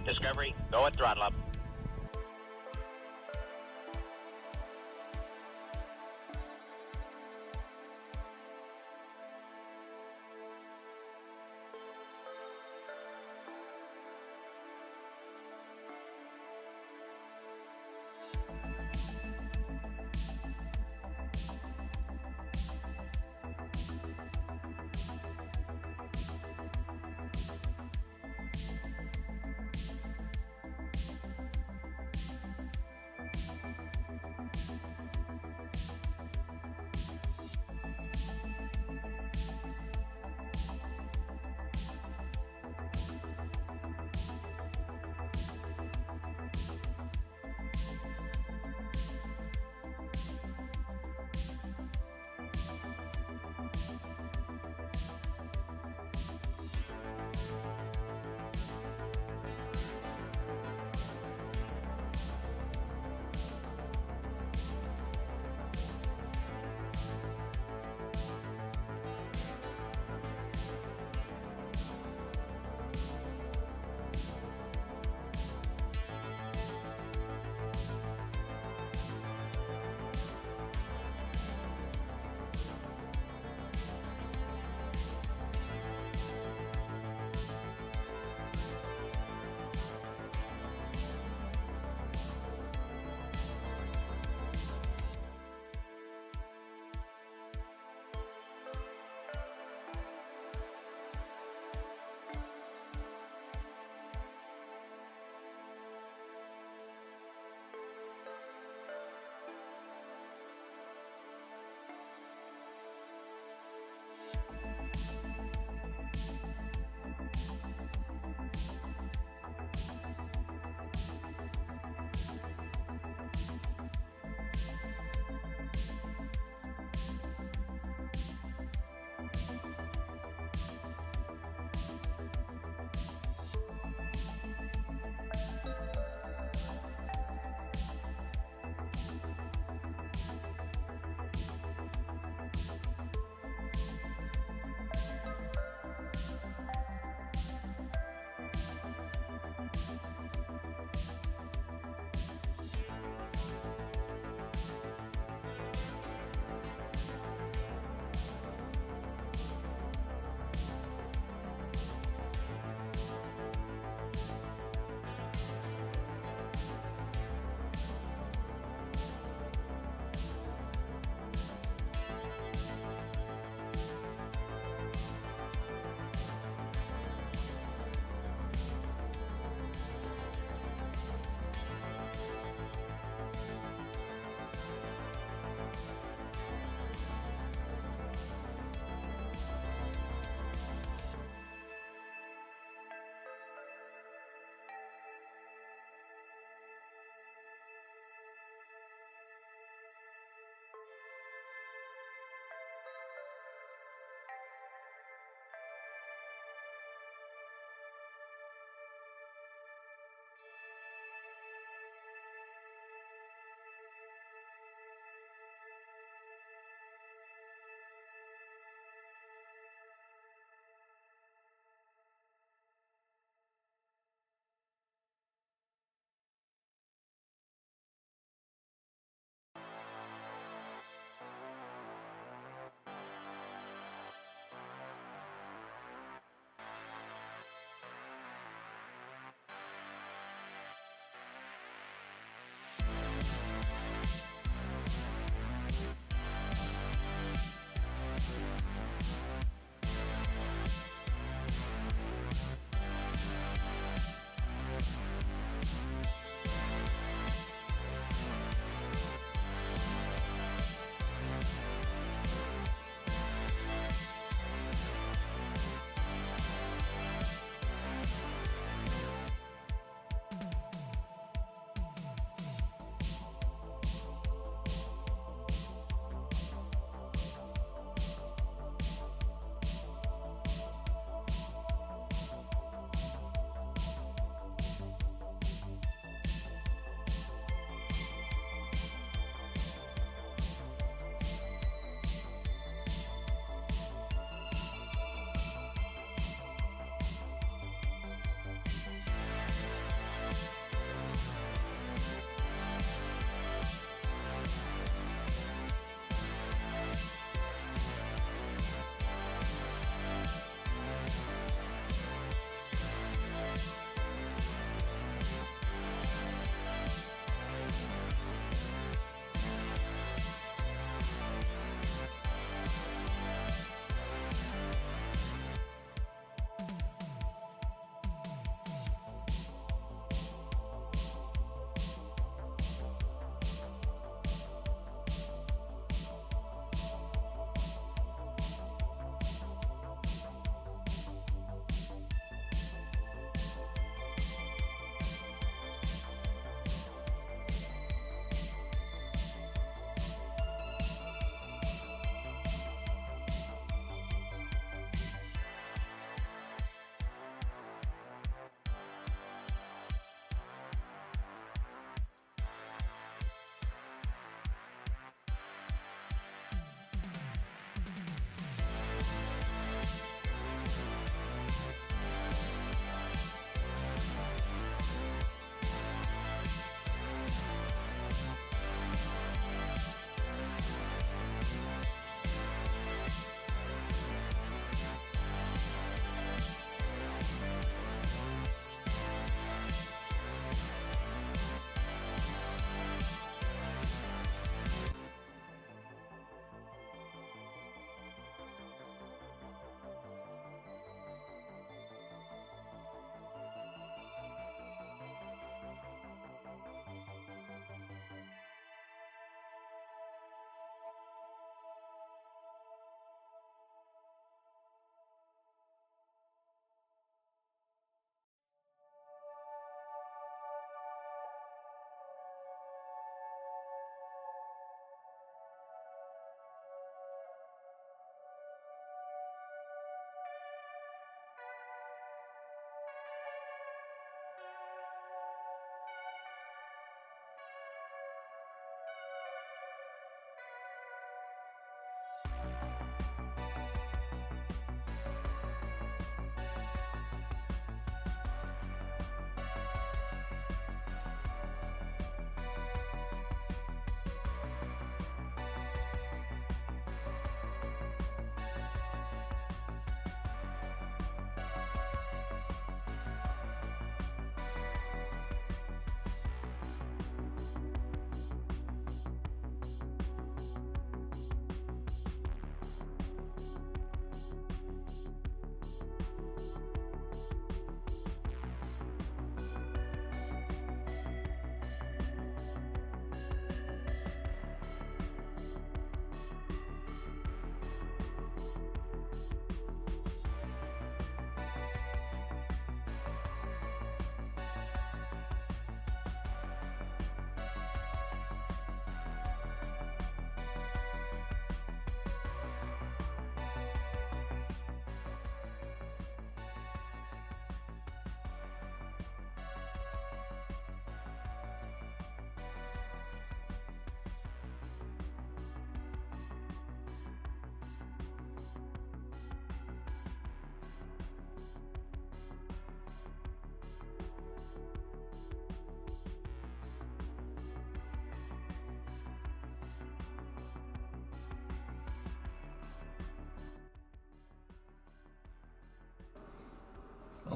Discovery, go at throttle up.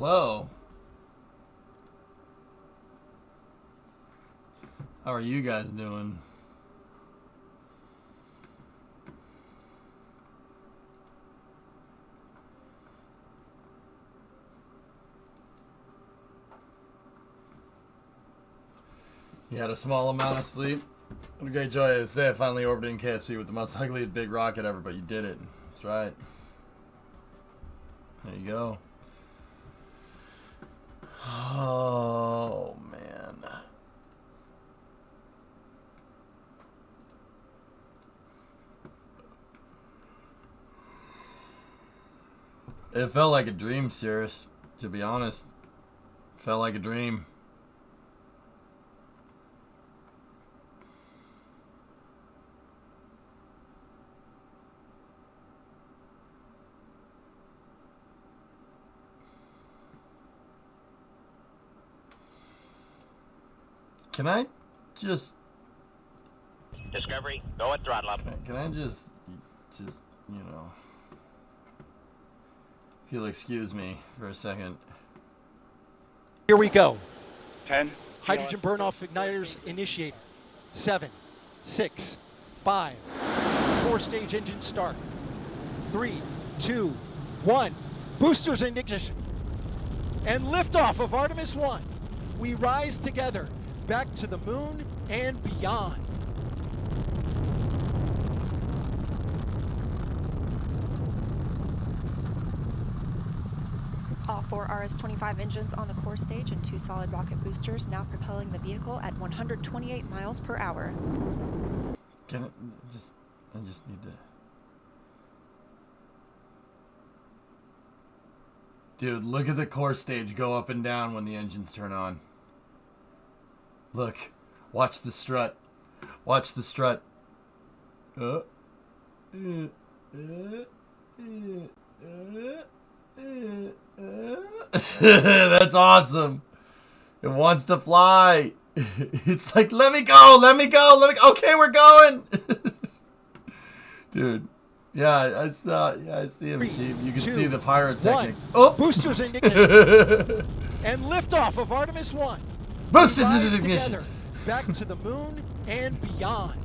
Hello. How are you guys doing? You had a small amount of sleep. What a great joy to say I finally orbited in KSP with the most ugly big rocket ever, but you did it. That's right. There you go. Oh, man. It felt like a dream, Cirrus. To be honest. Felt like a dream. Can I just... Discovery, go at throttle up. Can I just, you know... If you'll excuse me for a second. Here we go. 10. Hydrogen burn-off igniters initiate. 7, 6, 5. 4-stage engine start. 3, 2, 1. Boosters in ignition. And liftoff of Artemis 1. We rise together back to the moon and beyond. All 4 RS-25 engines on the core stage and 2 solid rocket boosters now propelling the vehicle at 128 miles per hour. Can it just... I just need to... Dude, look at the core stage go up and down when the engines turn on. Look. Watch the strut. Watch the strut. That's awesome. It wants to fly. It's like, let me go, let me go, let me go. Okay, we're going. Dude. Yeah, I saw. Yeah, I see him, Chief. You can see the pyrotechnics. Oh, boosters in ignition. And liftoff of Artemis 1. Boosters We in rise ignition. together back to the moon and beyond.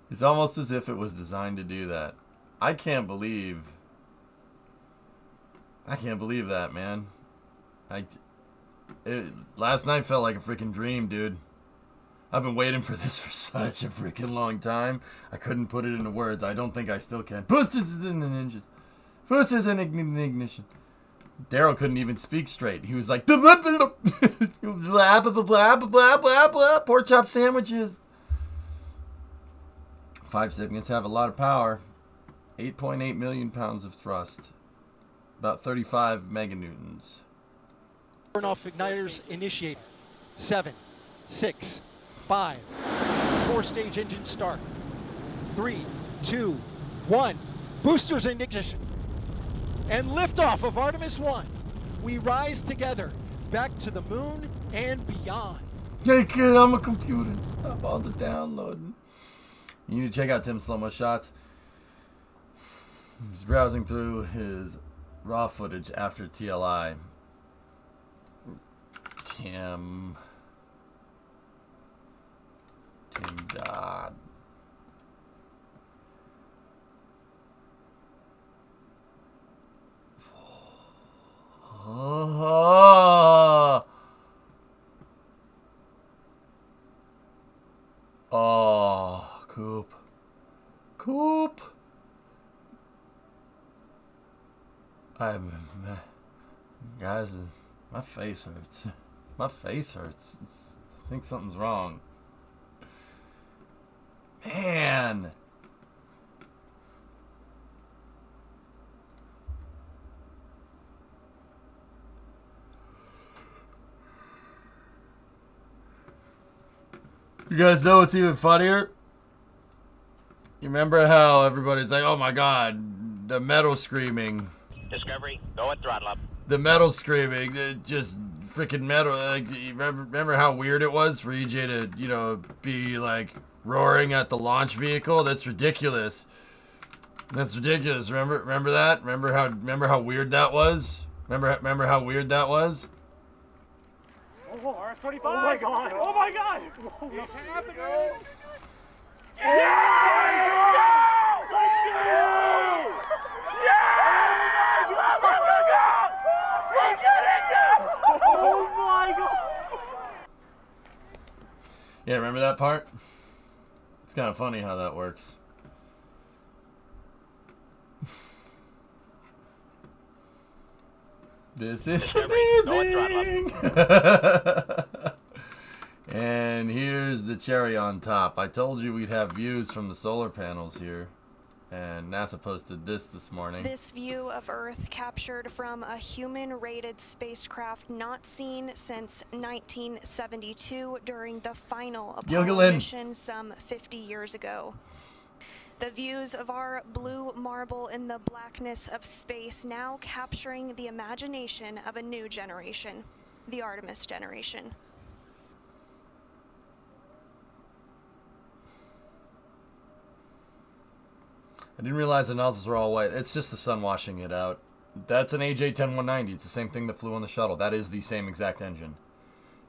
It's almost as if it was designed to do that. I can't believe that, man. Last night felt like a freaking dream, dude. I've been waiting for this for such a freaking long time. I couldn't put it into words. I don't think I still can. Boosters in the ninjas. Boosters in ignition. Daryl couldn't even speak straight. He was like, blah, blah, blah, blah, blah, blah, pork chop sandwiches. 5 seconds have a lot of power. 8.8 million pounds of thrust. About 35 meganewtons. Burn-off igniters initiate. 7, 6, 5. 4-stage engine start. 3, 2, 1. Boosters in ignition. And liftoff of Artemis 1. We rise together back to the moon and beyond. Hey kid, I'm a computer. Stop all the downloading. You need to check out Tim's slow-mo shots. He's browsing through his raw footage after TLI. Tim Dodd. Oh, Coop. Guys, my face hurts. My face hurts. I think something's wrong. Man. You guys know what's even funnier? You remember how everybody's like, oh my god, the metal screaming. Discovery, go at throttle up. The metal screaming, just freaking metal. Like, you remember how weird it was for EJ to, you know, be like roaring at the launch vehicle? That's ridiculous. That's ridiculous. Remember that? Remember how weird that was? Remember how weird that was? Oh, RS-25. Oh my god. Oh my god. It's happening. Yeah! Let's go! Yeah! Let's go! Oh my god. Yeah, remember that part? It's kind of funny how that works. This is amazing! And here's the cherry on top. I told you we'd have views from the solar panels here. And NASA posted this morning. This view of Earth captured from a human-rated spacecraft not seen since 1972 during the final Apollo mission some 50 years ago. The views of our blue marble in the blackness of space now capturing the imagination of a new generation, the Artemis generation. I didn't realize the nozzles were all white. It's just the sun washing it out. That's an AJ-10190. It's the same thing that flew on the shuttle. That is the same exact engine.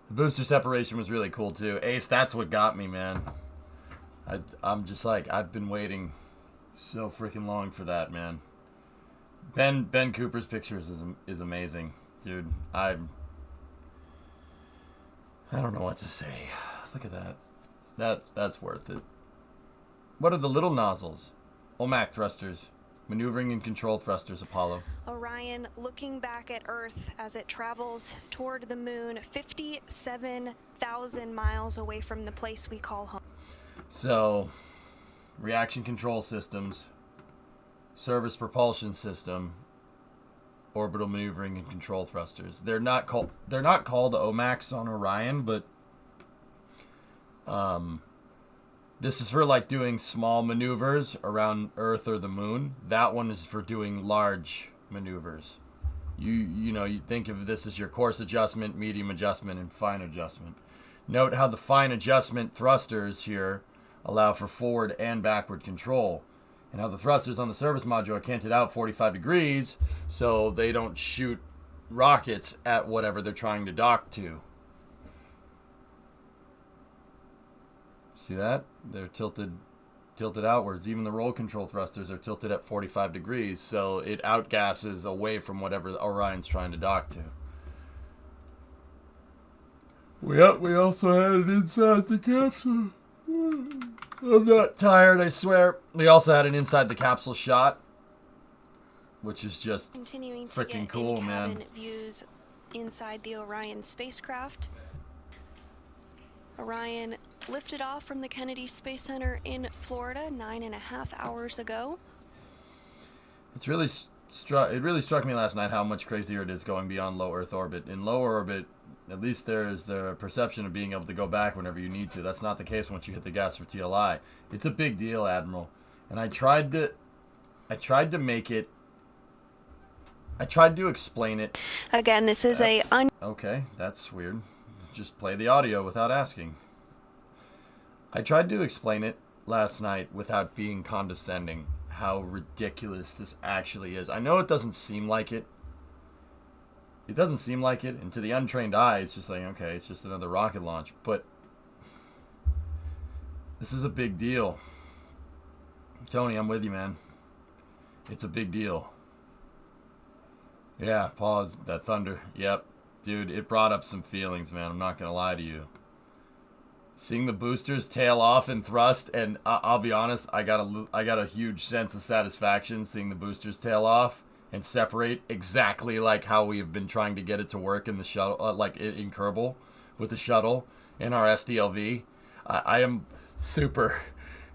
The booster separation was really cool too. Ace, that's what got me, man. I'm just like, I've been waiting so freaking long for that, man. Ben Cooper's pictures is amazing, dude. I don't know what to say. Look at that. That's worth it. What are the little nozzles? OMAC thrusters. Maneuvering and control thrusters, Apollo. Orion looking back at Earth as it travels toward the moon 57,000 miles away from the place we call home. So, reaction control systems, service propulsion system, orbital maneuvering and control thrusters. They're not called OMACs on Orion, but this is for like doing small maneuvers around Earth or the moon. That one is for doing large maneuvers. You think of this as your course adjustment, medium adjustment, and fine adjustment. Note how the fine adjustment thrusters here allow for forward and backward control, and how the thrusters on the service module are canted out 45 degrees so they don't shoot rockets at whatever they're trying to dock to. See that? They're tilted outwards. Even the roll control thrusters are tilted at 45 degrees, so it outgasses away from whatever Orion's trying to dock to. We also had it inside the capsule. I'm not tired, I swear. We also had an inside the capsule shot, which is just freaking cool, man. Views inside the Orion spacecraft. Orion lifted off from the Kennedy Space Center in Florida 9.5 hours ago. It really struck me last night how much crazier it is going beyond low Earth orbit. In low orbit, at least there is the perception of being able to go back whenever you need to. That's not the case once you hit the gas for TLI. It's a big deal, Admiral. And I tried to explain it. Again, this is Okay, that's weird. Just play the audio without asking. I tried to explain it last night without being condescending, how ridiculous this actually is. I know it doesn't seem like it. It doesn't seem like it, and to the untrained eye, it's just like, okay, it's just another rocket launch. But this is a big deal. Tony, I'm with you, man. It's a big deal. Yeah, pause. That thunder. Yep. Dude, it brought up some feelings, man. I'm not going to lie to you. Seeing the boosters tail off and thrust, and I'll be honest, I got a huge sense of satisfaction seeing the boosters tail off and separate exactly like how we have been trying to get it to work in the shuttle, like in Kerbal with the shuttle in our SDLV. I am super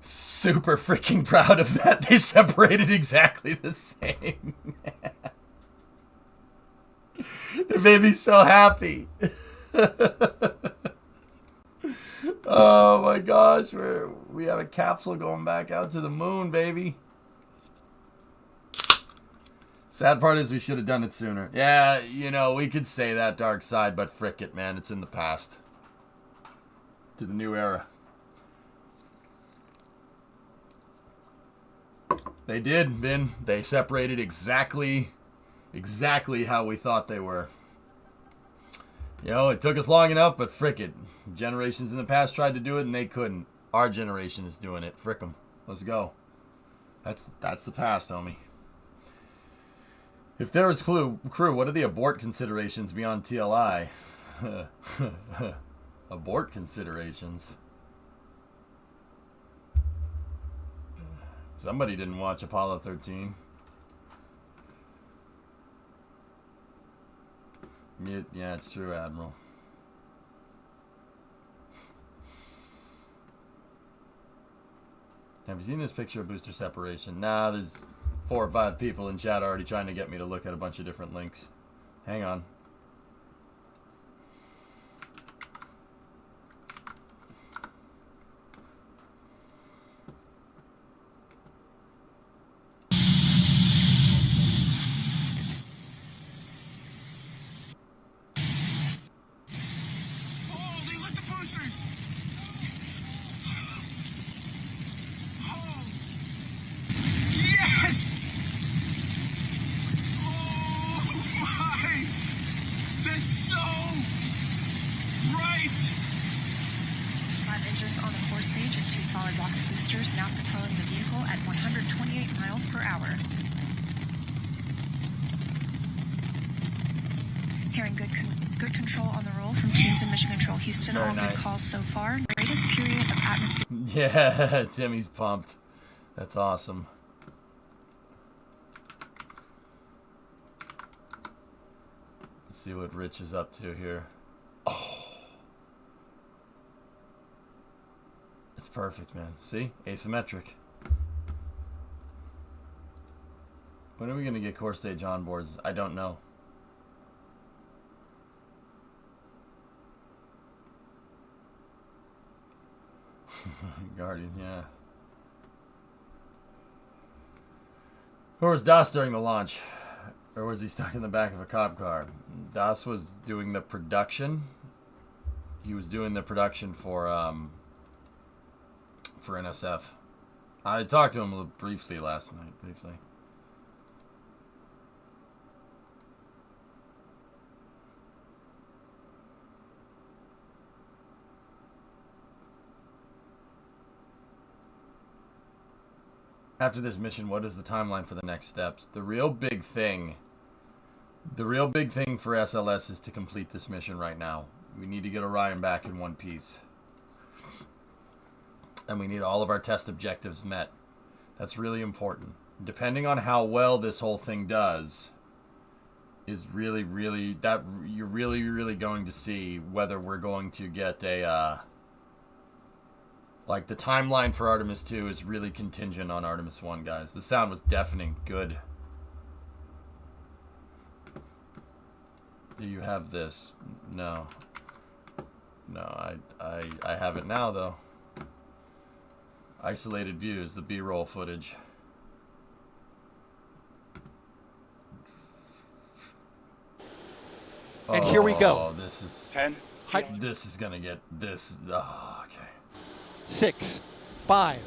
freaking proud of that. They separated exactly the same. It made me so happy. Oh my gosh, we have a capsule going back out to the moon, baby. Sad part is we should have done it sooner. Yeah, we could say that, Dark Side, but frick it, man. It's in the past. To the new era. They did, Vin. They separated exactly exactly how we thought they were. You know, it took us long enough, but frick it. Generations in the past tried to do it, and they couldn't. Our generation is doing it. Frick 'em. Let's go. That's the past, homie. If there was crew, what are the abort considerations beyond TLI? Abort considerations? Somebody didn't watch Apollo 13. Yeah, it's true, Admiral. Have you seen this picture of booster separation? Nah, there's 4 or 5 people in chat already trying to get me to look at a bunch of different links. Hang on. Good control on the roll from teams in Mission Control Houston. Very All nice. good calls so far. Greatest period of atmosphere. Yeah, Timmy's pumped. That's awesome. Let's see what Rich is up to here. Oh. It's perfect, man. See? Asymmetric. When are we going to get core stage onboards? I don't know. Guardian, yeah. Where was Das during the launch? Or was he stuck in the back of a cop car? Das was doing the production. He was doing the production for NSF. I talked to him briefly last night. After this mission, what is the timeline for the next steps? The real big thing for SLS is to complete this mission right now. We need to get Orion back in one piece. And we need all of our test objectives met. That's really important. Depending on how well this whole thing does, is really that you're really going to see whether we're going to get a like the timeline for Artemis 2 is really contingent on Artemis 1, guys. The sound was deafening. Good. Do you have this? No. No, I have it now though. Isolated views, the B-roll footage. And here we go. Oh, this is 10. This is gonna get this. Oh, okay. 6, 5,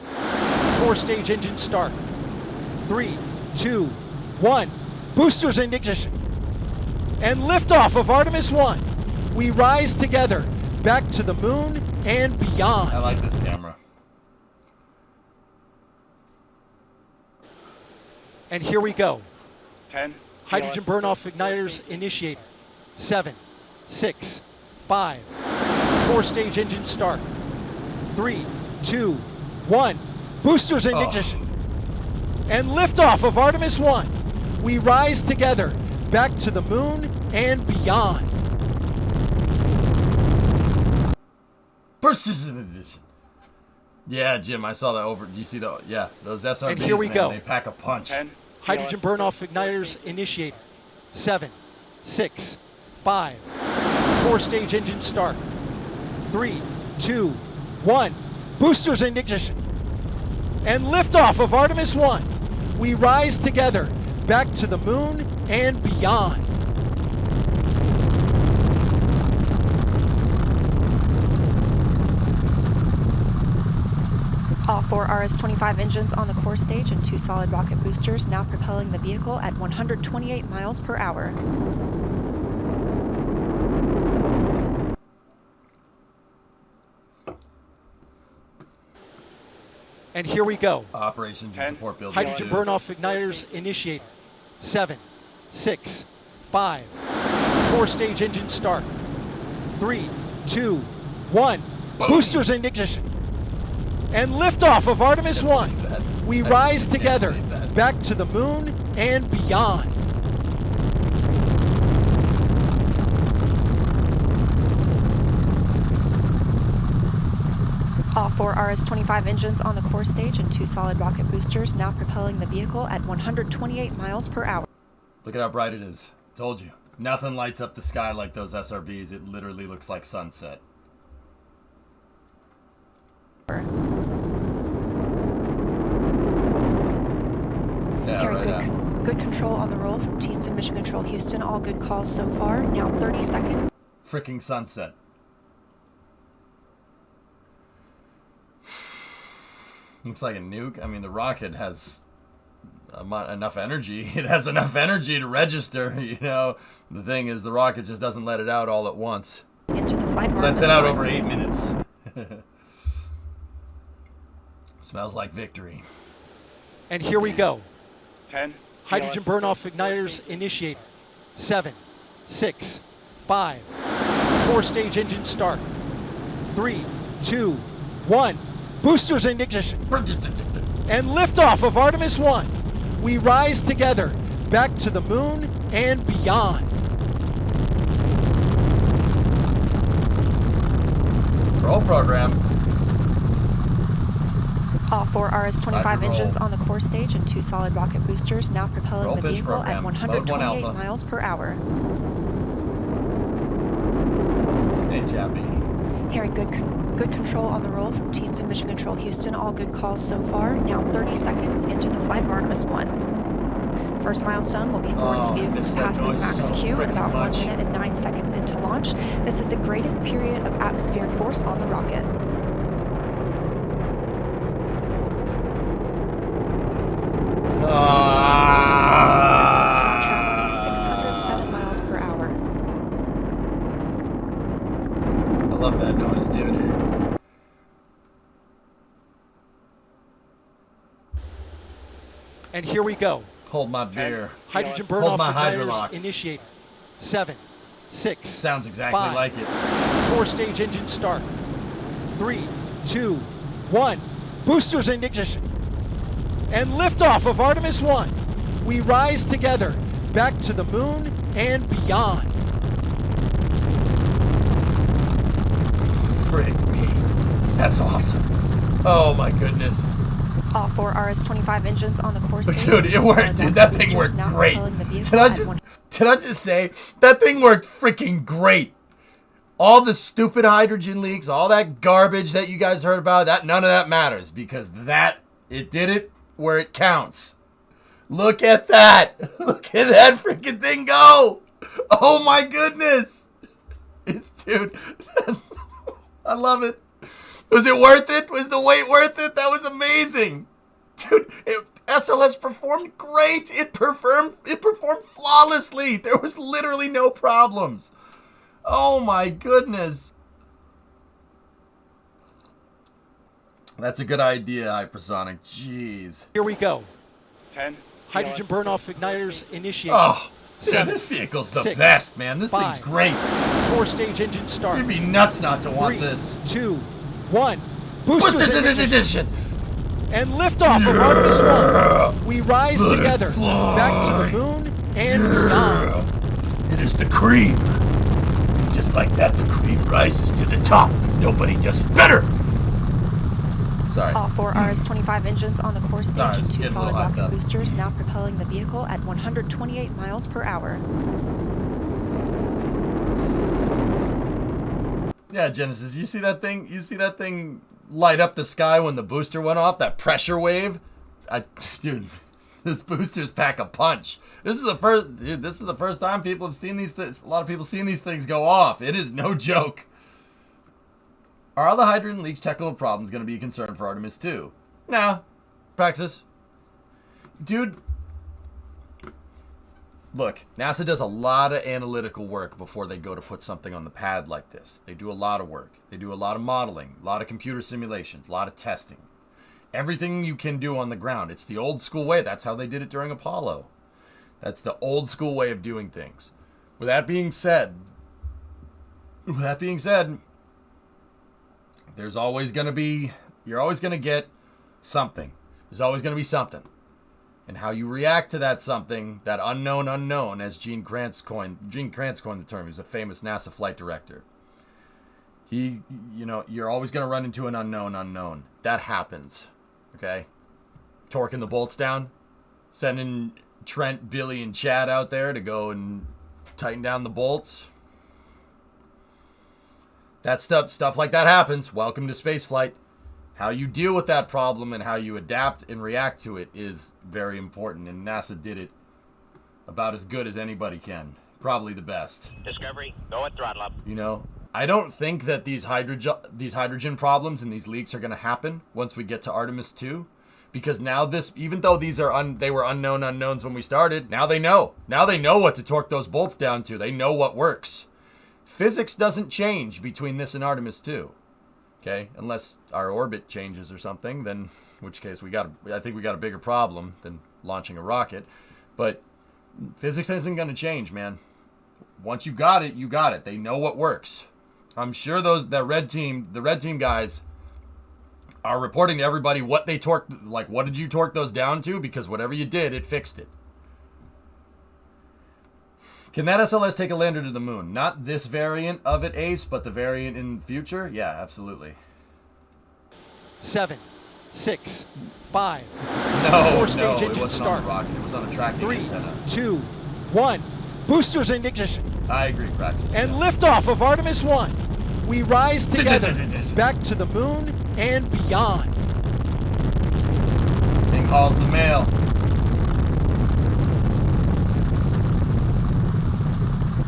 4-stage engine start. 3, 2, 1. Boosters in ignition. And liftoff of Artemis 1. We rise together back to the moon and beyond. I like this camera. And here we go. 10. Hydrogen burn-off igniters initiated. 7, 6, 5. 4-stage engine start. 3, 2, 1. Boosters in ignition. And liftoff of Artemis 1. We rise together back to the moon and beyond. Boosters in addition. Yeah, Jim, I saw that over. Do you see the? Yeah, those SRBs. And here we man, go. They pack a punch. 10. Hydrogen burn-off igniters initiated. 7, 6, 5. 4-stage engine start. 3, 2, 1. Boosters in ignition. And liftoff of Artemis 1. We rise together back to the moon and beyond. All 4 RS-25 engines on the core stage and 2 solid rocket boosters now propelling the vehicle at 128 miles per hour. And here we go. Operations and support building. Hydrogen burn-off igniters initiate. 7, 6, 5. 4-stage engine start. 3, 2, 1. Boom. Boosters in ignition. And liftoff of Artemis 1. We rise together back to the moon and beyond. All 4 RS-25 engines on the core stage and 2 solid rocket boosters now propelling the vehicle at 128 miles per hour. Look at how bright it is. Told you. Nothing lights up the sky like those SRBs. It literally looks like sunset. Yeah, Hearing right good control on the roll from teams in Mission Control Houston. All good calls so far. Now 30 seconds. Freaking sunset. Looks like a nuke. I mean, the rocket has enough energy. It has enough energy to register, you know. The thing is, the rocket just doesn't let it out all at once. Into the flight Lets it out over 8 minutes. Smells like victory. And here we go. 10. Hydrogen burn-off igniters initiate. 7, 6, 5. 4-stage engine start. 3, 2, 1. Boosters in ignition. And liftoff of Artemis 1. We rise together back to the moon and beyond. Roll program. All 4 RS-25 Roger, engines roll. on the core stage and 2 solid rocket boosters now propelling Roll the pitch vehicle program. at Mode 128 1 miles per hour. Hey, Chappie. Hearing good control on the roll from teams in Mission Control Houston. All good calls so far. Now 30 seconds into the flight of Artemis 1. First milestone will be forward the vehicle miss that past the noise max so Q at about freaking 1 much. minute and 9 seconds into launch. This is the greatest period of atmospheric force on the rocket. It's now traveling 607 miles per hour. I love that noise, dude. And here we go. Hold my beer. Hydrogen Hold burn-off my igniters hydrolocks. initiate. 7, 6. Sounds exactly 5. like it. 4-stage engine start. 3, 2, 1. Boosters in ignition. And liftoff of Artemis 1. We rise together back to the moon and beyond. Frick me. That's awesome. Oh my goodness. All 4 RS-25 engines on the core stage. Dude, it worked, dude. That thing worked great. Can I just say, that thing worked freaking great. All the stupid hydrogen leaks, all that garbage that you guys heard about, none of that matters because it did it where it counts. Look at that. Look at that freaking thing go. Oh my goodness. Dude, I love it. Was it worth it? Was the wait worth it? That was amazing. Dude, SLS performed great. It performed flawlessly. There was literally no problems. Oh my goodness. That's a good idea, Hypersonic. Jeez. Here we go. 10. Hydrogen burn-off igniters initiate. Oh, dude, 7, this vehicle's the 6, best, man. This 5. thing's great. 4-stage engine start. You'd be nuts not to want 3, this. 2, 1. Boosters Boosters in in ignition. addition. And liftoff of Artemis 1. We rise Let it together fly. back to the moon and beyond. It is the cream. And just like that, the cream rises to the top. Nobody does it better. Sorry. All 4 RS-25 engines on the core stage Sorry, and it's 2 getting a solid little hyped rocket up. boosters now propelling the vehicle at 128 miles per hour. Yeah, Genesis, you see that thing? You see that thing light up the sky when the booster went off? That pressure wave? Dude, this boosters pack a punch. This is the first time people have seen these things. A lot of people seen these things go off. It is no joke. Are all the hydrogen leaks technical problems going to be a concern for Artemis 2? Nah. Praxis. Dude. Look, NASA does a lot of analytical work before they go to put something on the pad like this. They do a lot of work. They do a lot of modeling, a lot of computer simulations, a lot of testing. Everything you can do on the ground. It's the old school way. That's how they did it during Apollo. That's the old school way of doing things. With that being said, there's always going to be, you're always going to get something. There's always going to be something. And how you react to that something, that unknown, as Gene Kranz coined the term. He was a famous NASA flight director. You're always going to run into an unknown. That happens. Okay? Torquing the bolts down. Sending Trent, Billy, and Chad out there to go and tighten down the bolts. That stuff like that happens. Welcome to spaceflight. How you deal with that problem and how you adapt and react to it is very important. And NASA did it about as good as anybody can. Probably the best. Discovery, go and throttle up. You know, I don't think that these hydrogen problems and these leaks are going to happen once we get to Artemis 2. Because now even though these are they were unknown unknowns when we started, now they know. Now they know what to torque those bolts down to. They know what works. Physics doesn't change between this and Artemis 2. Okay, unless our orbit changes or something, then in which case I think we got a bigger problem than launching a rocket. But physics isn't going to change, man. Once you got it, you got it. They know what works. I'm sure the red team guys are reporting to everybody what they torqued, like what did you torque those down to? Because whatever you did, it fixed it. Can that SLS take a lander to the moon? Not this variant of it, Ace, but the variant in the future? Yeah, absolutely. 7, 6, 5. No, Four-stage it engine wasn't start. on the rocket. It was on a tracking 3, antenna. 2, 1. Boosters in ignition. I agree, Praxis. And liftoff of Artemis 1. We rise together back to the moon and beyond. Thing hauls the mail.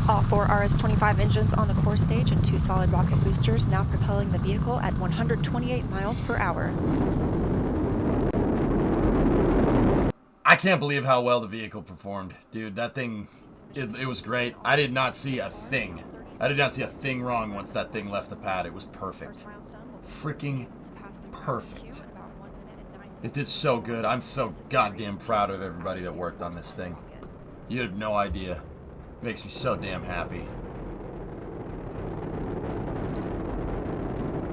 All 4 RS-25 engines on the core stage and 2 solid rocket boosters now propelling the vehicle at 128 miles per hour. I can't believe how well the vehicle performed. Dude, that thing, it was great. I did not see a thing. I did not see a thing wrong once that thing left the pad. It was perfect. Freaking perfect. It did so good. I'm so goddamn proud of everybody that worked on this thing. You have no idea. Makes me so damn happy.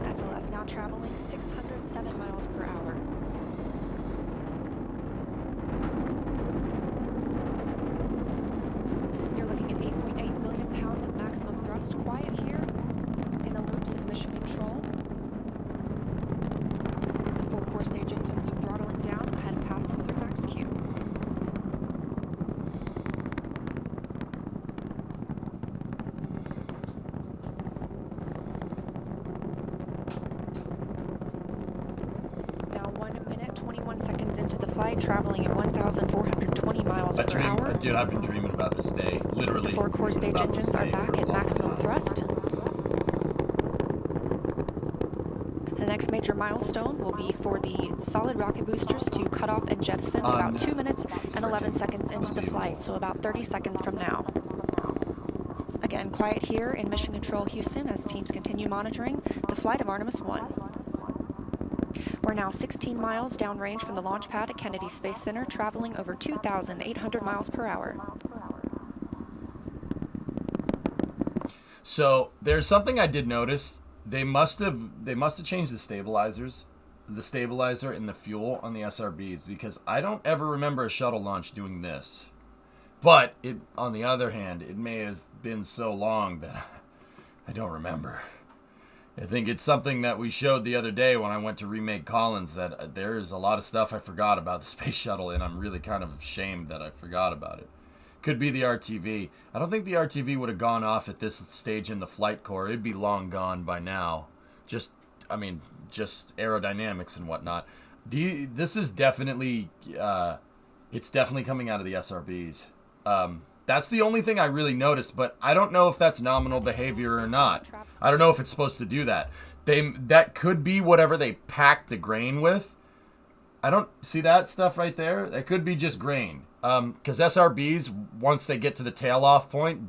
SLS now traveling 607 miles per hour. You're looking at 8.8 million pounds of maximum thrust quiet here in the loops of mission control. The 4 core stage engines are throttling down ahead of passing through max Q. Now 1 minute, 21 seconds into the flight, traveling at 1,420 miles per hour. Dude, I've been dreaming about this day. Literally. The 4 core stage engines are back at maximum thrust. The next major milestone will be for the solid rocket boosters to cut off and jettison about 2 minutes and 11 seconds into the flight, so about 30 seconds from now. Again, quiet here in Mission Control Houston as teams continue monitoring the flight of Artemis 1. We're now 16 miles downrange from the launch pad at Kennedy Space Center, traveling over 2,800 miles per hour. So there's something I did notice. They must have changed the stabilizers, the stabilizer and the fuel on the SRBs, because I don't ever remember a shuttle launch doing this. But on the other hand, it may have been so long that I don't remember. I think it's something that we showed the other day when I went to remake Collins, that there is a lot of stuff I forgot about the space shuttle, and I'm really kind of ashamed that I forgot about it. Could be the RTV. I don't think the RTV would have gone off at this stage in the flight core. It'd be long gone by now. Just aerodynamics and whatnot. This is definitely, it's definitely coming out of the SRBs. That's the only thing I really noticed, but I don't know if that's nominal behavior or not. I don't know if it's supposed to do that. That could be whatever they pack the grain with. I don't see that stuff right there. That could be just grain. Because SRBs, once they get to the tail off point,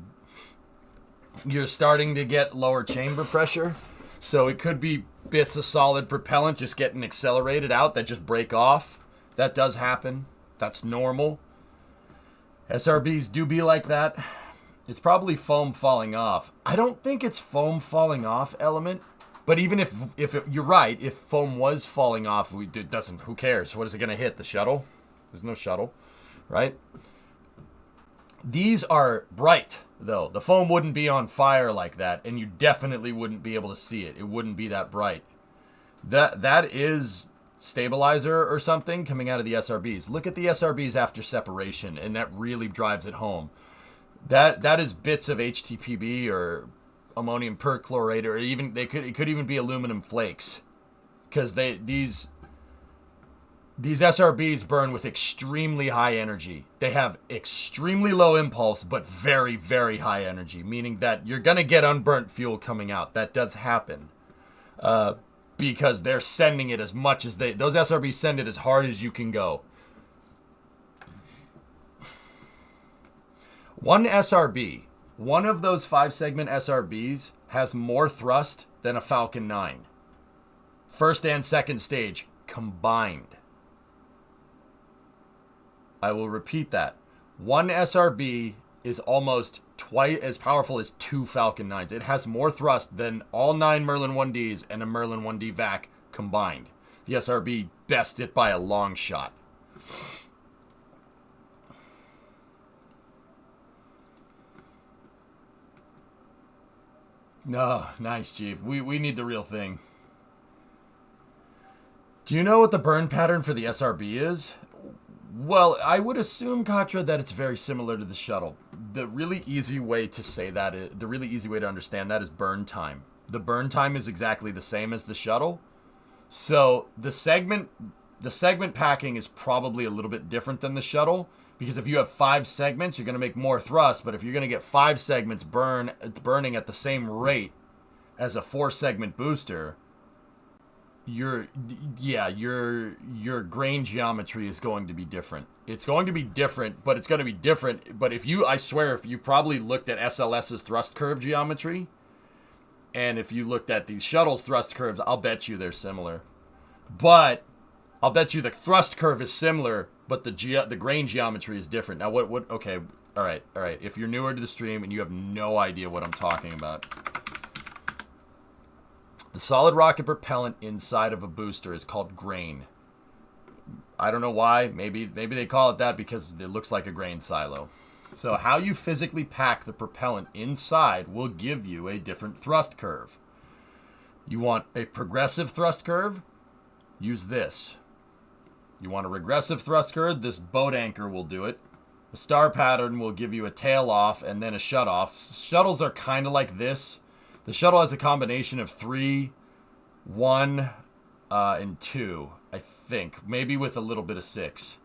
you're starting to get lower chamber pressure. So it could be bits of solid propellant just getting accelerated out that just break off. That does happen. That's normal. SRBs do be like that. It's probably foam falling off. I don't think it's foam falling off element. But even if you're right, if foam was falling off, it doesn't. Who cares? What is it going to hit? The shuttle? There's no shuttle, right? These are bright, though. The foam wouldn't be on fire like that, and you definitely wouldn't be able to see it. It wouldn't be that bright. That is stabilizer or something coming out of the SRBs. Look at the SRBs after separation, and that really drives it home. That is bits of HTPB or ammonium perchlorate, or even it could even be aluminum flakes, because these SRBs burn with extremely high energy. They have extremely low impulse but very, very high energy, meaning that you're gonna get unburnt fuel coming out. That does happen because they're sending it as much as those SRBs send it as hard as you can go. One SRB, one of those 5-segment SRBs has more thrust than a Falcon 9. First and second stage combined. I will repeat that. One SRB is almost twice as powerful as 2 Falcon 9s. It has more thrust than all 9 Merlin 1Ds and a Merlin 1D vac combined. The SRB bests it by a long shot. No, nice, Chief. We need the real thing. Do you know what the burn pattern for the SRB is? Well, I would assume, Katra, that it's very similar to the shuttle. The really easy way to say that is, the really easy way to understand that is burn time. The burn time is exactly the same as the shuttle. So the segment packing is probably a little bit different than the shuttle, because if you have 5 segments, you're going to make more thrust. But if you're going to get 5 segments burning at the same rate as a 4-segment booster, your grain geometry is going to be different. It's going to be different, but it's going to be different. But I swear, if you probably looked at SLS's thrust curve geometry, and if you looked at these shuttles' thrust curves, I'll bet you they're similar. But I'll bet you the thrust curve is similar, but the grain geometry is different. Now, what? Okay, all right. If you're newer to the stream and you have no idea what I'm talking about, the solid rocket propellant inside of a booster is called grain. I don't know why. Maybe they call it that because it looks like a grain silo. So how you physically pack the propellant inside will give you a different thrust curve. You want a progressive thrust curve? Use this. You want a regressive thrust curve? This boat anchor will do it. The star pattern will give you a tail off and then a shut off. Shuttles are kind of like this. The shuttle has a combination of 3, 1, and 2, I think. Maybe with a little bit of 6.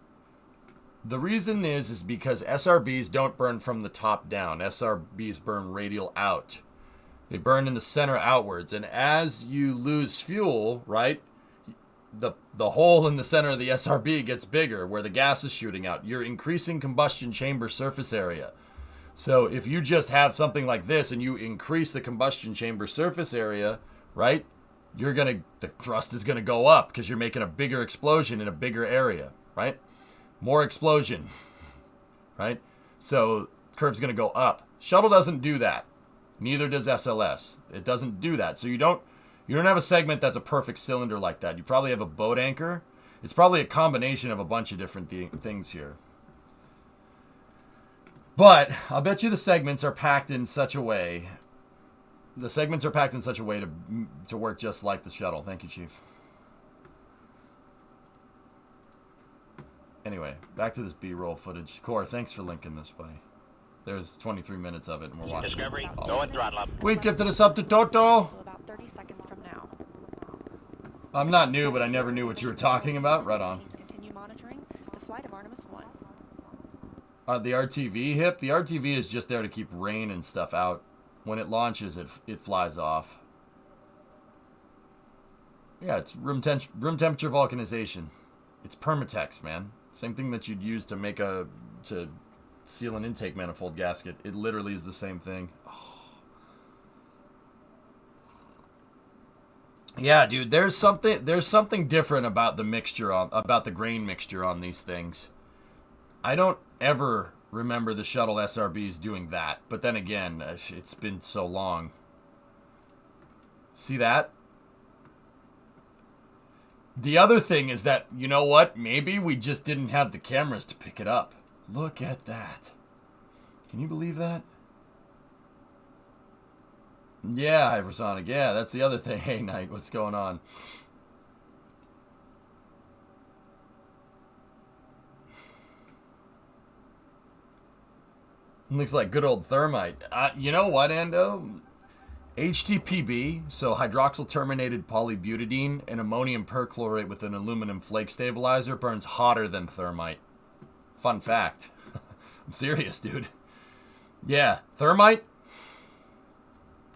The reason is because SRBs don't burn from the top down. SRBs burn radial out. They burn in the center outwards. And as you lose fuel, right, the hole in the center of the SRB gets bigger where the gas is shooting out. You're increasing combustion chamber surface area. So if you just have something like this and you increase the combustion chamber surface area, right, the thrust is going to go up because you're making a bigger explosion in a bigger area, right? More explosion, right? So curve's going to go up. Shuttle doesn't do that. Neither does SLS. It doesn't do that. So you don't have a segment that's a perfect cylinder like that. You probably have a boat anchor. It's probably a combination of a bunch of different things here. But I'll bet you the segments are packed in such a way. The segments are packed in such a way to work just like the shuttle. Thank you, Chief. Anyway, back to this B-roll footage. Core, thanks for linking this, buddy. There's 23 minutes of it, and we're watching. Discovery, go and throttle up. We gifted us up to Toto. So about 30 seconds from now. I'm not new, but I never knew what you were talking about. Right on. Teams continue monitoring the flight of Artemis 1. The RTV hip? The RTV is just there to keep rain and stuff out. When it launches, it flies off. Yeah, it's room temperature vulcanization. It's permatex, man. Same thing that you'd use to make to seal an intake manifold gasket. It literally is the same thing. Oh. Yeah, dude, there's something different about the mixture about the grain mixture on these things. I don't ever remember the shuttle SRBs doing that, but then again, it's been so long. See that? The other thing is that, you know what? Maybe we just didn't have the cameras to pick it up. Look at that. Can you believe that? Yeah, Hypersonic. Yeah, that's the other thing. Hey, Knight, what's going on? Looks like good old thermite. You know what, Ando? HTPB, so hydroxyl terminated polybutadiene, and ammonium perchlorate with an aluminum flake stabilizer burns hotter than thermite. Fun fact. I'm serious, dude. Yeah, thermite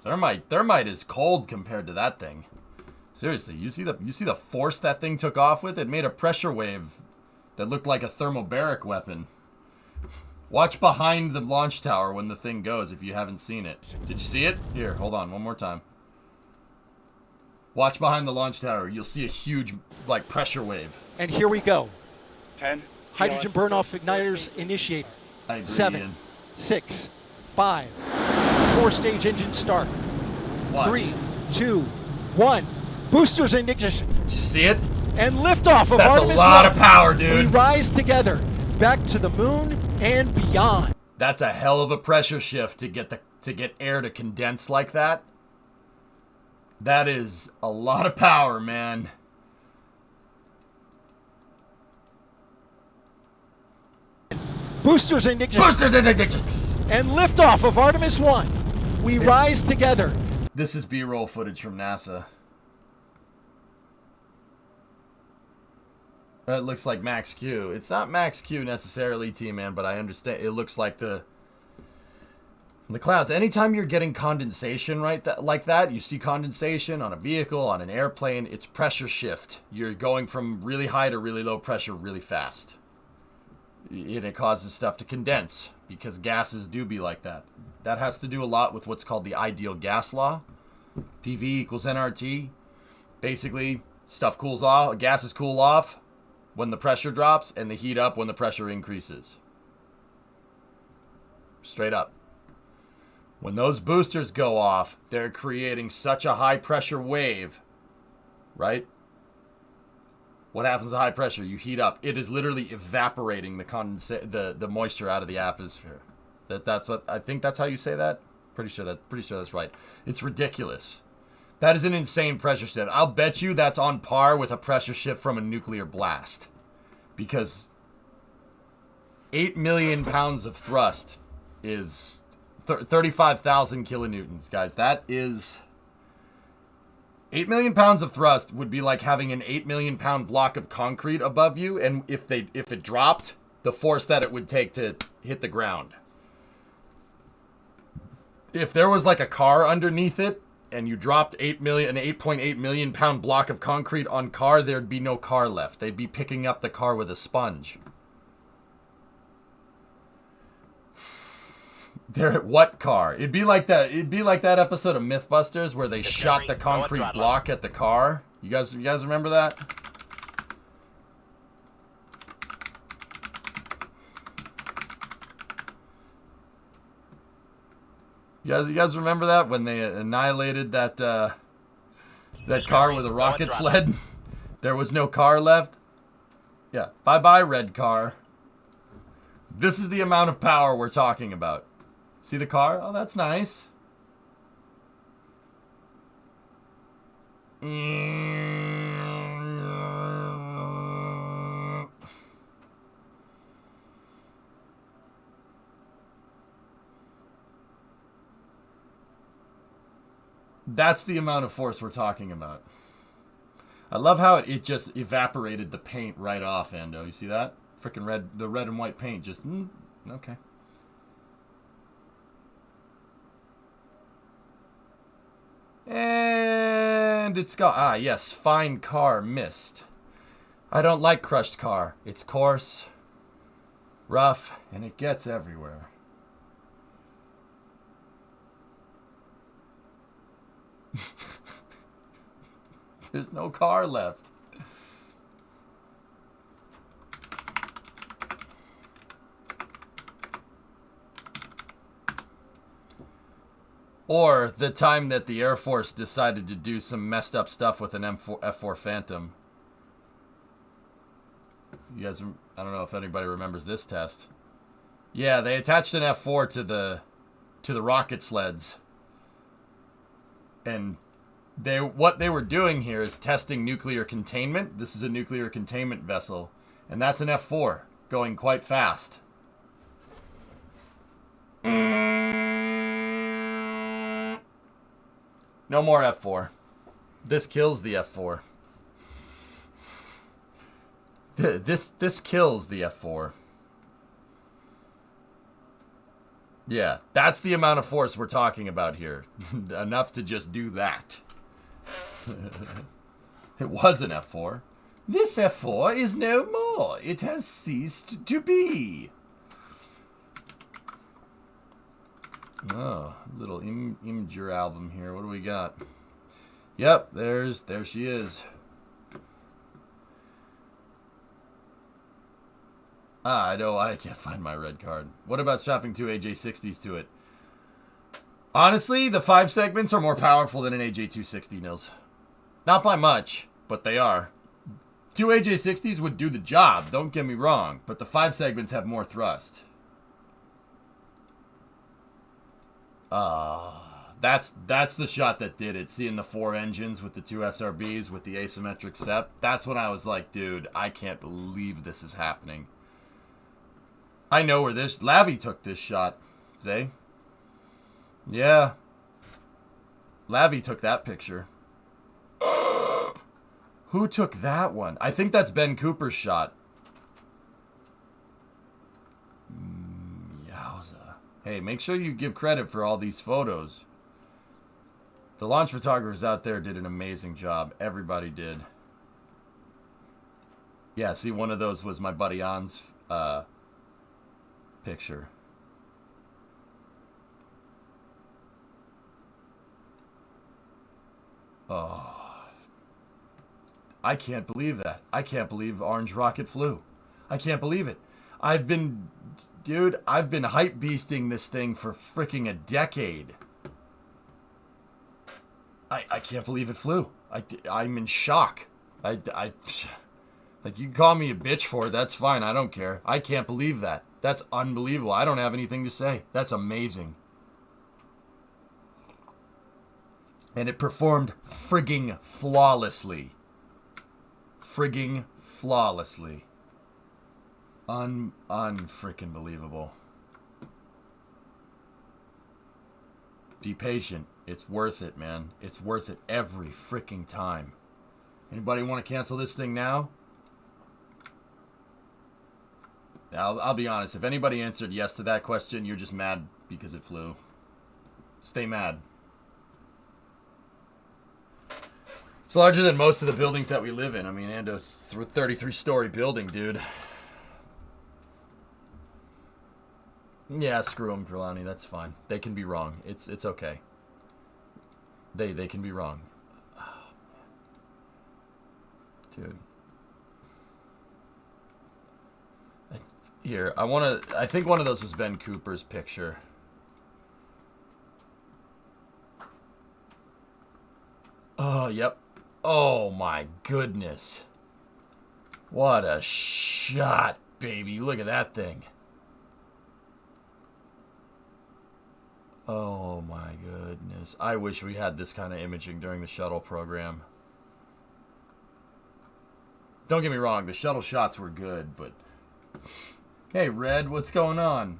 is cold compared to that thing. Seriously, you see the force that thing took off with? It made a pressure wave that looked like a thermobaric weapon. Watch behind the launch tower when the thing goes if you haven't seen it. Did you see it? Here, hold on, one more time. Watch behind the launch tower. You'll see a huge, like, pressure wave. And here we go. 10. Hydrogen burn-off igniters initiated. I agree, 7, Ian. 6, 5. 4-stage engine start. Watch. 3, 2, 1. Boosters in ignition. Did you see it? And liftoff of That's Artemis a lot 1. of power, We dude. rise together, back to the moon and beyond. That's a hell of a pressure shift to get air to condense like that. That is a lot of power, man. Boosters in ignition. Boosters in ignition. And liftoff of Artemis 1. We rise together. This is B-roll footage from NASA. It looks like Max Q. It's not Max Q necessarily, T-Man, but I understand. It looks like the clouds. Anytime you're getting condensation like that, you see condensation on a vehicle, on an airplane, it's pressure shift. You're going from really high to really low pressure really fast. And it causes stuff to condense because gases do be like that. That has to do a lot with what's called the ideal gas law. PV equals nRT. Basically, stuff cools off, gases cool off when the pressure drops, and they heat up when the pressure increases. Straight up. When those boosters go off, they're creating such a high pressure wave, right? What happens to high pressure? You heat up. It is literally evaporating the moisture out of the atmosphere. I think that's how you say that. Pretty sure that's right. It's ridiculous. That is an insane pressure shift. I'll bet you that's on par with a pressure shift from a nuclear blast. Because 8 million pounds of thrust is 35,000 kilonewtons, guys. That is... 8 million pounds of thrust would be like having an 8 million pound block of concrete above you, and if it dropped, the force that it would take to hit the ground. If there was like a car underneath it, and you dropped an 8.8 million pound block of concrete on car, there'd be no car left. They'd be picking up the car with a sponge. What car? It'd be like that episode of Mythbusters where they shot the concrete block at the car. You guys remember that? You guys remember that when they annihilated that car with a rocket sled? There was no car left. Yeah, bye-bye, red car. This is the amount of power we're talking about. See the car? Oh, that's nice. That's the amount of force we're talking about. I love how it just evaporated the paint right off, Ando. You see that? Freaking red, the red and white paint just, okay. And it's gone. Ah, yes. Fine car missed. I don't like crushed car. It's coarse, rough, and it gets everywhere. There's no car left. Or the time that the Air Force decided to do some messed up stuff with an F4 Phantom. You guys, I don't know if anybody remembers this test. Yeah, they attached an F4 to the rocket sleds. And what they were doing here is testing nuclear containment. This is a nuclear containment vessel. And that's an F4 going quite fast. No more F4. This kills the F4. This kills the F4. Yeah, that's the amount of force we're talking about here. Enough to just do that. It was an F4. This F4 is no more. It has ceased to be. Oh, little Imager album here. What do we got? Yep, there she is. Ah, I know I can't find my red card. What about strapping two AJ60s to it? Honestly, the 5 segments are more powerful than an AJ260, Nils. Not by much, but they are. 2 AJ60s would do the job, don't get me wrong, but the 5 segments have more thrust. That's the shot that did it. Seeing the 4 engines with the 2 SRBs with the asymmetric SEP. That's when I was like, dude, I can't believe this is happening. I know where this... Lavi took this shot. Zay? Yeah. Lavi took that picture. Who took that one? I think that's Ben Cooper's shot. Yowza. Hey, make sure you give credit for all these photos. The launch photographers out there did an amazing job. Everybody did. Yeah, see, one of those was my buddy On's picture. Oh. I can't believe that. I can't believe Orange Rocket flew. I can't believe it. I've been hype beasting this thing for freaking a decade. I can't believe it flew. I'm in shock. Like, you can call me a bitch for it. That's fine. I don't care. I can't believe that. That's unbelievable. I don't have anything to say. That's amazing. And it performed frigging flawlessly. Frigging flawlessly. Unfrickin' believable. Be patient. It's worth it, man. It's worth it every freaking time. Anybody want to cancel this thing now? I'll be honest. If anybody answered yes to that question, you're just mad because it flew. Stay mad. It's larger than most of the buildings that we live in. I mean, Ando's a 33-story building, dude. Yeah, screw them, Kralani. That's fine. They can be wrong. It's okay. They can be wrong. Oh, dude. Here, I think one of those was Ben Cooper's picture. Oh, yep. Oh my goodness. What a shot, baby. Look at that thing. Oh my goodness. I wish we had this kind of imaging during the shuttle program. Don't get me wrong, the shuttle shots were good, but... Hey, Red, what's going on?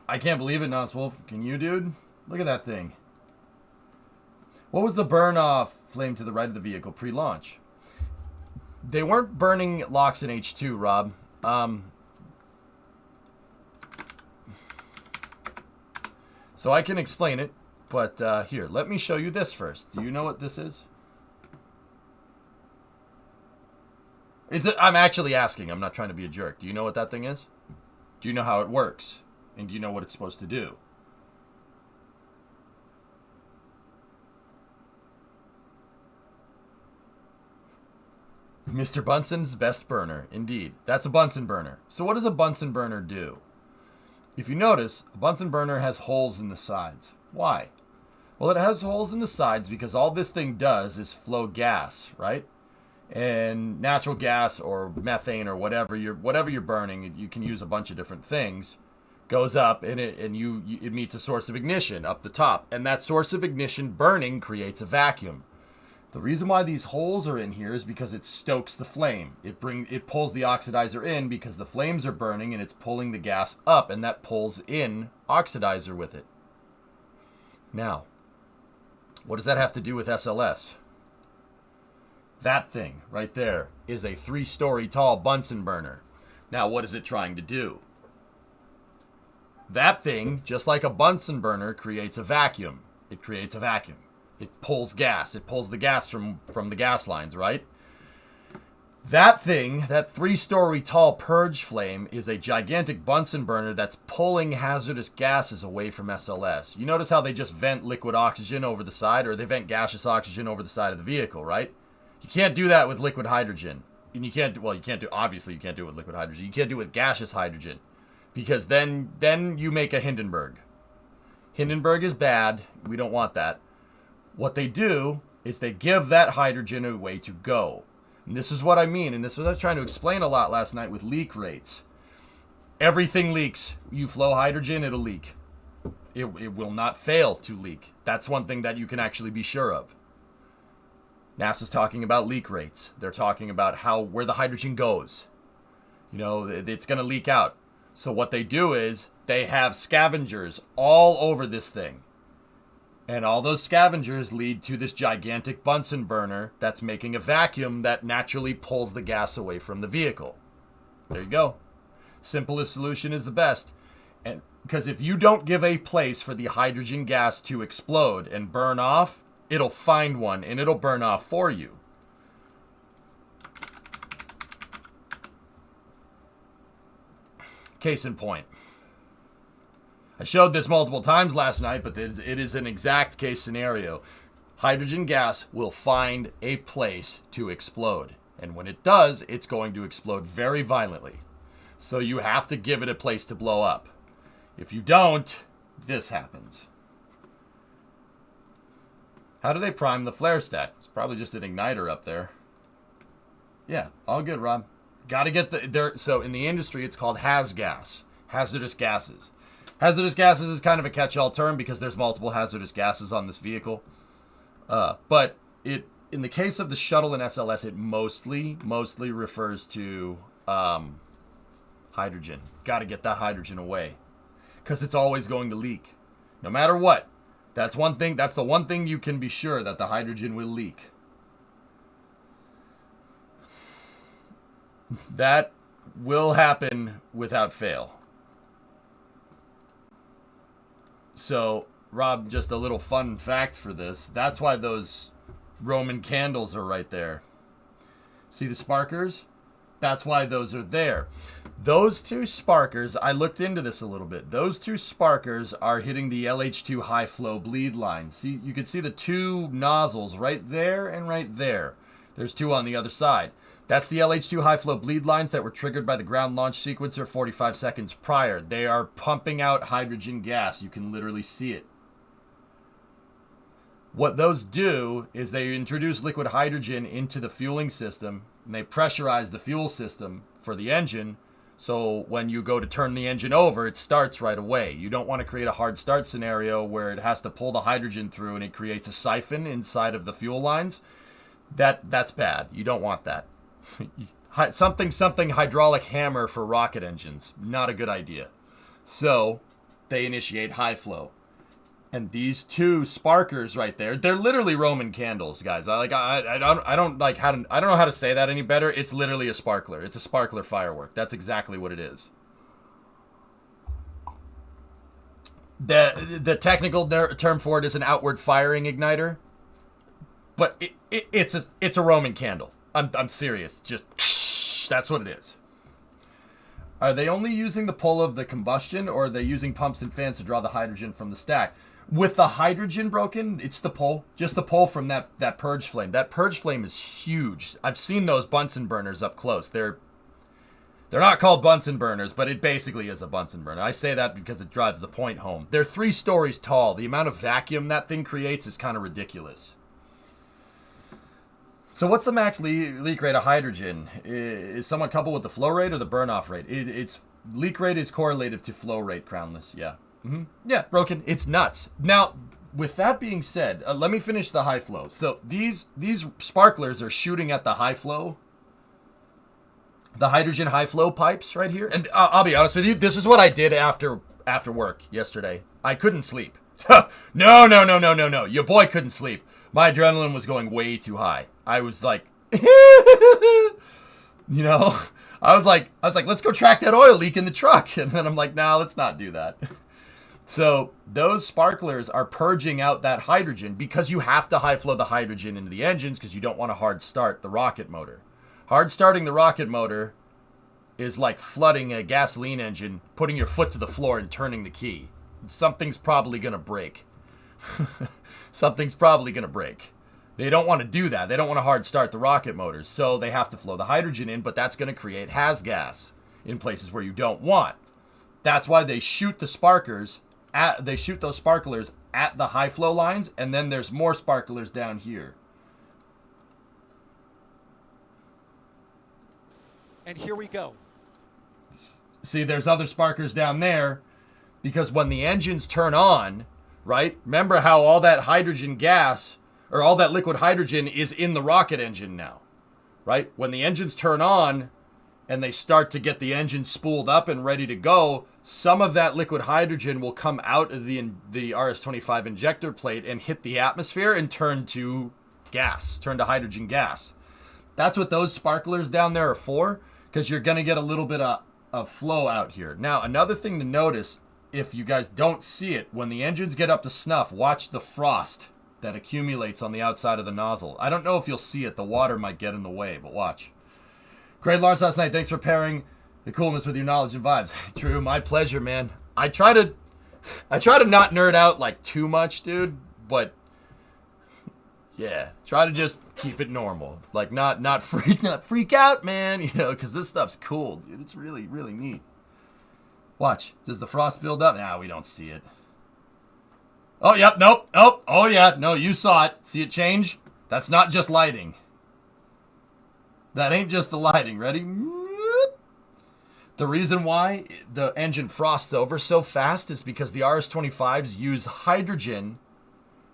I can't believe it, Noswolf. Can you, dude? Look at that thing. What was the burn-off flame to the right of the vehicle pre-launch? They weren't burning LOX in H2, Rob. So I can explain it. But here, let me show you this first. Do you know what this is? I'm actually asking. I'm not trying to be a jerk. Do you know what that thing is? Do you know how it works? And do you know what it's supposed to do? Mr. Bunsen's best burner. Indeed. That's a Bunsen burner. So what does a Bunsen burner do? If you notice, a Bunsen burner has holes in the sides. Why? Well, it has holes in the sides because all this thing does is flow gas, right? And natural gas or methane or whatever you're burning, you can use a bunch of different things, goes up and it meets a source of ignition up the top, and that source of ignition burning creates a vacuum. The reason why these holes are in here is because it stokes the flame. It pulls the oxidizer in because the flames are burning and it's pulling the gas up, and that pulls in oxidizer with it. Now, what does that have to do with SLS? That thing right there is a 3-story tall Bunsen burner. Now, what is it trying to do? That thing, just like a Bunsen burner, creates a vacuum. It creates a vacuum. It pulls gas. It pulls the gas from the gas lines, right? That thing, that 3-story tall purge flame, is a gigantic Bunsen burner that's pulling hazardous gases away from SLS. You notice how they just vent liquid oxygen over the side, or they vent gaseous oxygen over the side of the vehicle, right? You can't do that with liquid hydrogen. And you can't do it with liquid hydrogen. You can't do it with gaseous hydrogen. Because then you make a Hindenburg. Hindenburg is bad. We don't want that. What they do is they give that hydrogen a way to go. And this is what I mean, and this is what I was trying to explain a lot last night with leak rates. Everything leaks. You flow hydrogen, it'll leak. It will not fail to leak. That's one thing that you can actually be sure of. NASA's talking about leak rates. They're talking about where the hydrogen goes. You know, it's going to leak out. So what they do is they have scavengers all over this thing. And all those scavengers lead to this gigantic Bunsen burner that's making a vacuum that naturally pulls the gas away from the vehicle. There you go. Simplest solution is the best. And because if you don't give a place for the hydrogen gas to explode and burn off, it'll find one and it'll burn off for you. Case in point. I showed this multiple times last night, but it is an exact case scenario. Hydrogen gas will find a place to explode. And when it does, it's going to explode very violently. So you have to give it a place to blow up. If you don't, this happens. How do they prime the flare stack? It's probably just an igniter up there. Yeah, all good, Rob. Got to get so in the industry, it's called HAZGAS, hazardous gases. Hazardous gases is kind of a catch-all term because there's multiple hazardous gases on this vehicle. But in the case of the shuttle and SLS, it mostly refers to hydrogen. Got to get that hydrogen away because it's always going to leak, no matter what. That's one thing. That's the one thing you can be sure, that the hydrogen will leak. That will happen without fail. So, Rob, just a little fun fact for this. That's why those Roman candles are right there. See the sparkers? That's why those are there. Those two sparkers, I looked into this a little bit. Those two sparkers are hitting the LH2 high flow bleed line. See, you can see the two nozzles right there and right there. There's two on the other side. That's the LH2 high flow bleed lines that were triggered by the ground launch sequencer 45 seconds prior. They are pumping out hydrogen gas. You can literally see it. What those do is they introduce liquid hydrogen into the fueling system, and they pressurize the fuel system for the engine. So when you go to turn the engine over, it starts right away. You don't want to create a hard start scenario where it has to pull the hydrogen through and it creates a siphon inside of the fuel lines. That's bad. You don't want that. Something hydraulic hammer for rocket engines. Not a good idea. So they initiate high flow. And these two sparkers right there, they're literally Roman candles, guys. I don't know how to say that any better. It's literally a sparkler. It's a sparkler firework. That's exactly what it is. The technical term for it is an outward firing igniter, but it's a Roman candle. I'm serious. Just that's what it is. Are they only using the pull of the combustion, or are they using pumps and fans to draw the hydrogen from the stack? With the hydrogen broken, it's the pull. Just the pull from that purge flame. That purge flame is huge. I've seen those Bunsen burners up close. They're not called Bunsen burners, but it basically is a Bunsen burner. I say that because it drives the point home. They're 3 stories tall. The amount of vacuum that thing creates is kind of ridiculous. So what's the max leak rate of hydrogen? Is someone coupled with the flow rate or the burn-off rate? It's leak rate is correlative to flow rate, Crownless. Yeah. Yeah, broken. It's nuts. Now, with that being said, let me finish the high flow. So these sparklers are shooting at the high flow. The hydrogen high flow pipes right here. And I'll be honest with you, this is what I did after work yesterday. I couldn't sleep. No. Your boy couldn't sleep. My adrenaline was going way too high. I was like, I was like, let's go track that oil leak in the truck. And then I'm like, nah, let's not do that. So those sparklers are purging out that hydrogen because you have to high flow the hydrogen into the engines because you don't want to hard start the rocket motor. Hard starting the rocket motor is like flooding a gasoline engine, putting your foot to the floor and turning the key. Something's probably going to break. Something's probably going to break. They don't want to do that. They don't want to hard start the rocket motors. So they have to flow the hydrogen in, but that's going to create has gas in places where you don't want. That's why they shoot the sparklers those sparklers at the high flow lines, and then there's more sparklers down here. And here we go. See, there's other sparklers down there because when the engines turn on, right? Remember how all that hydrogen gas or all that liquid hydrogen is in the rocket engine now, right? When the engines turn on and they start to get the engine spooled up and ready to go, some of that liquid hydrogen will come out of the RS-25 injector plate and hit the atmosphere and turn to gas, turn to hydrogen gas. That's what those sparklers down there are for, because you're going to get a little bit of flow out here. Now, another thing to notice, if you guys don't see it, when the engines get up to snuff, watch the frost that accumulates on the outside of the nozzle. I don't know if you'll see it. The water might get in the way, but watch. Great launch last night. Thanks for pairing the coolness with your knowledge and vibes. True, my pleasure, man. I try to not nerd out like too much, dude, but yeah, try to just keep it normal. Like not freak out, man, because this stuff's cool, dude. It's really, really neat. Watch. Does the frost build up? Nah, we don't see it. Oh, yep, nope. Oh, yeah. No, you saw it. See it change? That's not just lighting. That ain't just the lighting. Ready? The reason why the engine frosts over so fast is because the RS-25s use hydrogen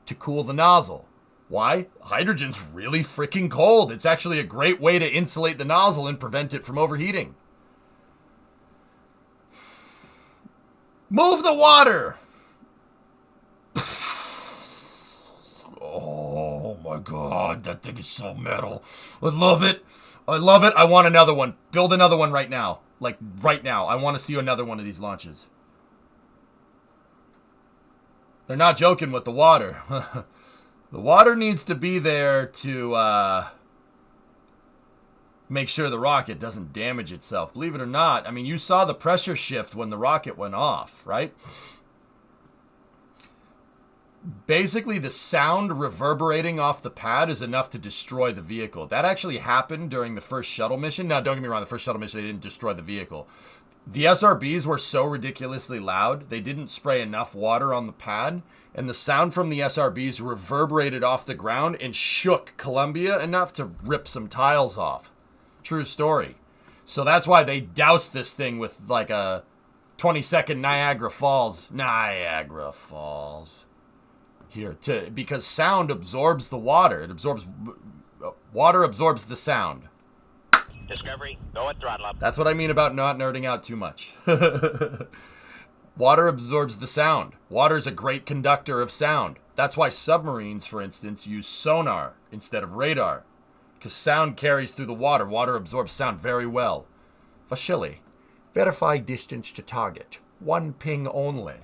to cool the nozzle. Why? Hydrogen's really freaking cold. It's actually a great way to insulate the nozzle and prevent it from overheating. Move the water! Oh my god, that thing is so metal. I love it. I want another one. Build another one right now. Like, right now. I want to see another one of these launches. They're not joking with the water. The water needs to be there to make sure the rocket doesn't damage itself. Believe it or not, I mean, you saw the pressure shift when the rocket went off, right? Basically, the sound reverberating off the pad is enough to destroy the vehicle. That actually happened during the first shuttle mission. Now, don't get me wrong, the first shuttle mission, they didn't destroy the vehicle. The SRBs were so ridiculously loud, they didn't spray enough water on the pad, and the sound from the SRBs reverberated off the ground and shook Columbia enough to rip some tiles off. True story. So that's why they doused this thing with like a 20-second Niagara Falls. Here, because sound absorbs the water. Water absorbs the sound. Discovery, go at throttle up. That's what I mean about not nerding out too much. Water absorbs the sound. Water is a great conductor of sound. That's why submarines, for instance, use sonar instead of radar. Because sound carries through the water. Water absorbs sound very well. Vasily, verify distance to target. 1 ping only.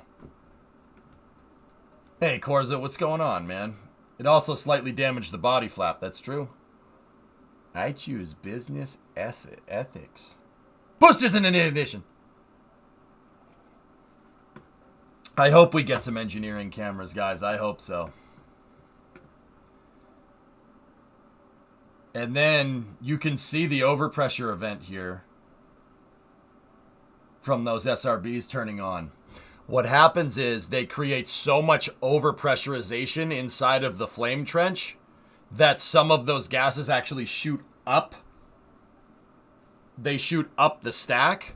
Hey, Corza, what's going on, man? It also slightly damaged the body flap. That's true. I choose business ethics. Boosters in an ignition. I hope we get some engineering cameras, guys. I hope so. And then you can see the overpressure event here from those SRBs turning on. What happens is they create so much overpressurization inside of the flame trench that some of those gases actually shoot up. They shoot up the stack.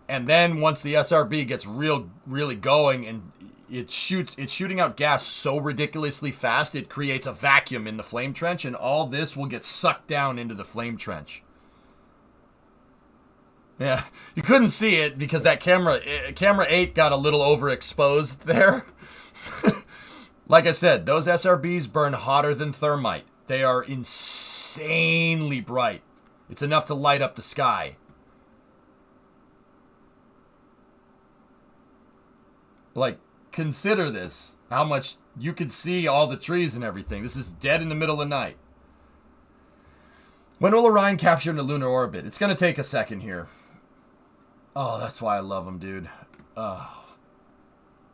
And then once the SRB gets really going and it's shooting out gas so ridiculously fast, it creates a vacuum in the flame trench, and all this will get sucked down into the flame trench. Yeah, you couldn't see it because that camera 8 got a little overexposed there. Like I said, those SRBs burn hotter than thermite. They are insanely bright. It's enough to light up the sky. Like, consider this. How much you could see all the trees and everything. This is dead in the middle of the night. When will Orion capture in a lunar orbit? It's going to take a second here. Oh, that's why I love them, dude. Oh,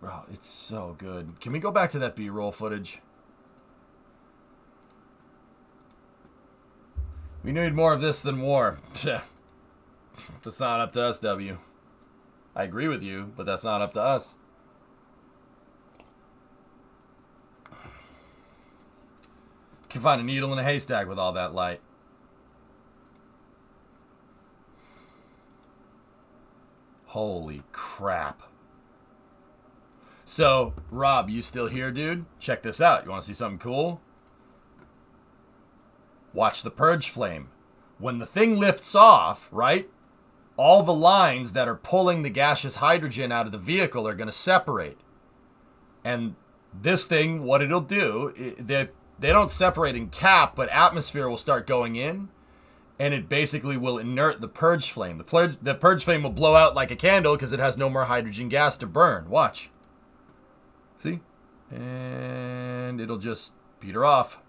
bro, it's so good. Can we go back to that B-roll footage? We need more of this than war. That's not up to us, W. I agree with you, but that's not up to us. Can find a needle in a haystack with all that light. Holy crap. So, Rob, you still here, dude? Check this out. You want to see something cool? Watch the purge flame. When the thing lifts off, right? All the lines that are pulling the gaseous hydrogen out of the vehicle are going to separate. And this thing, what it'll do, they don't separate in cap, but atmosphere will start going in, and it basically will inert the purge flame. The purge flame will blow out like a candle because it has no more hydrogen gas to burn. Watch. See? And it'll just peter off.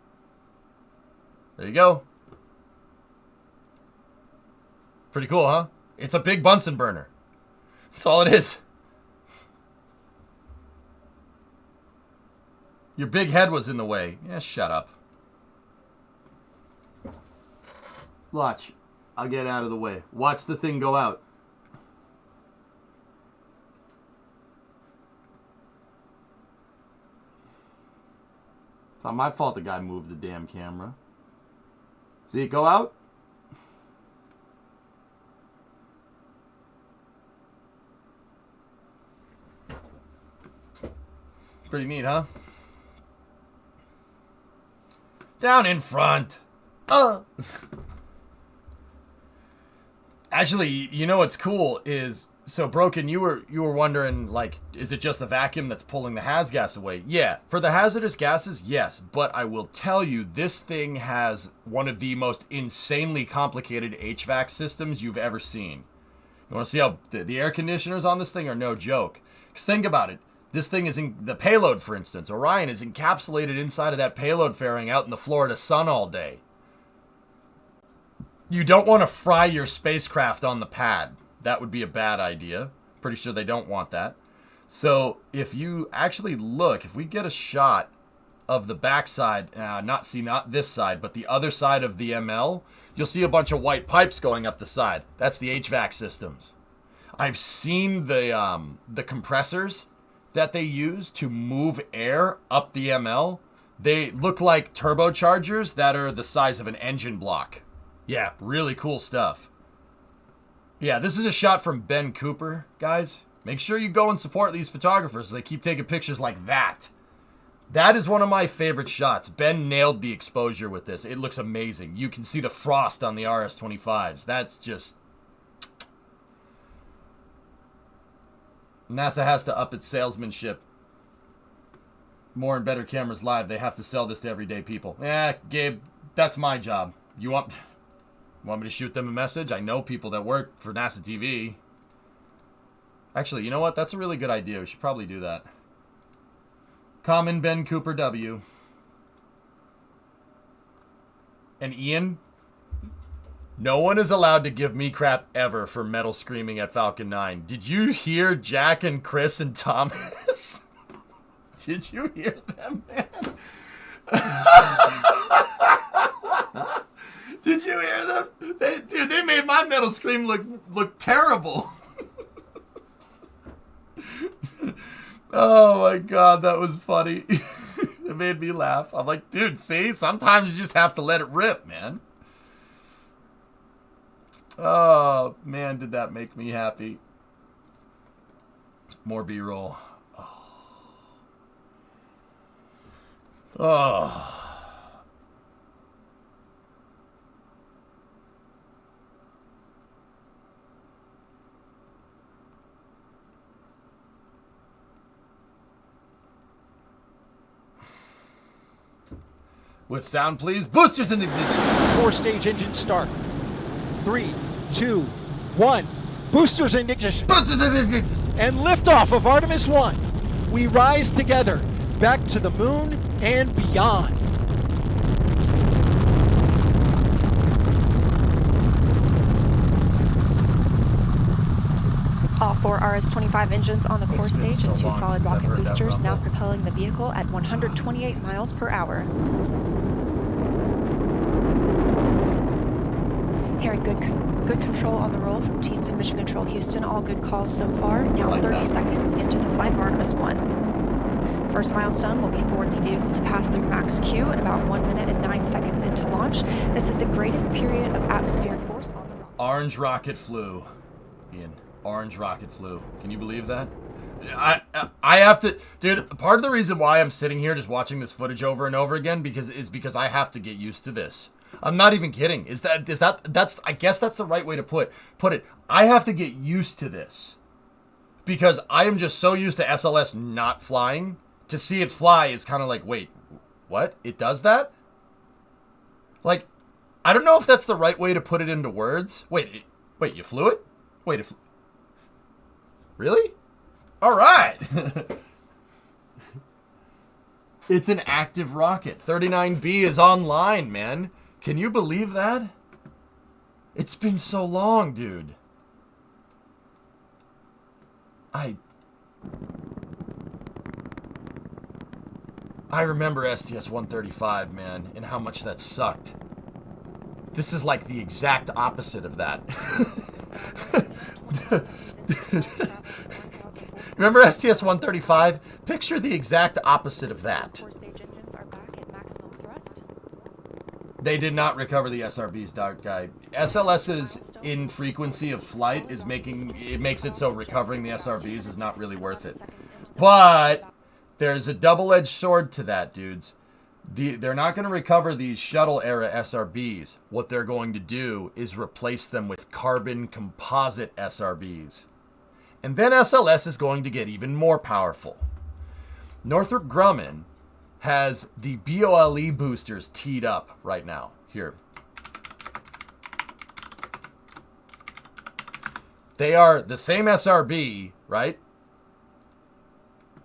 There you go. Pretty cool, huh? It's a big Bunsen burner. That's all it is. Your big head was in the way. Yeah, shut up. Watch. I'll get out of the way. Watch the thing go out. It's not my fault the guy moved the damn camera. See it go out? Pretty neat, huh? Down in front. Actually, you know what's cool is, so Broken, you were wondering, like, is it just the vacuum that's pulling the haz gas away? Yeah, for the hazardous gases, yes. But I will tell you, this thing has one of the most insanely complicated HVAC systems you've ever seen. You want to see how the air conditioners on this thing are no joke? Because think about it. This thing is in the payload, for instance. Orion is encapsulated inside of that payload fairing out in the Florida sun all day. You don't want to fry your spacecraft on the pad. That would be a bad idea. Pretty sure they don't want that. So if you actually look, if we get a shot of the backside, not this side, but the other side of the ML, you'll see a bunch of white pipes going up the side. That's the HVAC systems. I've seen the compressors that they use to move air up the ML. They look like turbochargers that are the size of an engine block. Yeah, really cool stuff. Yeah, this is a shot from Ben Cooper, guys. Make sure you go and support these photographers so they keep taking pictures like that. That is one of my favorite shots. Ben nailed the exposure with this. It looks amazing. You can see the frost on the RS-25s. That's just... NASA has to up its salesmanship. More and better cameras live. They have to sell this to everyday people. Gabe, that's my job. You want me to shoot them a message? I know people that work for NASA TV. Actually, you know what? That's a really good idea. We should probably do that. Common Ben Cooper W. And Ian, no one is allowed to give me crap ever for metal screaming at Falcon 9. Did you hear Jack and Chris and Thomas? Did you hear them, man? Did you hear them? They made my metal scream look terrible. Oh my god, that was funny. It made me laugh. I'm like, dude, see? Sometimes you just have to let it rip, man. Oh, man, did that make me happy. More B-roll. Oh. With sound, please. Boosters in ignition. 4-stage engine start. 3, 2, 1. Boosters in ignition. Boosters in ignition. And liftoff of Artemis 1. We rise together back to the moon and beyond. All 4 RS-25 engines on the core stage and 2 solid rocket boosters now propelling the vehicle at 128 miles per hour. Hearing good control on the roll from teams in Mission Control Houston. All good calls so far. Now 30 seconds into the flight of Artemis 1. First milestone will be for the vehicle to pass through max Q at about 1 minute and 9 seconds into launch. This is the greatest period of atmospheric force on the rocket. Orange rocket flew. Ian, orange rocket flew. Can you believe that? I have to, dude, part of the reason why I'm sitting here just watching this footage over and over again is because I have to get used to this. I'm not even kidding. That's I guess that's the right way to put it. I have to get used to this. Because I am just so used to SLS not flying. To see it fly is kind of like, wait, what? It does that? Like, I don't know if that's the right way to put it into words. Wait, you flew it? Wait, really? All right. It's an active rocket. 39B is online, man. Can you believe that? It's been so long, dude. I remember STS-135, man, and how much that sucked. This is like the exact opposite of that. Remember STS-135? Picture the exact opposite of that. They did not recover the SRBs, Dark Guy. SLS's infrequency of flight makes it so recovering the SRBs is not really worth it. But there's a double-edged sword to that, dudes. They're not going to recover these shuttle-era SRBs. What they're going to do is replace them with carbon composite SRBs. And then SLS is going to get even more powerful. Northrop Grumman has the BOLE boosters teed up right now. Here. They are the same SRB, right?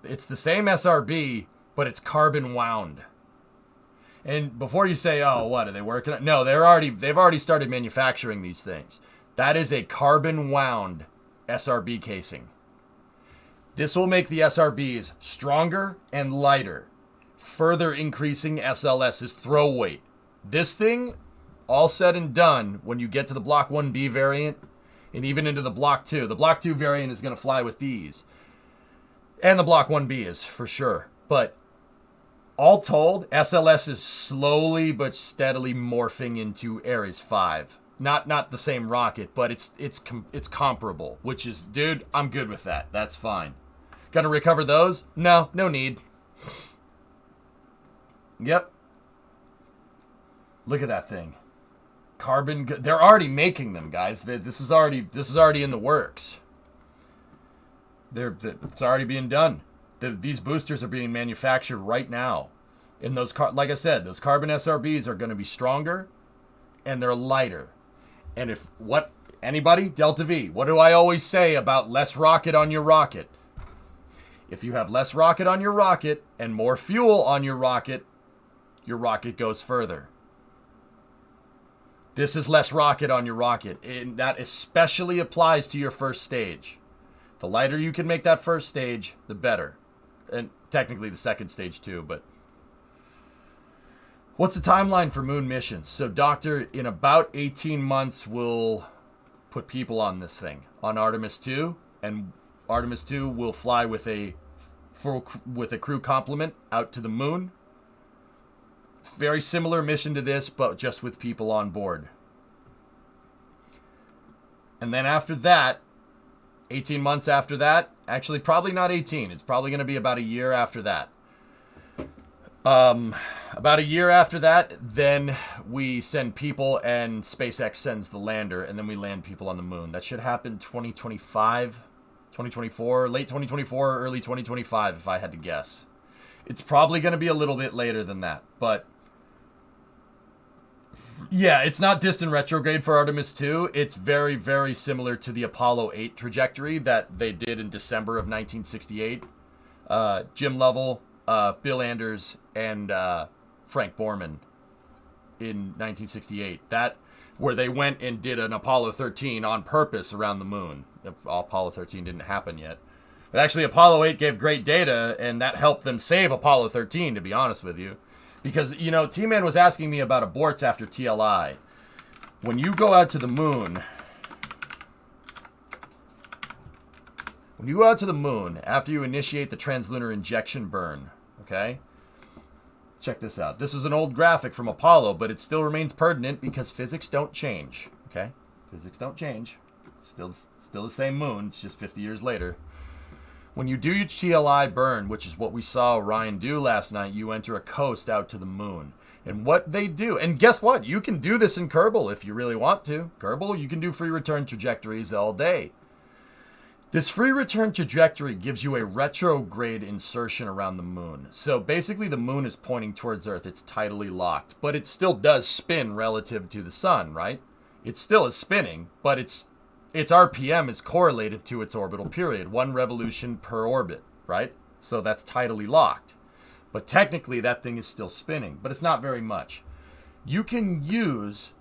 It's the same SRB, but it's carbon wound. And before you say, oh, what, are they working on? No, they've already started manufacturing these things. That is a carbon wound SRB casing. This will make the SRBs stronger and lighter, further increasing SLS's throw weight. This thing, all said and done, when you get to the Block 1B variant, and even into the Block 2, the Block 2 variant is going to fly with these. And the Block 1B is, for sure. But all told, SLS is slowly but steadily morphing into Ares 5. Not the same rocket, but it's comparable, which is, dude, I'm good with that. That's fine. Gonna recover those? No need. Yep. Look at that thing. Carbon. They're already making them, guys. This is already in the works. It's already being done. These boosters are being manufactured right now. And those, like I said, those carbon SRBs are going to be stronger, and they're lighter. And anybody, Delta V, what do I always say about less rocket on your rocket? If you have less rocket on your rocket and more fuel on your rocket goes further. This is less rocket on your rocket, and that especially applies to your first stage. The lighter you can make that first stage, the better. And technically the second stage too, but... What's the timeline for moon missions? So, Doctor, in about 18 months, we'll put people on this thing, on Artemis 2, and Artemis 2 will fly with a crew complement out to the moon. Very similar mission to this, but just with people on board. And then after that, 18 months after that, actually probably not 18, it's probably going to be about a year after that. About a year after that, then we send people and SpaceX sends the lander, and then we land people on the moon. That should happen 2025, 2024, late 2024, early 2025, if I had to guess. It's probably going to be a little bit later than that, but yeah, it's not distant retrograde for Artemis 2. It's very, very similar to the Apollo 8 trajectory that they did in December of 1968. Jim Lovell, Bill Anders, and Frank Borman in 1968. That where they went and did an Apollo 13 on purpose around the moon. Apollo 13 didn't happen yet. But actually Apollo 8 gave great data, and that helped them save Apollo 13, to be honest with you. Because, you know, T-Man was asking me about aborts after TLI. When you go out to the moon... When you go out to the moon, after you initiate the translunar injection burn, okay? Check this out. This is an old graphic from Apollo, but it still remains pertinent because physics don't change, okay? Physics don't change. It's still the same moon, it's just 50 years later. When you do your TLI burn, which is what we saw Orion do last night, you enter a coast out to the moon. And what they do, and guess what? You can do this in Kerbal if you really want to. Kerbal, you can do free return trajectories all day. This free return trajectory gives you a retrograde insertion around the moon. So basically the moon is pointing towards Earth. It's tidally locked, but it still does spin relative to the sun, right? It still is spinning, but its RPM is correlated to its orbital period, 1 revolution per orbit, right? So that's tidally locked. But technically that thing is still spinning, but it's not very much. You can use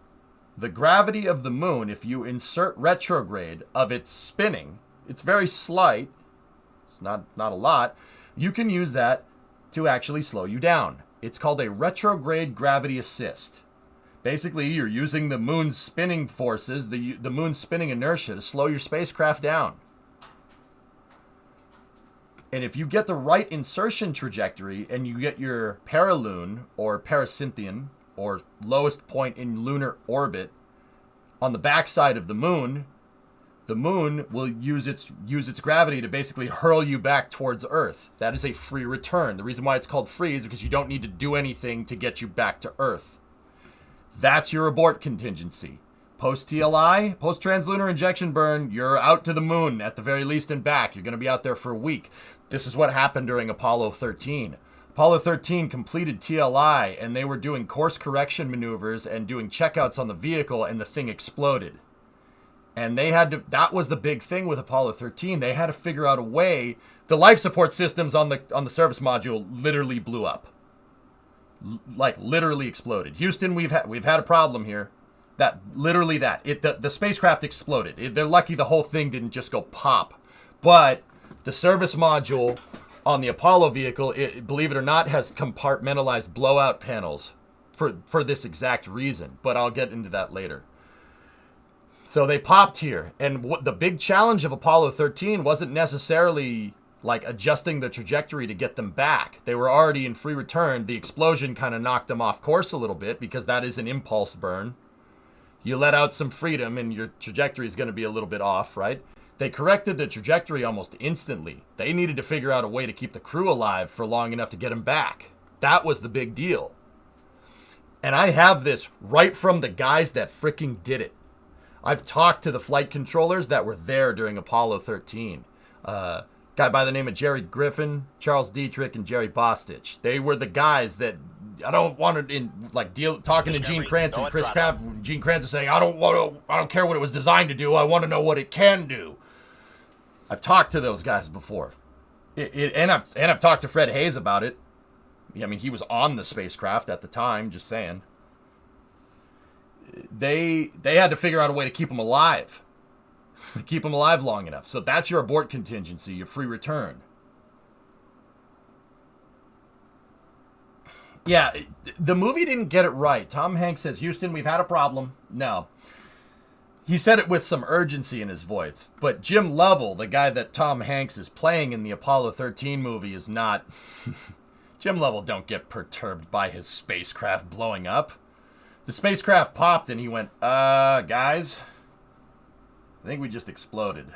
the gravity of the moon if you insert retrograde of its spinning. It's very slight. It's not a lot. You can use that to actually slow you down. It's called a retrograde gravity assist. Basically, you're using the moon's spinning forces, the moon's spinning inertia to slow your spacecraft down. And if you get the right insertion trajectory and you get your paraloon or paracynthion or lowest point in lunar orbit on the backside of the moon will use its gravity to basically hurl you back towards Earth. That is a free return. The reason why it's called free is because you don't need to do anything to get you back to Earth. That's your abort contingency. Post-TLI, post-translunar injection burn, you're out to the moon at the very least and back. You're going to be out there for a week. This is what happened during Apollo 13. Apollo 13 completed TLI, and they were doing course correction maneuvers and doing checkouts on the vehicle, and the thing exploded. And they had to, that was the big thing with Apollo 13. They had to figure out a way. The life support systems on the service module literally blew up. Like literally exploded. Houston, we've had a problem here. The spacecraft exploded. They're lucky the whole thing didn't just go pop. But the service module on the Apollo vehicle, believe it or not, has compartmentalized blowout panels for this exact reason. But I'll get into that later. So they popped here, and what the big challenge of Apollo 13 wasn't necessarily like adjusting the trajectory to get them back. They were already in free return. The explosion kind of knocked them off course a little bit because that is an impulse burn. You let out some freedom and your trajectory is going to be a little bit off, right? They corrected the trajectory almost instantly. They needed to figure out a way to keep the crew alive for long enough to get them back. That was the big deal. And I have this right from the guys that freaking did it. I've talked to the flight controllers that were there during Apollo 13. Guy by the name of Jerry Griffin, Charles Dietrich, and Jerry Bostich. They were the guys that I don't want to talking to Gene Kranz and Chris Kraft. Gene Kranz is saying, I don't care what it was designed to do. I want to know what it can do. I've talked to those guys before. And I've talked to Fred Hayes about it. I mean, he was on the spacecraft at the time, just saying. They had to figure out a way to keep him alive. Keep him alive long enough. So that's your abort contingency, your free return. Yeah, the movie didn't get it right. Tom Hanks says, Houston, we've had a problem. No. He said it with some urgency in his voice. But Jim Lovell, the guy that Tom Hanks is playing in the Apollo 13 movie, is not... Jim Lovell don't get perturbed by his spacecraft blowing up. The spacecraft popped and he went, guys, I think we just exploded.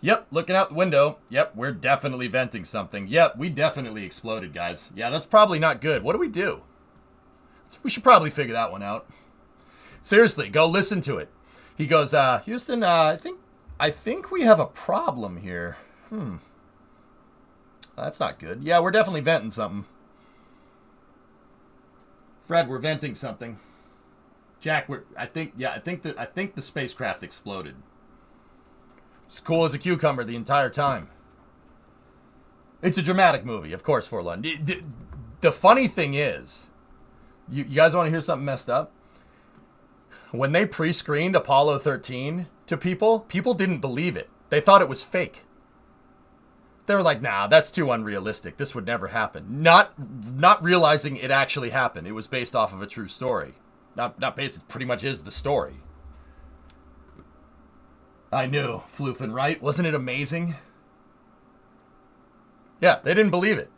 Yep, looking out the window. Yep, we're definitely venting something. Yep, we definitely exploded, guys. Yeah, that's probably not good. What do we do? We should probably figure that one out. Seriously, go listen to it. He goes, Houston, I think we have a problem here. That's not good. Yeah, we're definitely venting something. Fred, we're venting something. Jack, I think the spacecraft exploded. It's cool as a cucumber the entire time. It's a dramatic movie, of course, Forlun. The funny thing is, you guys want to hear something messed up? When they pre-screened Apollo 13 to people didn't believe it. They thought it was fake. They were like, nah, that's too unrealistic. This would never happen. Not realizing it actually happened. It was based off of a true story. Not based, it pretty much is the story. I knew, Floofin, right? Wasn't it amazing? Yeah, they didn't believe it.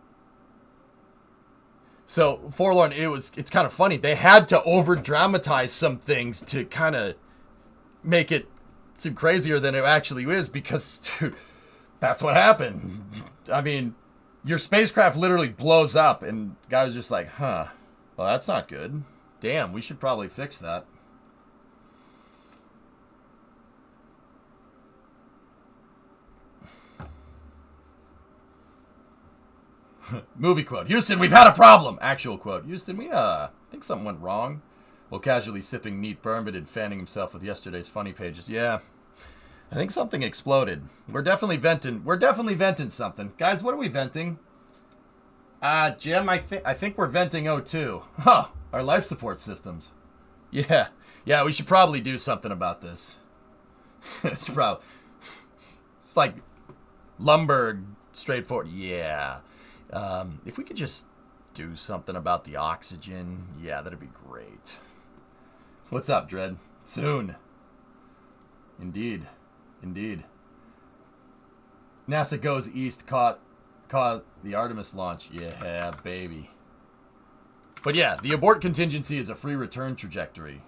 So, Forlorn, it's kind of funny. They had to over-dramatize some things to kind of make it seem crazier than it actually is because, dude, that's what happened. I mean, your spacecraft literally blows up, and the guy was just like, well, that's not good. Damn, we should probably fix that. Movie quote. Houston, we've had a problem. Actual quote. Houston, we think something went wrong. While casually sipping neat bourbon and fanning himself with yesterday's funny pages. Yeah. I think something exploded. We're definitely venting. We're definitely venting something. Guys, what are we venting? Jim, I think we're venting O2. Huh. Our life support systems. Yeah. Yeah, we should probably do something about this. It's like Lumberg, straightforward. Yeah. If we could just do something about the oxygen, yeah, that'd be great. What's up, Dredd? Soon. Indeed. NASA goes east, caught the Artemis launch. Yeah, baby. But yeah, the abort contingency is a free return trajectory.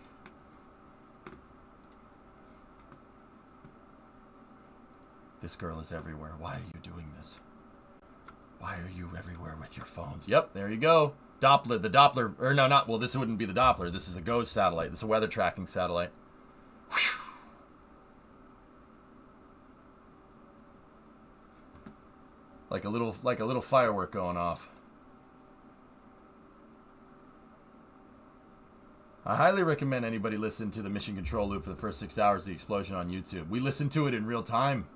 This girl is everywhere. Why are you doing this? Why are you everywhere with your phones? Yep, there you go. Doppler, the Doppler, or no, not, well, this wouldn't be the Doppler. This is a GOES satellite. This is a weather tracking satellite. Whew. Like a little firework going off. I highly recommend anybody listen to the mission control loop for the first 6 hours of the explosion on YouTube. We listened to it in real time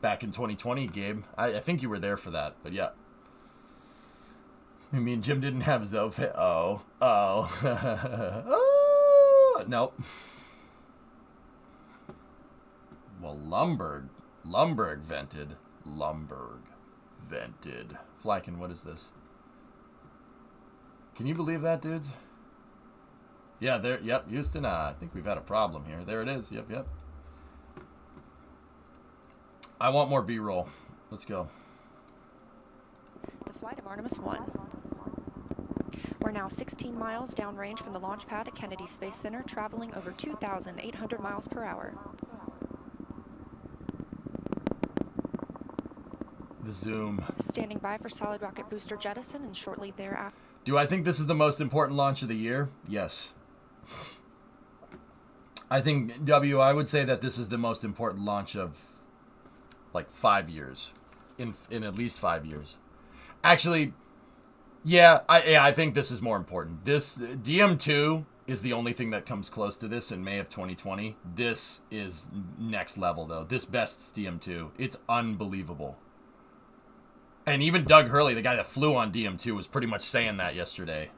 back in 2020, Gabe. I think you were there for that, but yeah. I mean, Jim didn't have his outfit. Oh. Oh, nope. Well, Lumberg vented. Flykin, what is this? Can you believe that, dudes? Yeah, there. Yep, Houston. I think we've had a problem here. There it is. Yep. I want more B-roll. Let's go. The flight of Artemis 1. We're now 16 miles downrange from the launch pad at Kennedy Space Center, traveling over 2,800 miles per hour. The zoom. Standing by for solid rocket booster jettison and shortly thereafter. Do I think this is the most important launch of the year? Yes. I think, I would say that this is the most important launch of, like, 5 years. In at least 5 years. Actually, yeah, I think this is more important. This, DM2 is the only thing that comes close to this in May of 2020. This is next level, though. This bests DM2. It's unbelievable. And even Doug Hurley, the guy that flew on DM2, was pretty much saying that yesterday.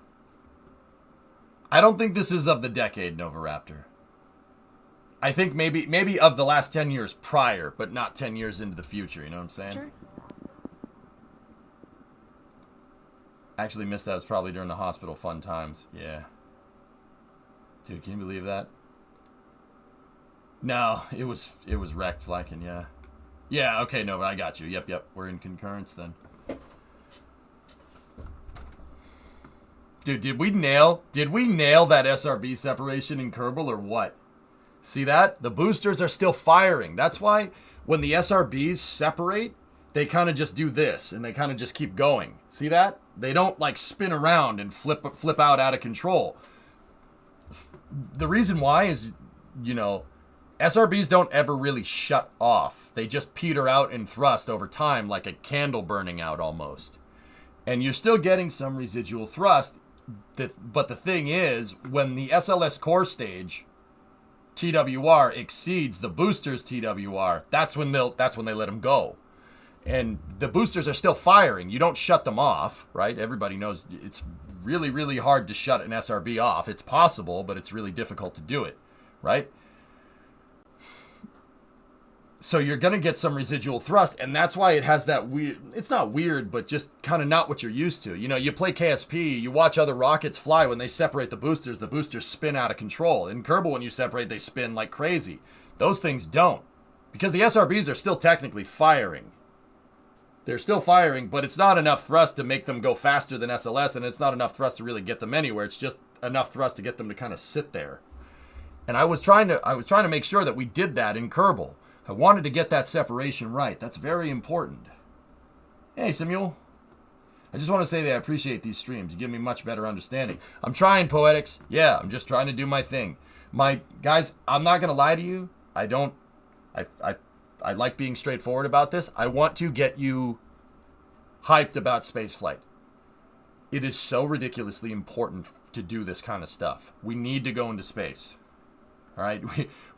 I don't think this is of the decade, Novaraptor. I think maybe of the last 10 years prior, but not 10 years into the future. You know what I'm saying? Sure. Actually missed that. It was probably during the hospital fun times. Yeah. Dude, can you believe that? No, it was wrecked flanking, yeah. Yeah, okay, Nova, I got you. Yep. We're in concurrence then. Dude, did we nail that SRB separation in Kerbal or what? See that? The boosters are still firing. That's why when the SRBs separate, they kind of just do this and they kind of just keep going. See that? They don't like spin around and flip out of control. The reason why is, you know, SRBs don't ever really shut off. They just peter out in thrust over time like a candle burning out almost. And you're still getting some residual thrust. But the thing is, when the SLS core stage TWR exceeds the boosters TWR, that's when they let them go. And the boosters are still firing. You don't shut them off, right? Everybody knows it's really, really hard to shut an SRB off. It's possible, but it's really difficult to do it, right? So you're going to get some residual thrust, and that's why it has that weird... It's not weird, but just kind of not what you're used to. You know, you play KSP, you watch other rockets fly. When they separate the boosters spin out of control. In Kerbal, when you separate, they spin like crazy. Those things don't. Because the SRBs are still technically firing. They're still firing, but it's not enough thrust to make them go faster than SLS, and it's not enough thrust to really get them anywhere. It's just enough thrust to get them to kind of sit there. And I was trying to make sure that we did that in Kerbal. I wanted to get that separation right. That's very important. Hey, Samuel. I just want to say that I appreciate these streams. You give me much better understanding. I'm trying, Poetics. Yeah, I'm just trying to do my thing. Guys, I'm not going to lie to you. I like being straightforward about this. I want to get you hyped about spaceflight. It is so ridiculously important to do this kind of stuff. We need to go into space. All right?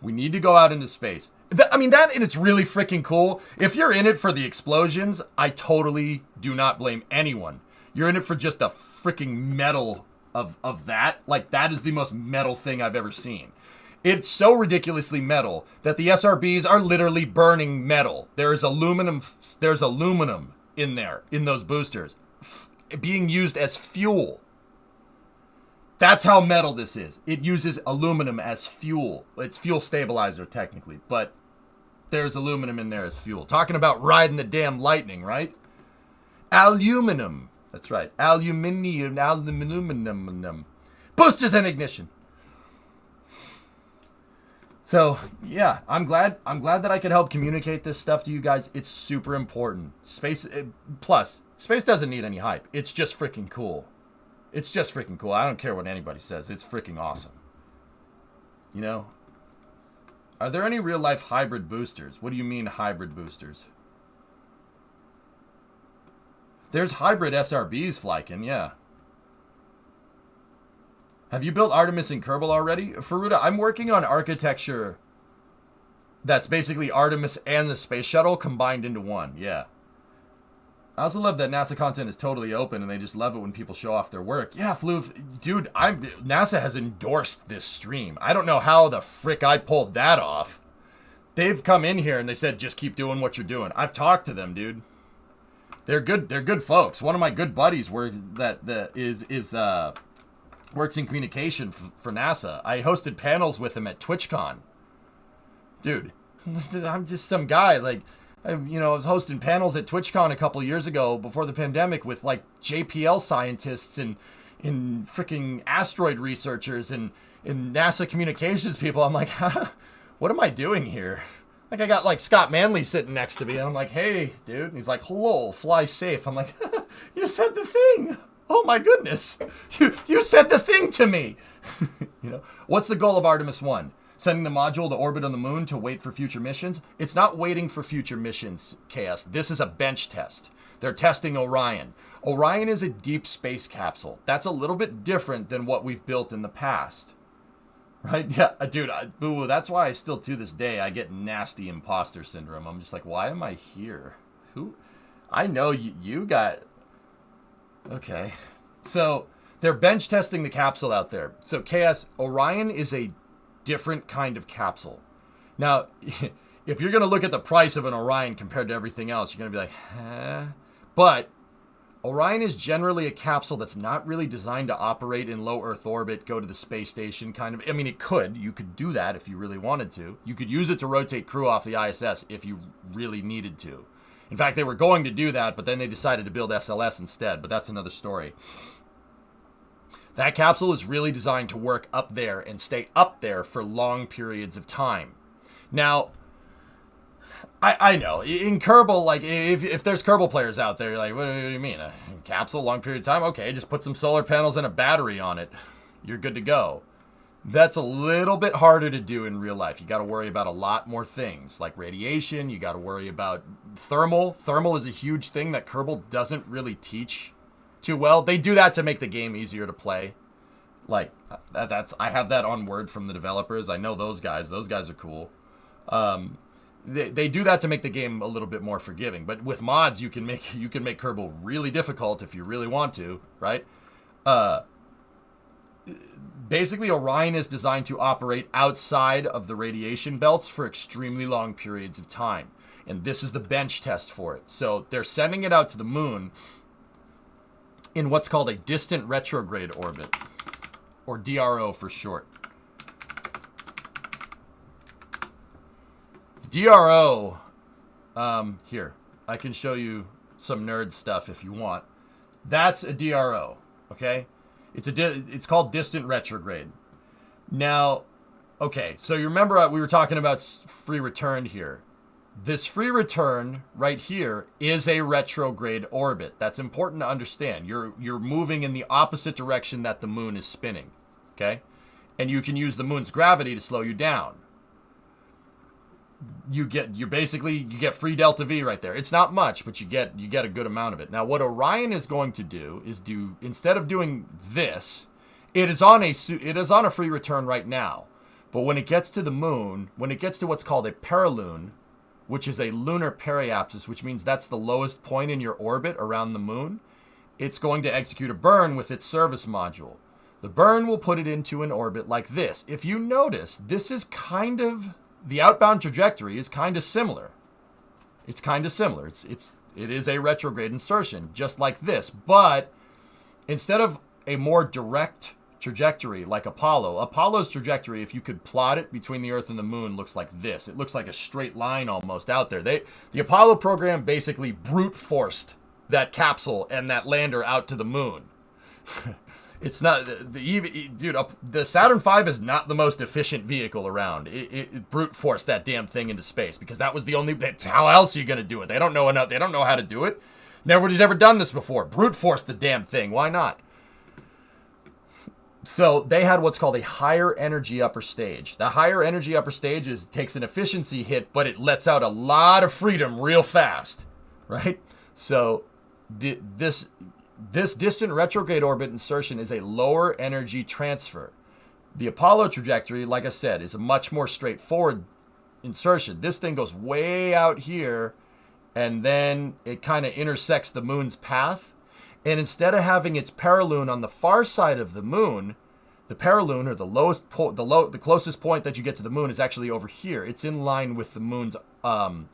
We need to go out into space. And it's really freaking cool. If you're in it for the explosions, I totally do not blame anyone. You're in it for just the freaking metal of that. Like, that is the most metal thing I've ever seen. It's so ridiculously metal that the SRBs are literally burning metal. There's aluminum in there, in those boosters, being used as fuel. That's how metal this is. It uses aluminum as fuel. It's fuel stabilizer, technically, but there's aluminum in there as fuel. Talking about riding the damn lightning, right? Aluminum. That's right. Aluminum. Boosters and ignition. So, yeah, I'm glad that I could help communicate this stuff to you guys. It's super important. Space doesn't need any hype. It's just freaking cool. It's just freaking cool. I don't care what anybody says. It's freaking awesome. You know? Are there any real-life hybrid boosters? What do you mean hybrid boosters? There's hybrid SRBs, Flykin, yeah. Have you built Artemis in Kerbal already? Faruda, I'm working on architecture that's basically Artemis and the space shuttle combined into one, yeah. I also love that NASA content is totally open and they just love it when people show off their work. Yeah, Floof, dude, NASA has endorsed this stream. I don't know how the frick I pulled that off. They've come in here and they said, just keep doing what you're doing. I've talked to them, dude. They're good folks. One of my good buddies works in communication for NASA. I hosted panels with him at TwitchCon. Dude, I'm just some guy, like... I was hosting panels at TwitchCon a couple years ago before the pandemic with like JPL scientists and freaking asteroid researchers and NASA communications people. I'm like, what am I doing here? Like, I got like Scott Manley sitting next to me and I'm like, hey, dude. And he's like, hello, fly safe. I'm like, you said the thing. Oh my goodness. You said the thing to me. What's the goal of Artemis 1? Sending the module to orbit on the moon to wait for future missions? It's not waiting for future missions, Chaos. This is a bench test. They're testing Orion. Orion is a deep space capsule. That's a little bit different than what we've built in the past. Right? Yeah, dude, that's why I still, to this day, I get nasty imposter syndrome. I'm just like, why am I here? Who? I know you got... Okay. So, they're bench testing the capsule out there. So, KS, Orion is a different kind of capsule. Now, if you're going to look at the price of an Orion compared to everything else, you're going to be like, huh? But Orion is generally a capsule that's not really designed to operate in low Earth orbit, go to the space station kind of. I mean, it could. You could do that if you really wanted to. You could use it to rotate crew off the ISS if you really needed to. In fact, they were going to do that, but then they decided to build SLS instead. But that's another story. That capsule is really designed to work up there and stay up there for long periods of time. Now, I know. In Kerbal, like, if there's Kerbal players out there, like, what do you mean? A capsule, long period of time? Okay, just put some solar panels and a battery on it. You're good to go. That's a little bit harder to do in real life. You got to worry about a lot more things, like radiation. You got to worry about thermal. Thermal is a huge thing that Kerbal doesn't really teach too well. They do that to make the game easier to play. Like, I have that on word from the developers. I know those guys. Those guys are cool. They do that to make the game a little bit more forgiving. But with mods, you can make Kerbal really difficult if you really want to, right? Basically, Orion is designed to operate outside of the radiation belts for extremely long periods of time. And this is the bench test for it. So they're sending it out to the moon in what's called a distant retrograde orbit, or DRO for short. DRO, here, I can show you some nerd stuff if you want. That's a DRO, okay? It's called distant retrograde. Now, okay, so you remember we were talking about free return here. This free return right here is a retrograde orbit. That's important to understand. You're moving in the opposite direction that the moon is spinning, okay? And you can use the moon's gravity to slow you down. You get free delta V right there. It's not much, but you get a good amount of it. Now, what Orion is going to do is instead of doing this, it is on a free return right now. But when it gets to the moon, when it gets to what's called a perilune, which is a lunar periapsis, which means that's the lowest point in your orbit around the moon, it's going to execute a burn with its service module. The burn will put it into an orbit like this. If you notice, this is kind of... The outbound trajectory is kind of similar. It's kind of similar. It is a retrograde insertion, just like this. But instead of a more direct trajectory like Apollo's trajectory, if you could plot it between the Earth and the Moon, looks like this. It looks like a straight line almost out there. The Apollo program basically brute forced that capsule and that lander out to the Moon. It's not the Saturn V is not the most efficient vehicle around. It brute forced that damn thing into space because that was the only. How else are you gonna do it? They don't know enough. They don't know how to do it. Nobody's ever done this before. Brute force the damn thing. Why not? So they had what's called a higher energy upper stage. The higher energy upper stage takes an efficiency hit, but it lets out a lot of freedom real fast, right? So this distant retrograde orbit insertion is a lower energy transfer. The Apollo trajectory, like I said, is a much more straightforward insertion. This thing goes way out here, and then it kind of intersects the moon's path. And instead of having its perilune on the far side of the moon, the perilune, or the closest point that you get to the moon, is actually over here. It's in line with the moon's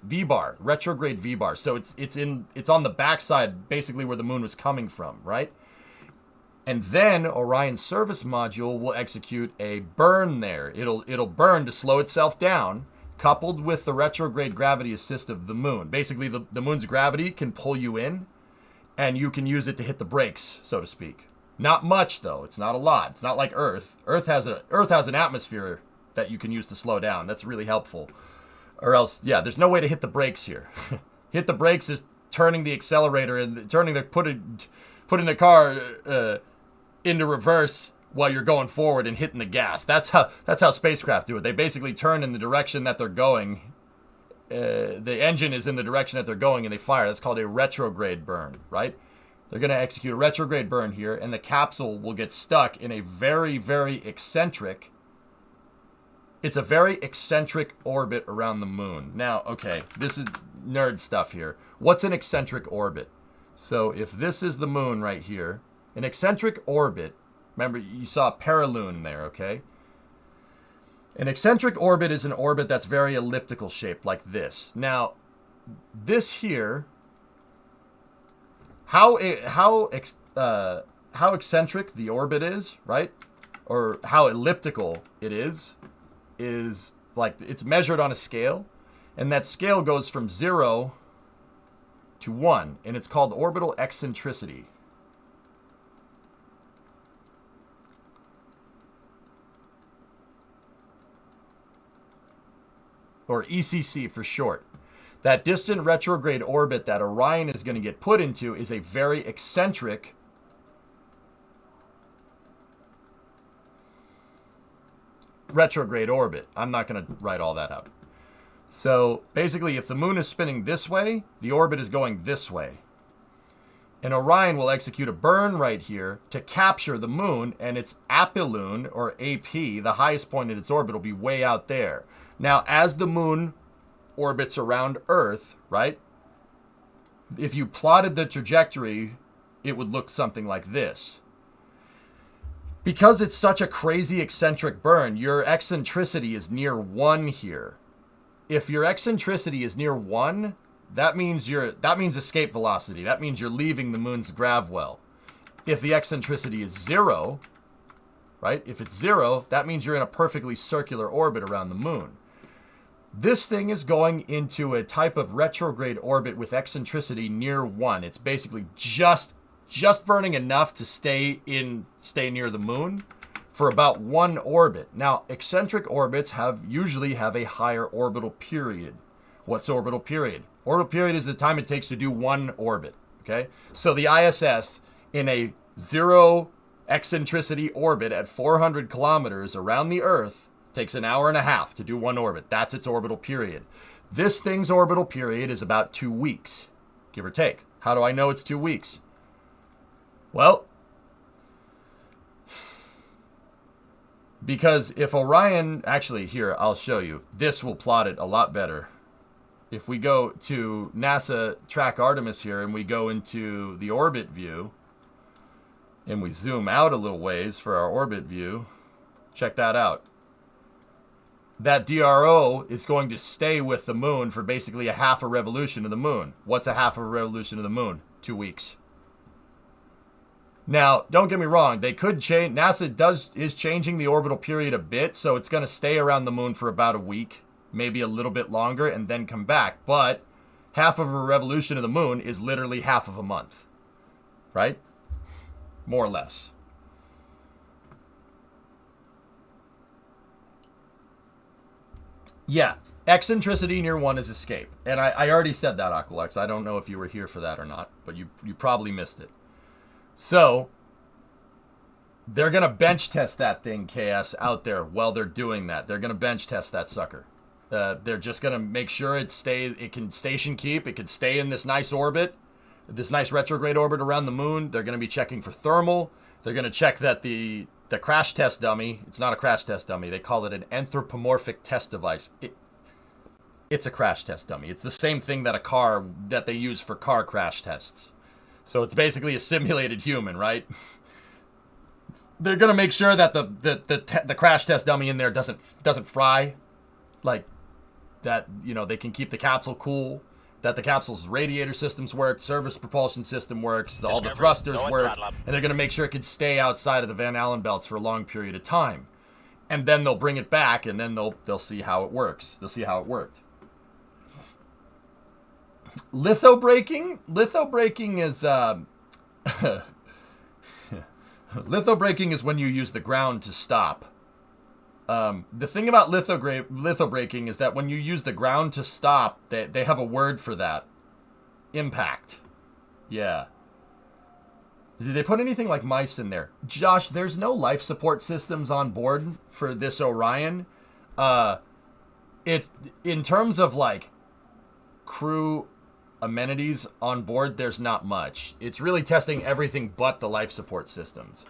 V-bar, retrograde V-bar. So it's on the backside, basically where the moon was coming from, right? And then Orion's service module will execute a burn there. It'll burn to slow itself down, coupled with the retrograde gravity assist of the moon. Basically, the moon's gravity can pull you in, and you can use it to hit the brakes, so to speak. Not much, though. It's not a lot. It's not like Earth. Earth has an atmosphere that you can use to slow down. That's really helpful. Or else, yeah, there's no way to hit the brakes here. Hit the brakes is turning the accelerator and putting the car into reverse while you're going forward and hitting the gas. That's how spacecraft do it. They basically turn in the direction that they're going. The engine is in the direction that they're going, and they fire. That's called a retrograde burn, right? They're going to execute a retrograde burn here, and the capsule will get stuck in a very, very eccentric It's a very eccentric orbit around the moon. Now, okay, this is nerd stuff here. What's an eccentric orbit? So if this is the moon right here, an eccentric orbit, remember you saw a paraloon there, okay? An eccentric orbit is an orbit that's very elliptical shaped, like this. Now, this here, how eccentric the orbit is, right? Or how elliptical it is like, it's measured on a scale, and that scale goes from 0 to 1, and it's called orbital eccentricity. Or ECC for short. That distant retrograde orbit that Orion is going to get put into is a very eccentric retrograde orbit. I'm not going to write all that out. So basically, if the moon is spinning this way, the orbit is going this way. And Orion will execute a burn right here to capture the moon, and its apiloon, or AP, the highest point in its orbit, will be way out there. Now, as the moon orbits around Earth, right, if you plotted the trajectory, it would look something like this. Because it's such a crazy eccentric burn, your eccentricity is near 1 here. If your eccentricity is near 1, that means escape velocity. That means you're leaving the moon's gravwell. If the eccentricity is 0, right? If it's 0, that means you're in a perfectly circular orbit around the moon. This thing is going into a type of retrograde orbit with eccentricity near 1. It's basically just burning enough to stay near the moon for about 1 orbit. Now, eccentric orbits usually have a higher orbital period. What's orbital period? Orbital period is the time it takes to do 1 orbit, okay? So the ISS in a 0 eccentricity orbit at 400 kilometers around the Earth takes an hour and a half to do 1 orbit. That's its orbital period. This thing's orbital period is about 2 weeks, give or take. How do I know it's 2 weeks? Well, because if Orion, actually here, I'll show you. This will plot it a lot better. If we go to NASA track Artemis here and we go into the orbit view and we zoom out a little ways for our orbit view, check that out. That DRO is going to stay with the moon for basically a half a revolution of the moon. What's a half of a revolution of the moon? 2 weeks. Now, don't get me wrong, they could change. NASA is changing the orbital period a bit, so it's going to stay around the moon for about a week, maybe a little bit longer, and then come back. But half of a revolution of the moon is literally half of a month, right? More or less. Yeah, eccentricity near 1 is escape. And I already said that, Aqualex. I don't know if you were here for that or not, but you probably missed it. So, they're going to bench test that thing, KS, out there while they're doing that. They're going to bench test that sucker. They're just going to make sure it can station keep. It can stay in this nice orbit, this nice retrograde orbit around the moon. They're going to be checking for thermal. They're going to check that the crash test dummy, it's not a crash test dummy. They call it an anthropomorphic test device. It's a crash test dummy. It's the same thing that they use for car crash tests. So it's basically a simulated human, right? They're gonna make sure that the crash test dummy in there doesn't fry, like that. You know, they can keep the capsule cool. That the capsule's radiator systems work, service propulsion system works, all the thrusters work, and they're gonna make sure it can stay outside of the Van Allen belts for a long period of time. And then they'll bring it back, and then they'll see how it works. They'll see how it worked. Lithobraking is lithobraking is when you use the ground to stop. The thing about lithobraking is that when you use the ground to stop, they have a word for that. Impact. Yeah. Did they put anything like mice in there? Josh, there's no life support systems on board for this Orion. It's in terms of like crew amenities on board, there's not much. It's really testing everything but the life support systems.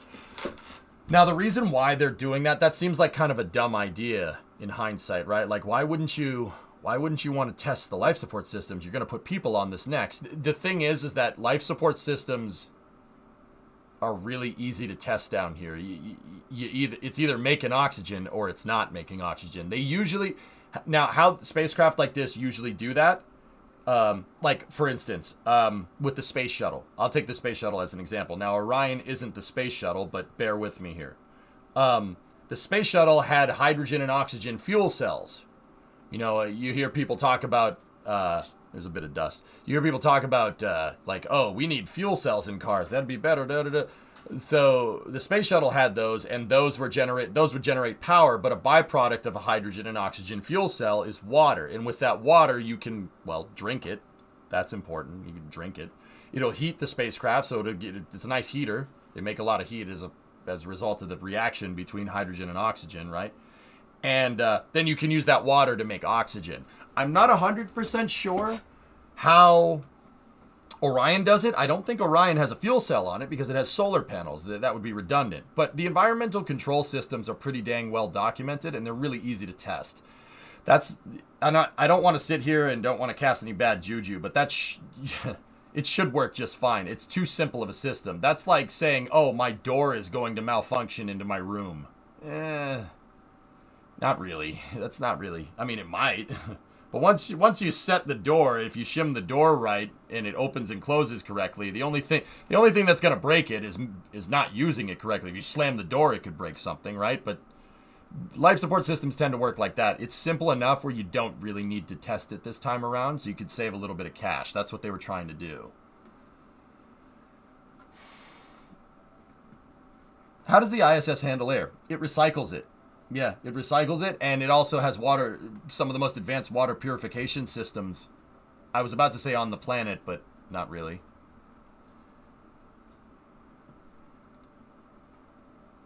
Now, the reason why they're doing that seems like kind of a dumb idea, in hindsight, right? Like, why wouldn't you want to test the life support systems? You're going to put people on this next. The thing is that life support systems are really easy to test down here. It's either making oxygen or it's not making oxygen. They usually, now how spacecraft like this usually do that, like for instance, with the space shuttle. I'll take the space shuttle as an example. Now Orion isn't the space shuttle, but bear with me here. The space shuttle had hydrogen and oxygen fuel cells. You know, you hear people talk about, there's a bit of dust. You hear people talk about, like, oh, we need fuel cells in cars. That'd be better. Da, da, da. So the space shuttle had those, and those would generate power, but a byproduct of a hydrogen and oxygen fuel cell is water. And with that water, you can, well, drink it. That's important. You can drink it. It'll heat the spacecraft, so it's a nice heater. They make a lot of heat as a result of the reaction between hydrogen and oxygen, right? And then you can use that water to make oxygen. I'm not 100% sure how Orion does it. I don't think Orion has a fuel cell on it because it has solar panels. That would be redundant. But the environmental control systems are pretty dang well documented, and they're really easy to test. I don't want to sit here and don't want to cast any bad juju, but it should work just fine. It's too simple of a system. That's like saying, oh, my door is going to malfunction into my room. Not really. That's not really. I mean, it might. But once you set the door, if you shim the door right and it opens and closes correctly, the only thing that's going to break it is not using it correctly. If you slam the door, it could break something, right? But life support systems tend to work like that. It's simple enough where you don't really need to test it this time around, so you could save a little bit of cash. That's what they were trying to do. How does the ISS handle air? It recycles it. Yeah, it recycles it, and it also has water, some of the most advanced water purification systems. I was about to say on the planet, but not really.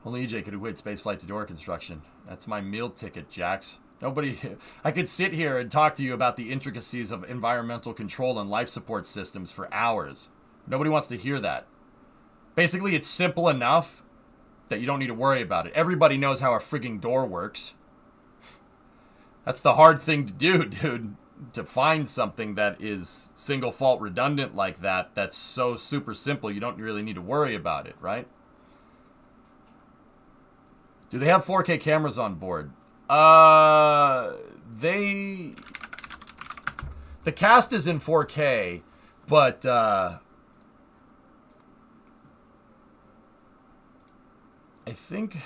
Only EJ could equate spaceflight to door construction. That's my meal ticket, Jax. I could sit here and talk to you about the intricacies of environmental control and life support systems for hours. Nobody wants to hear that. Basically, it's simple enough that you don't need to worry about it. Everybody knows how a frigging door works. That's the hard thing to do, dude. To find something that is single fault redundant like that, that's so super simple, you don't really need to worry about it, right? Do they have 4K cameras on board? The cast is in 4K, but I think,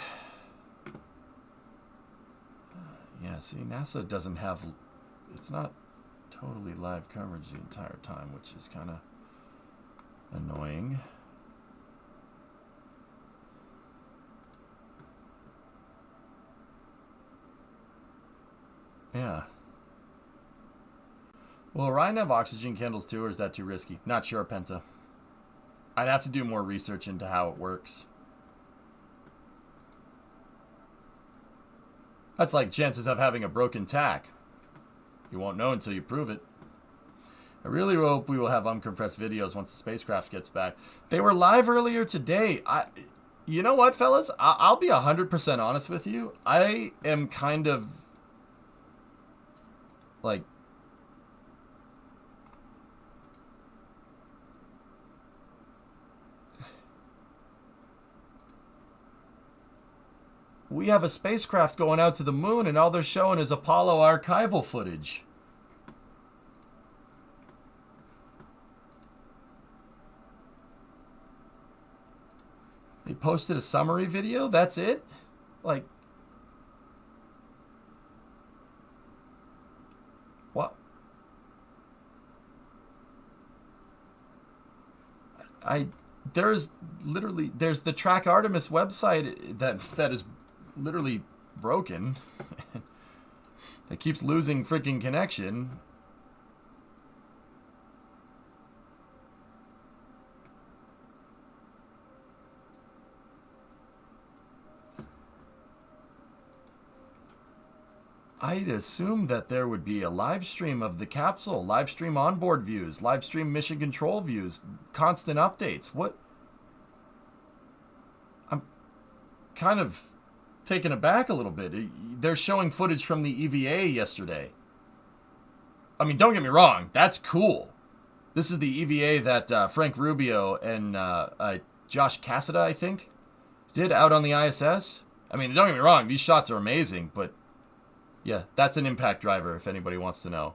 yeah, see, NASA doesn't have, it's not totally live coverage the entire time, which is kind of annoying. Yeah. Will Orion have oxygen candles too, or is that too risky? Not sure, Penta. I'd have to do more research into how it works. That's like chances of having a broken tack. You won't know until you prove it. I really hope we will have uncompressed videos once the spacecraft gets back. They were live earlier today. You know what, fellas? I'll be 100% honest with you. I am kind of like, we have a spacecraft going out to the moon and all they're showing is Apollo archival footage. They posted a summary video, that's it? Like, what? There's the Track Artemis website that is literally broken. It keeps losing freaking connection. I'd assume that there would be a live stream of the capsule, live stream onboard views, live stream mission control views, constant updates. What? I'm kind of taken aback a little bit. They're showing footage from the EVA yesterday. I mean, don't get me wrong. That's cool. This is the EVA that Frank Rubio and Josh Cassada, I think, did out on the ISS. I mean, don't get me wrong. These shots are amazing, but yeah, that's an impact driver if anybody wants to know.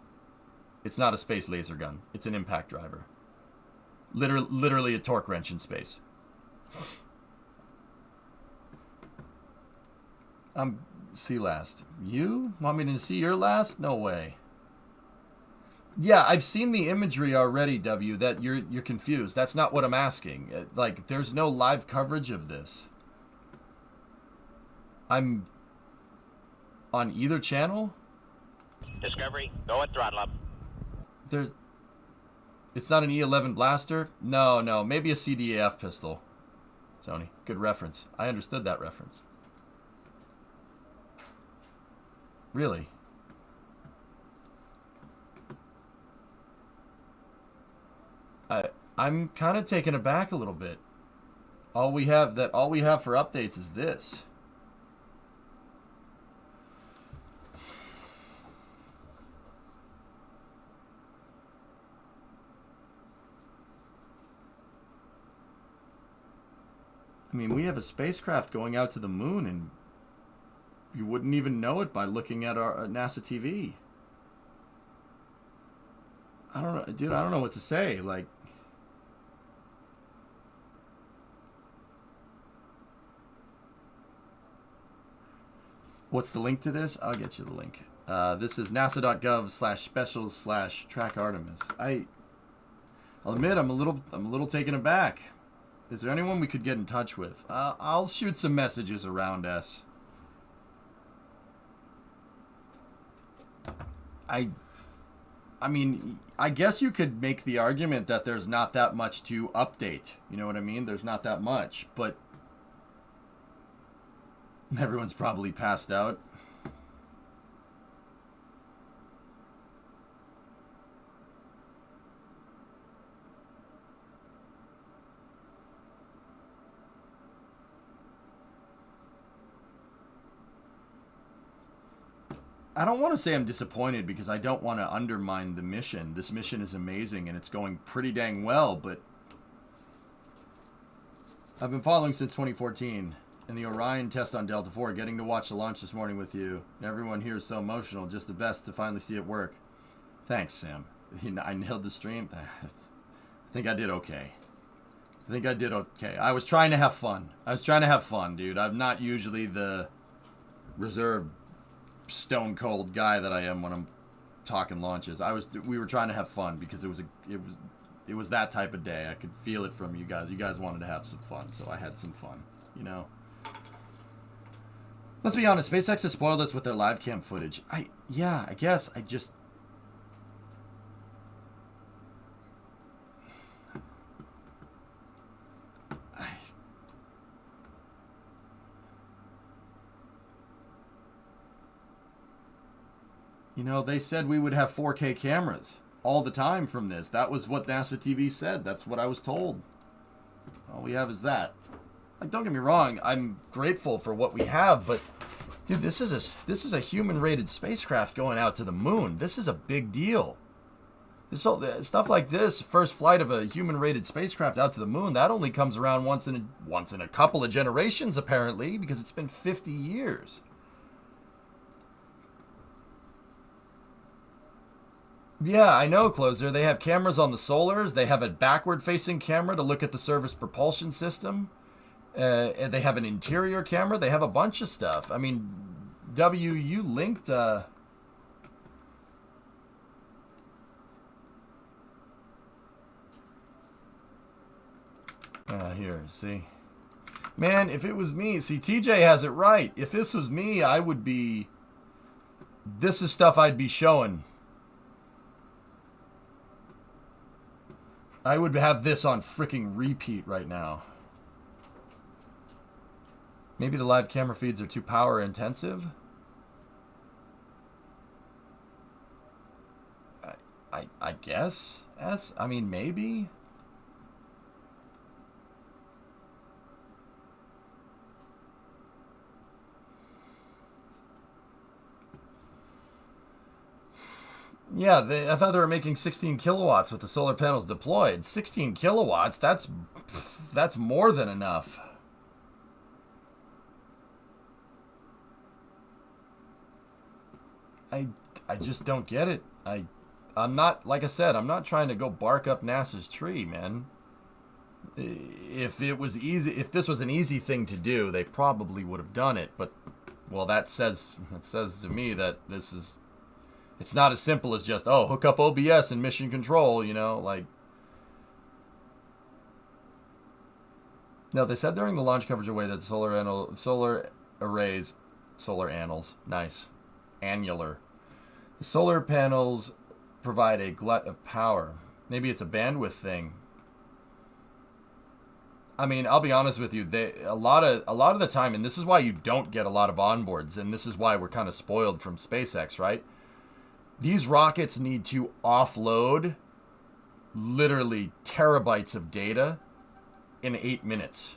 It's not a space laser gun. It's an impact driver. Literally a torque wrench in space. See last. You want me to see your last? No way. Yeah, I've seen the imagery already, W. That you're confused. That's not what I'm asking. Like, there's no live coverage of this. I'm on either channel. Discovery, go at throttle up. It's not an E11 blaster. No, maybe a CDAF pistol. Tony, good reference. I understood that reference. Really? I'm kind of taken aback a little bit. All we have for updates is this. I mean, we have a spacecraft going out to the moon, and you wouldn't even know it by looking at our NASA TV. I don't know, dude. I don't know what to say. Like, what's the link to this? I'll get you the link. This is nasa.gov/specials/track Artemis. I'll admit I'm a little taken aback. Is there anyone we could get in touch with? I'll shoot some messages around us. I mean, I guess you could make the argument that there's not that much to update. You know what I mean? There's not that much, but everyone's probably passed out. I don't want to say I'm disappointed because I don't want to undermine the mission. This mission is amazing and it's going pretty dang well, but I've been following since 2014 and the Orion test on Delta IV, getting to watch the launch this morning with you. And everyone here is so emotional. Just the best to finally see it work. Thanks, Sam. I nailed the stream. I think I did okay. I was trying to have fun. Dude. I'm not usually the reserved stone cold guy that I am when I'm talking launches. We were trying to have fun because it was that type of day. I could feel it from you guys. You guys wanted to have some fun, so I had some fun, you know. Let's be honest, SpaceX has spoiled us with their live cam footage. I guess I just You know, they said we would have 4K cameras all the time from this. That was what NASA TV said. That's what I was told. All we have is that. Like, don't get me wrong, I'm grateful for what we have, but dude, this is a human-rated spacecraft going out to the moon. This is a big deal. Stuff like this, first flight of a human-rated spacecraft out to the moon, that only comes around once in a couple of generations, apparently, because it's been 50 years. Yeah, I know, Closer. They have cameras on the solars. They have a backward-facing camera to look at the service propulsion system. They have an interior camera. They have a bunch of stuff. I mean, W, you linked... here, see? Man, if it was me... See, TJ has it right. If this was me, I would be... This is stuff I'd be showing. I would have this on freaking repeat right now. Maybe the live camera feeds are too power intensive? I guess? I mean, maybe? Yeah, I thought they were making 16 kilowatts with the solar panels deployed. 16 kilowatts, that's more than enough. I just don't get it. I'm not, like I said, I'm not trying to go bark up NASA's tree, man. If it was easy, if this was an easy thing to do, they probably would have done it. But, well, that says to me that it's not as simple as just, oh, hook up OBS and mission control, you know, like. No, they said during the launch coverage away that the solar panels, nice, annular. The solar panels provide a glut of power. Maybe it's a bandwidth thing. I mean, I'll be honest with you. A lot of the time, and this is why you don't get a lot of onboards, and this is why we're kind of spoiled from SpaceX, right? These rockets need to offload literally terabytes of data in 8 minutes.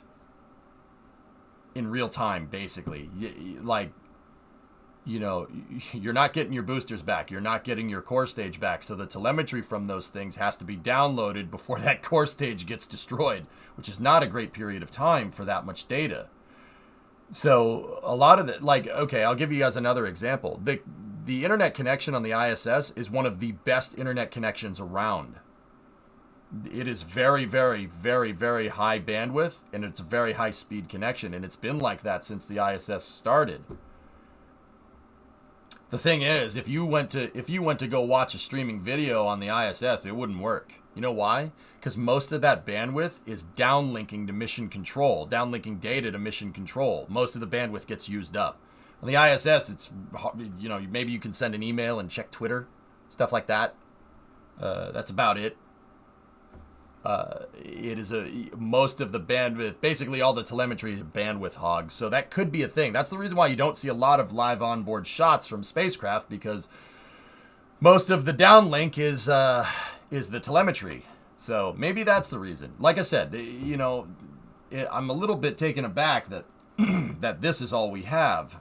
In real time, basically. Like, you know, you're not getting your boosters back. You're not getting your core stage back. So the telemetry from those things has to be downloaded before that core stage gets destroyed, which is not a great period of time for that much data. So a lot of it, like, okay, I'll give you guys another example. The internet connection on the ISS is one of the best internet connections around. It is very, very, very, very high bandwidth, and it's a very high speed connection, and it's been like that since the ISS started. The thing is, if you went to go watch a streaming video on the ISS, it wouldn't work. You know why? Because most of that bandwidth is downlinking to mission control, downlinking data to mission control. Most of the bandwidth gets used up. On the ISS, it's, you know, maybe you can send an email and check Twitter, stuff like that. That's about it. It is most of the bandwidth, basically all the telemetry is bandwidth hogs. So that could be a thing. That's the reason why you don't see a lot of live onboard shots from spacecraft, because most of the downlink is the telemetry. So maybe that's the reason. Like I said, you know, I'm a little bit taken aback that that this is all we have.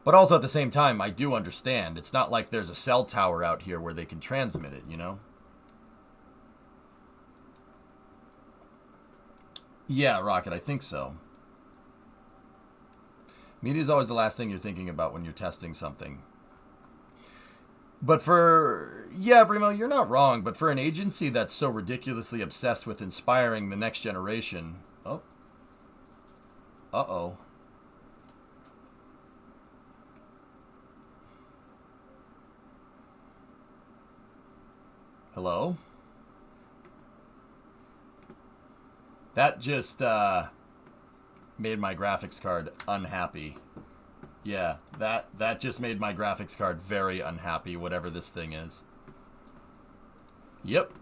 But also at the same time, I do understand. It's not like there's a cell tower out here where they can transmit it, you know? Yeah, Rocket, I think so. Media is always the last thing you're thinking about when you're testing something. But yeah, Brimo, you're not wrong, but for an agency that's so ridiculously obsessed with inspiring the next generation... Oh. Uh-oh. Hello? That just made my graphics card unhappy. Yeah, that just made my graphics card very unhappy, whatever this thing is. Yep.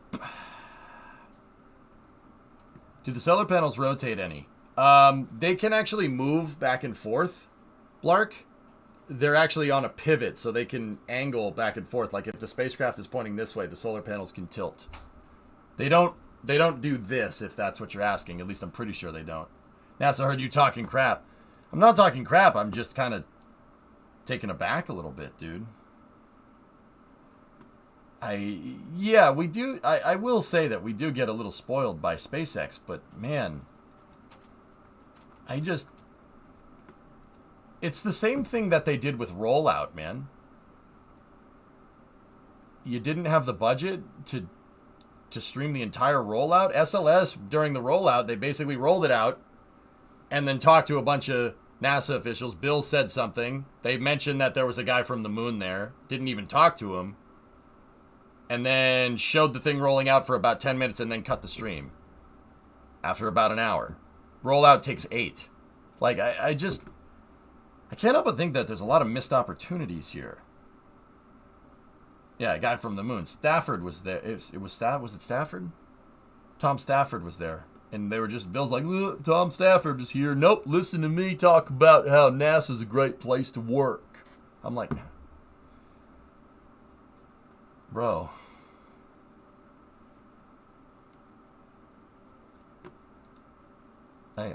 Do the solar panels rotate any? They can actually move back and forth, Blark. They're actually on a pivot, so they can angle back and forth. Like if the spacecraft is pointing this way, the solar panels can tilt. They don't do this, if that's what you're asking. At least I'm pretty sure they don't. NASA heard you talking crap. I'm not talking crap. I'm just kind of taken aback a little bit, dude. Yeah, we do. I will say that we do get a little spoiled by SpaceX, but man, it's the same thing that they did with rollout, man. You didn't have the budget to stream the entire rollout. SLS, during the rollout, they basically rolled it out and then talked to a bunch of NASA officials. Bill said something. They mentioned that there was a guy from the moon there. Didn't even talk to him. And then showed the thing rolling out for about 10 minutes and then cut the stream. After about an hour. Rollout takes 8. Like, I can't help but think that there's a lot of missed opportunities here. Yeah, a guy from the moon. Stafford was there. Was it Stafford? Tom Stafford was there. And they were just, Bill's like, look, Tom Stafford is here. Nope, listen to me talk about how NASA's a great place to work. I'm like, bro. I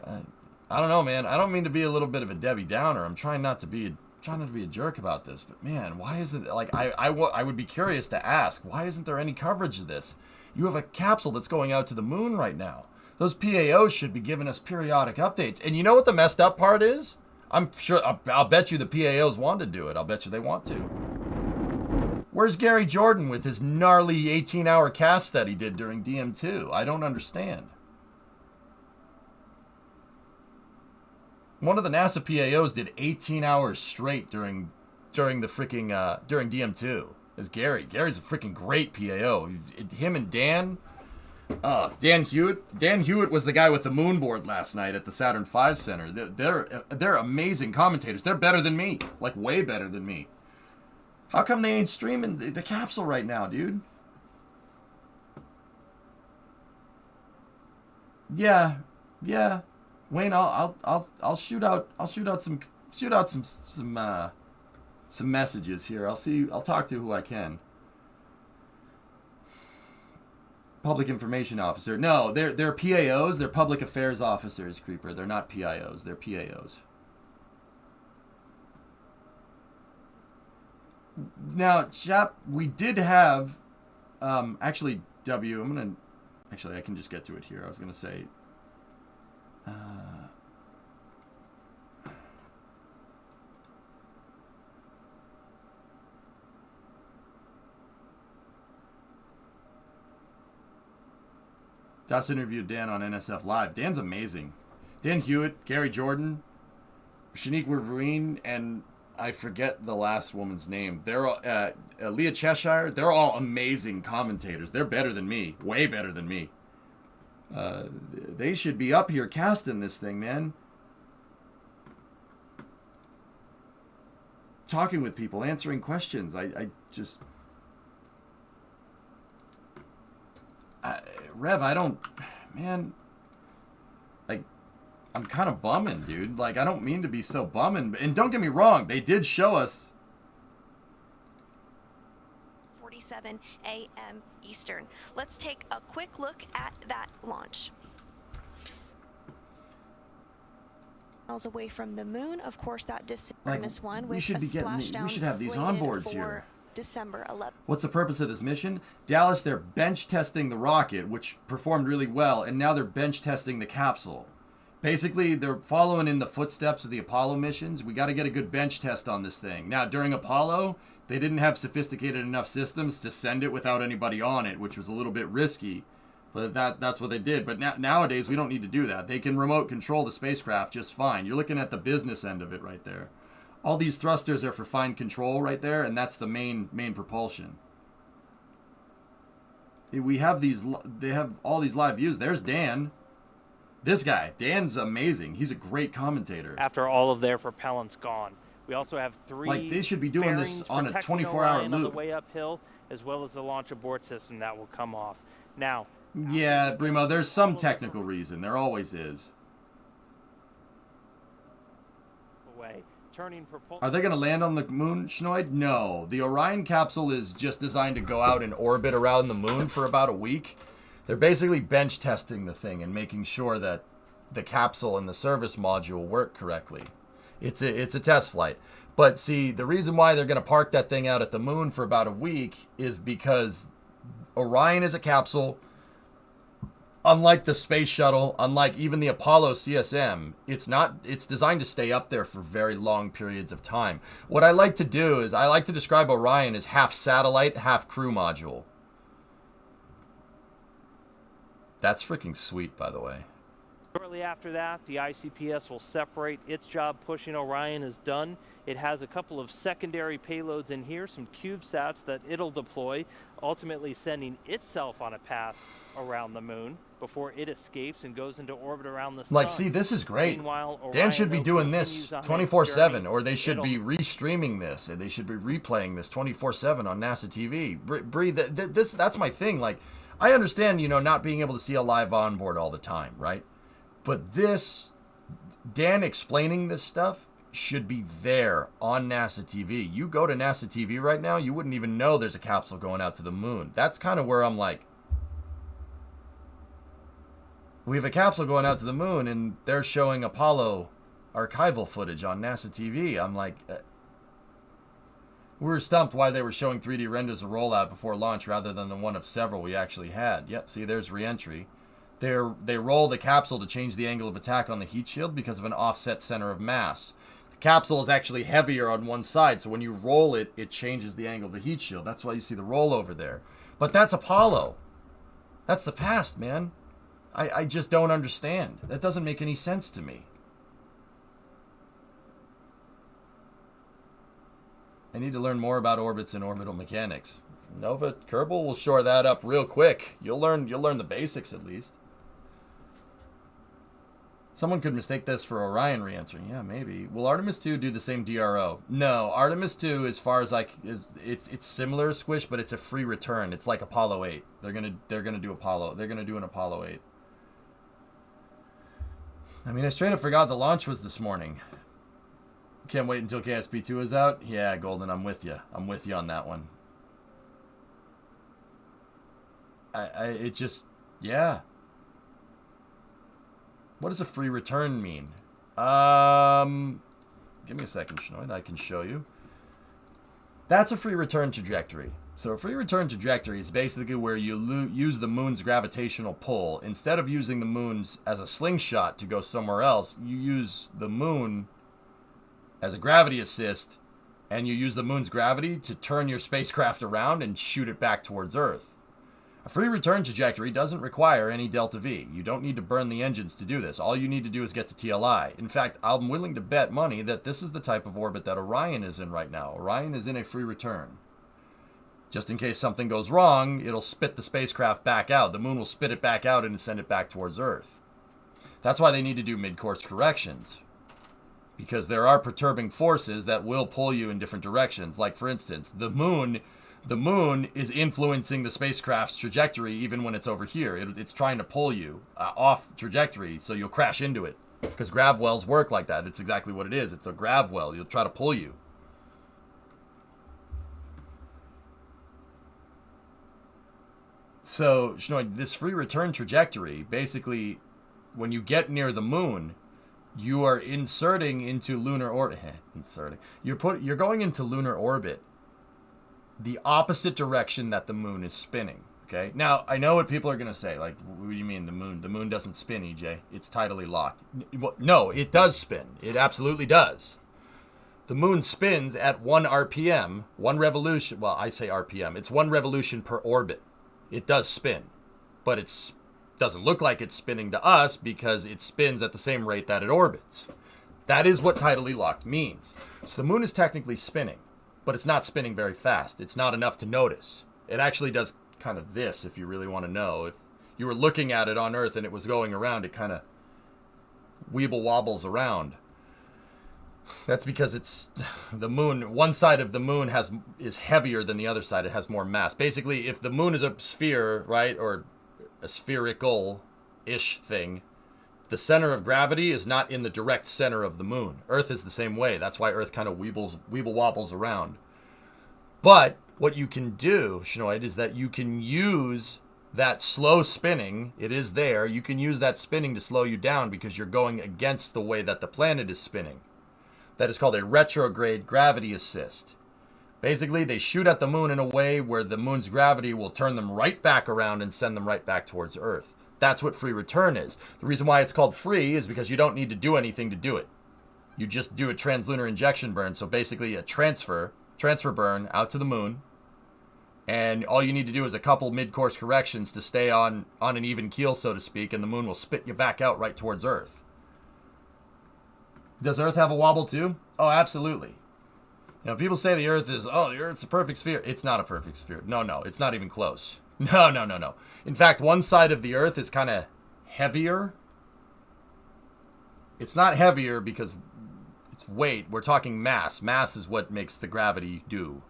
don't know, man. I don't mean to be a little bit of a Debbie Downer. I'm trying not to be trying not to be a jerk about this, but man, why isn't, like, I would be curious to ask, why isn't there any coverage of this? You have a capsule that's going out to the moon right now. Those PAOs should be giving us periodic updates. And you know what the messed up part is? I'm sure, I'll bet you the PAOs want to do it. I'll bet you they want to. Where's Gary Jordan with his gnarly 18-hour cast that he did during DM2? I don't understand. One of the NASA PAOs did 18 hours straight during the freaking during DM2. Is Gary. Gary's a freaking great PAO. Him and Dan. Dan Hewitt. Dan Hewitt was the guy with the moon board last night at the Saturn V Center. They're amazing commentators. They're better than me. Like, way better than me. How come they ain't streaming the capsule right now, dude? Yeah. Wayne, I'll shoot out some messages here. I'll talk to who I can. Public information officer. No, they're PAOs. They're public affairs officers, Creeper. They're not PIOs. They're PAOs. Now, chap, we did have, actually, W. Actually, I can just get to it here. I was gonna say. Just interviewed Dan on NSF Live. Dan's amazing. Dan Hewitt, Gary Jordan, Shanique Wolverine, and I forget the last woman's name. They're all, Leah Cheshire. They're all amazing commentators. They're better than me. Way better than me. They should be up here casting this thing, man. Talking with people, answering questions. Rev, I don't, man, like, I'm kind of bumming, dude. Like, I don't mean to be so bumming. And don't get me wrong, they did show us 47 a.m. Eastern. Let's take a quick look at that launch. Miles away from the moon, of course, that Artemis 1 with a splashdown. We should have these onboards here. December 11th. What's the purpose of this mission? Dallas, they're bench testing the rocket, which performed really well, and now they're bench testing the capsule. Basically, they're following in the footsteps of the Apollo missions. We got to get a good bench test on this thing. Now, during Apollo, they didn't have sophisticated enough systems to send it without anybody on it, which was a little bit risky. But that's what they did. But nowadays, we don't need to do that. They can remote control the spacecraft just fine. You're looking at the business end of it right there. All these thrusters are for fine control right there, and that's the main propulsion. We have they have all these live views. There's Dan. This guy, Dan's amazing. He's a great commentator. After all of their propellant's gone. We also have 3 like, they should be doing this on a 24-hour loop. On the way uphill, as well as the launch abort system that will come off. Now. Yeah, Brimo, there's some technical reason. There always is. Are they going to land on the moon, Schnoid? No. The Orion capsule is just designed to go out and orbit around the moon for about a week. They're basically bench testing the thing and making sure that the capsule and the service module work correctly. It's a test flight. But see, the reason why they're going to park that thing out at the moon for about a week is because Orion is a capsule. Unlike the space shuttle, unlike even the Apollo CSM, it's designed to stay up there for very long periods of time. What I like to do is I like to describe Orion as half satellite, half crew module. That's freaking sweet, by the way. Shortly after that, the ICPS will separate. Its job pushing Orion is done. It has a couple of secondary payloads in here, some CubeSats that it'll deploy, ultimately sending itself on a path around the moon before it escapes and goes into orbit around the sun. Like, see, this is great. Dan should be doing this 24/7, or they should be restreaming this, and they should be replaying this 24/7 on NASA TV. Bree, that's my thing. Like, I understand, not being able to see a live onboard all the time, right? But this, Dan explaining this stuff should be there on NASA TV. You go to NASA TV right now, you wouldn't even know there's a capsule going out to the moon. That's kind of where I'm like, we have a capsule going out to the moon, and they're showing Apollo archival footage on NASA TV. I'm like, We were stumped why they were showing 3D renders of rollout before launch rather than the one of several we actually had. Yep, see, there's re-entry. They roll the capsule to change the angle of attack on the heat shield because of an offset center of mass. The capsule is actually heavier on one side, so when you roll it, it changes the angle of the heat shield. That's why you see the rollover there. But that's Apollo. That's the past, man. I just don't understand. That doesn't make any sense to me. I need to learn more about orbits and orbital mechanics. Nova Kerbal will shore that up real quick. You'll learn the basics at least. Someone could mistake this for Orion re-entering. Yeah, maybe. Will Artemis 2 do the same DRO? No, Artemis 2, as far as it's similar Squish, but it's a free return. It's like Apollo 8. They're gonna do Apollo. They're gonna do an Apollo 8. I mean, I straight up forgot the launch was this morning. Can't wait until KSP2 is out. Yeah, Golden, I'm with you. I'm with you on that one. It just, yeah. What does a free return mean? Give me a second, Schnoid. I can show you. That's a free return trajectory. So a free return trajectory is basically where you use the moon's gravitational pull. Instead of using the moon's as a slingshot to go somewhere else, you use the moon as a gravity assist, and you use the moon's gravity to turn your spacecraft around and shoot it back towards Earth. A free return trajectory doesn't require any delta V. You don't need to burn the engines to do this. All you need to do is get to TLI. In fact, I'm willing to bet money that this is the type of orbit that Orion is in right now. Orion is in a free return. Just in case something goes wrong, it'll spit the spacecraft back out. The moon will spit it back out and send it back towards Earth. That's why they need to do mid-course corrections. Because there are perturbing forces that will pull you in different directions. Like, for instance, the moon is influencing the spacecraft's trajectory even when it's over here. It's trying to pull you off trajectory, so you'll crash into it. Because grav wells work like that. It's exactly what it is. It's a grav well. You'll try to pull you. So, Shnoid, this free return trajectory, basically, when you get near the moon, you are inserting into lunar orbit. You're going into lunar orbit the opposite direction that the moon is spinning. Okay. Now I know what people are gonna say. Like, what do you mean the moon? The moon doesn't spin, EJ. It's tidally locked. No, it does spin. It absolutely does. The moon spins at 1 RPM, 1 revolution. Well, I say RPM. It's 1 revolution per orbit. It does spin, but it doesn't look like it's spinning to us because it spins at the same rate that it orbits. That is what tidally locked means. So the moon is technically spinning, but it's not spinning very fast. It's not enough to notice. It actually does kind of this, if you really want to know. If you were looking at it on Earth and it was going around, it kind of weeble wobbles around. That's because it's the moon. One side of the moon is heavier than the other side. It has more mass. Basically, if the moon is a sphere, right, or a spherical-ish thing, the center of gravity is not in the direct center of the moon. Earth is the same way. That's why Earth kind of weeble wobbles around. But what you can do, Shnoid, is that you can use that slow spinning. It is there. You can use that spinning to slow you down because you're going against the way that the planet is spinning. That is called a retrograde gravity assist. Basically, they shoot at the moon in a way where the moon's gravity will turn them right back around and send them right back towards Earth. That's what free return is. The reason why it's called free is because you don't need to do anything to do it. You just do a translunar injection burn. So basically a transfer burn out to the moon. And all you need to do is a couple mid-course corrections to stay on an even keel, so to speak, and the moon will spit you back out right towards Earth. Does Earth have a wobble too? Oh, absolutely. You know, people say the Earth's a perfect sphere. It's not a perfect sphere. No, it's not even close. No. In fact, one side of the Earth is kind of heavier. It's not heavier because it's weight. We're talking mass. Mass is what makes the gravity do.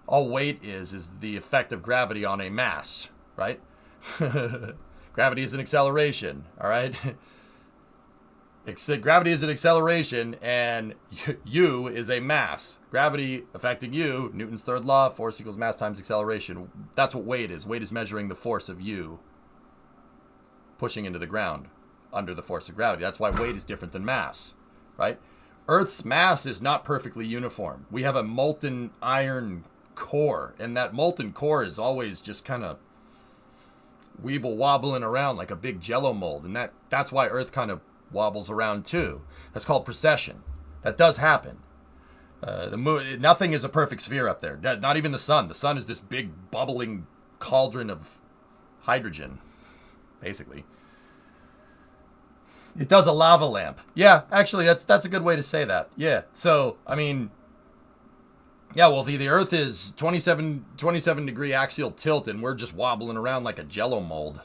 All weight is the effect of gravity on a mass, right? Gravity is an acceleration, all right? Gravity is an acceleration, and U is a mass. Gravity affecting U, Newton's third law, force equals mass times acceleration. That's what weight is. Weight is measuring the force of U pushing into the ground under the force of gravity. That's why weight is different than mass, right? Earth's mass is not perfectly uniform. We have a molten iron core, and that molten core is always just kind of weeble wobbling around like a big jello mold, and that's why Earth kind of wobbles around too. That's called precession. That does happen. The moon, nothing is a perfect sphere up there. Not even the sun. The sun is this big bubbling cauldron of hydrogen, basically. It does a lava lamp. Yeah, actually, that's a good way to say that. Yeah. So, I mean, yeah, well, the Earth is 27 degree axial tilt, and we're just wobbling around like a jello mold.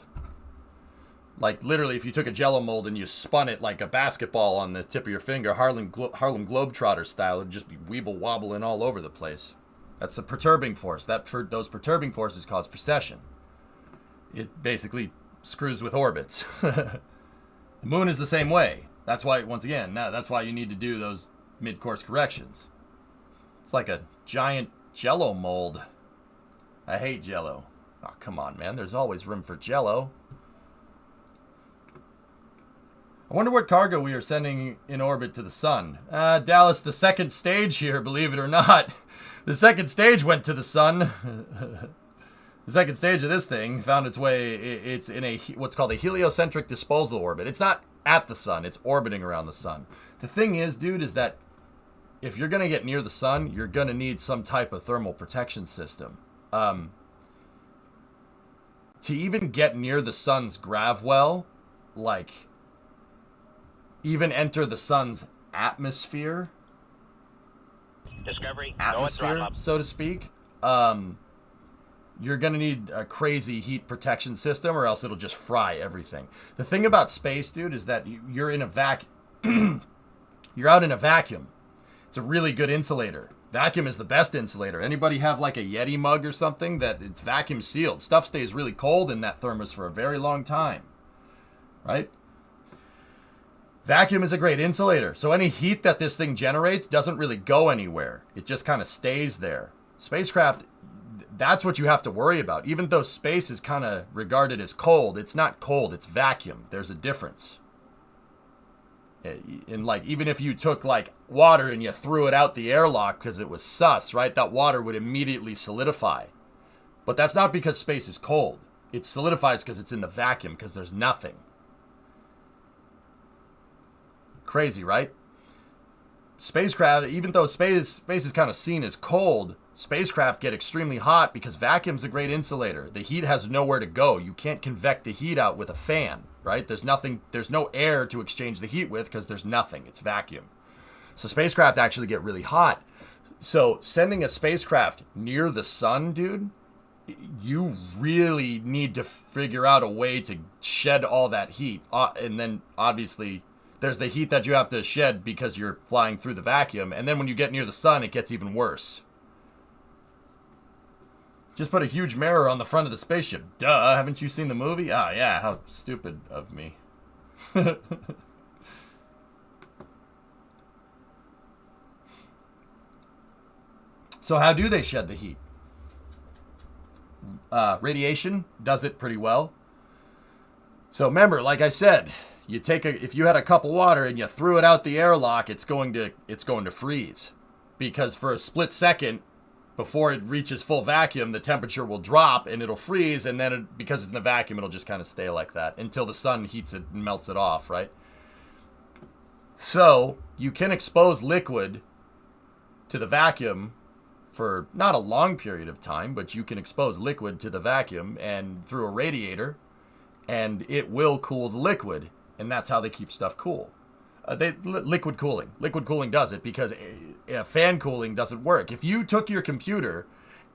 Like, literally, if you took a jello mold and you spun it like a basketball on the tip of your finger, Harlem Globetrotter style, it'd just be weeble wobbling all over the place. That's a perturbing force. Those perturbing forces cause precession. It basically screws with orbits. The moon is the same way. That's why, once again, that's why you need to do those mid-course corrections. It's like a giant jello mold. I hate jello. Oh, come on, man. There's always room for jello. I wonder what cargo we are sending in orbit to the sun. Dallas, the second stage here, believe it or not. The second stage went to the sun. The second stage of this thing found its way, it's in what's called a heliocentric disposal orbit. It's not at the sun, it's orbiting around the sun. The thing is, dude, is that if you're going to get near the sun, you're going to need some type of thermal protection system. To even get near the sun's grav well, like, even enter the sun's atmosphere, Discovery, go and throttle up. so to speak, you're going to need a crazy heat protection system, or else it'll just fry everything. The thing about space, dude, is that you're in a vacuum. You're out in a vacuum. It's a really good insulator. Vacuum is the best insulator. Anybody have like a Yeti mug or something that it's vacuum sealed? Stuff stays really cold in that thermos for a very long time, right? Vacuum is a great insulator. So any heat that this thing generates doesn't really go anywhere. It just kind of stays there. Spacecraft, that's what you have to worry about. Even though space is kind of regarded as cold, it's not cold, it's vacuum. There's a difference. And like, even if you took like water and you threw it out the airlock because it was sus, right? That water would immediately solidify. But that's not because space is cold. It solidifies because it's in the vacuum, because there's nothing. Crazy, right? Spacecraft, even though space is kind of seen as cold, spacecraft get extremely hot because vacuum's a great insulator. The heat has nowhere to go. You can't convect the heat out with a fan, right? There's no air to exchange the heat with because there's nothing. It's vacuum. So spacecraft actually get really hot. So sending a spacecraft near the sun, dude, you really need to figure out a way to shed all that heat. And then obviously there's the heat that you have to shed because you're flying through the vacuum. And then when you get near the sun, it gets even worse. Just put a huge mirror on the front of the spaceship. Duh, haven't you seen the movie? Ah, yeah, how stupid of me. So how do they shed the heat? Radiation does it pretty well. So remember, like I said, if you had a cup of water and you threw it out the airlock, it's going to freeze, because for a split second before it reaches full vacuum, the temperature will drop and it'll freeze, and then because it's in the vacuum, it'll just kind of stay like that until the sun heats it and melts it off, right? So you can expose liquid to the vacuum for not a long period of time, but you can expose liquid to the vacuum and through a radiator, and it will cool the liquid. And that's how they keep stuff cool. Liquid cooling does it, because fan cooling doesn't work. If you took your computer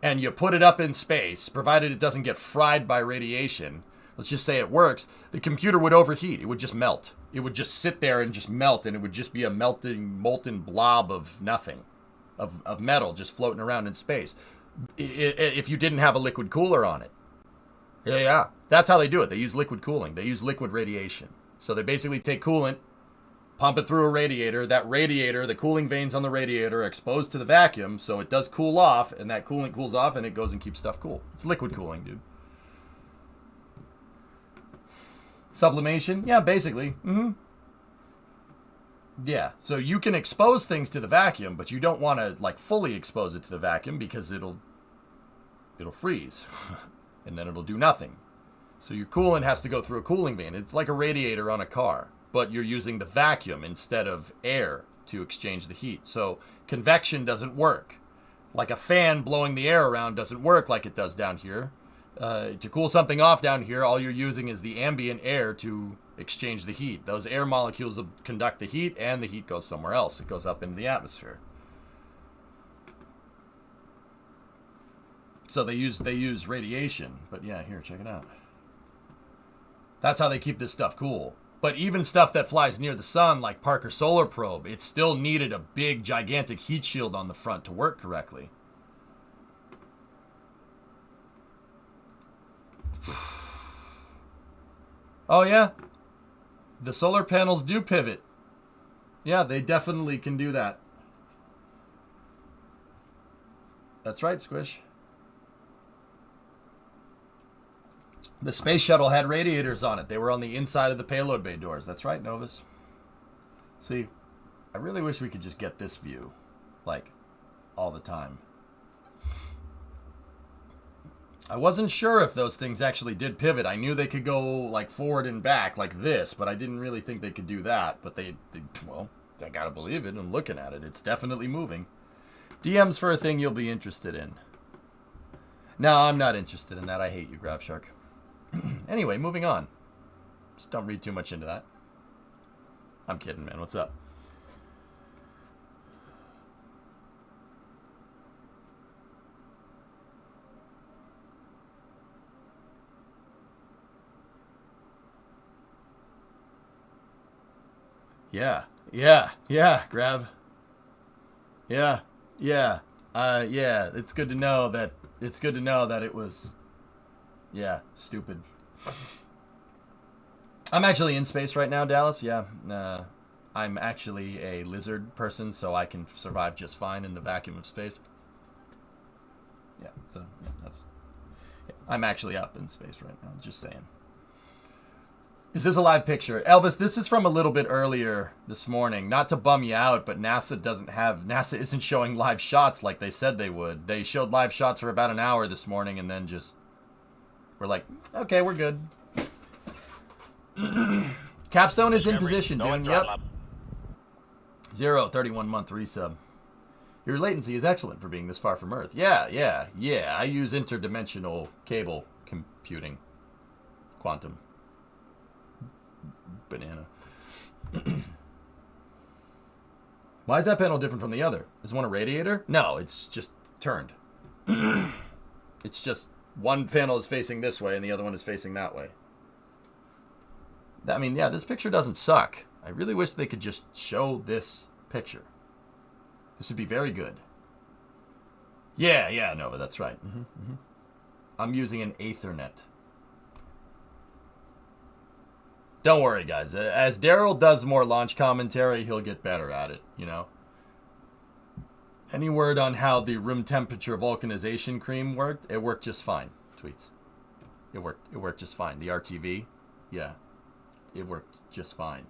and you put it up in space, provided it doesn't get fried by radiation, let's just say it works, the computer would overheat. It would just melt. It would just sit there and just melt, and it would just be a molten blob of nothing, of metal just floating around in space, if you didn't have a liquid cooler on it. Yeah. That's how they do it. They use liquid cooling. They use liquid radiation. So they basically take coolant, pump it through a radiator. That radiator, the cooling vanes on the radiator are exposed to the vacuum, so it does cool off, and that coolant cools off, and it goes and keeps stuff cool. It's liquid cooling, dude. Sublimation? Yeah, basically. Yeah, so you can expose things to the vacuum, but you don't want to like fully expose it to the vacuum because it'll freeze and then it'll do nothing. So your coolant has to go through a cooling vane. It's like a radiator on a car, but you're using the vacuum instead of air to exchange the heat. So convection doesn't work. Like a fan blowing the air around doesn't work like it does down here. To cool something off down here, all you're using is the ambient air to exchange the heat. Those air molecules will conduct the heat, and the heat goes somewhere else. It goes up into the atmosphere. So they use radiation. But yeah, here, check it out. That's how they keep this stuff cool. But even stuff that flies near the sun, like Parker Solar Probe, it still needed a big, gigantic heat shield on the front to work correctly. Oh, yeah. The solar panels do pivot. Yeah, they definitely can do that. That's right, Squish. The space shuttle had radiators on it. They were on the inside of the payload bay doors. That's right, Novus. See, I really wish we could just get this view, like, all the time. I wasn't sure if those things actually did pivot. I knew they could go, like, forward and back, like this, but I didn't really think they could do that. But well, I gotta believe it. I'm looking at it. It's definitely moving. DMs for a thing you'll be interested in. No, I'm not interested in that. I hate you, Grav Shark. Anyway, moving on. Just don't read too much into that. I'm kidding, man. What's up? Yeah, Grav. Yeah. It's good to know that it was, yeah, stupid. I'm actually in space right now, Dallas. Yeah, I'm actually a lizard person, so I can survive just fine in the vacuum of space. Yeah, so yeah, I'm actually up in space right now. Just saying. Is this a live picture? Elvis, this is from a little bit earlier this morning. Not to bum you out, but NASA isn't showing live shots like they said they would. They showed live shots for about an hour this morning and then just were like, okay, we're good. Capstone is in position, dude. Yep. 31-month resub. Your latency is excellent for being this far from Earth. Yeah. I use interdimensional cable computing. Quantum. Banana. Why is that panel different from the other? Is one a radiator? No, it's just turned. It's just one panel is facing this way and the other one is facing that way. I mean, yeah, this picture doesn't suck. I really wish they could just show this picture. This would be very good. Yeah, Nova, that's right. I'm using an Ethernet. Don't worry, guys. As Daryl does more launch commentary, he'll get better at it, you know. Any word on how the room temperature vulcanization cream worked? It worked just fine. Tweets. It worked just fine. The RTV? Yeah. It worked just fine.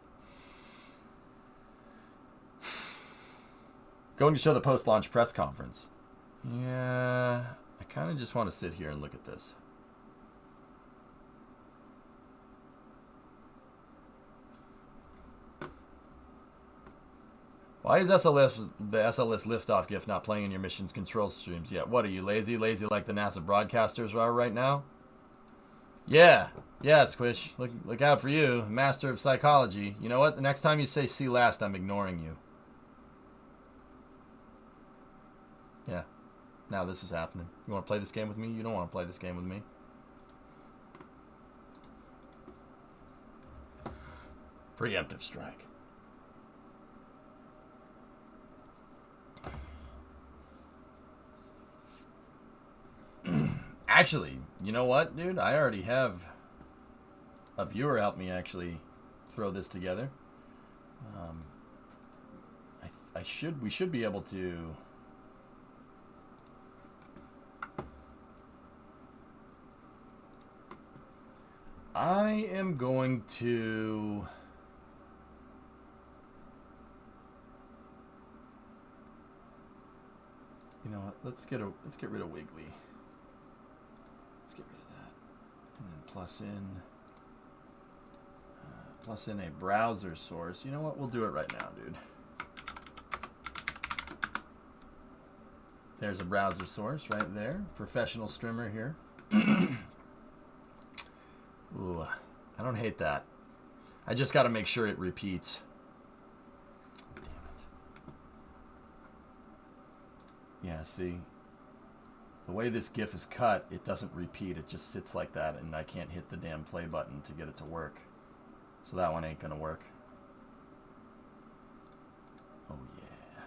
Going to show the post-launch press conference. Yeah. I kind of just want to sit here and look at this. Why is the SLS liftoff GIF not playing in your mission's control streams yet? What are you, lazy? Lazy like the NASA broadcasters are right now? Yeah, Squish. Look out for you, master of psychology. You know what? The next time you say "see last," I'm ignoring you. Yeah. Now this is happening. You want to play this game with me? You don't want to play this game with me. Preemptive strike. Actually, you know what, dude? I already have a viewer help me actually throw this together. We should be able to. I am going to let's get rid of Wiggly. Let's get rid of that. And then plus in a browser source. You know what? We'll do it right now, dude. There's a browser source right there. Professional streamer here. Ooh, I don't hate that. I just got to make sure it repeats. Damn it. Yeah, see. The way this GIF is cut, it doesn't repeat. It just sits like that, and I can't hit the damn play button to get it to work. So that one ain't gonna work. Oh, yeah.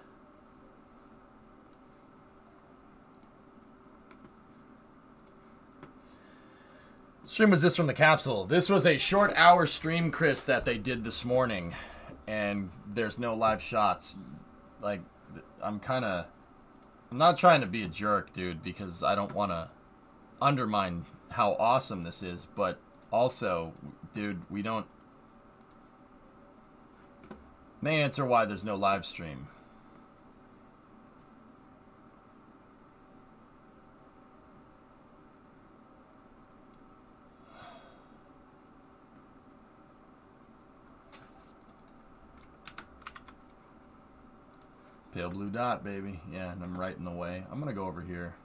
Stream was this from the capsule. This was a short hour stream, Chris, that they did this morning. And there's no live shots. Like, I'm not trying to be a jerk, dude, because I don't want to undermine how awesome this is. But also, dude, we don't... May answer why there's no live stream. Pale blue dot, baby. Yeah, and I'm right in the way. I'm gonna go over here.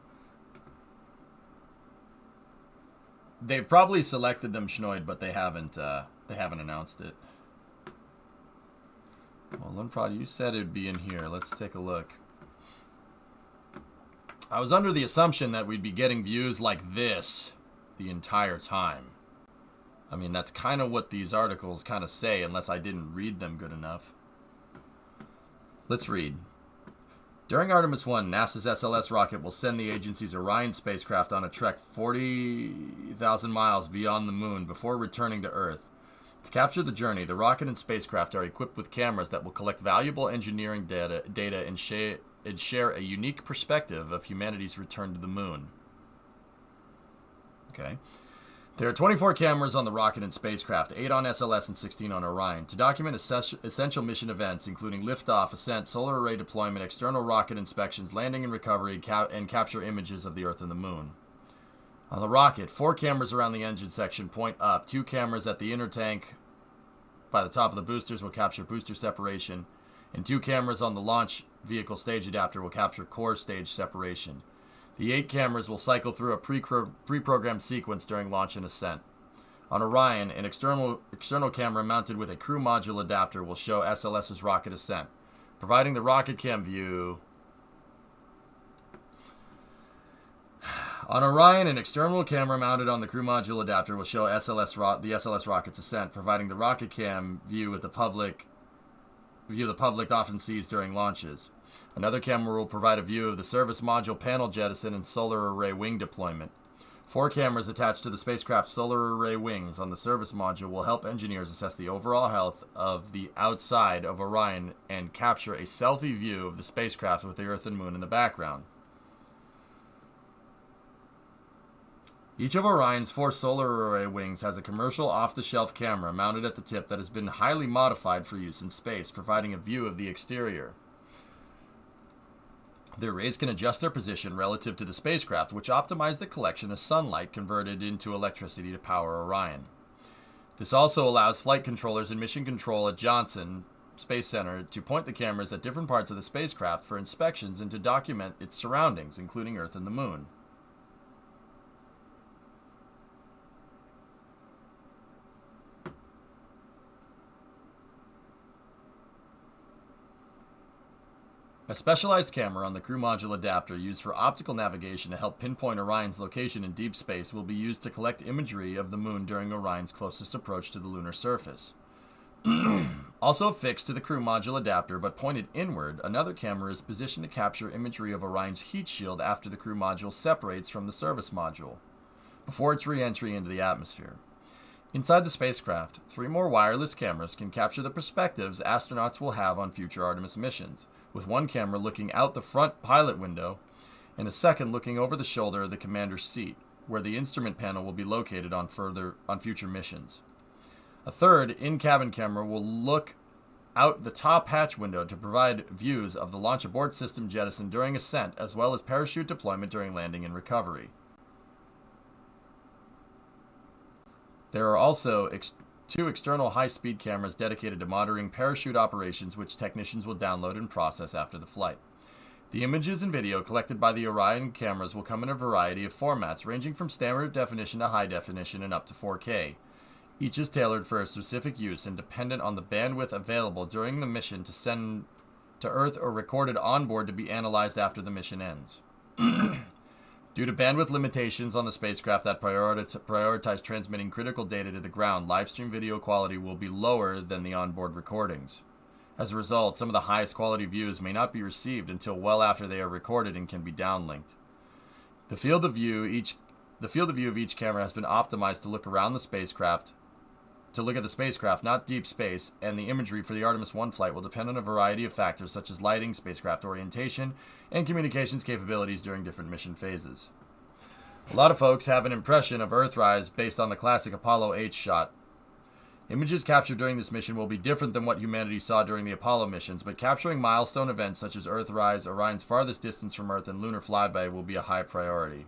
They've probably selected them, Schnoid, but they haven't announced it. Well, Lunprod, you said it'd be in here. Let's take a look. I was under the assumption that we'd be getting views like this the entire time. I mean, that's kind of what these articles kind of say, unless I didn't read them good enough. Let's read. During Artemis 1, NASA's SLS rocket will send the agency's Orion spacecraft on a trek 40,000 miles beyond the moon before returning to Earth. To capture the journey, the rocket and spacecraft are equipped with cameras that will collect valuable engineering data and share a unique perspective of humanity's return to the moon. Okay. There are 24 cameras on the rocket and spacecraft, 8 on SLS and 16 on Orion, to document essential mission events, including liftoff, ascent, solar array deployment, external rocket inspections, landing and recovery, and capture images of the Earth and the moon. On the rocket, 4 cameras around the engine section point up, 2 cameras at the inner tank by the top of the boosters will capture booster separation, and 2 cameras on the launch vehicle stage adapter will capture core stage separation. The 8 cameras will cycle through a pre-programmed sequence during launch and ascent. On Orion, an external camera mounted with a crew module adapter will show SLS's rocket ascent, providing the rocket cam view. On Orion, an external camera mounted on the crew module adapter will show the SLS rocket's ascent, providing the rocket cam view the public often sees during launches. Another camera will provide a view of the service module panel jettison and solar array wing deployment. 4 cameras attached to the spacecraft's solar array wings on the service module will help engineers assess the overall health of the outside of Orion and capture a selfie view of the spacecraft with the Earth and Moon in the background. Each of Orion's 4 solar array wings has a commercial off-the-shelf camera mounted at the tip that has been highly modified for use in space, providing a view of the exterior. The arrays can adjust their position relative to the spacecraft, which optimize the collection of sunlight converted into electricity to power Orion. This also allows flight controllers and mission control at Johnson Space Center to point the cameras at different parts of the spacecraft for inspections and to document its surroundings, including Earth and the Moon. A specialized camera on the crew module adapter used for optical navigation to help pinpoint Orion's location in deep space will be used to collect imagery of the moon during Orion's closest approach to the lunar surface. Also fixed to the crew module adapter but pointed inward, another camera is positioned to capture imagery of Orion's heat shield after the crew module separates from the service module, before its re-entry into the atmosphere. Inside the spacecraft, 3 more wireless cameras can capture the perspectives astronauts will have on future Artemis missions, with 1 camera looking out the front pilot window and a second looking over the shoulder of the commander's seat, where the instrument panel will be located on future missions. A third in-cabin camera will look out the top hatch window to provide views of the launch abort system jettison during ascent, as well as parachute deployment during landing and recovery. There are also two external high-speed cameras dedicated to monitoring parachute operations, which technicians will download and process after the flight. The images and video collected by the Orion cameras will come in a variety of formats, ranging from standard definition to high definition and up to 4K. Each is tailored for a specific use and dependent on the bandwidth available during the mission to send to Earth or recorded onboard to be analyzed after the mission ends. Due to bandwidth limitations on the spacecraft that prioritize transmitting critical data to the ground, livestream video quality will be lower than the onboard recordings. As a result, some of the highest quality views may not be received until well after they are recorded and can be downlinked. The field of view of each camera has been optimized to look around the spacecraft, not deep space, and the imagery for the Artemis 1 flight will depend on a variety of factors such as lighting, spacecraft orientation, and communications capabilities during different mission phases. A lot of folks have an impression of Earthrise based on the classic Apollo 8 shot. Images captured during this mission will be different than what humanity saw during the Apollo missions, but capturing milestone events such as Earthrise, Orion's farthest distance from Earth, and lunar flyby will be a high priority.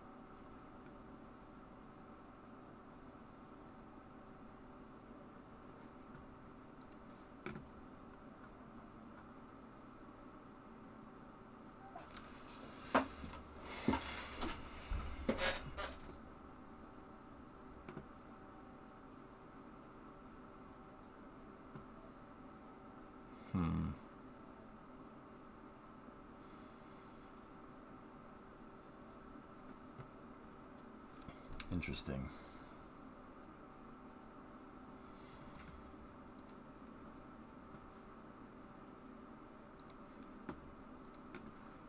Interesting.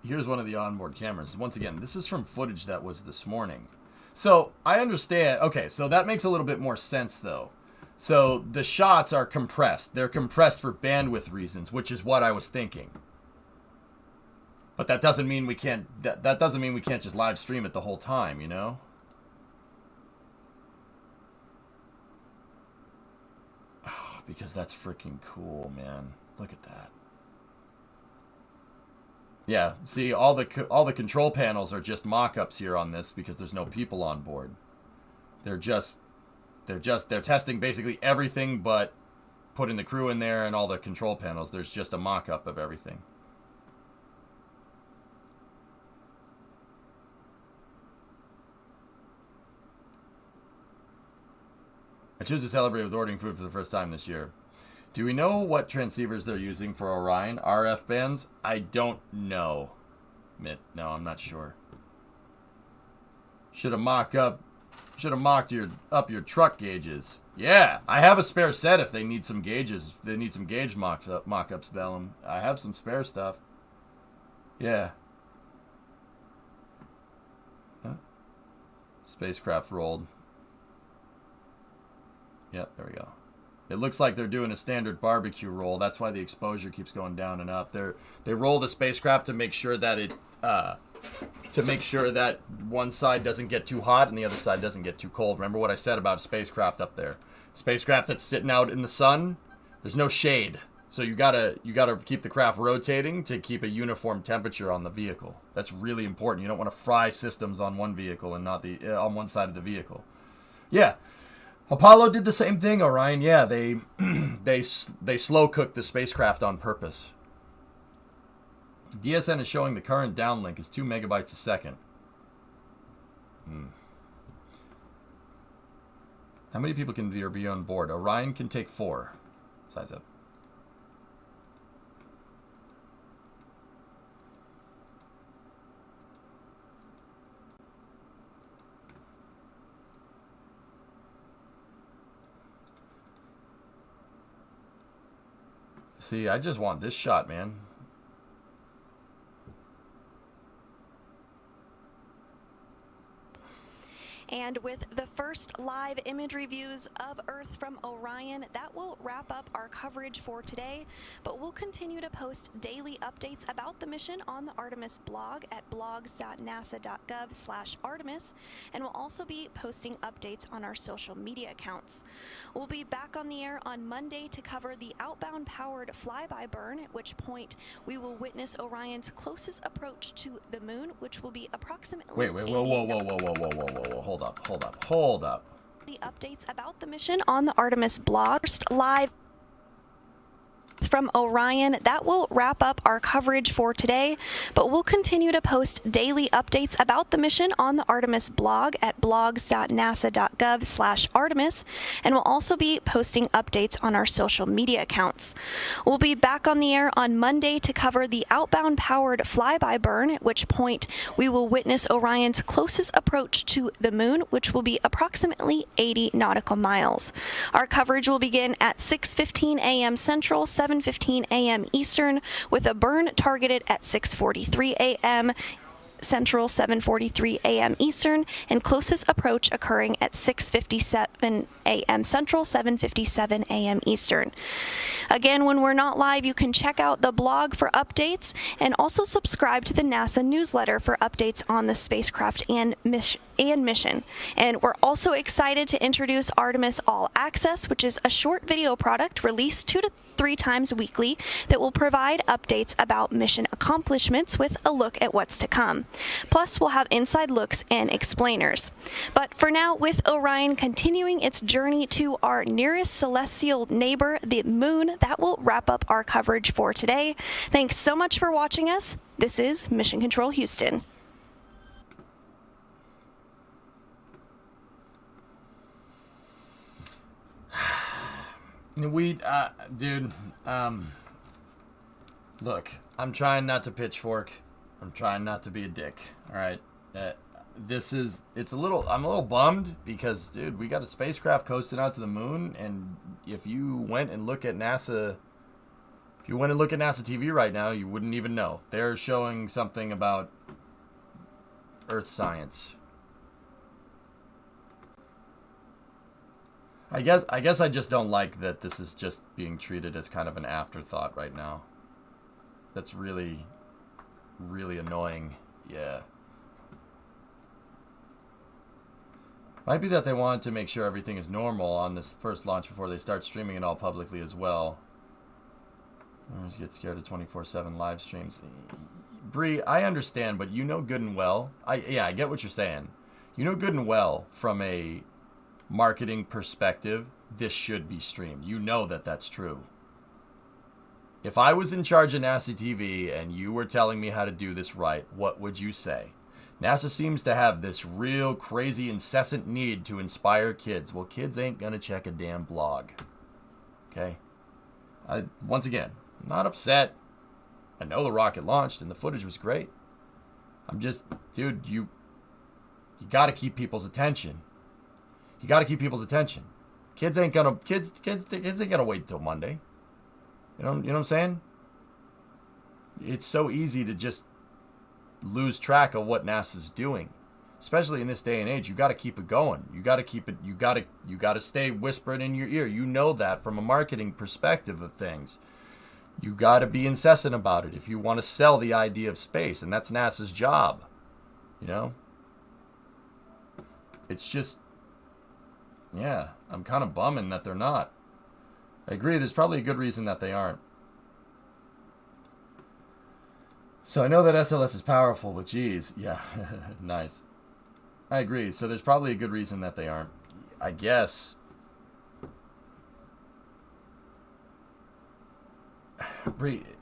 Here's one of the onboard cameras. Once again, this is from footage that was this morning. So I understand. Okay, so that makes a little bit more sense, though. So the shots are compressed. They're compressed for bandwidth reasons, which is what I was thinking. But that doesn't mean we can't. That doesn't mean we can't just live stream it the whole time, you know? Because that's freaking cool, man. Look at that. Yeah, see, all the control panels are just mock-ups here on this because there's no people on board. They're testing basically everything but putting the crew in there and all the control panels. There's just a mock-up of everything. I choose to celebrate with ordering food for the first time this year. Do we know what transceivers they're using for Orion? RF bands? I don't know. No, I'm not sure. Should have mocked up your truck gauges. Yeah, I have a spare set if they need some gauges. If they need some gauge mock-ups, Bellum. I have some spare stuff. Yeah. Huh? Spacecraft rolled. Yep, there we go. It looks like they're doing a standard barbecue roll. That's why the exposure keeps going down and up. They roll the spacecraft to make sure that one side doesn't get too hot and the other side doesn't get too cold. Remember what I said about a spacecraft up there? Spacecraft that's sitting out in the sun, there's no shade. So you gotta keep the craft rotating to keep a uniform temperature on the vehicle. That's really important. You don't want to fry systems on one vehicle and not on one side of the vehicle. Yeah. Apollo did the same thing, Orion. Yeah, they slow cooked the spacecraft on purpose. DSN is showing the current downlink is 2 megabytes a second. How many people can there be on board? Orion can take 4. Size up. See, I just want this shot, man. And with the first live imagery views of Earth from Orion, that will wrap up our coverage for today. But we'll continue to post daily updates about the mission on the Artemis blog at blogs.nasa.gov/Artemis, and we'll also be posting updates on our social media accounts. We'll be back on the air on Monday to cover the outbound powered flyby burn, at which point we will witness Orion's closest approach to the moon, which will be approximately... Wait, whoa, hold up. The updates about the mission on the Artemis blog. First live from Orion, that will wrap up our coverage for today, but we'll continue to post daily updates about the mission on the Artemis blog at blogs.nasa.gov/Artemis, and we'll also be posting updates on our social media accounts. We'll be back on the air on Monday to cover the outbound powered flyby burn, at which point we will witness Orion's closest approach to the moon, which will be approximately 80 nautical miles. Our coverage will begin at 6:15 a.m. Central, 7:15 a.m. Eastern, with a burn targeted at 6:43 a.m. Central, 7:43 a.m. Eastern, and closest approach occurring at 6:57 a.m. Central, 7:57 a.m. Eastern. Again, when we're not live, you can check out the blog for updates and also subscribe to the NASA newsletter for updates on the spacecraft and mission. And we're also excited to introduce Artemis All Access, which is a short video product released 2 to 3 times weekly that will provide updates about mission accomplishments with a look at what's to come. Plus, we'll have inside looks and explainers. But for now, with Orion continuing its journey to our nearest celestial neighbor, the moon, that will wrap up our coverage for today. Thanks so much for watching us. This is Mission Control Houston. Look, I'm trying not to pitchfork. I'm trying not to be a dick. All right. I'm a little bummed because, dude, we got a spacecraft coasting out to the moon, and if you went and look at NASA TV right now, you wouldn't even know. They're showing something about Earth science. I guess I just don't like that this is just being treated as kind of an afterthought right now. That's really, really annoying. Yeah. Might be that they want to make sure everything is normal on this first launch before they start streaming it all publicly as well. I just get scared of 24/7 live streams. Bree, I understand, but you know good and well. I get what you're saying. You know good and well from a marketing perspective, this should be streamed. You know that that's true. If I was in charge of NASA TV and you were telling me how to do this right, what would you say? NASA seems to have this real crazy incessant need to inspire kids. Well, kids ain't gonna check a damn blog. Okay? Once again, I'm not upset. I know the rocket launched and the footage was great. I'm just, dude, you gotta keep people's attention. You got to keep people's attention. Kids ain't gonna wait until Monday. You know what I'm saying? It's so easy to just lose track of what NASA's doing, especially in this day and age. You got to keep it going. You got to keep it. You got to stay whispering in your ear. You know that from a marketing perspective of things. You got to be incessant about it if you want to sell the idea of space, and that's NASA's job. You know. It's just. Yeah, I'm kind of bumming that they're not. I agree, there's probably a good reason that they aren't. So I know that SLS is powerful, but geez, yeah, nice. I agree, so there's probably a good reason that they aren't. I guess.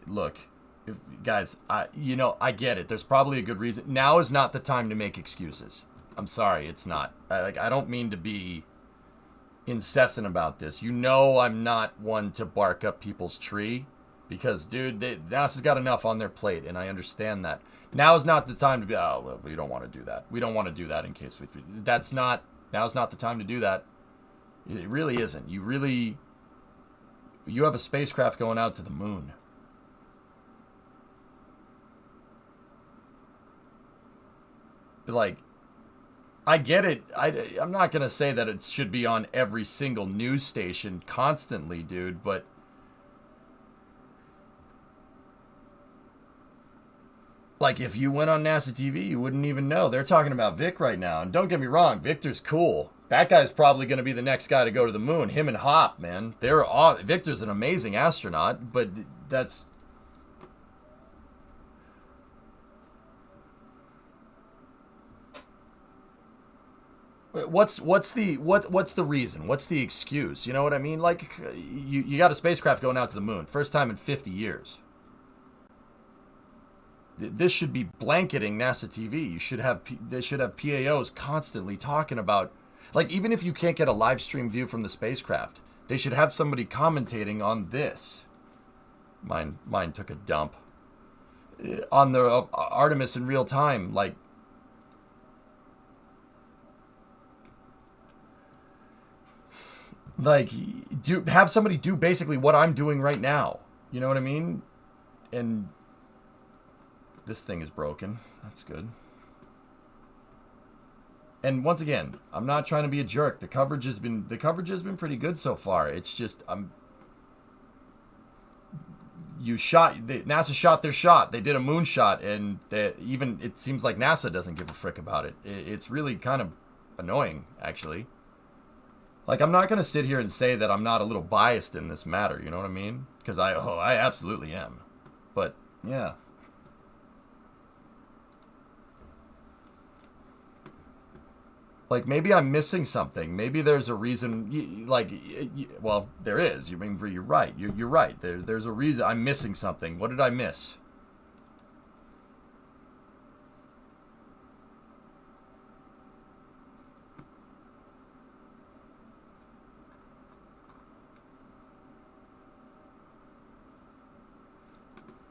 Look, guys, I get it. There's probably a good reason. Now is not the time to make excuses. I'm sorry, it's not. I don't mean to be incessant about this. You know I'm not one to bark up people's tree because, dude, NASA's got enough on their plate, and I understand that. Now is not the time to be, oh, well, we don't want to do that. We don't want to do that in case we... Now's not the time to do that. It really isn't. You have a spacecraft going out to the moon. Like, I get it. I'm not going to say that it should be on every single news station constantly, dude, but like, if you went on NASA TV, you wouldn't even know. They're talking about Vic right now. And don't get me wrong, Victor's cool. That guy's probably going to be the next guy to go to the moon. Him and Hop, man. Victor's an amazing astronaut, but that's... What's the reason? What's the excuse? You know what I mean? Like, you got a spacecraft going out to the moon. First time in 50 years. This should be blanketing NASA TV. They should have PAOs constantly talking about, like, even if you can't get a live stream view from the spacecraft, they should have somebody commentating on this. Mine took a dump. On the Artemis in real time, like, have somebody do basically what I'm doing right now. You know what I mean? And this thing is broken. That's good. And once again, I'm not trying to be a jerk. The coverage has been pretty good so far. It's just NASA shot their shot. They did a moonshot, and even it seems like NASA doesn't give a frick about it. It's really kind of annoying, actually. Like, I'm not going to sit here and say that I'm not a little biased in this matter, you know what I mean? Because I absolutely am. But, yeah. Like, maybe I'm missing something. Maybe there's a reason, well, there is. You're right. You're right. There's a reason. I'm missing something. What did I miss?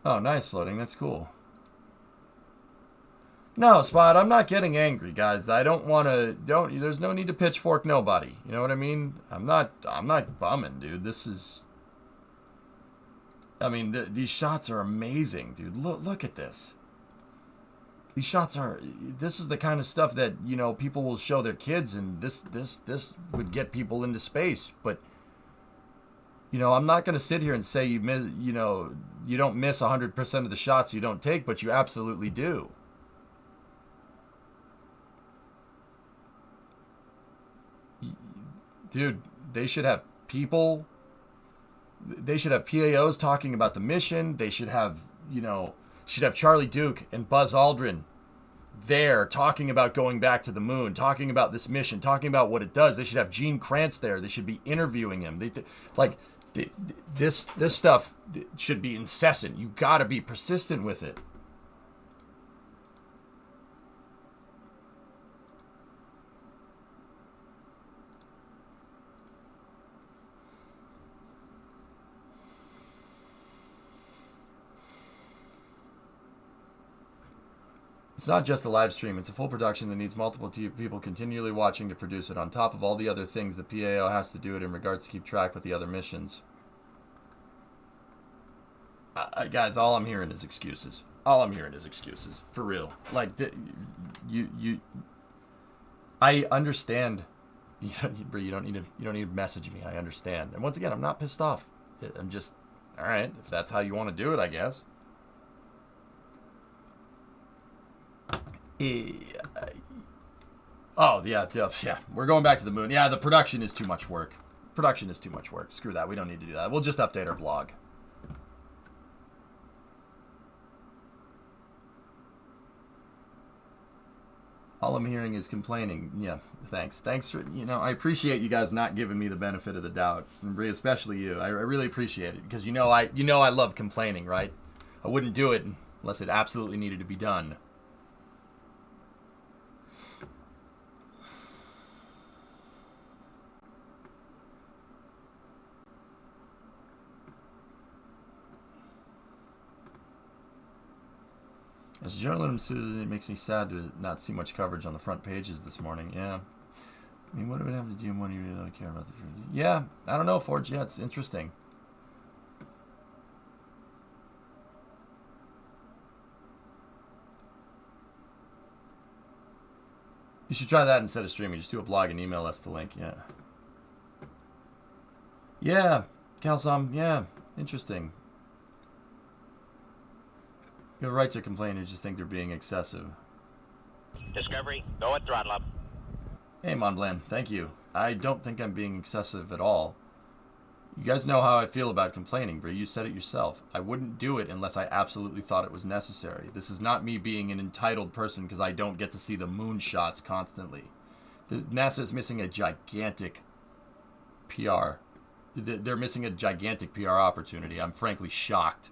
Oh, nice floating. That's cool. No, Spot, I'm not getting angry, guys. I don't want to... There's no need to pitchfork nobody. You know what I mean? I'm not bumming, dude. This is... I mean, these shots are amazing, dude. Look at this. These shots are... This is the kind of stuff that, you know, people will show their kids, and this would get people into space, but... You know, I'm not going to sit here and say you don't miss 100% of the shots you don't take, but you absolutely do. Dude, they should have people. They should have PAOs talking about the mission. They should have, Charlie Duke and Buzz Aldrin there talking about going back to the moon, talking about this mission, talking about what it does. They should have Gene Kranz there. They should be interviewing him. This stuff should be incessant. You got to be persistent with it. It's not just the live stream. It's a full production that needs multiple people continually watching to produce it, on top of all the other things the PAO has to do it in regards to keep track with the other missions. Guys, all I'm hearing is excuses. All I'm hearing is excuses. For real. Like, I understand. You don't need to message me. I understand. And once again, I'm not pissed off. I'm just, all right, if that's how you want to do it, I guess. Oh, yeah, we're going back to the moon. Yeah, the production is too much work. Screw that. We don't need to do that. We'll just update our blog. All I'm hearing is complaining. Yeah, thanks. Thanks for, I appreciate you guys not giving me the benefit of the doubt. And especially you. I really appreciate it, because I love complaining, right? I wouldn't do it unless it absolutely needed to be done. As a journalism student, it makes me sad to not see much coverage on the front pages this morning. Yeah. I mean, what do we have to do when you really don't care about the future? Yeah, I don't know, Forge. Yeah, it's interesting. You should try that instead of streaming. Just do a blog and email us the link. Yeah. Yeah, Calsom. Yeah, interesting. You have a right to complain. You just think they're being excessive. Discovery, go at throttle up. Hey, Montblanc. Thank you. I don't think I'm being excessive at all. You guys know how I feel about complaining, Bree. You said it yourself. I wouldn't do it unless I absolutely thought it was necessary. This is not me being an entitled person because I don't get to see the moon shots constantly. NASA is missing a gigantic PR. They're missing a gigantic PR opportunity. I'm frankly shocked.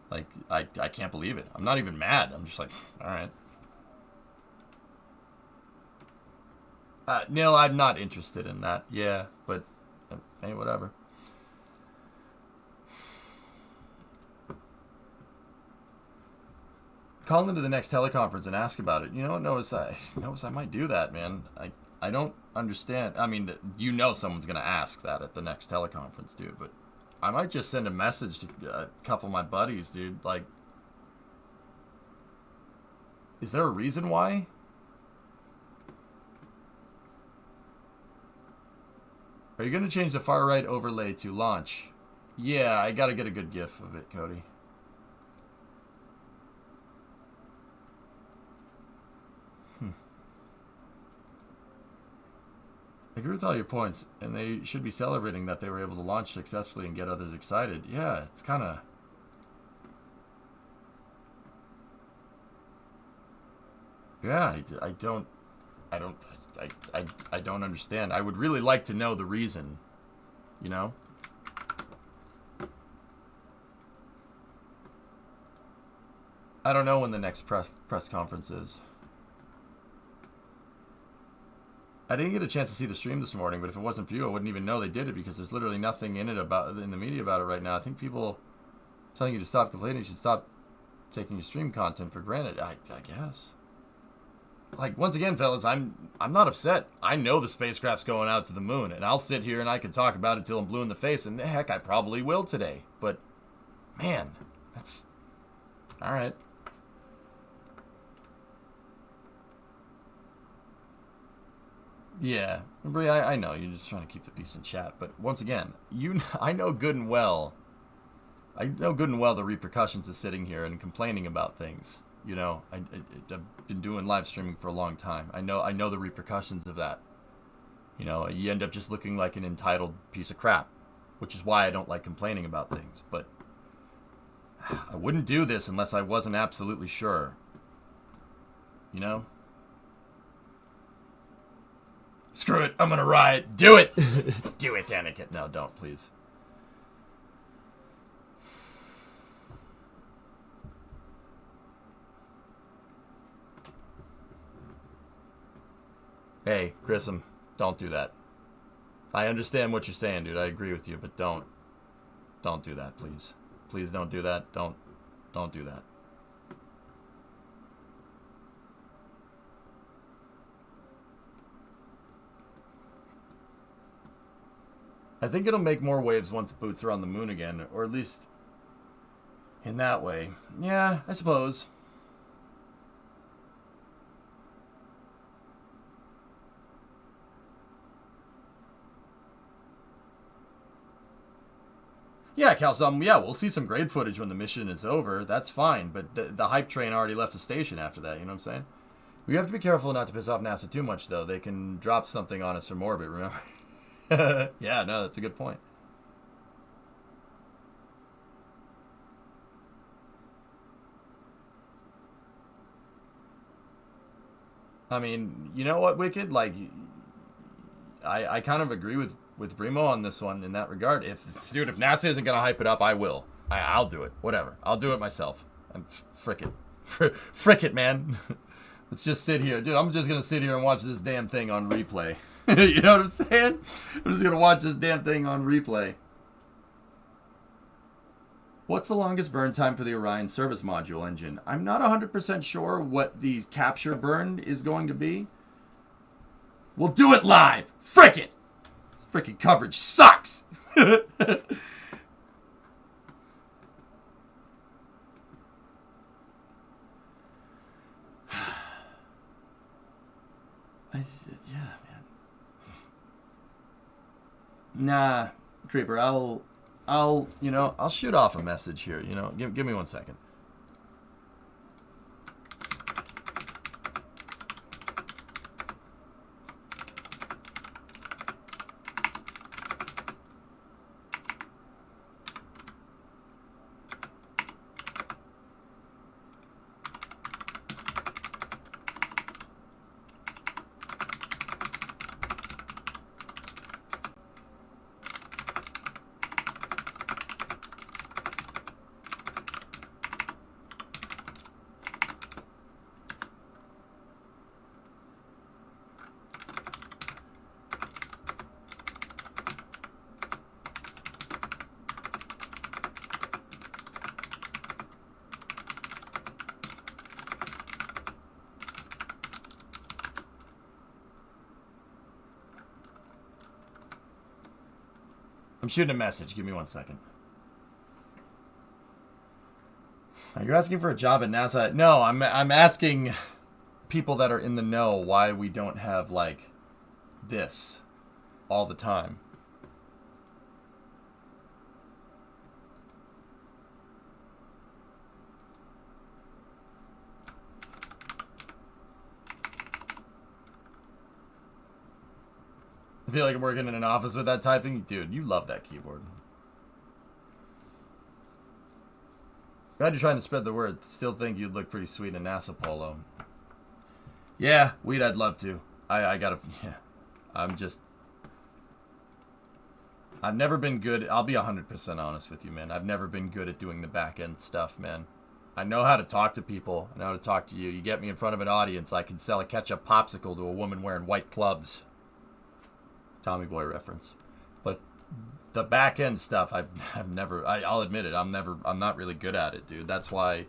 Like, I can't believe it. I'm not even mad. I'm just like, all right. Neil, I'm not interested in that. Yeah, but hey, whatever. Call into the next teleconference and ask about it. You know what, Notice I might do that, man. I don't understand. I mean, you know someone's going to ask that at the next teleconference, dude. But I might just send a message to a couple of my buddies, dude. Like, is there a reason why? Are you going to change the far right overlay to launch? Yeah, I got to get a good gif of it, Cody. I agree with all your points, and they should be celebrating that they were able to launch successfully and get others excited. Yeah, it's kind of... Yeah, I don't understand. I would really like to know the reason, you know? I don't know when the next press conference is. I didn't get a chance to see the stream this morning, but if it wasn't for you, I wouldn't even know they did it because there's literally nothing in the media about it right now. I think people telling you to stop complaining, you should stop taking your stream content for granted. I guess. Like, once again, fellas, I'm not upset. I know the spacecraft's going out to the moon, and I'll sit here and I can talk about it till I'm blue in the face, and heck, I probably will today. But, man, that's... Alright. Yeah, Brie, I know you're just trying to keep the peace in chat, but once again, I know good and well the repercussions of sitting here and complaining about things. You know, I've been doing live streaming for a long time. I know the repercussions of that. You know, you end up just looking like an entitled piece of crap, which is why I don't like complaining about things. But I wouldn't do this unless I wasn't absolutely sure. You know? Screw it, I'm gonna riot. Do it! Do it, Anakin. No, don't, please. Hey, Grissom, don't do that. I understand what you're saying, dude. I agree with you, but don't do that, please. Please don't do that. Don't do that. I think it'll make more waves once boots are on the moon again, or at least in that way. Yeah, I suppose. Yeah, Calsum, yeah, we'll see some grade footage when the mission is over. That's fine, but the hype train already left the station after that, you know what I'm saying? We have to be careful not to piss off NASA too much, though. They can drop something on us from orbit, remember? Yeah, no, that's a good point. I mean, you know what, Wicked? Like, I kind of agree with Brimo on this one in that regard. If NASA isn't going to hype it up, I will. I'll do it. Whatever. I'll do it myself. And frick it. Frick it, man. Let's just sit here. Dude, I'm just going to sit here and watch this damn thing on replay. You know what I'm saying? I'm just going to watch this damn thing on replay. What's the longest burn time for the Orion service module engine? I'm not 100% sure what the capture burn is going to be. We'll do it live. Frick it. This freaking coverage sucks. Yeah, man. Nah, Creeper, I'll shoot off a message here, give me 1 second. I'm shooting a message. Give me 1 second. Are you asking for a job at NASA? No, I'm asking people that are in the know why we don't have, like, this all the time. I feel like I'm working in an office with that typing. Dude, you love that keyboard. Glad you're trying to spread the word. Still think you'd look pretty sweet in a NASA polo. Yeah, weed, I'd love to. I gotta, yeah. I've never been good. I'll be 100% honest with you, man. I've never been good at doing the back end stuff, man. I know how to talk to people. I know how to talk to you. You get me in front of an audience, I can sell a ketchup popsicle to a woman wearing white gloves. Tommy Boy reference. But the back end stuff, I've never, I'll admit it, I'm not really good at it, dude. That's why,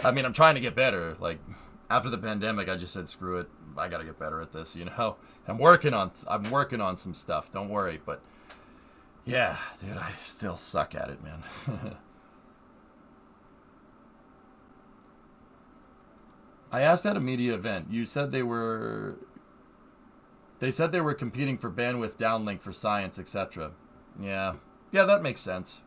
I mean, I'm trying to get better. Like, after the pandemic, I just said, screw it. I gotta get better at this, I'm working on some stuff, don't worry. But yeah, dude, I still suck at it, man. I asked at a media event. You said they said they were competing for bandwidth downlink for science, etc. Yeah, that makes sense.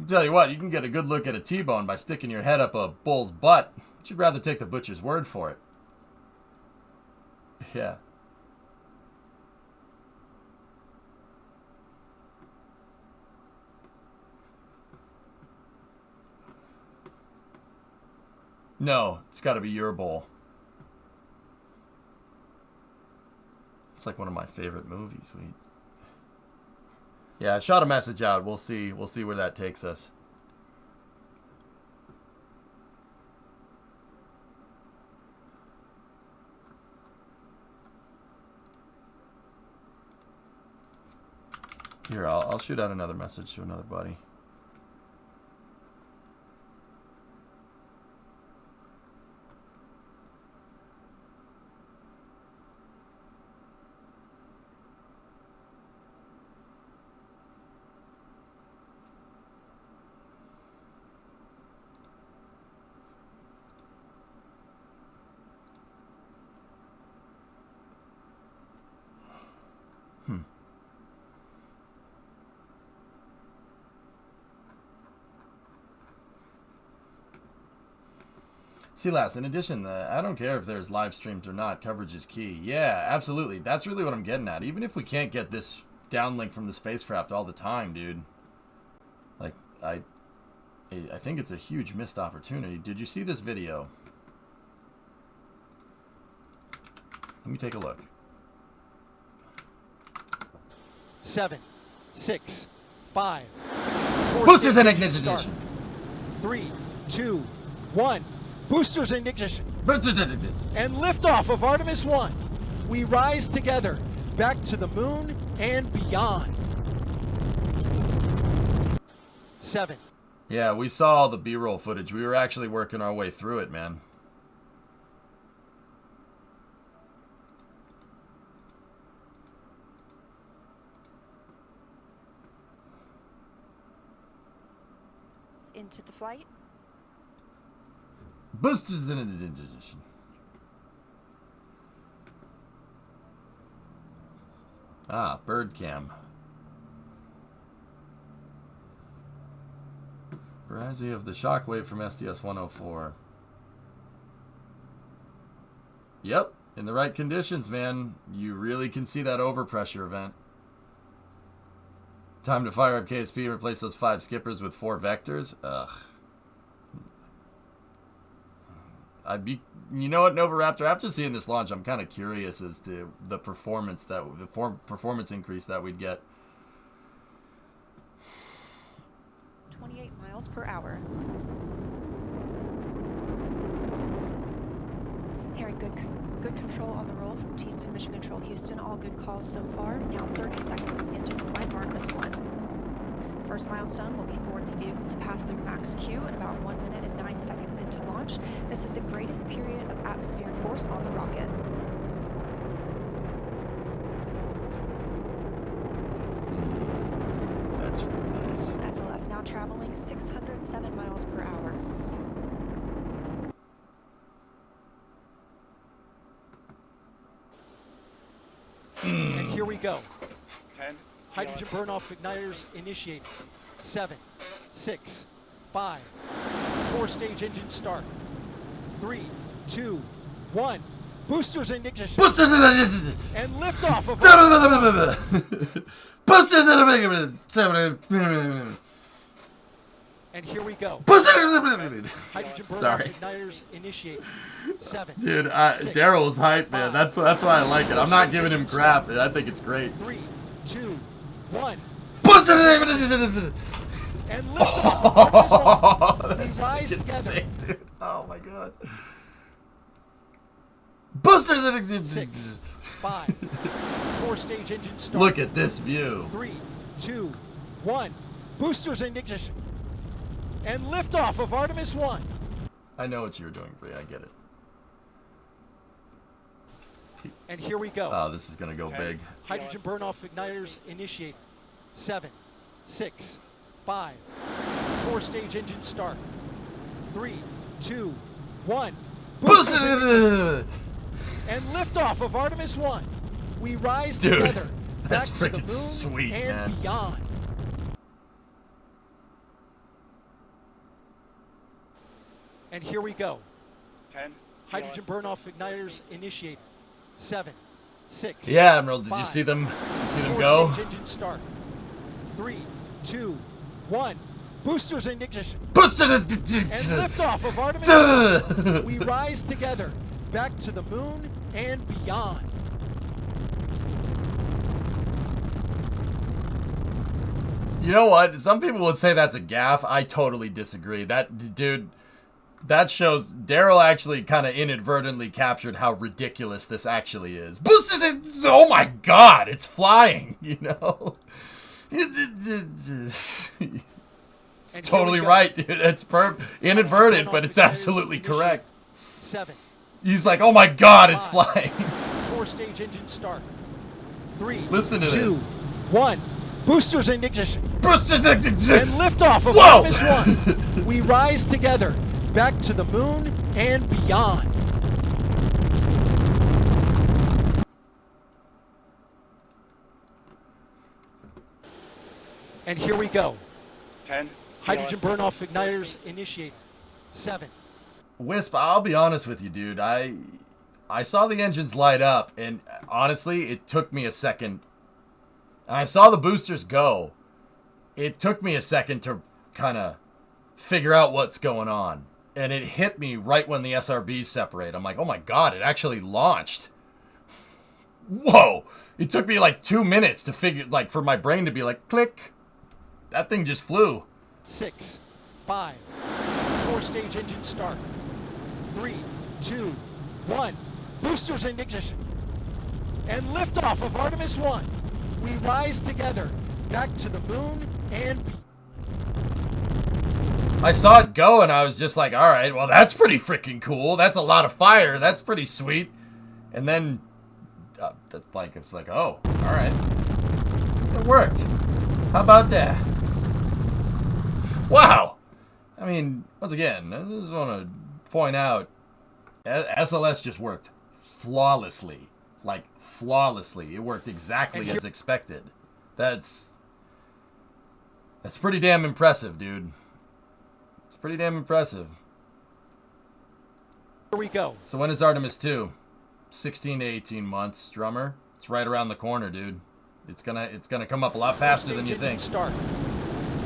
Tell you what, you can get a good look at a T-bone by sticking your head up a bull's butt. But you'd rather take the butcher's word for it. Yeah. No, it's got to be your bowl. It's like one of my favorite movies. Yeah, I shot a message out. We'll see where that takes us. Here, I'll shoot out another message to another buddy. See, last, in addition, I don't care if there's live streams or not, coverage is key. Yeah, absolutely. That's really what I'm getting at. Even if we can't get this downlink from the spacecraft all the time, dude. Like, I think it's a huge missed opportunity. Did you see this video? Let me take a look. 7, 6, 5. Boosters in ignition. 3, 2, 1. Boosters in ignition. Boosters in ignition. And liftoff of Artemis 1. We rise together back to the moon and beyond. 7. Yeah, we saw the B-roll footage. We were actually working our way through it, man. into the flight. Boosters in ignition. Ah, bird cam. Variety of the shockwave from SDS-104. Yep, in the right conditions, man. You really can see that overpressure event. Time to fire up KSP and replace those 5 skippers with 4 vectors. Ugh. You know what, Nova Raptor? After seeing this launch, I'm kind of curious as to the performance increase that we'd get. 28 miles per hour. Hearing good control on the roll from teams in Mission Control Houston. All good calls so far. Now 30 seconds into the flight of Artemis 1. First milestone will be for the vehicle to pass through max Q in about 1 minute and 9 seconds into launch. This is the greatest period of atmospheric force on the rocket. That's really nice. SLS now traveling 607 miles per hour. And here we go. 10. Hydrogen burn-off igniters initiated. 7, 6, 5. 4-stage engine start. 3, 2, 1. Boosters in ignition. Boosters in ignition. And liftoff of Boosters in ignition. And here we go. Boosters. Hydrogen burn-off Sorry. igniters initiated. 7. Dude, 6, Daryl's hype, man. 5. That's why I like it. I'm not giving him crap. I think it's great. 3, 2, 1. Boosters in And liftoff. Oh, We rise together. sick, dude. Oh my god. Boosters in ignition. 6, 5. 4-stage engine start. Look at this view. 3, 2, 1. Boosters in ignition. And liftoff of Artemis 1. I know what you're doing, Bree. I get it. And here we go. Oh, this is gonna go big. Hydrogen burn-off igniters initiated. 7, 6, 5. 4-stage engine start. 3, 2, 1. Boosters. And liftoff of Artemis 1. We rise Dude, together. that's back to the freaking moon sweet, and man. beyond. And here we go. 10. Hydrogen burn-off igniters initiated. 7, 6. Yeah, Emerald. Did you 5. see them? Did you see them go? 4-stage engine start. 3, 2, 1. Boosters in ignition. Boosters. And liftoff of Artemis 1. We rise together. Back to the moon and beyond. You know what? Some people would say that's a gaffe. I totally disagree. That shows Daryl actually kind of inadvertently captured how ridiculous this actually is. Boosters! Oh my god, it's flying, you know? It's totally right, dude. It's inadvertent, but it's absolutely correct. 7. He's like, oh my god, it's flying. 4-stage engine start. 3, Listen to 2, this. 1. Boosters in ignition. Boosters! And liftoff of Whoa! Artemis 1. We rise together. Back to the moon and beyond. And here we go. 10. Hydrogen burn-off igniters initiated. 7. Wisp, I'll be honest with you, dude. I saw the engines light up, and honestly, it took me a second. And I saw the boosters go. It took me a second to kind of figure out what's going on. And it hit me right when the SRBs separate. I'm like, oh my god, it actually launched. Whoa! It took me like 2 minutes to figure, like, for my brain to be like, click. That thing just flew. 6, 5. 4-stage engine start. 3, 2, 1. Boosters in ignition. And liftoff of Artemis 1. We rise together. Back to the moon and I saw it go, and I was just like, all right, well, that's pretty freaking cool. That's a lot of fire. That's pretty sweet. And then, it's like, oh, all right. It worked. How about that? Wow. I mean, once again, I just want to point out, SLS just worked flawlessly. Like, flawlessly. It worked exactly as expected. That's pretty damn impressive, dude. It's pretty damn impressive. Here we go. So when is Artemis 2? 16 to 18 months, drummer. It's right around the corner, dude. It's gonna come up a lot faster than you think. Start.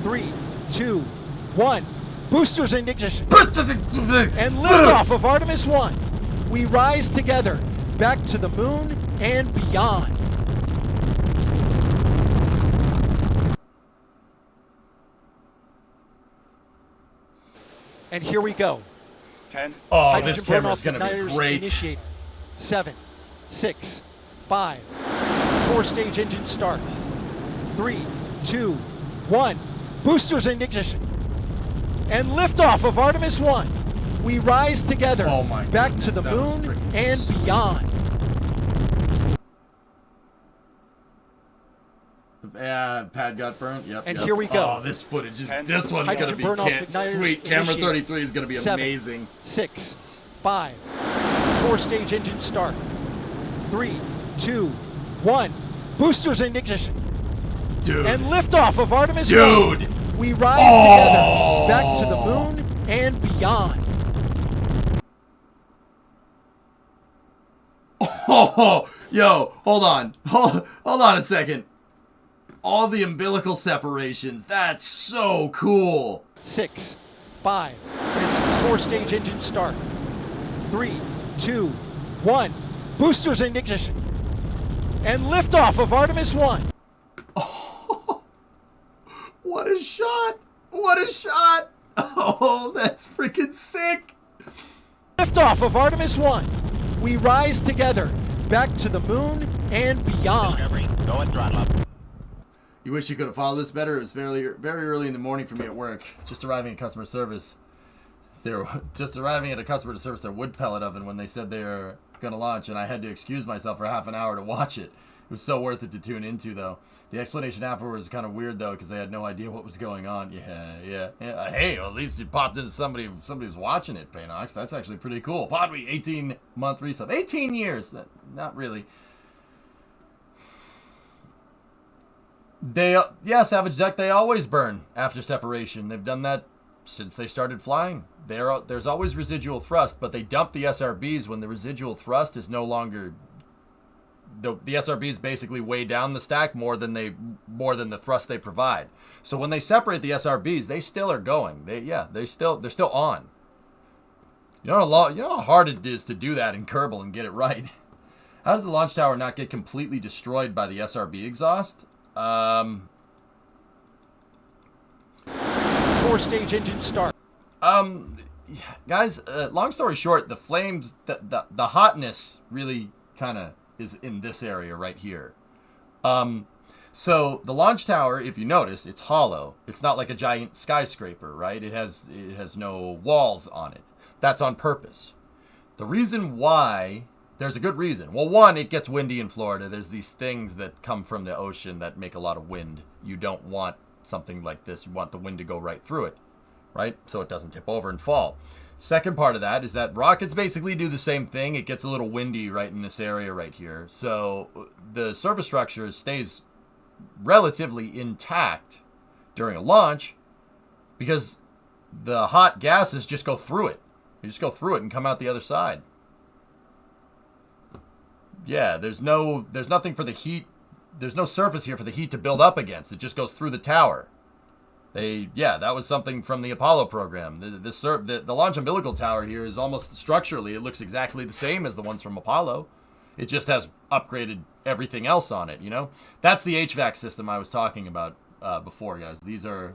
3, 2, 1. Boosters in ignition. And liftoff of Artemis 1. We rise together, back to the moon and beyond. And here we go. 10. Oh, this Hydrogen camera's burnoff gonna be igniters great. initiated. 7, 6, 5. 4-stage engine start. 3, 2, 1. Boosters in ignition. And liftoff of Artemis 1. We rise together, Oh my back goodness, to the that was moon freaking and sweet. beyond. Yeah, pad got burnt. Yep. And yep. here we go. Oh, this footage is. And This one's gonna hydrogen be burnoff igniters sweet. Camera initiated. 33 is gonna be 7, amazing. 6, 5. 4-stage engine start. 3, 2, 1. Boosters in ignition. Dude. And liftoff of Artemis 1. Dude. We rise Oh. together, back to the moon and beyond. Oh, yo, hold on a second. All the umbilical separations. That's so cool. 6, 5. It's 4-stage engine start. 3, 2, 1. Boosters in ignition. And liftoff of Artemis 1. what a shot! What a shot! Oh, that's freaking sick. Liftoff of Artemis 1. We rise together, back to the moon and beyond. Discovery, go and throttle up. You wish you could have followed this better. It was very early in the morning for me at work. Just arriving at customer service. They were just arriving at a customer service their wood pellet oven when they said they were gonna launch, and I had to excuse myself for half an hour to watch it. It was so worth it to tune into, though. The explanation afterwards was kind of weird, though, because they had no idea what was going on. Yeah. Hey, well, at least you popped into somebody was watching it, Paynox. That's actually pretty cool. Podwe, 18-month resub. 18 years. Not really. Savage Duck, they always burn after separation. They've done that since they started flying. There's always residual thrust, but they dump the SRBs when the residual thrust is no longer... The SRBs basically weigh down the stack more than the thrust they provide. So when they separate the SRBs, they still are going. They're still on. You know how hard it is to do that in Kerbal and get it right. How does the launch tower not get completely destroyed by the SRB exhaust? 4-stage engine start. Guys, long story short, the flames, the hotness really kind of is in this area right here. So the launch tower, if you notice, it's hollow. It's not like a giant skyscraper, right? It has no walls on it. That's on purpose. The reason why, there's a good reason. Well, one, it gets windy in Florida. There's these things that come from the ocean that make a lot of wind. You don't want something like this. You want the wind to go right through it, right? So it doesn't tip over and fall. Second part of that is that rockets basically do the same thing. It gets a little windy right in this area right here. So the surface structure stays relatively intact during a launch because the hot gases just go through it. You just go through it and come out the other side. Yeah, there's nothing for the heat. There's no surface here for the heat to build up against. It just goes through the tower. That was something from the Apollo program. The launch umbilical tower here is almost structurally, it looks exactly the same as the ones from Apollo. It just has upgraded everything else on it, you know? That's the HVAC system I was talking about before, guys. These are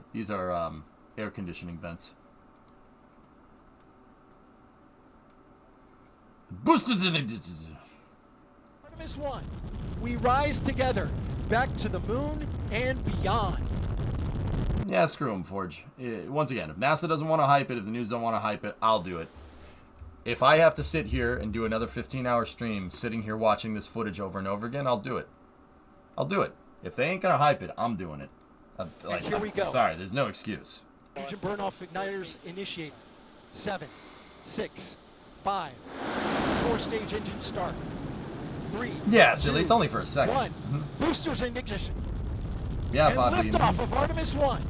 air conditioning vents. Boosters in it. Artemis 1. We rise together, back to the moon and beyond. Yeah, screw them, Forge. Once again, if NASA doesn't want to hype it, if the news don't want to hype it, I'll do it. If I have to sit here and do another 15-hour stream sitting here watching this footage over and over again, I'll do it. I'll do it. If they ain't going to hype it, I'm doing it. Here we go. Sorry, there's no excuse. Engine burn-off igniters initiate. 7, 6, 5. 4-stage engine start. 3. Yeah, silly. 2, It's only for a second. 1. Boosters in ignition. Yeah, And Bobby. liftoff of Artemis 1.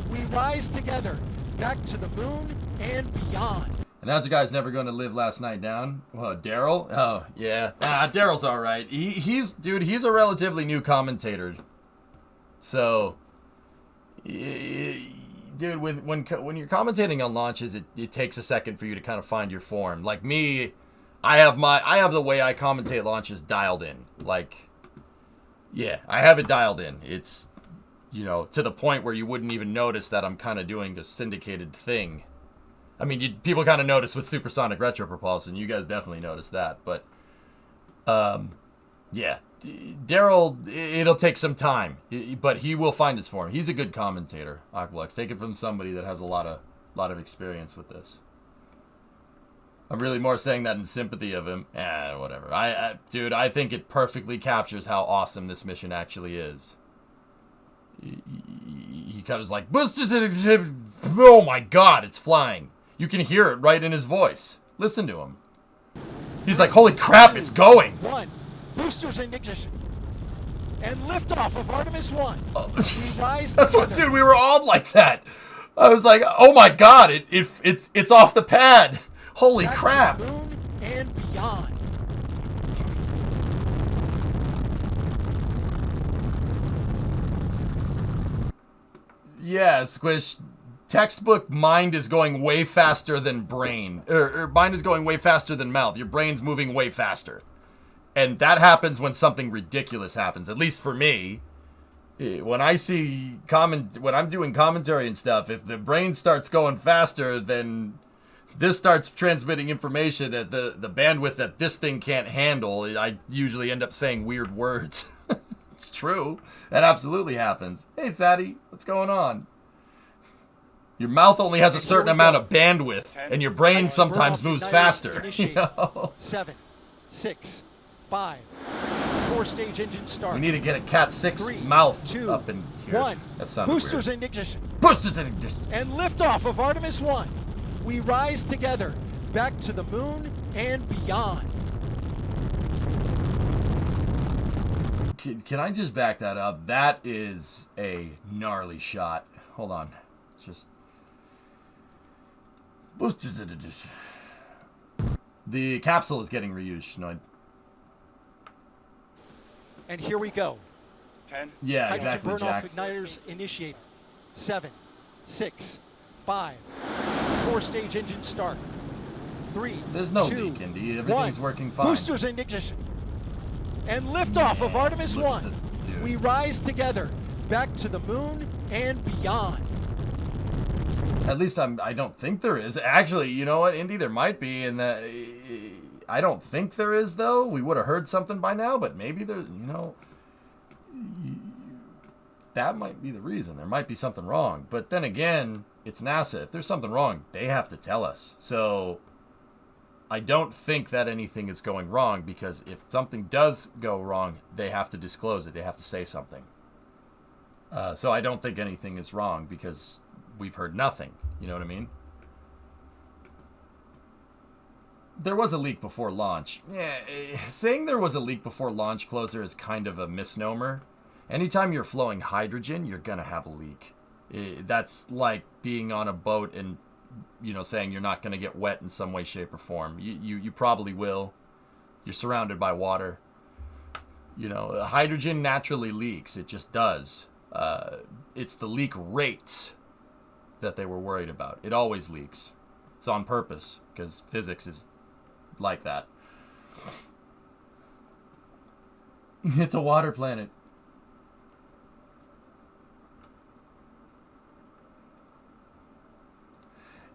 We rise together back to the moon and beyond. Announcer guy's never going to live last night down. Well, Daryl? Oh, yeah. Daryl's all right. He's a relatively new commentator. So, dude, when you're commentating on launches, it takes a second for you to kind of find your form. Like me, I have the way I commentate launches dialed in. Like, yeah, I have it dialed in. It's, you know, to the point where you wouldn't even notice that I'm kind of doing a syndicated thing. I mean, people kind of notice with supersonic retropropulsion. You guys definitely noticed that. But, yeah, Daryl, it'll take some time. But he will find his form. He's a good commentator, Aqualux. Take it from somebody that has a lot of experience with this. I'm really more saying that in sympathy of him. Whatever. Dude, I think it perfectly captures how awesome this mission actually is. He kind of is like, boosters in exhibit. Oh my God, it's flying. You can hear it right in his voice. Listen to him. He's like, holy crap, it's going. 1. Boosters in ignition. And liftoff of Artemis 1. We rise That's what, together. dude, we were all like that. I was like, oh my God, it's off the pad. Holy Back to crap. the moon and beyond. Yeah, Squish. Textbook mind is going way faster than brain. Or mind is going way faster than mouth. Your brain's moving way faster. And that happens when something ridiculous happens. At least for me. When I see when I'm doing commentary and stuff, if the brain starts going faster, then this starts transmitting information at the bandwidth that this thing can't handle. I usually end up saying weird words. It's true. That absolutely happens. Hey, Sadie, what's going on? Your mouth only has a certain amount of bandwidth, and your brain sometimes moves faster. You know? 7, 6, 5. 4-stage engine start. We need to get a Cat 6 3, mouth 2, up in here. 1. That sounded Boosters weird. in ignition. Boosters in ignition. And liftoff of Artemis 1. We rise together back to the moon and beyond. Can I just back that up? That is a gnarly shot. Hold on. Just... Boosters in ignition. The capsule is getting reused, Schnoid. And here we go. 10. Yeah, Hydrogen exactly, burn-off Jax. igniters initiate. 7, 6, 5. 4-stage engine start. 3, There's no 2, leak, Indy. Everything's 1. working fine. Boosters in ignition. And liftoff of Artemis look at 1. dude. We rise together back to the moon and beyond. At least I don't think there is. Actually, you know what, Indy? There might be, and I don't think there is, though. We would have heard something by now, but maybe there, you know, that might be the reason. There might be something wrong. But then again, it's NASA. If there's something wrong, they have to tell us. So I don't think that anything is going wrong, because if something does go wrong, they have to disclose it. They have to say something. So I don't think anything is wrong, because we've heard nothing. You know what I mean? There was a leak before launch. Yeah, saying there was a leak before launch closer is kind of a misnomer. Anytime you're flowing hydrogen, you're gonna have a leak. That's like being on a boat and, you know, saying you're not gonna get wet in some way, shape, or form. You probably will. You're surrounded by water. You know, hydrogen naturally leaks. It just does. It's the leak rate that they were worried about. It always leaks. It's on purpose, because physics is like that. It's a water planet.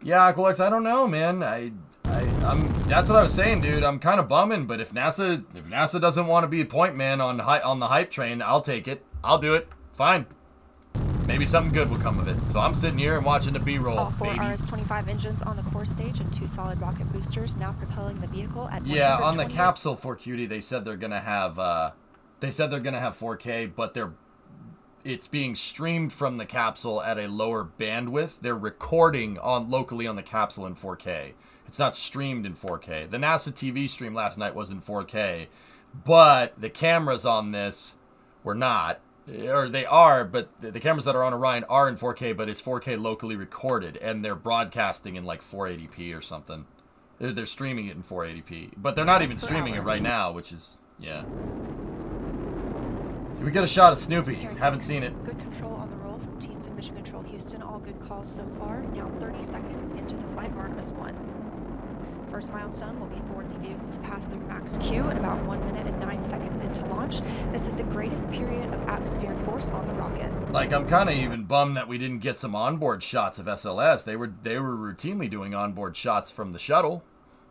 Yeah, Aqualux, I don't know, man. I'm that's what I was saying, dude. I'm kind of bumming, but if NASA doesn't want to be a point man on the hype train, I'll take it. I'll do it. Fine. Maybe something good will come of it. So I'm sitting here and watching the B-roll, All 4 baby. RS-25 engines on the core stage and 2 solid rocket boosters now propelling the vehicle at Yeah, on the 128 capsule for Cutie, they said they're gonna have 4K, but it's being streamed from the capsule at a lower bandwidth. They're recording on locally on the capsule in 4K. It's not streamed in 4K. The NASA TV stream last night was in 4K, but the cameras on this were not. Or they are, but the cameras that are on Orion are in 4K, but it's 4K locally recorded, and they're broadcasting in like 480p or something. They're streaming it in 480p, but they're not even streaming it right now, which is, yeah. Did we get a shot of Snoopy? Haven't seen it. Good control on the roll from teams in Mission Control Houston. All good calls so far. Now 30 seconds into the flight of Artemis 1. First milestone will be for the vehicle to pass through max Q at about 1 minute and 9 seconds into launch. This is the greatest period of atmospheric force on the rocket. Like, I'm kind of even bummed that we didn't get some onboard shots of SLS. They were routinely doing onboard shots from the shuttle.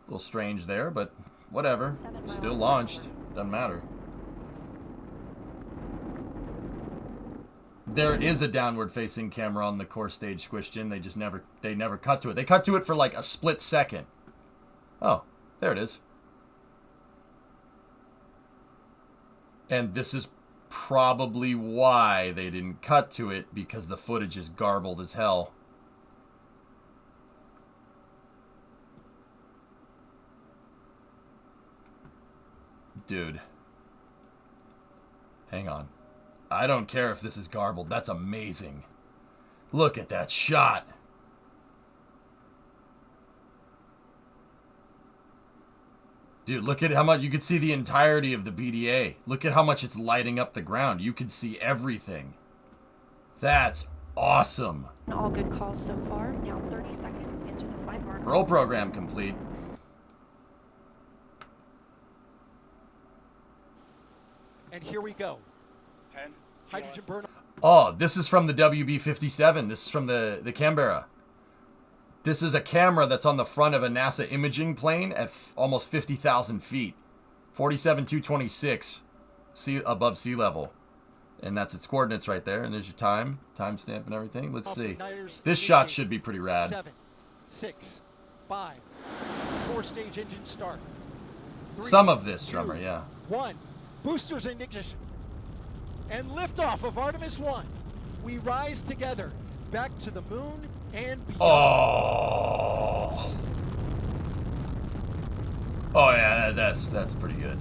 A little strange there, but whatever. Still launched. Doesn't matter. There is a downward-facing camera on the core stage, Squishton. They never cut to it. They cut to it for like a split second. Oh, there it is. And this is probably why they didn't cut to it, because the footage is garbled as hell. Dude. Hang on. I don't care if this is garbled. That's amazing. Look at that shot. Dude, look at how much you could see the entirety of the BDA. Look at how much it's lighting up the ground. You could see everything. That's awesome. All good calls so far. Now 30 seconds into the flight mark. Roll program complete. And here we go. 10. Hydrogen burn. Oh, this is from the WB-57. This is from the Canberra. This is a camera that's on the front of a NASA imaging plane at almost 50,000 feet. 47,226 above sea level. And that's its coordinates right there. And there's your timestamp and everything. Let's see. This shot should be pretty rad. 7, 6, 5. 4-stage engine start. 3, Some of this, 2, drummer, yeah. 1. Boosters in ignition. And liftoff of Artemis 1. We rise together back to the moon and beyond. Oh. Oh yeah, that's pretty good.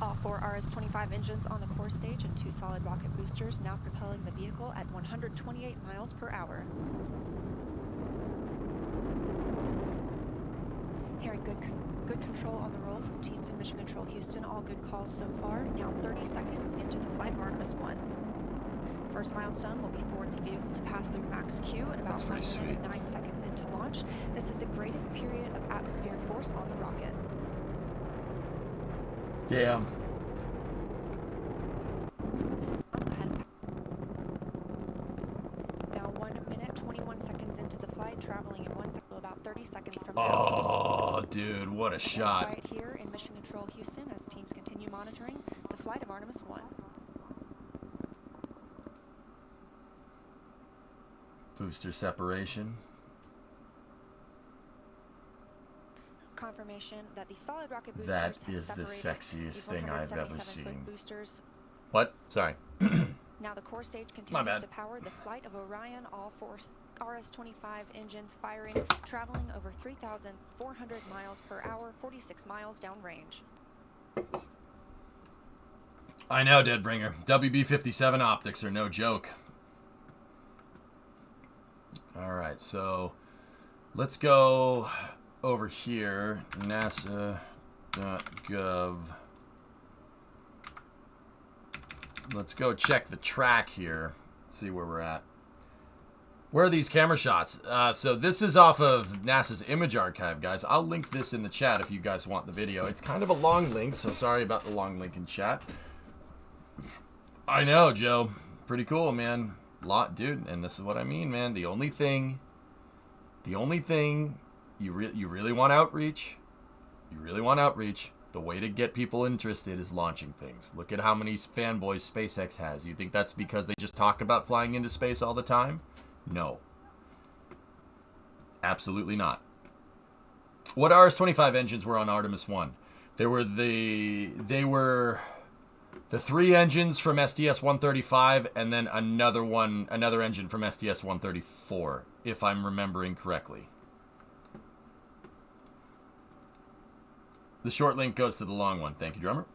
All 4 RS-25 engines on the core stage and 2 solid rocket boosters now propelling the vehicle at 128 miles per hour. Hearing good control on the roll from teams in Mission Control Houston. All good calls so far. Now 30 seconds into the flight of Artemis 1. First milestone will be for the vehicle to pass through max Q at about 1 minute and 9 seconds into launch. This is the greatest period of atmospheric force on the rocket. Damn. Now 1 minute, 21 seconds into the flight, traveling in about 30 seconds from now. Oh, dude, what a shot. Right here in Mission Control Houston as teams continue monitoring the flight of Artemis 1. Booster separation. Confirmation that the solid rocket boosters That have is the separated sexiest these thing I've ever 177-foot seen. Boosters. What? Sorry. Now the core stage My continues bad. to power the flight of Orion, all 4 RS-25 engines firing, traveling over 3,400 miles per hour, 46 miles downrange. I know, Deadbringer. WB-57 optics are no joke. Alright, so let's go over here, nasa.gov. Let's go check the track here, see where we're at. Where are these camera shots? So this is off of NASA's image archive, guys. I'll link this in the chat if you guys want the video. It's kind of a long link, so sorry about the long link in chat. I know, Joe. Pretty cool, man. Dude, and this is what I mean, man. The only thing you really want outreach, the way to get people interested is launching things. Look at how many fanboys SpaceX has. You think that's because they just talk about flying into space all the time? No. Absolutely not. What RS-25 engines were on Artemis 1? They were The 3 engines from STS-135 and then another engine from STS-134, if I'm remembering correctly. The short link goes to the long one. Thank you, drummer.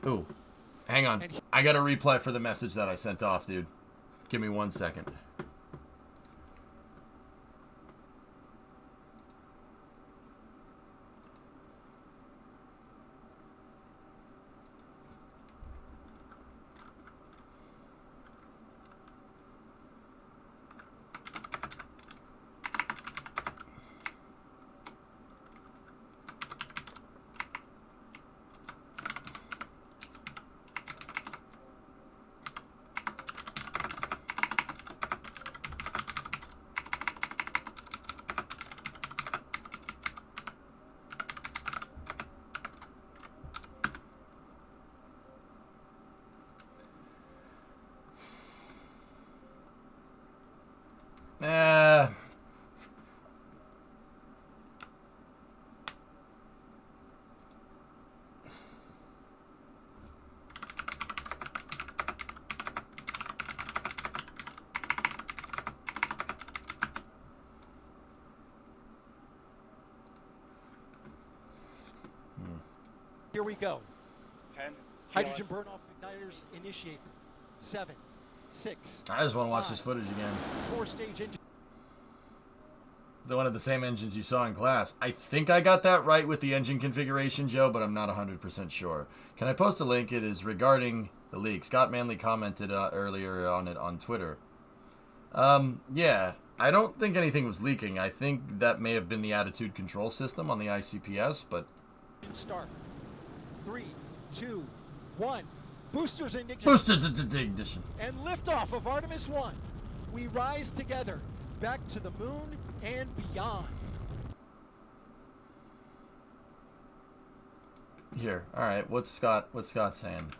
Ooh. Hang on. I got to reply for the message that I sent off, dude. Give me 1 second. Here we go. 10. Hydrogen burn-off igniters initiated. 7, 6. I just want to watch this footage again. 4-stage engine. They're one of the same engines you saw in class. I think I got that right with the engine configuration, Joe, but I'm not 100% sure. Can I post a link? It is regarding the leak. Scott Manley commented earlier on it on Twitter. Yeah, I don't think anything was leaking. I think that may have been the attitude control system on the ICPS, but... Start. 3, 2, 1. Boosters in ignition. Boosters in ignition. And liftoff of Artemis 1. We rise together back to the moon and beyond. Here. All right. What's Scott saying?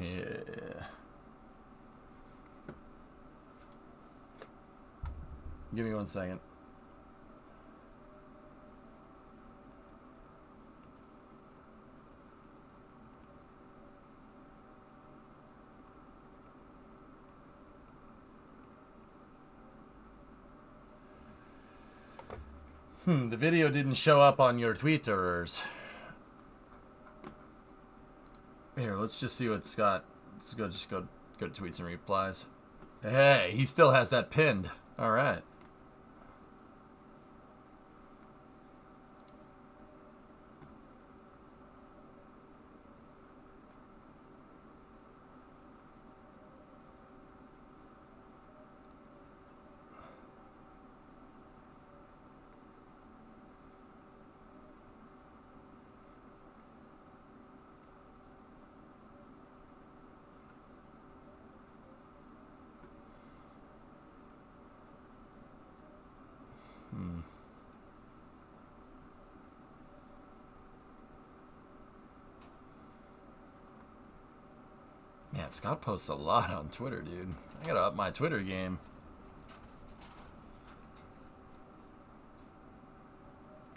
Yeah. Give me 1 second. The video didn't show up on your Twitterers. Here, let's just see what Scott. Let's go to tweets and replies. Hey, he still has that pinned. All right. Man, Scott posts a lot on Twitter, dude. I gotta up my Twitter game.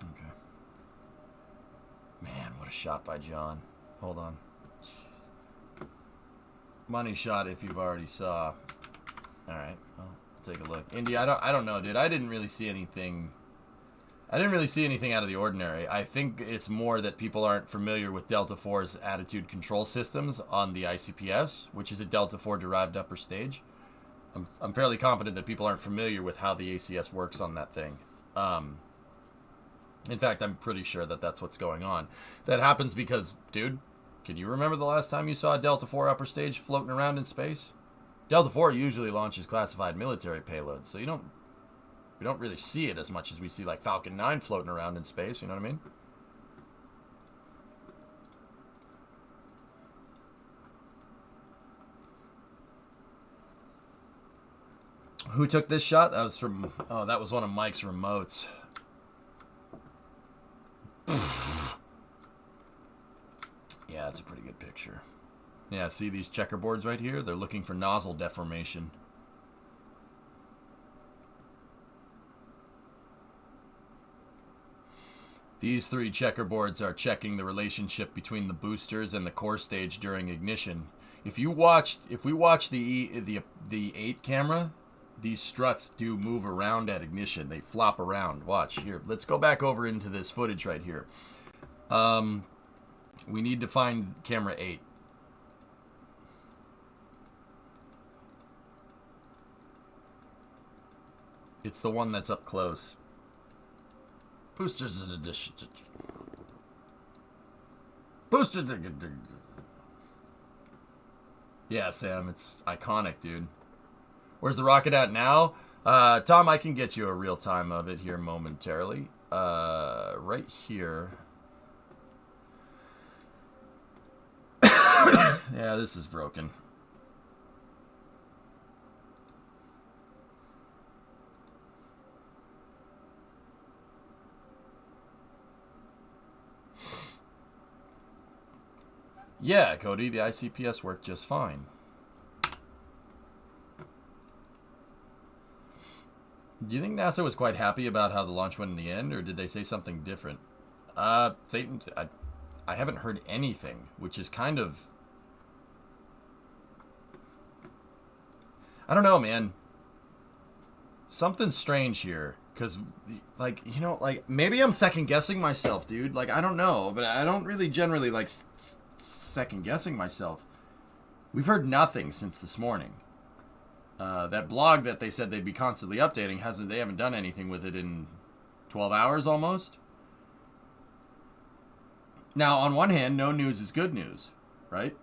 Okay. Man, what a shot by John. Hold on. Jeez. Money shot if you've already saw. Alright, well, take a look. Indy, I don't know, dude. I didn't really see anything out of the ordinary. I think it's more that people aren't familiar with Delta 4's attitude control systems on the ICPS, which is a Delta 4 derived upper stage. I'm fairly confident that people aren't familiar with how the ACS works on that thing. In fact, I'm pretty sure that that's what's going on. That happens because, dude, can you remember the last time you saw a Delta 4 upper stage floating around in space? Delta 4 usually launches classified military payloads, so we don't really see it as much as we see like Falcon 9 floating around in space, you know what I mean? Who took this shot? That was from... Oh, that was one of Mike's remotes. Yeah, that's a pretty good picture. Yeah, see these checkerboards right here? They're looking for nozzle deformation. These 3 checkerboards are checking the relationship between the boosters and the core stage during ignition. If we watch the 8 camera, these struts do move around at ignition. They flop around. Watch here. Let's go back over into this footage right here. We need to find camera 8. It's the one that's up close. Boosters edition. Boosters. Yeah, Sam, it's iconic, dude. Where's the rocket at now? Tom, I can get you a real time of it here momentarily. Right here. Yeah, this is broken. Yeah, Cody, the ICPS worked just fine. Do you think NASA was quite happy about how the launch went in the end, or did they say something different? Satan, I haven't heard anything, which is kind of... I don't know, man. Something's strange here. Because, like, you know, like, maybe I'm second-guessing myself, dude. Like, I don't know, but I don't really generally, like, second-guessing myself. We've heard nothing since this morning. That blog that they said they'd be constantly updating, they haven't done anything with it in 12 hours almost. Now, on one hand, no news is good news, right?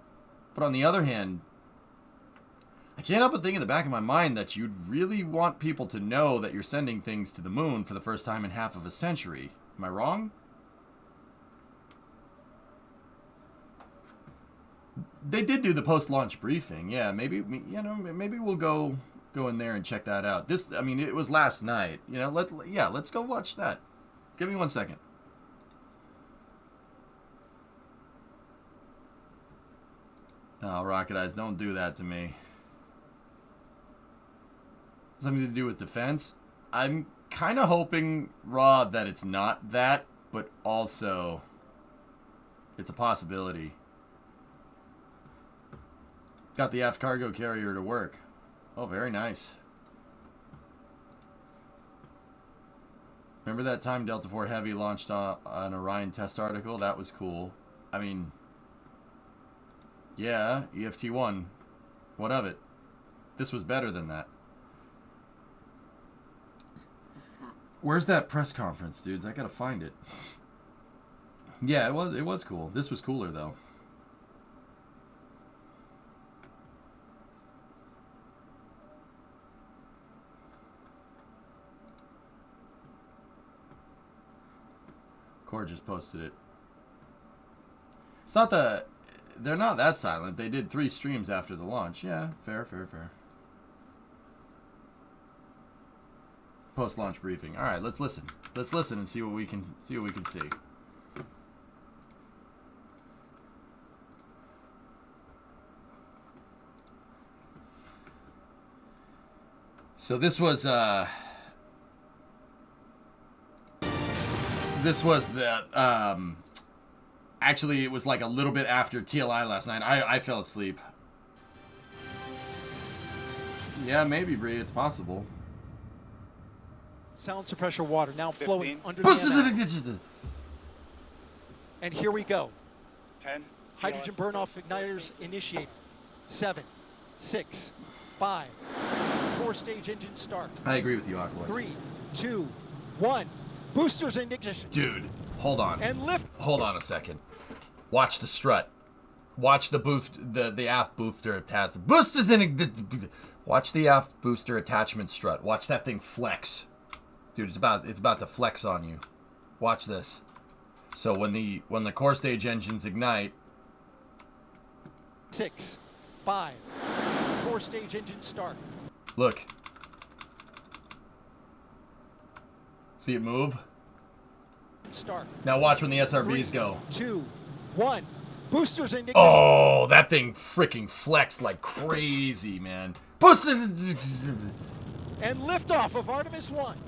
But on the other hand, I can't help but think in the back of my mind that you'd really want people to know that you're sending things to the moon for the first time in half of a century. Am I wrong? They did do the post-launch briefing. Yeah, maybe maybe we'll go in there and check that out. I mean, it was last night. You know, let's go watch that. Give me 1 second. Oh, Rocket Eyes, don't do that to me. Something to do with defense? I'm kind of hoping, Raw, that it's not that, but also it's a possibility. Got the aft cargo carrier to work. Oh, very nice. Remember that time Delta IV Heavy launched an Orion test article? That was cool. I mean, yeah, EFT-1. What of it? This was better than that. Where's that press conference, dudes? I gotta find it. Yeah, it was cool. This was cooler, though. Core just posted it. It's not they're not that silent. They did 3 streams after the launch. Yeah, fair. Post-launch briefing. All right, let's listen. Let's listen and see what we can see. So this was the actually it was like a little bit after TLI last night. I fell asleep. Yeah, maybe, Bree, it's possible. Sound suppressor water now 15. flowing under the And here we go. 10. Hydrogen burn-off igniters initiate. 7, 6, 5. Core stage engine start. I agree with you, Aquila. 3, 2, 1. Boosters in ignition. Dude, hold on. And lift. Hold on a second. Watch the strut. Watch the the aft booster attachment. Boosters in. Watch the aft booster attachment strut. Watch that thing flex. Dude, it's about to flex on you. Watch this. So when the core stage engines ignite. 6, 5. Core stage engine start. Look. See it move? Start. Now watch when the SRBs 3, go. 2, 1. Boosters in ignition. Oh, that thing freaking flexed like crazy, man. Boosters. And liftoff of Artemis 1.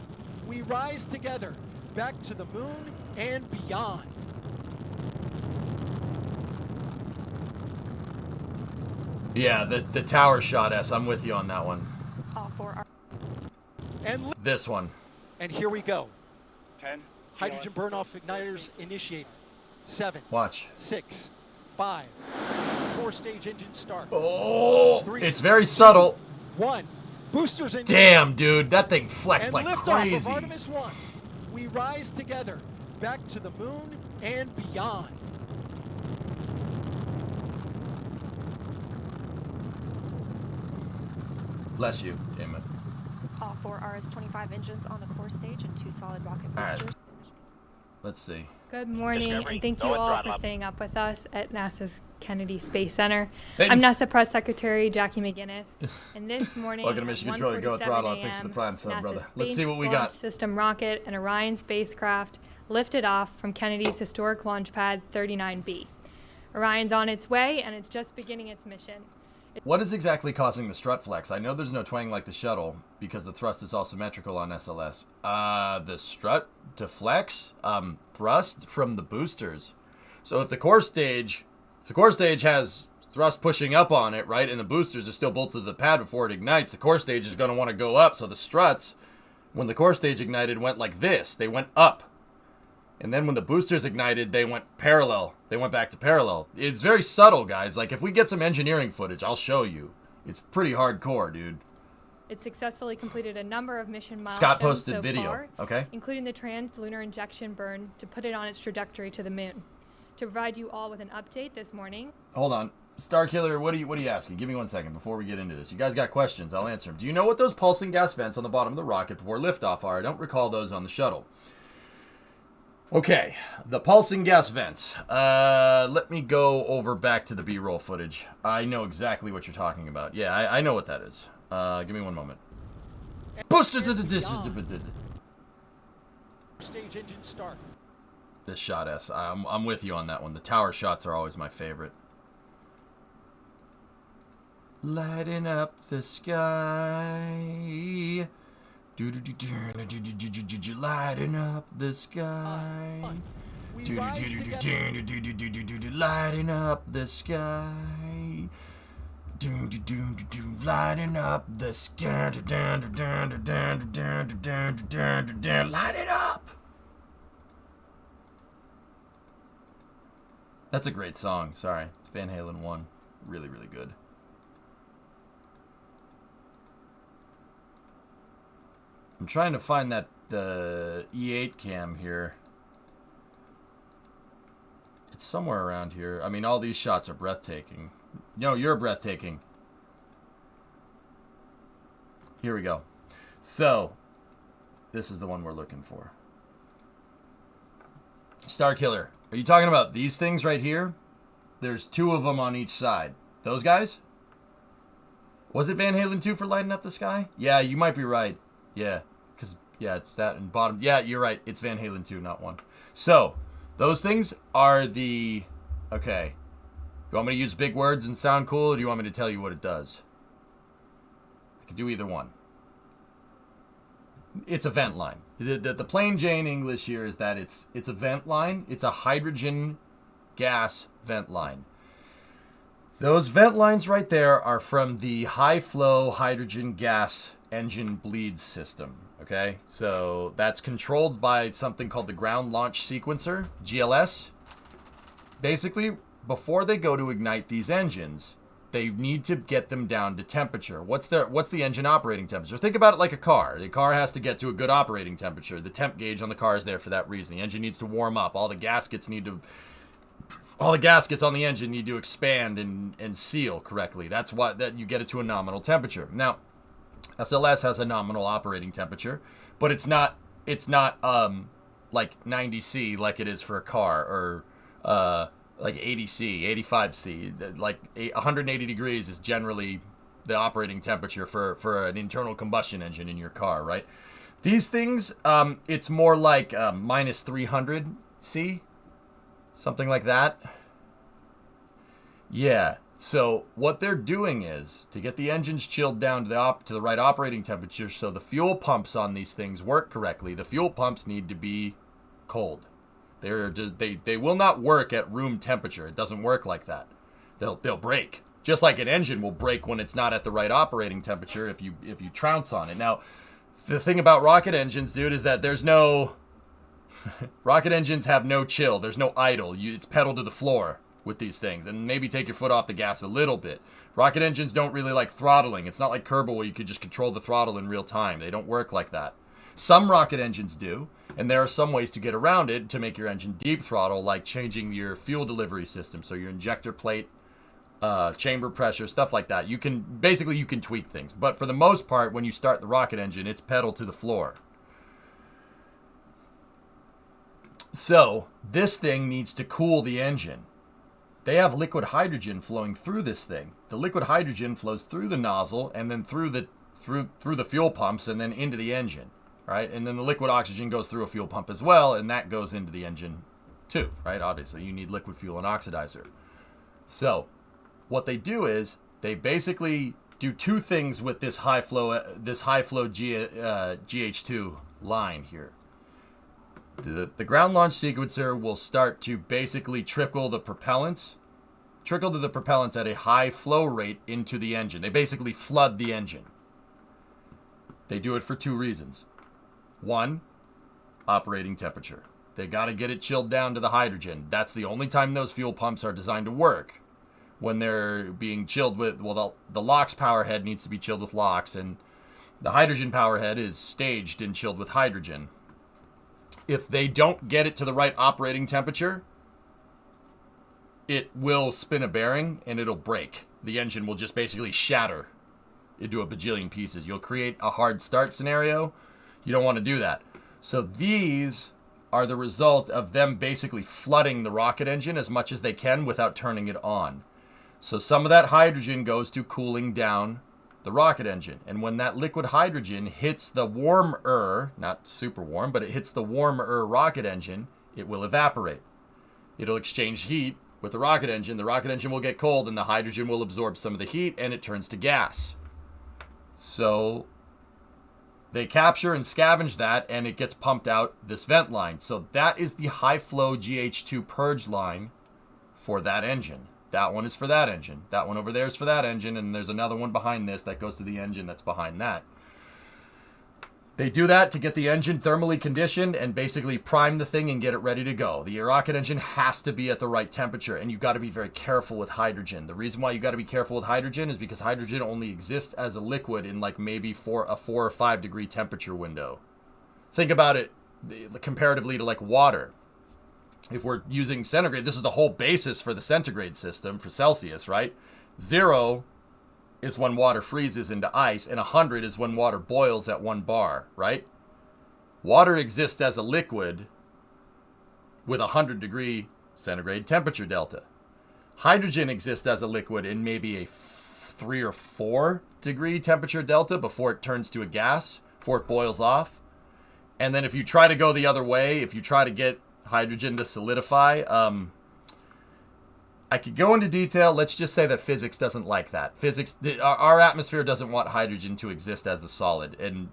We rise together back to the moon and beyond. Yeah, the tower shot S. I'm with you on that one. All 4 And This one. and here we go. 10. Hydrogen burn-off igniters initiated. 7, Watch. 6, 5. 4-stage engine start. Oh, 3, it's very subtle. 1. Boosters in Damn, dude, that thing flexed and like liftoff crazy. of Artemis 1. We rise together back to the moon and beyond. Bless you, Jamin. All 4 RS-25 engines on the core stage and 2 solid rocket All right. boosters. Let's see. Good morning, Discovery, and thank go you and all throttle for up. staying up with us at NASA's Kennedy Space Center. Thanks. I'm NASA Press Secretary Jackie McGinnis, and this morning Welcome to at Mission Control. Go 1:47 throttle up. Thanks for the a.m., prime sub, NASA's brother. Space Let's see what we Launch got. System rocket and Orion spacecraft lifted off from Kennedy's historic launch pad 39B. Orion's on its way, and it's just beginning its mission. What is exactly causing the strut flex? I know there's no twang like the shuttle because the thrust is all symmetrical on SLS. The strut to flex, thrust from the boosters. So if the core stage has thrust pushing up on it, right, and the boosters are still bolted to the pad before it ignites, the core stage is going to want to go up. So the struts, when the core stage ignited, went like this. They went up. And then when the boosters ignited, they went parallel. They went back to parallel. It's very subtle, guys. Like, if we get some engineering footage, I'll show you. It's pretty hardcore, dude. It successfully completed a number of mission milestones Scott posted so video, far, okay? including the trans-lunar injection burn to put it on its trajectory to the moon. To provide you all with an update this morning, Hold on. Starkiller, what are you asking? Give me 1 second before we get into this. You guys got questions, I'll answer them. Do you know what those pulsing gas vents on the bottom of the rocket before liftoff are? I don't recall those on the shuttle. Okay, the pulsing gas vents. Let me go over back to the B-roll footage. I know exactly what you're talking about. Yeah, I know what that is. Give me 1 moment. Boosters of the Stage engine start. This shot S. I'm with you on that one. The tower shots are always my favorite. Lighting up the sky. Lighting up the sky. We rise together. Lighting up the sky. Lighting up the sky. Light it up. That's a great song. Sorry. It's Van Halen 1. Really, really good. I'm trying to find the E8 cam here. It's somewhere around here. I mean, all these shots are breathtaking. No, you're breathtaking. Here we go. So, this is the one we're looking for. Starkiller, are you talking about these things right here? There's 2 of them on each side. Those guys? Was it Van Halen 2 for lighting up the sky? Yeah, you might be right. Yeah, because, yeah, it's that and bottom. Yeah, you're right. It's Van Halen 2, not 1. So, those things are the... Okay. You want me to use big words and sound cool, or do you want me to tell you what it does? I can do either one. It's a vent line. The plain Jane English here is that it's a vent line. It's a hydrogen gas vent line. Those vent lines right there are from the high-flow hydrogen gas engine bleed system, okay? So that's controlled by something called the Ground Launch Sequencer, GLS. Basically, before they go to ignite these engines, they need to get them down to temperature. What's the engine operating temperature? Think about it like a car. The car has to get to a good operating temperature. The temp gauge on the car is there for that reason. The engine needs to warm up. All the gaskets on the engine need to expand and seal correctly. That's why that you get it to a nominal temperature. Now, SLS has a nominal operating temperature, but it's not like 90C like it is for a car, or like 80C, 85C. Like 180 degrees is generally the operating temperature for an internal combustion engine in your car, right? These things, it's more like minus 300 C, something like that. Yeah. So what they're doing is to get the engines chilled down to the right operating temperature, so the fuel pumps on these things work correctly. The fuel pumps need to be cold. They will not work at room temperature. It doesn't work like that. They'll break. Just like an engine will break when it's not at the right operating temperature if you trounce on it. Now, the thing about rocket engines, dude, is that there's no rocket engines have no chill. There's no idle. It's pedal to the floor with these things, and maybe take your foot off the gas a little bit. Rocket engines don't really like throttling. It's not like Kerbal where you could just control the throttle in real time. They don't work like that. Some rocket engines do, and there are some ways to get around it to make your engine deep throttle, like changing your fuel delivery system, so your injector plate, chamber pressure, stuff like that. You can tweak things, but for the most part, when you start the rocket engine, it's pedal to the floor. So this thing needs to cool the engine. They have liquid hydrogen flowing through this thing. The liquid hydrogen flows through the nozzle and then through the fuel pumps and then into the engine, right? And then the liquid oxygen goes through a fuel pump as well, and that goes into the engine too, right? Obviously, you need liquid fuel and oxidizer. So what they do is they basically do two things with this high flow GH2 line here. The ground launch sequencer will start to basically trickle to the propellants at a high flow rate into the engine. They basically flood the engine. They do it for two reasons. One, operating temperature. They got to get it chilled down to the hydrogen. That's the only time those fuel pumps are designed to work. When they're being chilled with, well, the LOX power head needs to be chilled with LOX, and the hydrogen power head is staged and chilled with hydrogen. If they don't get it to the right operating temperature, it will spin a bearing and it'll break. The engine will just basically shatter into a bajillion pieces. You'll create a hard start scenario. You don't want to do that. So these are the result of them basically flooding the rocket engine as much as they can without turning it on. So some of that hydrogen goes to cooling down the rocket engine. And when that liquid hydrogen hits the warmer, not super warm, but it hits the warmer rocket engine, it will evaporate. It'll exchange heat with the rocket engine. The rocket engine will get cold and the hydrogen will absorb some of the heat and it turns to gas. So they capture and scavenge that and it gets pumped out this vent line. So that is the high flow GH2 purge line for that engine. That one is for that engine. That one over there is for that engine. And there's another one behind this that goes to the engine that's behind that. They do that to get the engine thermally conditioned and basically prime the thing and get it ready to go. The rocket engine has to be at the right temperature, and you've got to be very careful with hydrogen. The reason why you got to be careful with hydrogen is because hydrogen only exists as a liquid in like maybe a 4 or 5 degree temperature window. Think about it comparatively to like water. If we're using centigrade, this is the whole basis for the centigrade system for Celsius, right? 0 is when water freezes into ice, and 100 is when water boils at 1 bar, right? Water exists as a liquid with a 100 degree centigrade temperature delta. Hydrogen exists as a liquid in maybe a 3 or 4 degree temperature delta before it turns to a gas, before it boils off. And then if you try to go the other way, if you try to get hydrogen to solidify, I could go into detail. Let's just say that physics doesn't like that. Our atmosphere doesn't want hydrogen to exist as a solid, and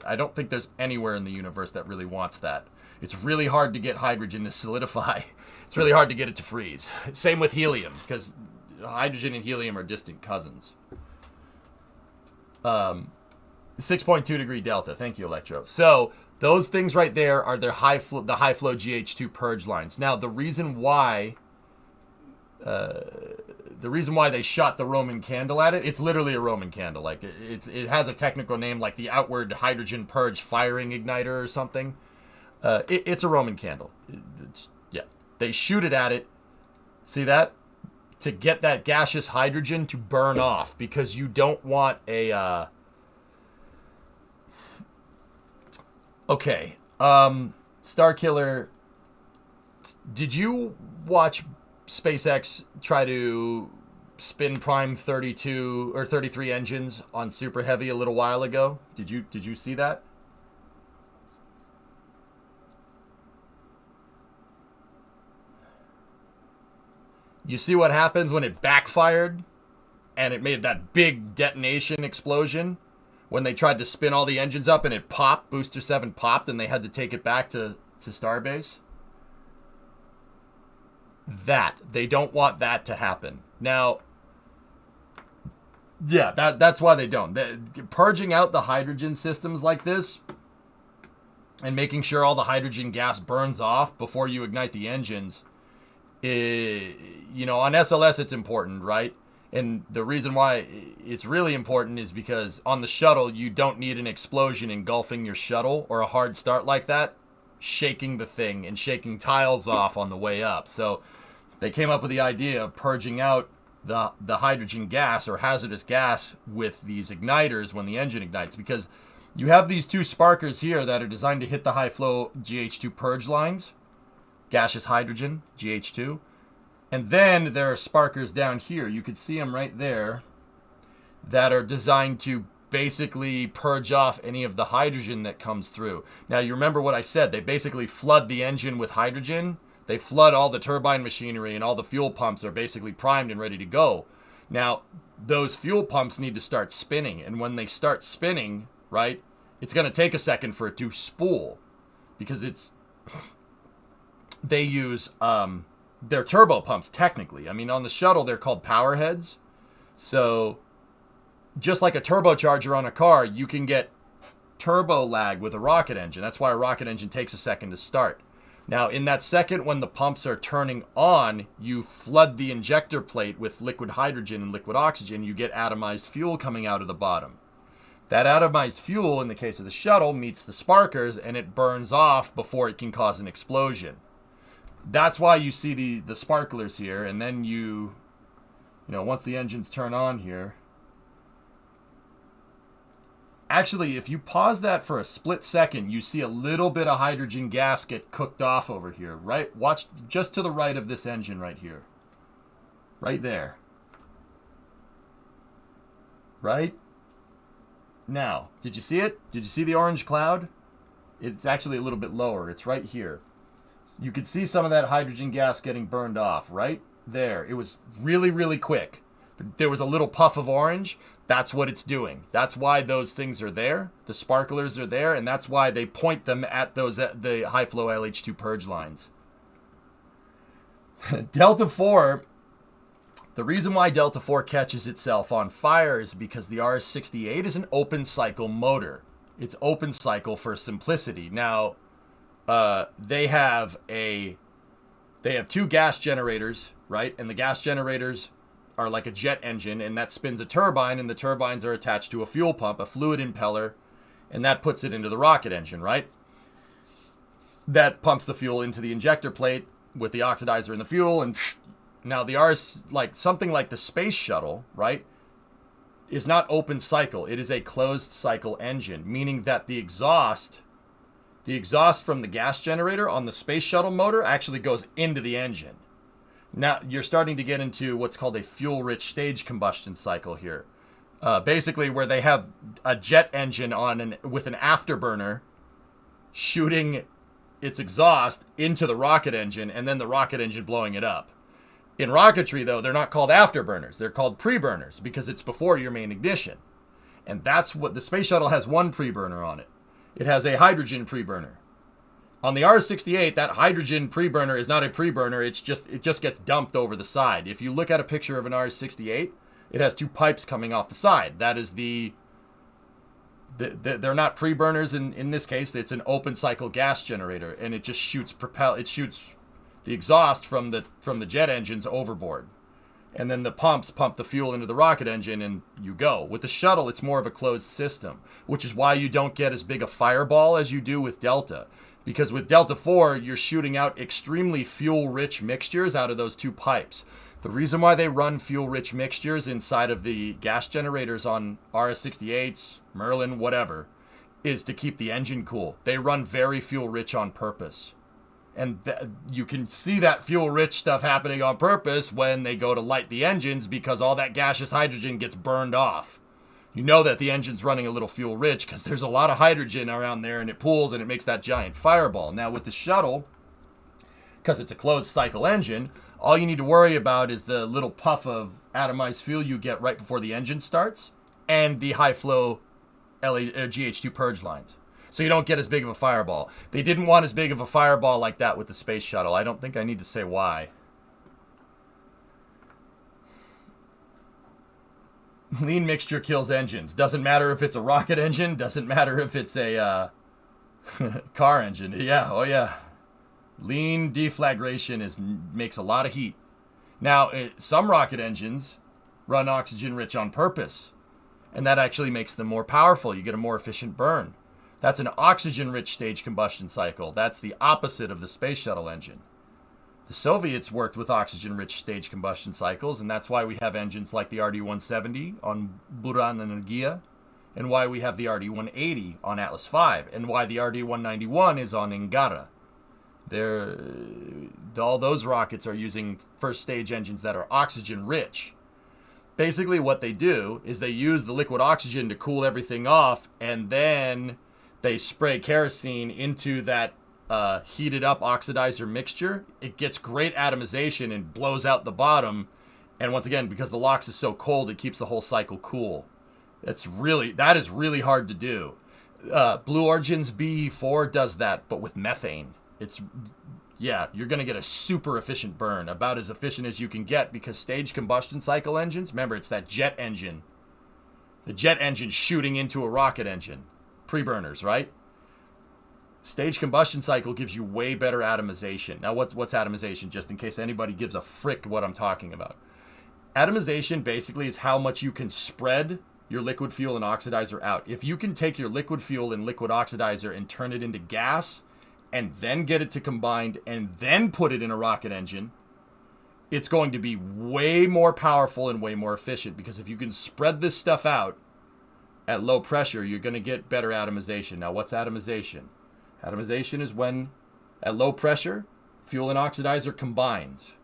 I don't think there's anywhere in the universe that really wants that. It's really hard to get hydrogen to solidify. It's really hard to get it to freeze. Same with helium, because hydrogen and helium are distant cousins. 6.2 degree delta. Thank you, Electro. So those things right there are the high flow GH2 purge lines. Now, the reason why they shot the Roman candle at it, it's literally a Roman candle. Like it has a technical name, like the outward hydrogen purge firing igniter or something. It's a Roman candle. Yeah, they shoot it at it. See that? To get that gaseous hydrogen to burn off, because you don't want a. Okay. Starkiller, did you watch SpaceX try to spin prime 32 or 33 engines on Super Heavy a little while ago? Did you see that? You see what happens when it backfired and it made that big detonation explosion when they tried to spin all the engines up and it popped, Booster 7 popped, and they had to take it back to Starbase? They don't want that to happen. Now, yeah, that's why they don't. Purging out the hydrogen systems like this and making sure all the hydrogen gas burns off before you ignite the engines, you know, on SLS it's important, right? And the reason why it's really important is because on the shuttle, you don't need an explosion engulfing your shuttle or a hard start like that, shaking the thing and shaking tiles off on the way up. So they came up with the idea of purging out the hydrogen gas or hazardous gas with these igniters when the engine ignites, because you have these two sparkers here that are designed to hit the high flow GH2 purge lines, gaseous hydrogen, GH2. And then there are sparkers down here, you can see them right there, that are designed to basically purge off any of the hydrogen that comes through. Now, you remember what I said, they basically flood the engine with hydrogen. They flood all the turbine machinery, and all the fuel pumps are basically primed and ready to go. Now, those fuel pumps need to start spinning, and when they start spinning, right, it's going to take a second for it to spool, because they use their turbo pumps, technically. I mean, on the shuttle, they're called power heads. So, just like a turbocharger on a car, you can get turbo lag with a rocket engine. That's why a rocket engine takes a second to start. Now, in that second when the pumps are turning on, you flood the injector plate with liquid hydrogen and liquid oxygen. You get atomized fuel coming out of the bottom. That atomized fuel, in the case of the shuttle, meets the sparkers, and it burns off before it can cause an explosion. That's why you see the sparklers here, and then you know, once the engines turn on here, actually, if you pause that for a split second, you see a little bit of hydrogen gas get cooked off over here, right? Watch just to the right of this engine right here. Right there. Right? Now, did you see it? Did you see the orange cloud? It's actually a little bit lower. It's right here. You could see some of that hydrogen gas getting burned off, right? There. It was really, really quick. There was a little puff of orange. That's what it's doing. That's why those things are there. The sparklers are there, and that's why they point them at the high flow LH2 purge lines. Delta 4, the reason why Delta 4 catches itself on fire is because the RS-68 is an open cycle motor. It's open cycle for simplicity. Now, they have two gas generators, right? And the gas generators are like a jet engine, and that spins a turbine, and the turbines are attached to a fuel pump, a fluid impeller, and that puts it into the rocket engine, right? That pumps the fuel into the injector plate with the oxidizer and the fuel, and now the RS, like something like the space shuttle, right, is not open cycle. It is a closed cycle engine, meaning that the exhaust from the gas generator on the space shuttle motor actually goes into the engine. Now, you're starting to get into what's called a fuel-rich stage combustion cycle here. Basically, where they have a jet engine with an afterburner shooting its exhaust into the rocket engine, and then the rocket engine blowing it up. In rocketry, though, they're not called afterburners. They're called preburners, because it's before your main ignition. And that's what the space shuttle has, one preburner on it. It has a hydrogen preburner. On the RS-68, that hydrogen preburner is not a preburner. It just gets dumped over the side. If you look at a picture of an RS-68, it has two pipes coming off the side. That is they're not preburners in this case. It's an open cycle gas generator, and it just shoots the exhaust from the jet engines overboard. And then the pumps pump the fuel into the rocket engine, and you go. With the shuttle, it's more of a closed system, which is why you don't get as big a fireball as you do with Delta. Because with Delta 4, you're shooting out extremely fuel-rich mixtures out of those two pipes. The reason why they run fuel-rich mixtures inside of the gas generators on RS-68s, Merlin, whatever, is to keep the engine cool. They run very fuel-rich on purpose. And you can see that fuel-rich stuff happening on purpose when they go to light the engines, because all that gaseous hydrogen gets burned off. You know that the engine's running a little fuel rich because there's a lot of hydrogen around there, and it pools and it makes that giant fireball. Now with the shuttle, because it's a closed cycle engine, All you need to worry about is the little puff of atomized fuel you get right before the engine starts and the high flow GH2 purge lines. So you don't get as big of a fireball. They didn't want as big of a fireball like that with the space shuttle. I don't think I need to say why. Lean mixture kills engines. Doesn't matter if it's a rocket engine. Doesn't matter if it's a car engine. Yeah, oh yeah. Lean deflagration makes a lot of heat. Now, some rocket engines run oxygen rich on purpose. And that actually makes them more powerful. You get a more efficient burn. That's an oxygen-rich stage combustion cycle. That's the opposite of the space shuttle engine. The Soviets worked with oxygen-rich stage combustion cycles, and that's why we have engines like the RD-170 on Buran Energia, and why we have the RD-180 on Atlas V, and why the RD-191 is on Angara. All those rockets are using first-stage engines that are oxygen-rich. Basically, what they do is they use the liquid oxygen to cool everything off, and then they spray kerosene into that heated up oxidizer mixture. It gets great atomization and blows out the bottom. And once again, because the LOX is so cold, it keeps the whole cycle cool. That is really hard to do. Blue Origin's BE4 does that, but with methane. Yeah, you're going to get a super efficient burn, about as efficient as you can get, because stage combustion cycle engines, remember, it's that jet engine. The jet engine shooting into a rocket engine. Pre-burners, right? Stage combustion cycle gives you way better atomization. Now, what's atomization, just in case anybody gives a frick what I'm talking about? Atomization basically is how much you can spread your liquid fuel and oxidizer out. If you can take your liquid fuel and liquid oxidizer and turn it into gas, and then get it to combine, and then put it in a rocket engine, it's going to be way more powerful and way more efficient. Because if you can spread this stuff out at low pressure, you're going to get better atomization. Now, what's atomization? Atomization is when, at low pressure, fuel and oxidizer combines.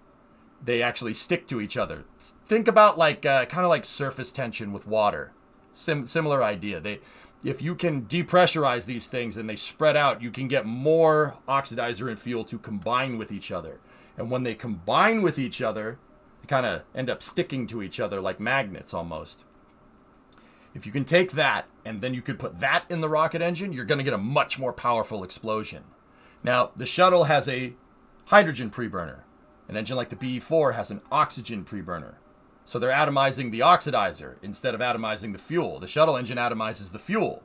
They actually stick to each other. Think about like kind of like surface tension with water. Similar idea. If you can depressurize these things and they spread out, you can get more oxidizer and fuel to combine with each other. And when they combine with each other, they kind of end up sticking to each other like magnets almost. If you can take that and then you could put that in the rocket engine, you're going to get a much more powerful explosion. Now, the shuttle has a hydrogen preburner. An engine like the BE4 has an oxygen preburner. So they're atomizing the oxidizer instead of atomizing the fuel. The shuttle engine atomizes the fuel.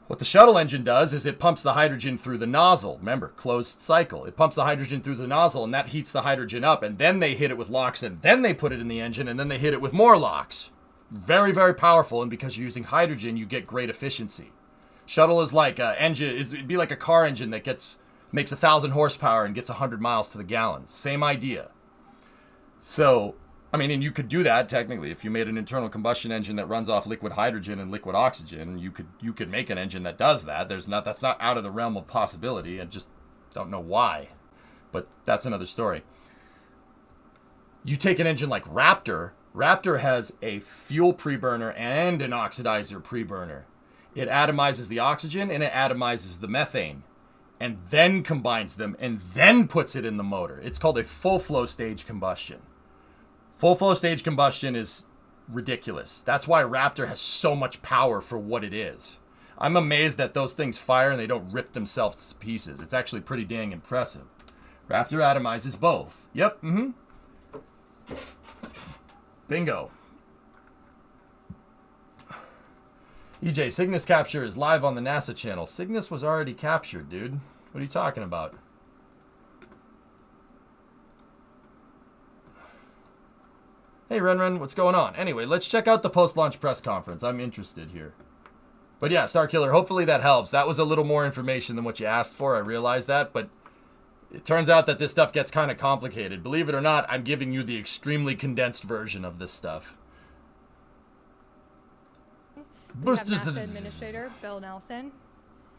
What the shuttle engine does is it pumps the hydrogen through the nozzle. Remember, closed cycle. It pumps the hydrogen through the nozzle, and that heats the hydrogen up, and then they hit it with LOX, and then they put it in the engine, and then they hit it with more LOX. Very, very powerful, and because you're using hydrogen, you get great efficiency. Shuttle is like an engine. It'd be like a car engine that makes 1,000 horsepower and gets 100 miles to the gallon. Same idea. So, I mean, and you could do that technically if you made an internal combustion engine that runs off liquid hydrogen and liquid oxygen. You could make an engine that does that. That's not out of the realm of possibility. I just don't know why, but that's another story. You take an engine like Raptor. Raptor has a fuel preburner and an oxidizer preburner. It atomizes the oxygen and it atomizes the methane, and then combines them and then puts it in the motor. It's called a full flow stage combustion. Full flow stage combustion is ridiculous. That's why Raptor has so much power for what it is. I'm amazed that those things fire and they don't rip themselves to pieces. It's actually pretty dang impressive. Raptor atomizes both. Yep, Bingo. EJ, Cygnus capture is live on the NASA channel. Cygnus was already captured, dude. What are you talking about? Hey, Ren, what's going on? Anyway, let's check out the post-launch press conference. I'm interested here. But yeah, Starkiller, hopefully that helps. That was a little more information than what you asked for. I realize that, but it turns out that this stuff gets kind of complicated. Believe it or not, I'm giving you the extremely condensed version of this stuff. We have NASA Administrator Bill Nelson.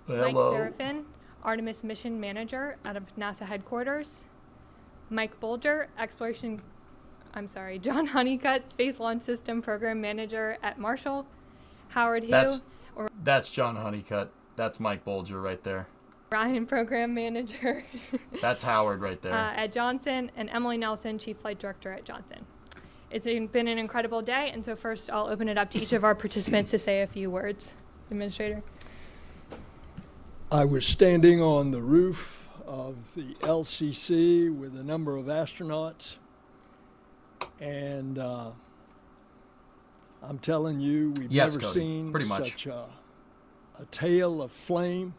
Hello. Mike Serafin, Artemis Mission Manager out of NASA Headquarters. Mike Bolger, John Honeycutt, Space Launch System Program Manager at Marshall. Howard Hugh. That's John Honeycutt. That's Mike Bolger right there. Ryan, Program Manager That's Howard right there. at Johnson, and Emily Nelson, Chief Flight Director at Johnson. It's been an incredible day, and so first I'll open it up to each of our participants to say a few words. Administrator. I was standing on the roof of the LCC with a number of astronauts, and I'm telling you, we've Yes, never Cody, seen pretty much. such a tail of flame.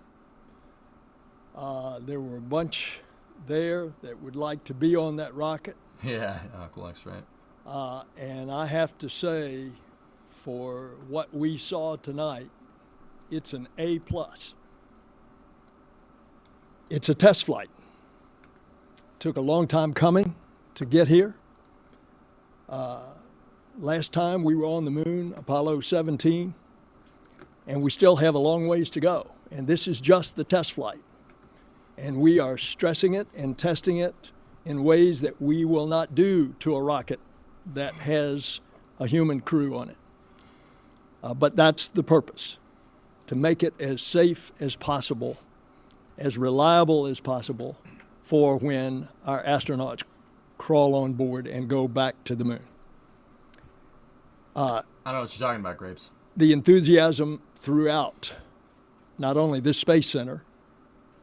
There were a bunch there that would like to be on that rocket. Yeah, Uncle X, right? And I have to say, for what we saw tonight, it's an A+. It's a test flight. Took a long time coming to get here. Last time we were on the moon, Apollo 17, and we still have a long ways to go. And this is just the test flight. And we are stressing it and testing it in ways that we will not do to a rocket that has a human crew on it. But that's the purpose, to make it as safe as possible, as reliable as possible for when our astronauts crawl on board and go back to the moon. I don't know what you're talking about, Grapes. The enthusiasm throughout, not only this Space Center,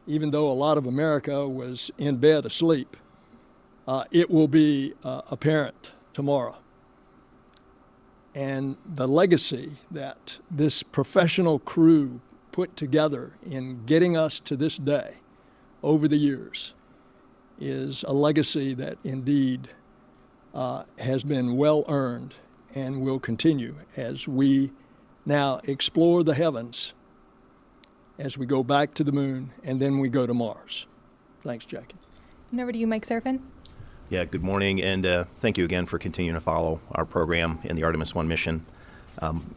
even though a lot of America was in bed asleep, it will be apparent tomorrow. And the legacy that this professional crew put together in getting us to this day over the years is a legacy that indeed has been well earned and will continue as we now explore the heavens, as we go back to the moon, and then we go to Mars. Thanks, Jackie. And over to you, Mike Serpin. Yeah, good morning, and thank you again for continuing to follow our program in the Artemis 1 mission.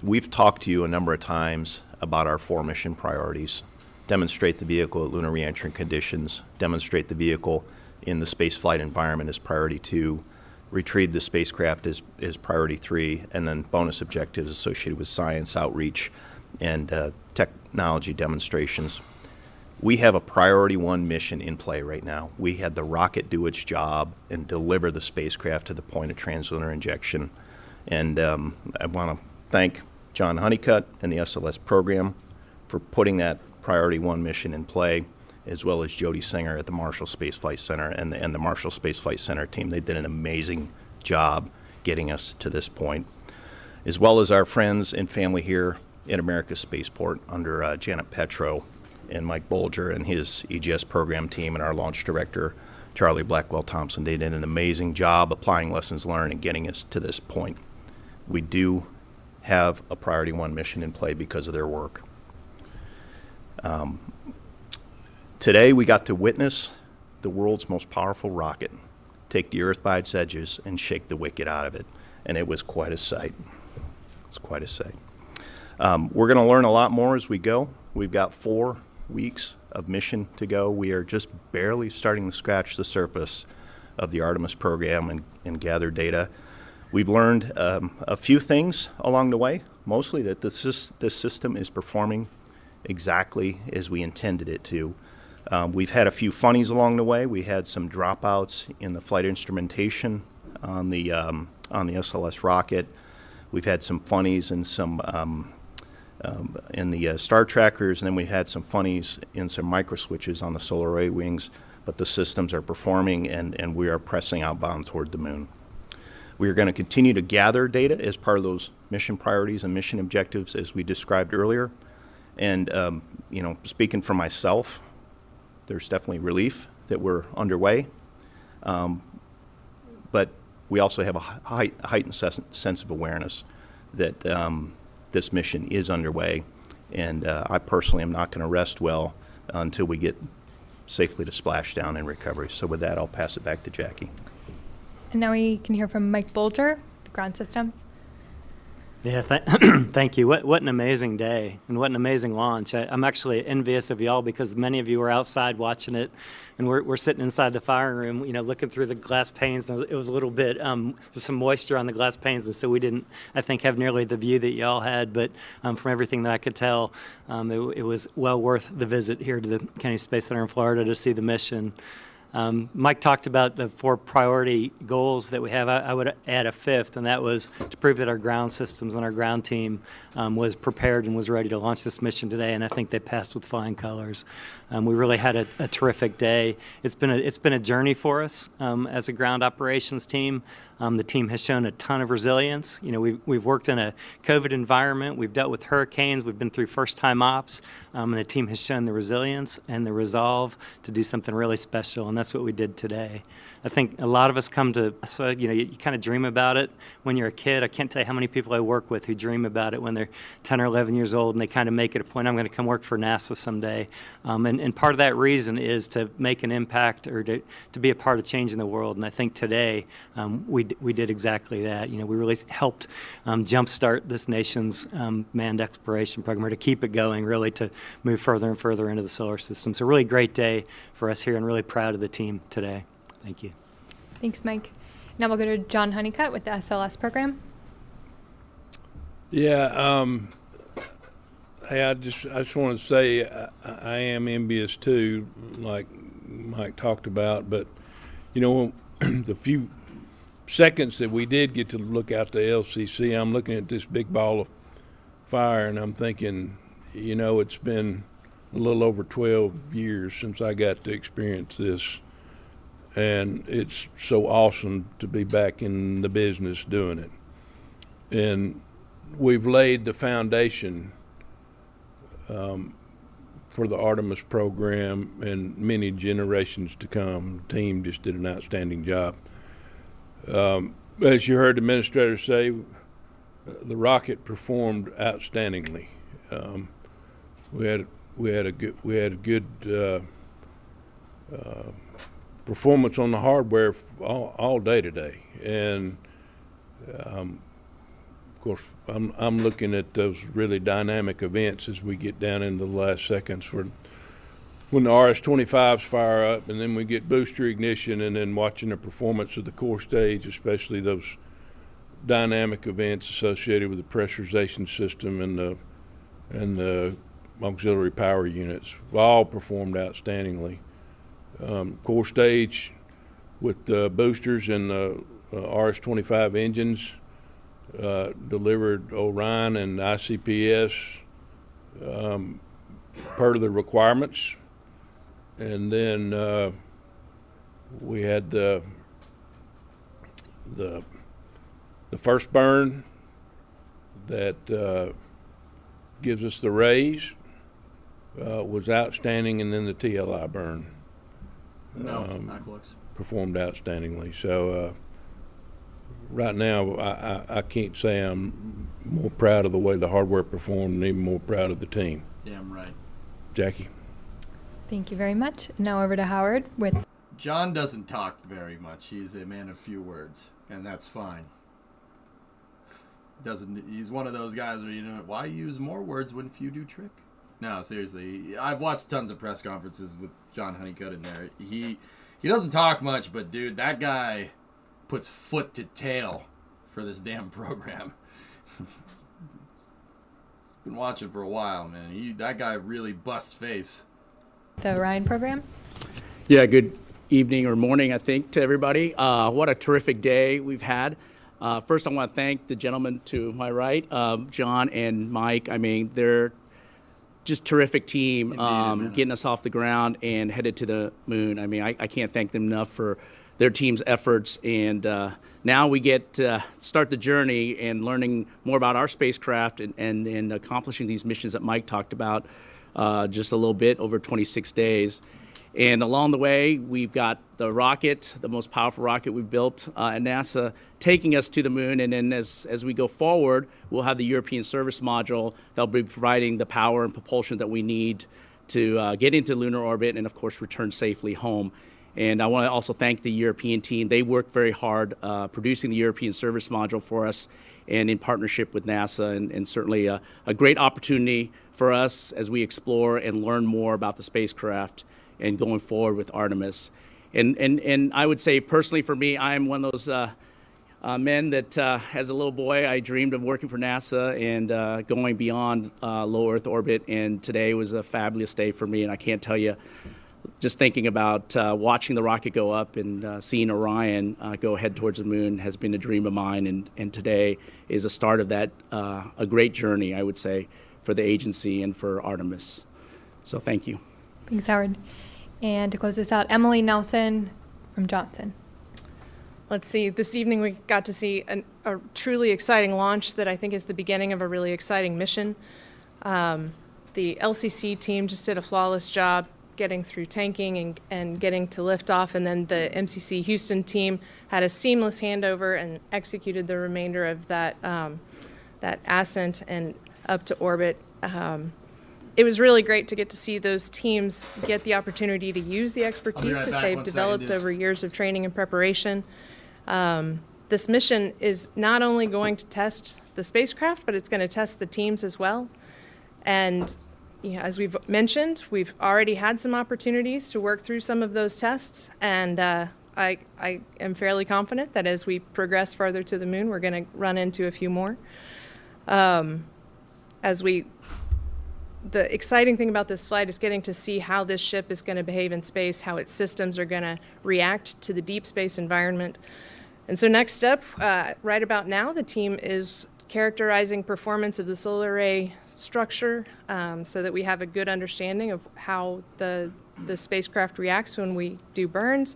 We've talked to you a number of times about our 4 mission priorities. Demonstrate the vehicle at lunar reentry conditions, demonstrate the vehicle in the space flight environment as priority 2, retrieve the spacecraft as priority 3, and then bonus objectives associated with science outreach and technology demonstrations. We have a priority 1 mission in play right now. We had the rocket do its job and deliver the spacecraft to the point of translunar injection. And I want to thank John Honeycutt and the SLS program for putting that priority 1 mission in play, as well as Jody Singer at the Marshall Space Flight Center and the Marshall Space Flight Center team. They did an amazing job getting us to this point, as well as our friends and family here in America's Spaceport under Janet Petro and Mike Bolger and his EGS program team and our launch director, Charlie Blackwell Thompson. They did an amazing job applying lessons learned and getting us to this point. We do have a priority 1 mission in play because of their work. Today we got to witness the world's most powerful rocket take the Earth by its edges and shake the wicked out of it, and it was quite a sight. It's quite a sight. We're going to learn a lot more as we go. We've got 4 weeks of mission to go. We are just barely starting to scratch the surface of the Artemis program and gather data. We've learned a few things along the way, mostly that this system is performing exactly as we intended it to. We've had a few funnies along the way. We had some dropouts in the flight instrumentation on the SLS rocket. We've had some funnies and some in the star trackers, and then we had some funnies in some micro switches on the solar array wings, but the systems are performing and we are pressing outbound toward the moon. We are going to continue to gather data as part of those mission priorities and mission objectives as we described earlier. And, speaking for myself, there's definitely relief that we're underway. But we also have a heightened sense of awareness that this mission is underway. And I personally am not going to rest well until we get safely to splashdown and recovery. So with that, I'll pass it back to Jackie. And now we can hear from Mike Bolger, the ground systems. Yeah, thank you. What an amazing day and what an amazing launch. I'm actually envious of y'all because many of you were outside watching it, and we're sitting inside the firing room, looking through the glass panes. And it was a little bit, there's some moisture on the glass panes, and so we didn't, I think, have nearly the view that y'all had. But from everything that I could tell, it was well worth the visit here to the Kennedy Space Center in Florida to see the mission. Mike talked about the 4 priority goals that we have. I would add a 5th, and that was to prove that our ground systems and our ground team was prepared and was ready to launch this mission today, and I think they passed with flying colors. We really had a terrific day. It's been a journey for us as a ground operations team. The team has shown a ton of resilience. We've worked in a COVID environment. We've dealt with hurricanes. We've been through first-time ops, and the team has shown the resilience and the resolve to do something really special, and that's what we did today. I think a lot of us come to, you kind of dream about it when you're a kid. I can't tell you how many people I work with who dream about it when they're 10 or 11 years old, and they kind of make it a point, I'm going to come work for NASA someday. And part of that reason is to make an impact or to be a part of changing the world. And I think today we did exactly that. We really helped jumpstart this nation's manned exploration program, or to keep it going, really to move further and further into the solar system. So a really great day for us here, and really proud of the team today. Thank you. Thanks, Mike. Now we'll go to John Honeycutt with the SLS program. Yeah, hey, I just want to say I am envious too, like Mike talked about. But the few seconds that we did get to look out the LCC, I'm looking at this big ball of fire, and I'm thinking, it's been a little over 12 years since I got to experience this. And it's so awesome to be back in the business doing it. And we've laid the foundation for the Artemis program and many generations to come. The team just did an outstanding job. As you heard the administrator say, the rocket performed outstandingly. We had a good performance on the hardware all day today, and of course I'm looking at those really dynamic events as we get down into the last seconds when the RS-25s fire up, and then we get booster ignition, and then watching the performance of the core stage, especially those dynamic events associated with the pressurization system and the auxiliary power units, all performed outstandingly. Core stage with boosters and RS-25 engines delivered Orion and ICPS per the requirements. And then we had the first burn that gives us the raise was outstanding, and then the TLI burn performed outstandingly. So right now I can't say I'm more proud of the way the hardware performed, and even more proud of the team. Damn right. Jackie. Thank you very much. Now over to Howard with... John doesn't talk very much. He's a man of few words, and that's fine. He's one of those guys where, why use more words when few do trick? No, seriously. I've watched tons of press conferences with John Honeycutt in there. He doesn't talk much, but dude, that guy puts foot to tail for this damn program. Been watching for a while, man. That guy really busts face. The Orion program. Yeah, good evening or morning, I think, to everybody. What a terrific day we've had. First, I want to thank the gentleman to my right, John and Mike. I mean, they're just terrific team, getting us off the ground and headed to the moon. I mean, I can't thank them enough for their team's efforts. And now we get to start the journey and learning more about our spacecraft and accomplishing these missions that Mike talked about just a little bit over 26 days. And along the way, we've got the rocket, the most powerful rocket we've built at NASA, taking us to the moon. And then as we go forward, we'll have the European Service Module that'll be providing the power and propulsion that we need to get into lunar orbit and, of course, return safely home. And I want to also thank the European team. They worked very hard producing the European service module for us and in partnership with NASA, and certainly a great opportunity for us as we explore and learn more about the spacecraft and going forward with Artemis. And I would say personally for me, I am one of those men that as a little boy, I dreamed of working for NASA and going beyond low Earth orbit, and today was a fabulous day for me, and I can't tell you, just thinking about watching the rocket go up and seeing Orion go head towards the moon has been a dream of mine, and today is a start of that, a great journey, I would say, for the agency and for Artemis. So thank you. Thanks, Howard. And to close this out, Emily Nelson from Johnson. Let's see, this evening we got to see a truly exciting launch that I think is the beginning of a really exciting mission. The LCC team just did a flawless job getting through tanking and getting to liftoff, and then the MCC Houston team had a seamless handover and executed the remainder of that, that ascent and up to orbit. It was really great to get to see those teams get the opportunity to use the expertise that they've developed over years of training and preparation. This mission is not only going to test the spacecraft, but it's going to test the teams as well. And you know, as we've mentioned, we've already had some opportunities to work through some of those tests, and I am fairly confident that as we progress further to the moon, we're going to run into a few more. The exciting thing about this flight is getting to see how this ship is going to behave in space, how its systems are going to react to the deep space environment. And so next up, right about now, the team is characterizing performance of the solar array structure so that we have a good understanding of how the spacecraft reacts when we do burns.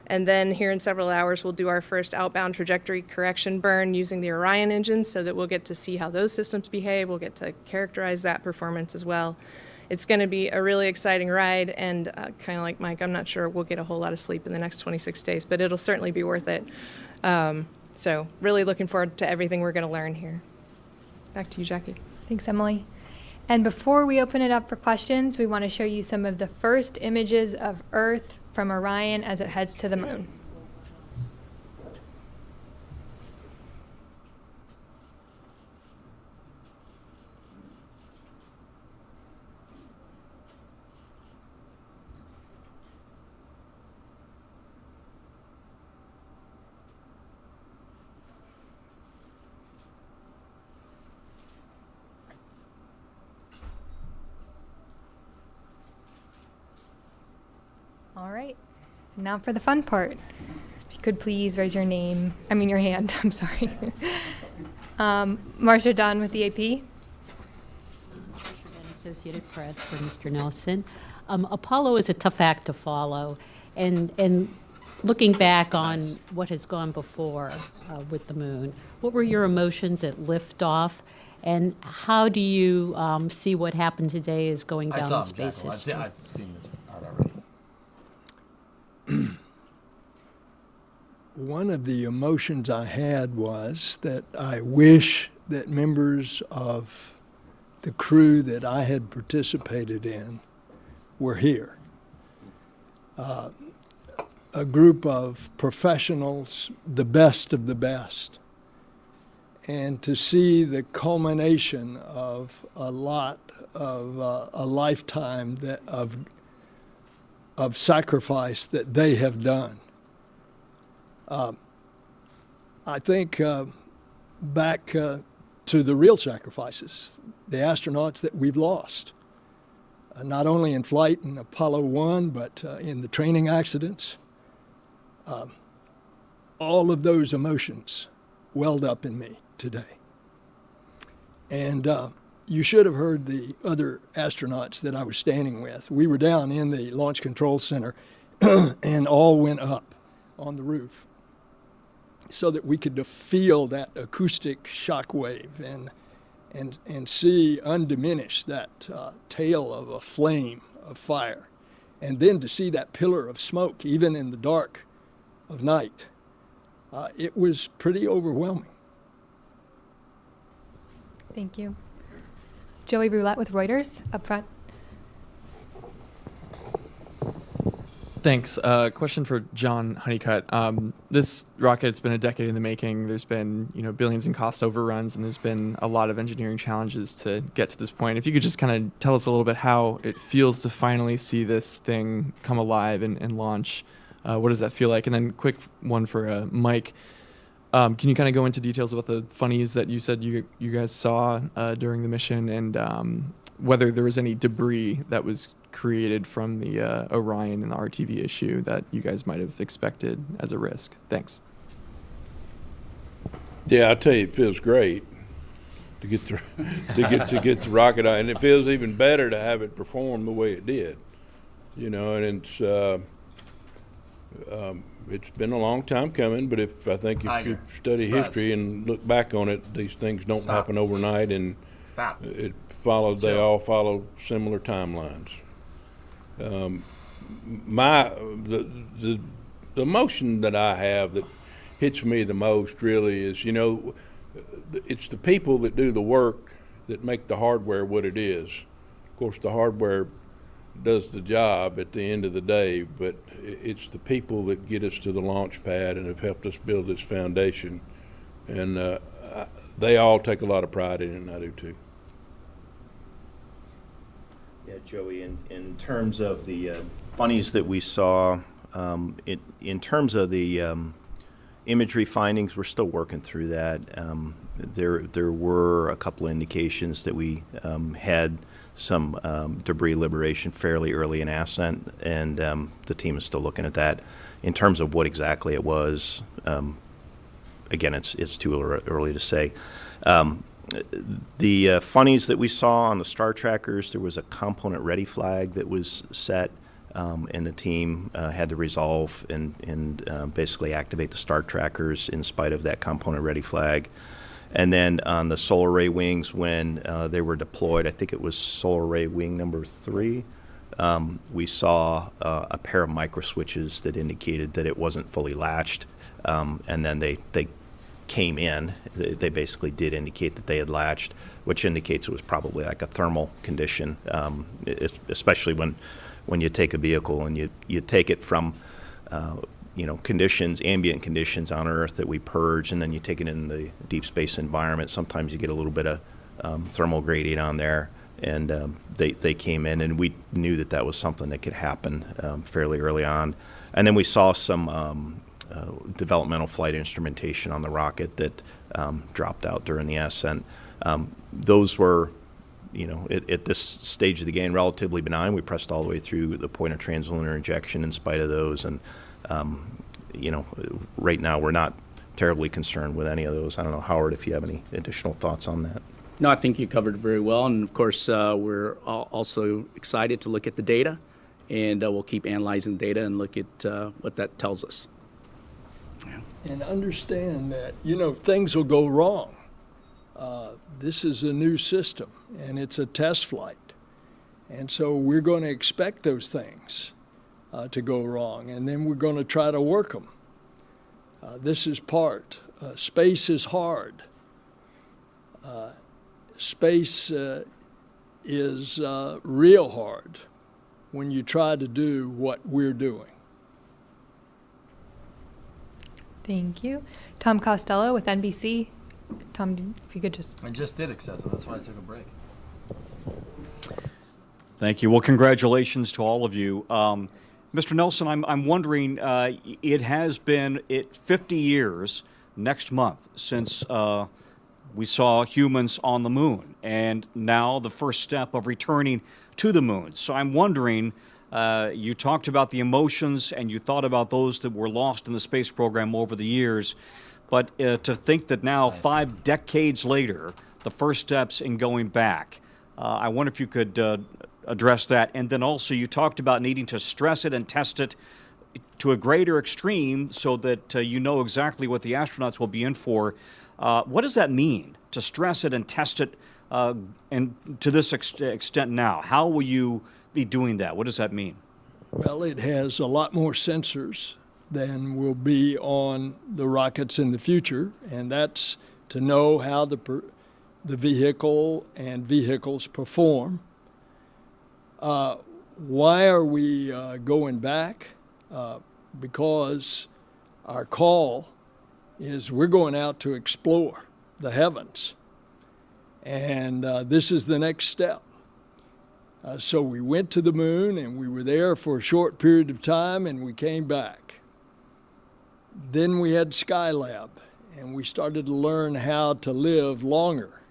And then here in several hours, we'll do our first outbound trajectory correction burn using the Orion engines so that we'll get to see how those systems behave. We'll get to characterize that performance as well. It's going to be a really exciting ride, and kind of like Mike, I'm not sure we'll get a whole lot of sleep in the next 26 days, but it'll certainly be worth it. So really looking forward to everything we're going to learn here. Back to you, Jackie. Thanks, Emily. And before we open it up for questions, we want to show you some of the first images of Earth from Orion as it heads to the moon. All right. Now for the fun part. If you could please raise your hand, I'm sorry. Marcia Dunn with the AP. Associated Press for Mr. Nelson. Apollo is a tough act to follow, and looking back on what has gone before with the moon, what were your emotions at liftoff, and how do you see what happened today is going down in space history? I've seen this part already. One of the emotions I had was that I wish that members of the crew that I had participated in were here. A group of professionals, the best of the best. And to see the culmination of a lot of a lifetime of sacrifice that they have done. I think back to the real sacrifices, the astronauts that we've lost, not only in flight in Apollo 1, but in the training accidents. All of those emotions welled up in me today. And you should have heard the other astronauts that I was standing with. We were down in the Launch Control Center and all went up on the roof so that we could feel that acoustic shock wave and see undiminished that tail of a flame of fire. And then to see that pillar of smoke, even in the dark of night, it was pretty overwhelming. Thank you. Joey Roulette with Reuters, up front. Thanks. Question for John Honeycutt. This rocket's been a decade in the making. There's been, billions in cost overruns, and there's been a lot of engineering challenges to get to this point. If you could just kind of tell us a little bit how it feels to finally see this thing come alive and launch. What does that feel like? And then quick one for Mike. Can you kind of go into details about the funnies that you said you guys saw during the mission, and whether there was any debris that was created from the Orion and the RTV issue that you guys might have expected as a risk? Thanks. Yeah, I tell you, it feels great to get the to get the rocket out, and it feels even better to have it perform the way it did. And it's been a long time coming, but I think if you study history and look back on it, these things don't happen overnight, and they all follow similar timelines. The emotion that I have that hits me the most really is, it's the people that do the work that make the hardware what it is. Of course, the hardware does the job at the end of the day, but it's the people that get us to the launch pad and have helped us build this foundation. And they all take a lot of pride in it, and I do too. Yeah, Joey, in terms of the funnies that we saw, in terms of the imagery findings, we're still working through that. There were a couple of indications that we had some debris liberation fairly early in ascent, and the team is still looking at that. In terms of what exactly it was, again, it's too early to say. The funnies that we saw on the star trackers, there was a component ready flag that was set, and the team had to resolve and basically activate the star trackers in spite of that component ready flag. And then on the solar array wings, when they were deployed, I think it was solar array wing number 3, we saw a pair of micro switches that indicated that it wasn't fully latched, and then they came in. They basically did indicate that they had latched, which indicates it was probably like a thermal condition, especially when you take a vehicle and you take it from ambient conditions on Earth that we purge, and then you take it in the deep space environment. Sometimes you get a little bit of thermal gradient on there, and they came in, and we knew that was something that could happen fairly early on. And then we saw some developmental flight instrumentation on the rocket that dropped out during the ascent. Those were, at this stage of the game, relatively benign. We pressed all the way through the point of translunar injection in spite of those, and right now we're not terribly concerned with any of those. I don't know, Howard, if you have any additional thoughts on that. No, I think you covered it very well, and of course we're also excited to look at the data, and we'll keep analyzing the data and look at what that tells us. Yeah. And understand that, things will go wrong. This is a new system, and it's a test flight. And so we're going to expect those things to go wrong, and then we're going to try to work them. This is part. Space is hard. Space is real hard when you try to do what we're doing. Thank you. Tom Costello with NBC. Tom, if you could just... I just did accessible. That's why I took a break. Thank you. Well, congratulations to all of you. Mr. Nelson, I'm wondering, it has been 50 years next month since we saw humans on the moon, and now the first step of returning to the moon. So I'm wondering, you talked about the emotions and you thought about those that were lost in the space program over the years, but to think that now, 5 decades later, the first steps in going back, I wonder if you could address that. And then also you talked about needing to stress it and test it to a greater extreme so that you know exactly what the astronauts will be in for. What does that mean, to stress it and test it and to this extent now? How will you be doing that? What does that mean? Well, it has a lot more sensors than will be on the rockets in the future, and that's to know how the vehicle and vehicles perform. Why are we going back? because our call is we're going out to explore the heavens. And this is the next step. So we went to the moon, and we were there for a short period of time, and we came back. Then we had Skylab, and we started to learn how to live longer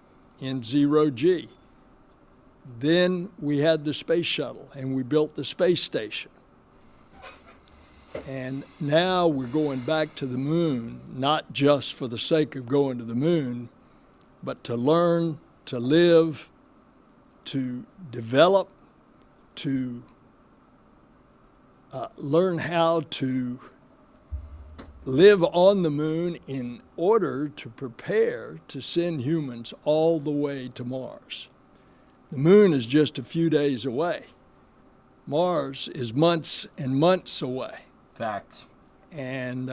in zero G. Then we had the space shuttle, and we built the space station. And now we're going back to the moon, not just for the sake of going to the moon, but to learn, to live, to develop, to learn how to live on the moon in order to prepare to send humans all the way to Mars. The moon is just a few days away. Mars is months and months away. Fact. And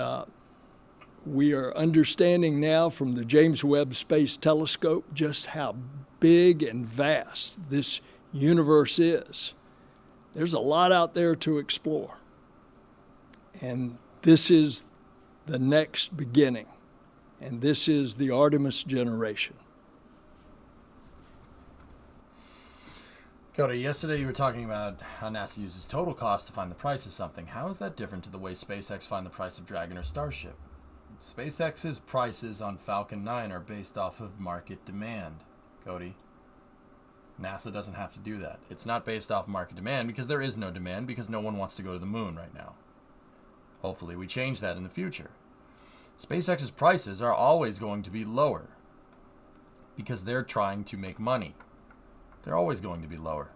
we are understanding now from the James Webb Space Telescope just how big and vast this universe is. There's a lot out there to explore. And this is the next beginning. And this is the Artemis generation. Cody, yesterday you were talking about how NASA uses total cost to find the price of something. How is that different to the way SpaceX find the price of Dragon or Starship? SpaceX's prices on Falcon 9 are based off of market demand, Cody. NASA doesn't have to do that. It's not based off market demand because there is no demand because no one wants to go to the moon right now. Hopefully we change that in the future. SpaceX's prices are always going to be lower because they're trying to make money. They're always going to be lower,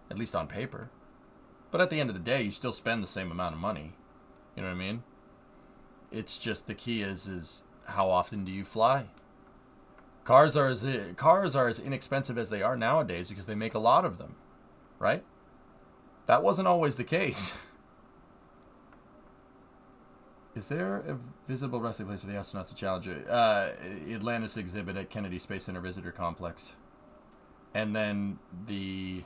at least on paper. But at the end of the day, you still spend the same amount of money. You know what I mean? It's just the key is how often do you fly? Cars are as inexpensive as they are nowadays because they make a lot of them, right? That wasn't always the case. Is there a visible resting place for the astronauts to challenge Atlantis exhibit at Kennedy Space Center Visitor Complex? And then the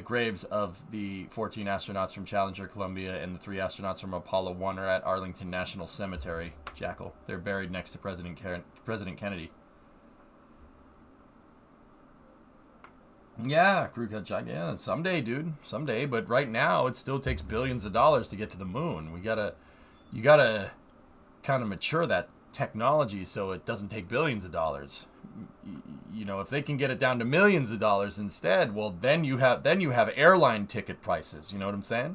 graves of the 14 astronauts from Challenger, Columbia, and the 3 astronauts from Apollo 1 are at Arlington National Cemetery, Jackal. They're buried next to President Kennedy. Yeah, crew cut jack. Yeah, someday, dude. Someday. But right now, it still takes billions of dollars to get to the moon. You gotta kind of mature that technology so it doesn't take billions of dollars. You know, if they can get it down to millions of dollars instead, well, then you have airline ticket prices. You know what I'm saying?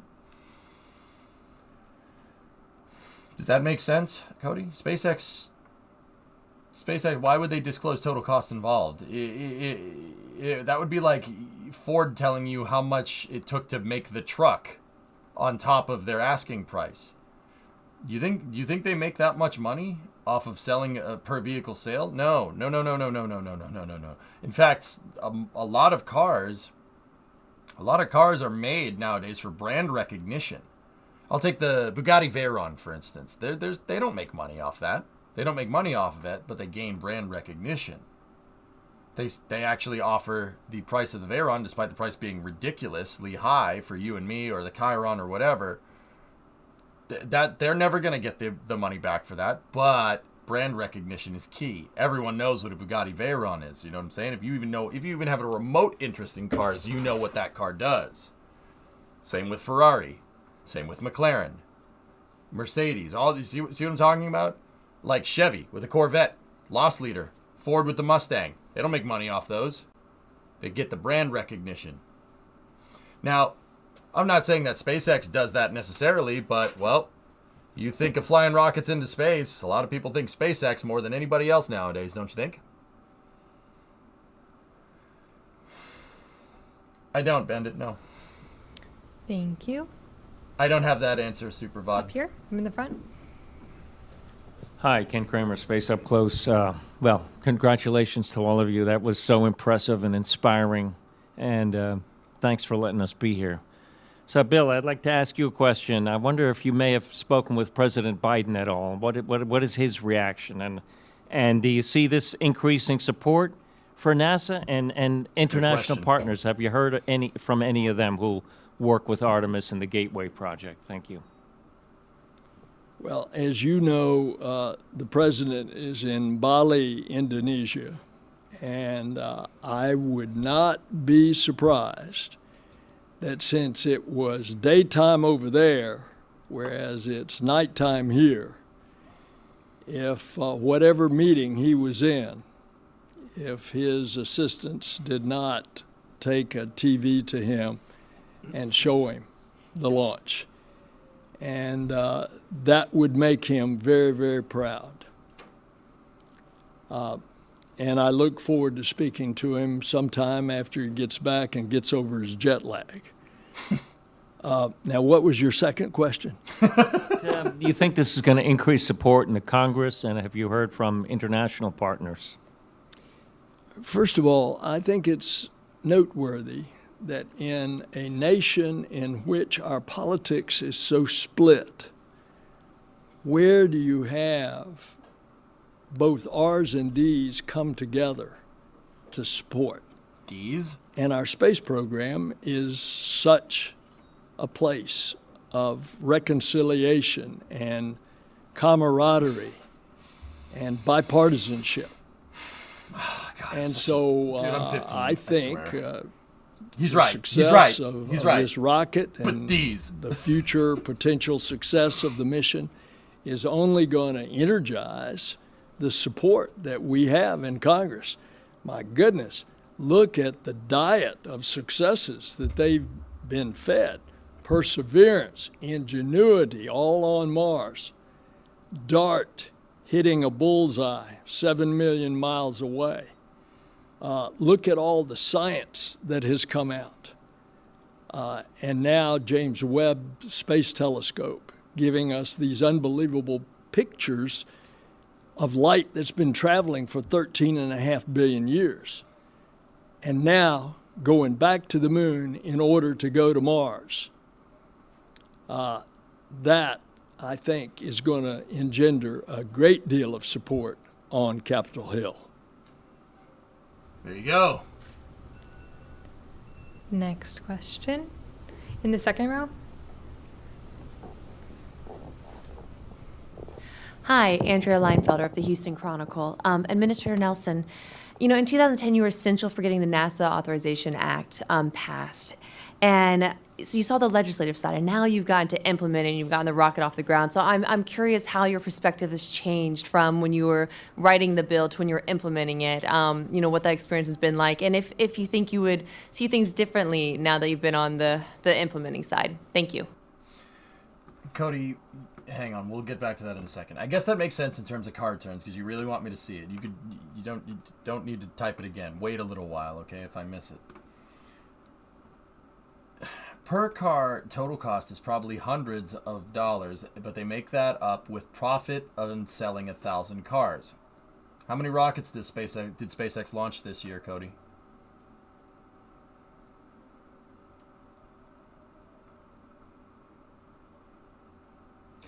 Does that make sense, Cody? SpaceX, why would they disclose total cost involved? That would be like Ford telling you how much it took to make the truck on top of their asking price. You think they make that much money off of selling a per vehicle sale? No. In fact, a lot of cars are made nowadays for brand recognition. I'll take the Bugatti Veyron, for instance. They don't make money off that. They don't make money off of it, but they gain brand recognition. They actually offer the price of the Veyron, despite the price being ridiculously high for you and me or the Chiron or whatever. That they're never going to get the money back for that, but brand recognition is key. Everyone knows what a Bugatti Veyron is. You know what I'm saying? If you even have a remote interest in cars, you know what that car does. Same with Ferrari. Same with McLaren. Mercedes. All these. See what I'm talking about? Like Chevy with the Corvette, Lost Leader, Ford with the Mustang. They don't make money off those. They get the brand recognition. Now, I'm not saying that SpaceX does that necessarily, but, well, you think of flying rockets into space. A lot of people think SpaceX more than anybody else nowadays, don't you think? I don't, Bandit, no. Thank you. I don't have that answer, Supervod. Up here, I'm in the front. Hi, Ken Kramer, Space Up Close. Well, congratulations to all of you. That was so impressive and inspiring, and thanks for letting us be here. So, Bill, I'd like to ask you a question. I wonder if you may have spoken with President Biden at all. What is his reaction? And do you see this increasing support for NASA and international partners? Have you heard from any of them who work with Artemis and the Gateway project? Thank you. Well, as you know, the president is in Bali, Indonesia, and I would not be surprised that since it was daytime over there, whereas it's nighttime here, if whatever meeting he was in, if his assistants did not take a TV to him and show him the launch. And that would make him very, very proud. And I look forward to speaking to him sometime after he gets back and gets over his jet lag. Now, what was your second question? Do you think this is going to increase support in the Congress, and have you heard from international partners? First of all, I think it's noteworthy that in a nation in which our politics is so split, where do you have both R's and D's come together to support? D's? And our space program is such a place of reconciliation and camaraderie and bipartisanship. Oh, God, and so dude, I'm 15, I think he's the right. success He's right. of He's right. this rocket Put and D's. the future potential success of the mission is only going to energize the support that we have in Congress. My goodness, look at the diet of successes that they've been fed. Perseverance, ingenuity, all on Mars. DART hitting a bullseye 7 million miles away. Look at all the science that has come out. And now James Webb Space Telescope giving us these unbelievable pictures of light that's been traveling for 13.5 billion years. And now going back to the moon in order to go to Mars. That, I think, is going to engender a great deal of support on Capitol Hill. There you go. Next question. In the second row. Hi, Andrea Leinfelder of the Houston Chronicle. Administrator Nelson, you know, in 2010, you were essential for getting the NASA Authorization Act passed. And so you saw the legislative side, and now you've gotten to implement it, and you've gotten the rocket off the ground. So I'm curious how your perspective has changed from when you were writing the bill to when you were implementing it, you know, what that experience has been like, and if you think you would see things differently now that you've been on the implementing side. Thank you. Cody, hang on. We'll get back to that in a second. I guess that makes sense in terms of card turns because you really want me to see it. You don't need to type it again. Wait a little while, okay, if I miss it. Per car total cost is probably hundreds of dollars, but they make that up with profit on selling 1,000 cars. How many rockets did SpaceX launch this year, Cody?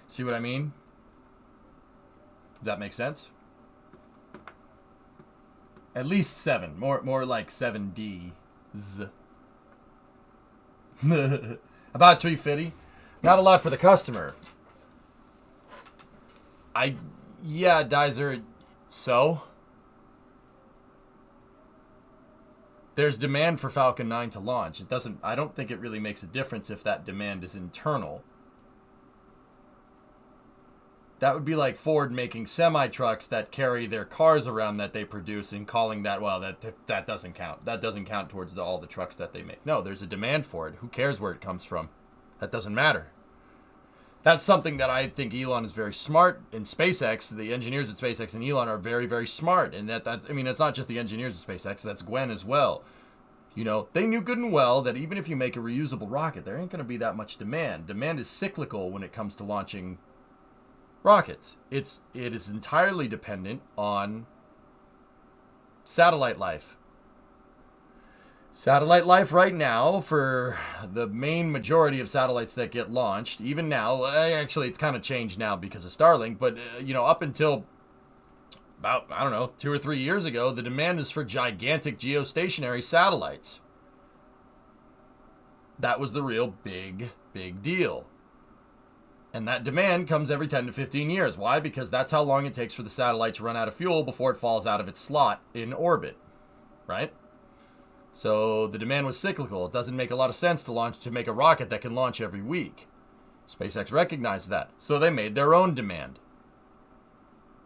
See what I mean? Does that make sense? At least 7. More like 7Ds. About 350. Not a lot for the customer. Yeah, Dizer. So? There's demand for Falcon 9 to launch. I don't think it really makes a difference if that demand is internal. That would be like Ford making semi-trucks that carry their cars around that they produce and calling that, well, that doesn't count. That doesn't count towards all the trucks that they make. No, there's a demand for it. Who cares where it comes from? That doesn't matter. That's something that I think Elon is very smart in SpaceX. The engineers at SpaceX and Elon are very, very smart. And I mean, it's not just the engineers at SpaceX. That's Gwen as well. You know, they knew good and well that even if you make a reusable rocket, there ain't going to be that much demand. Demand is cyclical when it comes to launching rockets. It is entirely dependent on satellite life. Satellite life right now, for the main majority of satellites that get launched, even now, actually it's kind of changed now because of Starlink, but you know, up until about, I don't know, 2 or 3 years ago, the demand is for gigantic geostationary satellites. That was the real big deal. And that demand comes every 10 to 15 years. Why? Because that's how long it takes for the satellite to run out of fuel before it falls out of its slot in orbit, right? So the demand was cyclical. It doesn't make a lot of sense to make a rocket that can launch every week. SpaceX recognized that, so they made their own demand.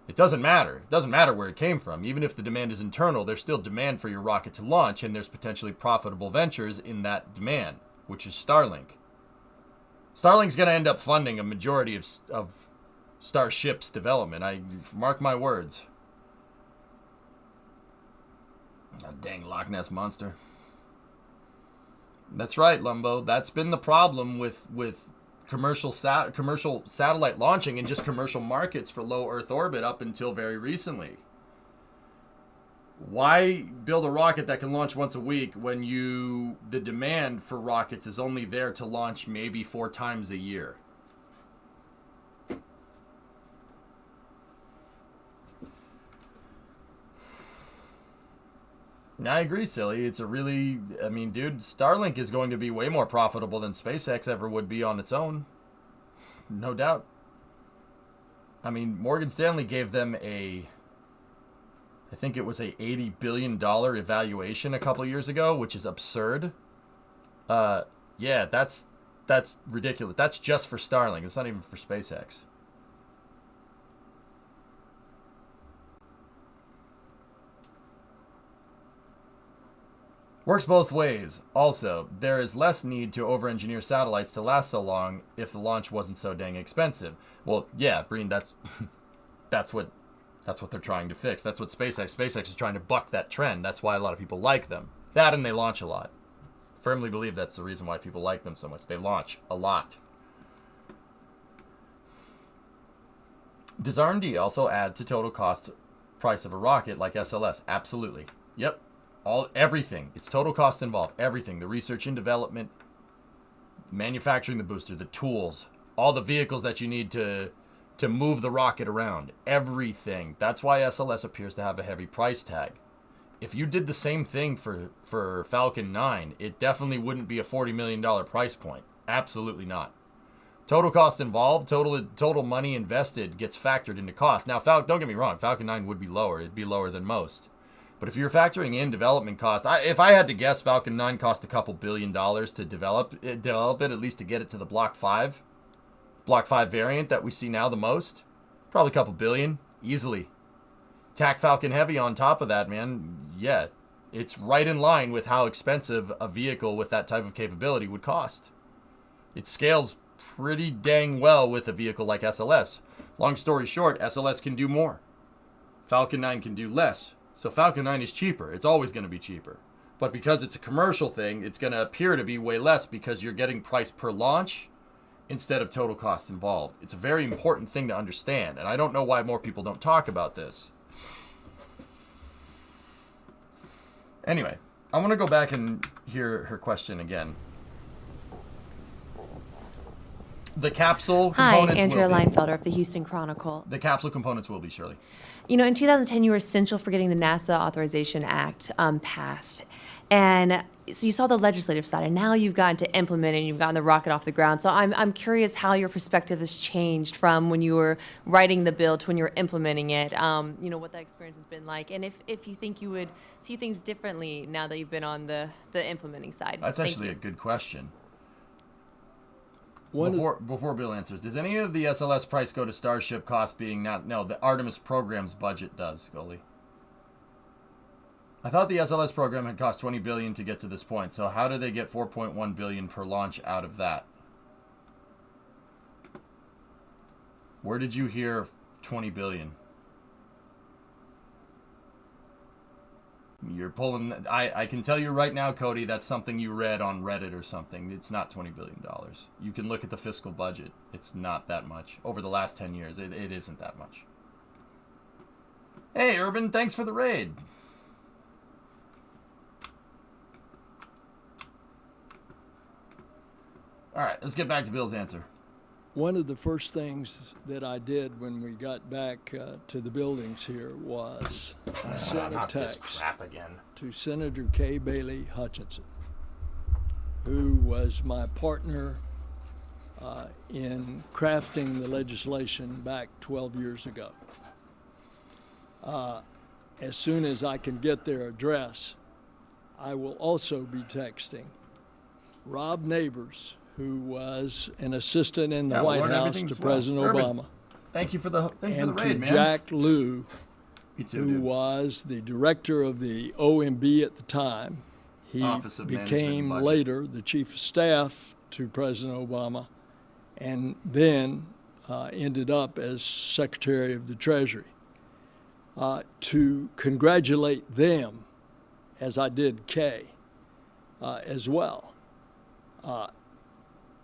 It doesn't matter. It doesn't matter where it came from. Even if the demand is internal, there's still demand for your rocket to launch, and there's potentially profitable ventures in that demand, which is Starlink. Starlink's going to end up funding a majority of Starship's development. I mark my words. That dang Loch Ness monster. That's right, Lumbo. That's been the problem with commercial satellite launching and just commercial markets for low Earth orbit up until very recently. Why build a rocket that can launch once a week when the demand for rockets is only there to launch maybe 4 times a year? I agree, silly. It's a really, I mean, dude, Starlink is going to be way more profitable than SpaceX ever would be on its own. No doubt. I mean, Morgan Stanley gave them I think it was a $80 billion evaluation a couple years ago, which is absurd. Yeah, that's ridiculous. That's just for Starlink. It's not even for SpaceX. Works both ways. Also, there is less need to over-engineer satellites to last so long if the launch wasn't so dang expensive. Well, yeah, Breen, that's what they're trying to fix. That's what SpaceX is trying to buck that trend. That's why a lot of people like them. That and they launch a lot. Firmly believe that's the reason why people like them so much. They launch a lot. Does R&D also add to total cost price of a rocket like SLS? Absolutely. Yep. Everything. It's total cost involved. Everything. The research and development, manufacturing the booster, the tools, all the vehicles that you need to move the rocket around. Everything. That's why SLS appears to have a heavy price tag. If you did the same thing for Falcon 9, it definitely wouldn't be a $40 million price point. Absolutely not. Total cost involved, total money invested gets factored into cost. Now, don't get me wrong, Falcon 9 would be lower. It'd be lower than most. But if you're factoring in development cost, if I had to guess, Falcon 9 cost a couple $2 billion to develop it, at least to get it to the Block 5 variant that we see now the most. Probably a couple billion, easily. Tack Falcon Heavy on top of that, man. Yeah, it's right in line with how expensive a vehicle with that type of capability would cost. It scales pretty dang well with a vehicle like SLS. Long story short, SLS can do more. Falcon 9 can do less. So Falcon 9 is cheaper. It's always going to be cheaper. But because it's a commercial thing, it's going to appear to be way less because you're getting price per launch instead of total cost involved. It's a very important thing to understand, and I don't know why more people don't talk about this. Anyway, I want to go back and hear her question again. The capsule components. Hi, Andrea Leinfelder of the Houston Chronicle. The capsule components will be, Shirley. You know, in 2010, you were essential for getting the NASA Authorization Act passed. And so you saw the legislative side, and now you've gotten to implement it, and you've gotten the rocket off the ground. So I'm curious how your perspective has changed from when you were writing the bill to when you were implementing it, you know, what that experience has been like, and if you think you would see things differently now that you've been on the implementing side. That's actually a good question. Before Bill answers, does any of the SLS price go to Starship cost being no, the Artemis program's budget does, Goalie. I thought the SLS program had cost $20 billion to get to this point, so how did they get $4.1 billion per launch out of that? Where did you hear $20 billion? You're pulling... I can tell you right now, Cody, that's something you read on Reddit or something. It's not $20 billion. You can look at the fiscal budget. It's not that much. Over the last 10 years, it isn't that much. Hey, Urban, thanks for the raid. All right, let's get back to Bill's answer. One of the first things that I did when we got back to the buildings here was I sent a text to Senator Kay Bailey Hutchinson. who was my partner in crafting the legislation back 12 years ago. As soon as I can get their address, I will also be texting Rob Neighbors, who was an assistant in the White House to President Obama. Thank you for the and raid, to man. Jack Liu, too, who dude. was the director of the OMB at the time. He Office of Management became and Budget. later the chief of staff to President Obama, and then ended up as Secretary of the Treasury. To congratulate them, as I did Kay, as well.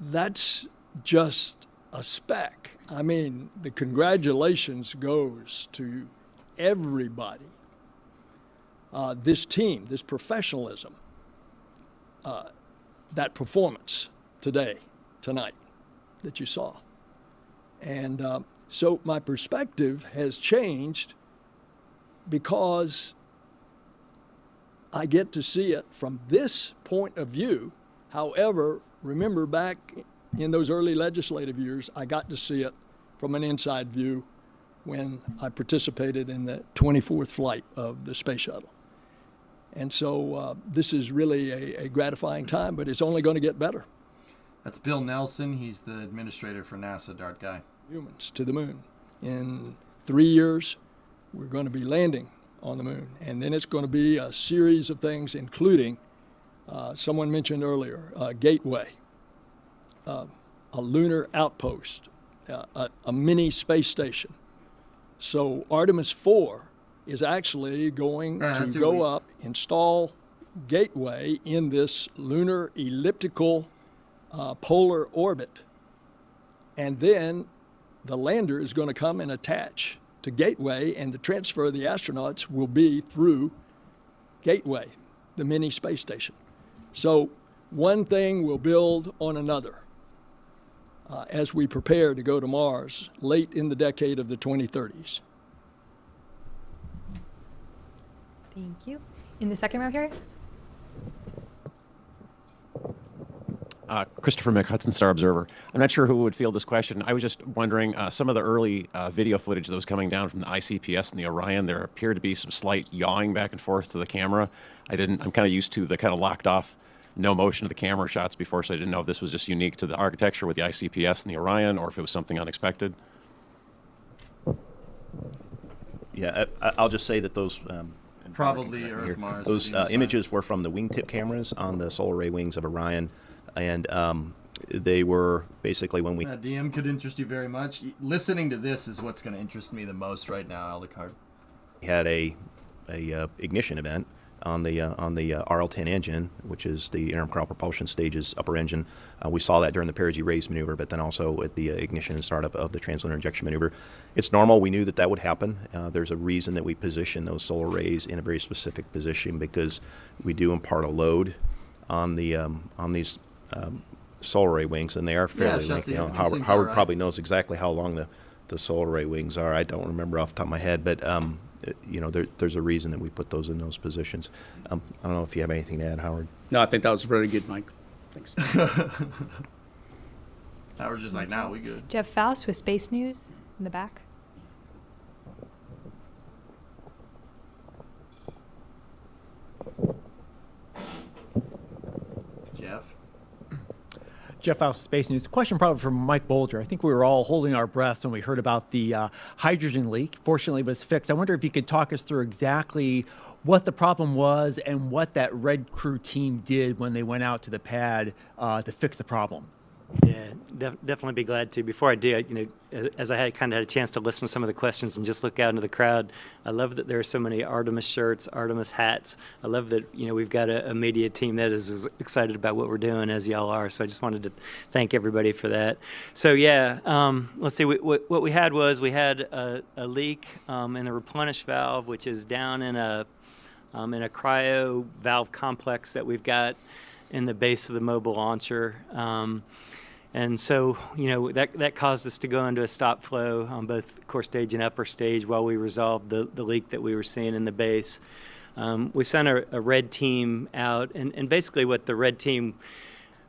That's just a speck. I mean, the congratulations goes to everybody. This team, this professionalism, that performance tonight that you saw. And so my perspective has changed because I get to see it from this point of view. However, remember back in those early legislative years, I got to see it from an inside view when I participated in the 24th flight of the space shuttle. And so this is really a gratifying time, but it's only going to get better. That's Bill Nelson. He's the administrator for NASA, Dart Guy. Humans to the moon. In 3 years, we're going to be landing on the moon. And then it's going to be a series of things, including, someone mentioned earlier, Gateway, a lunar outpost, a mini space station. So Artemis 4 is actually going to go up, install Gateway in this lunar elliptical polar orbit, and then the lander is going to come and attach to Gateway, and the transfer of the astronauts will be through Gateway, the mini space station. So one thing will build on another as we prepare to go to Mars late in the decade of the 2030s. Thank you. In the second row here. Christopher Mick, Hudson Star Observer. I'm not sure who would field this question. I was just wondering, some of the early video footage that was coming down from the ICPS and the Orion, there appeared to be some slight yawing back and forth to the camera. I'm kind of used to the kind of locked off, no motion of the camera shots before, so I didn't know if this was just unique to the architecture with the ICPS and the Orion, or if it was something unexpected. Yeah, I'll just say that those Probably Earth, Mars. those images were from the wingtip cameras on the solar array wings of Orion, and they were basically when we. DM could interest you very much. Listening to this is what's going to interest me the most right now, Aldecard. Had a ignition event on the RL-10 engine, which is the interim cryo propulsion stage's upper engine. We saw that during the perigee raise maneuver, but then also at the ignition and startup of the translunar injection maneuver. It's normal. We knew that would happen. There's a reason that we position those solar arrays in a very specific position, because we do impart a load on the on these solar array wings, and they are fairly lengthy. Howard probably knows exactly how long the solar array wings are. I don't remember off the top of my head, but there's a reason that we put those in those positions. I don't know if you have anything to add, Howard. No, I think that was very good, Mike. Thanks. Howard's just like, nah, we good. Jeff Faust with Space News in the back. Jeff Faust, Space News. Question probably from Mike Bolger. I think we were all holding our breaths when we heard about the hydrogen leak. Fortunately, it was fixed. I wonder if you could talk us through exactly what the problem was and what that Red Crew team did when they went out to the pad to fix the problem. Yeah, definitely be glad to. Before I do, as I had kind of had a chance to listen to some of the questions and just look out into the crowd, I love that there are so many Artemis shirts, Artemis hats. I love that, we've got a media team that is as excited about what we're doing as y'all are. So I just wanted to thank everybody for that. So yeah, let's see, what we had was we had a leak in the replenish valve, which is down in a cryo valve complex that we've got in the base of the mobile launcher. And so, that caused us to go into a stop flow on both core stage and upper stage while we resolved the leak that we were seeing in the base. We sent a red team out, and basically what the red team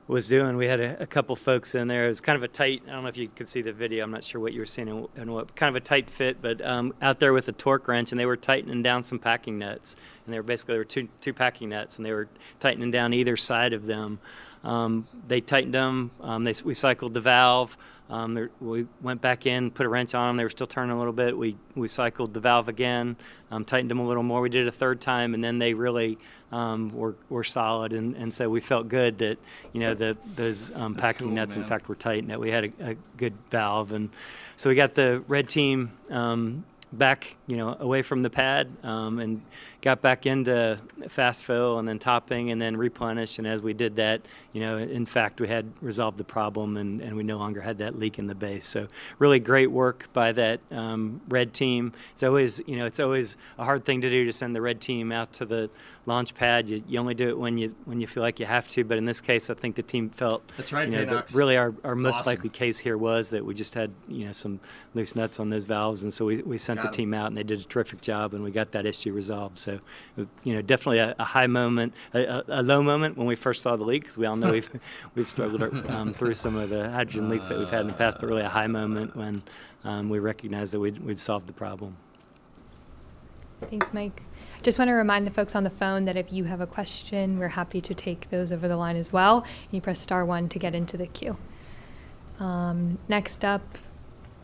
was doing. We had a couple folks in there. It was kind of a tight, I don't know if you could see the video. I'm not sure what you were seeing and what, kind of a tight fit, but out there with a torque wrench, and they were tightening down some packing nuts. And they were two packing nuts, and they were tightening down either side of them. They tightened them. We cycled the valve. We went back in, put a wrench on them. They were still turning a little bit. We cycled the valve again, tightened them a little more. We did it a third time, and then they really were solid. And so we felt good that, those packing cool, nuts, in man. fact, were tight and that we had a good valve. And so we got the red team back, away from the pad, and got back into fast fill and then topping and then replenish. And as we did that, in fact, we had resolved the problem and we no longer had that leak in the base. So really great work by that red team. It's always a hard thing to do, to send the red team out to the launch pad. You only do it when you feel like you have to. But in this case, I think the team felt, That's right, that really our most awesome. likely case here was that we just had, some loose nuts on those valves. And so we sent the team out, and they did a terrific job, and we got that issue resolved. So, definitely a high moment, a low moment when we first saw the leak, because we all know we've struggled through some of the hydrogen leaks that we've had in the past, but really a high moment when we recognized that we'd solved the problem. Thanks, Mike. Just want to remind the folks on the phone that if you have a question, we're happy to take those over the line as well. You press *1 to get into the queue. Next up,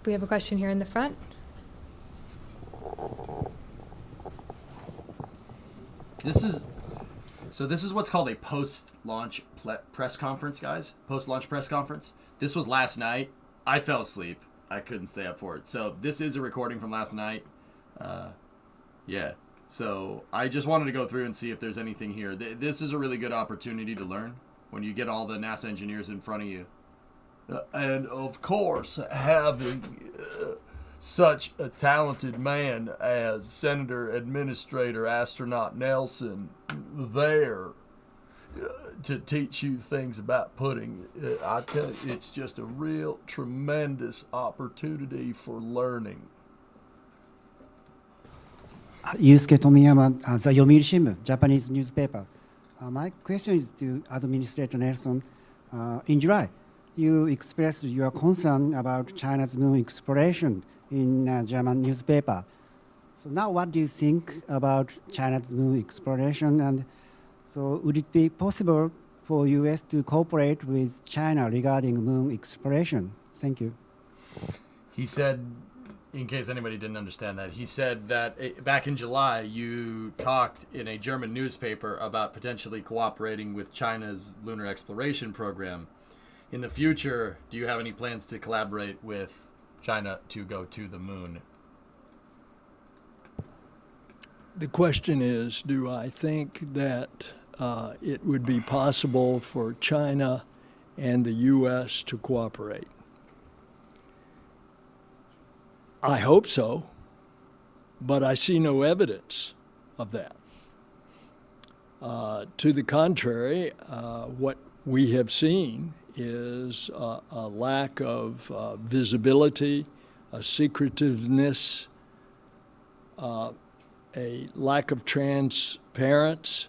we have a question here in the front. This is what's called a post-launch press conference, guys. Post-launch press conference. This was last night. I fell asleep. I couldn't stay up for it. So this is a recording from last night. Yeah. So I just wanted to go through and see if there's anything here. This is a really good opportunity to learn when you get all the NASA engineers in front of you. And of course, having such a talented man as Senator Administrator Astronaut Nelson there to teach you things about pudding, I tell you, it's just a real tremendous opportunity for learning. Yusuke Tomiyama, the Yomiuri Shimbun, Japanese newspaper. My question is to Administrator Nelson. In July, you expressed your concern about China's moon exploration in a German newspaper. So now what do you think about China's moon exploration? And so would it be possible for U.S. to cooperate with China regarding moon exploration? Thank you. He said, in case anybody didn't understand that, he said that back in July you talked in a German newspaper about potentially cooperating with China's lunar exploration program. In the future, do you have any plans to collaborate with China to go to the moon? The question is, do I think that it would be possible for China and the U.S. to cooperate? I hope so, but I see no evidence of that. To the contrary, what we have seen is a lack of visibility, a secretiveness, a lack of transparency.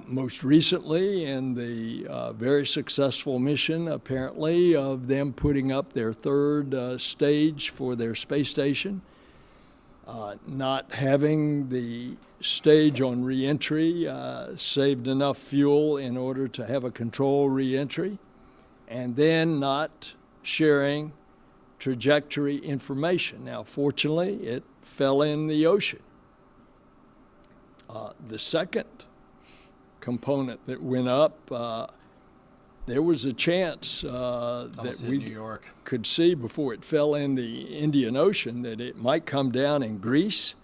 Most recently in the very successful mission, apparently, of them putting up their third stage for their space station, not having the stage on reentry saved enough fuel in order to have a controlled reentry, and then not sharing trajectory information. Now, fortunately, it fell in the ocean. The second component that went up, there was a chance that we could see before it fell in the Indian Ocean that it might come down in Greece,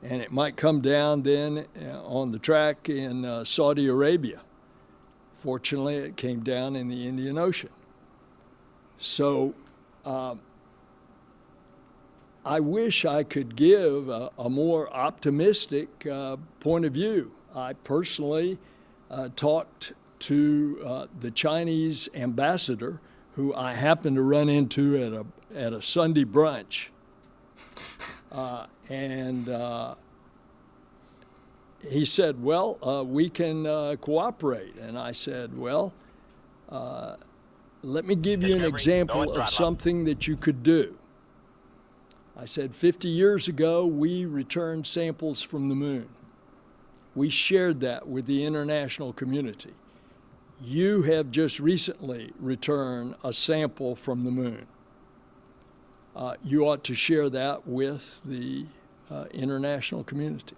and it might come down then on the track in Saudi Arabia. Fortunately, it came down in the Indian Ocean. So I wish I could give a more optimistic point of view. I personally talked to the Chinese ambassador, who I happened to run into at a Sunday brunch, and he said, "Well, we can cooperate." And I said, "Well, Let me give you an example of something that you could do. I said 50 years ago, we returned samples from the moon. We shared that with the international community. You have just recently returned a sample from the moon. You ought to share that with the international community.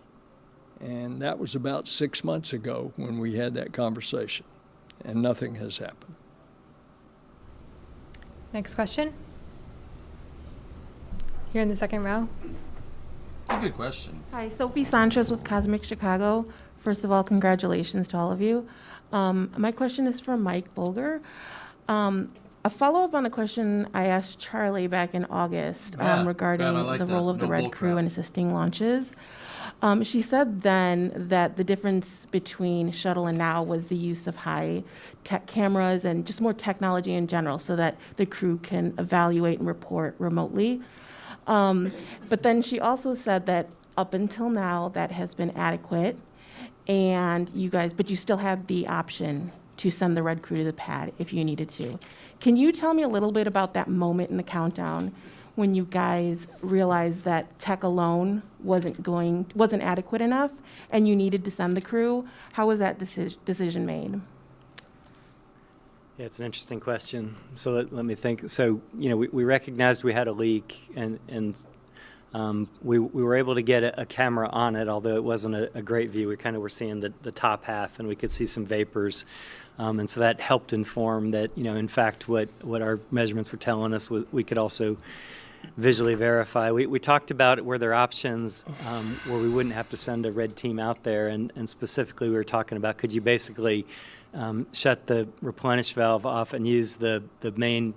And that was about 6 months ago when we had that conversation, and nothing has happened. Next question. Here in the second row. That's a good question. Hi, Sophie Sanchez with Cosmic Chicago. First of all, congratulations to all of you. My question is for Mike Bolger. A follow-up on a question I asked Charlie back in August regarding the role of the Red Crew in assisting launches. She said then that the difference between shuttle and now was the use of high-tech cameras and just more technology in general so that the crew can evaluate and report remotely. But then she also said that up until now that has been adequate, and but you still have the option to send the Red Crew to the pad if you needed to. Can you tell me a little bit about that moment in the countdown when you guys realized that tech alone wasn't adequate enough and you needed to send the crew? How was that decision made? Yeah, it's an interesting question. So let me think. So, we recognized we had a leak, and we were able to get a camera on it, although it wasn't a great view. We kind of were seeing the top half, and we could see some vapors. And so that helped inform that, in fact, what our measurements were telling us we could also visually verify. We talked about were there options where we wouldn't have to send a red team out there, and specifically we were talking about could you basically shut the replenish valve off and use the main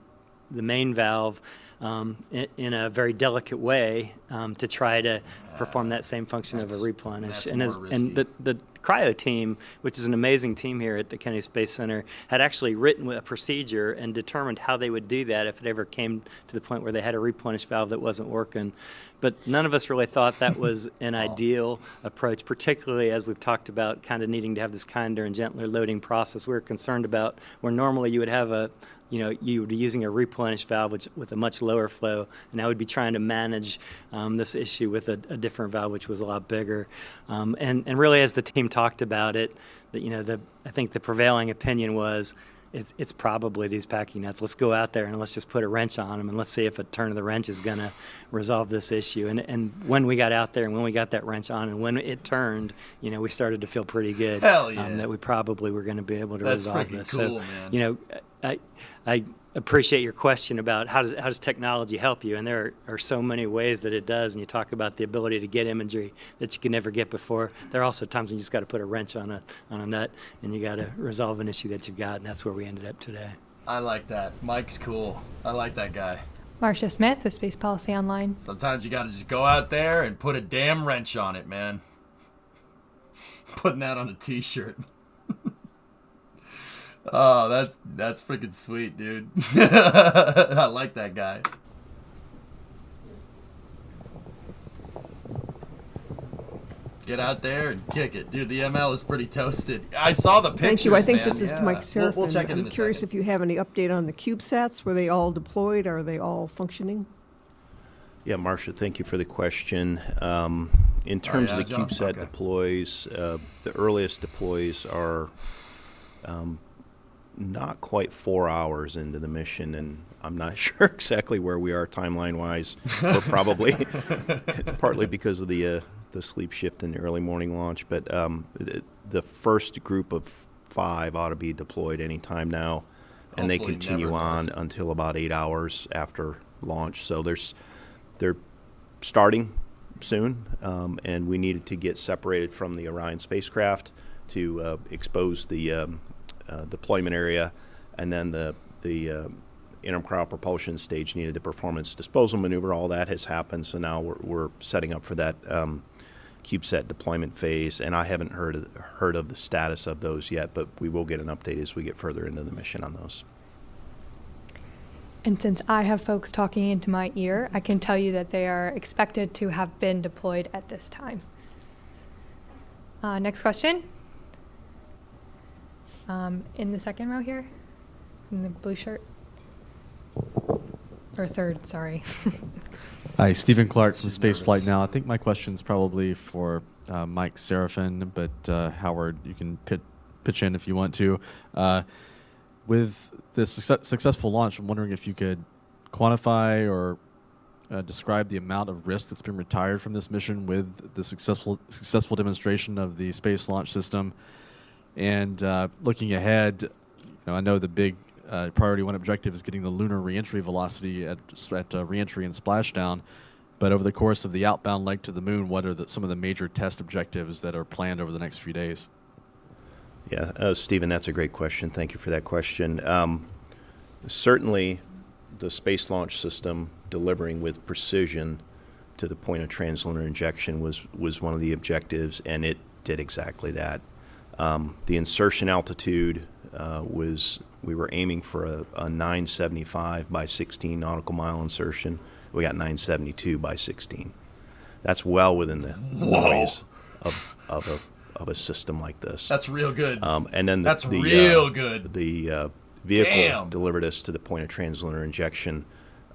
valve in a very delicate way to try to perform that same function of a replenish. And the cryo team, which is an amazing team here at the Kennedy Space Center, had actually written a procedure and determined how they would do that if it ever came to the point where they had a replenish valve that wasn't working. But none of us really thought that was an ideal approach, particularly as we've talked about kind of needing to have this kinder and gentler loading process. We were concerned about where normally you would have you would be using a replenish valve with a much lower flow, and I would be trying to manage this issue with a different valve, which was a lot bigger. And really, as the team talked about it, I think the prevailing opinion was it's probably these packing nuts. Let's go out there and let's just put a wrench on them and let's see if a turn of the wrench is going to resolve this issue. And when we got out there and when we got that wrench on and when it turned, we started to feel pretty good. Hell yeah. That we probably were going to be able to resolve this. Cool, so, man. I appreciate your question about how does technology help you, and there are so many ways that it does. And you talk about the ability to get imagery that you could never get before. There are also times when you just got to put a wrench on a nut, and you got to resolve an issue that you've got, and that's where we ended up today. I like that. Mike's cool. I like that guy. Marcia Smith with Space Policy Online. Sometimes you got to just go out there and put a damn wrench on it, man. Putting that on a t-shirt. Oh, that's freaking sweet, dude. I like that guy. Get out there and kick it. Dude, the ML is pretty toasted. I saw the pictures, Thank you. I think man. this is to Mike Seraphin. We'll check it in I'm a curious second. if you have any update on the CubeSats. Were they all deployed? Are they all functioning? Yeah, Marcia, thank you for the question. In terms of the CubeSat deploys, the earliest deploys are not quite 4 hours into the mission, and I'm not sure exactly where we are timeline-wise. We're probably it's partly because of the sleep shift in the early morning launch, but the first group of 5 ought to be deployed any time now, and they continue on until about 8 hours after launch. So they're starting soon, and we needed to get separated from the Orion spacecraft to expose the deployment area, and then the interim cryo propulsion stage needed the performance disposal maneuver. All that has happened, so now we're setting up for that CubeSat deployment phase, and I haven't heard of the status of those yet, but we will get an update as we get further into the mission on those. And since I have folks talking into my ear, I can tell you that they are expected to have been deployed at this time. Next question. In the second row here. in the blue shirt. Or third, sorry. Hi, Stephen Clark from Spaceflight Now. I think my question's probably for Mike Seraphin, but Howard, you can pitch in if you want to. With this successful launch, I'm wondering if you could quantify or describe the amount of risk that's been retired from this mission with the successful demonstration of the Space Launch System. And looking ahead, I know the big priority one objective is getting the lunar reentry velocity at reentry and splashdown. But over the course of the outbound leg to the moon, what are some of the major test objectives that are planned over the next few days? Yeah, Stephen, that's a great question. Thank you for that question. Certainly, the Space Launch System delivering with precision to the point of translunar injection was one of the objectives, and it did exactly that. The insertion altitude we were aiming for a 975 by 16 nautical mile insertion. We got 972 by 16. That's well within the noise of a system like this. That's real good. And then real good. The vehicle Damn. delivered us to the point of translunar injection.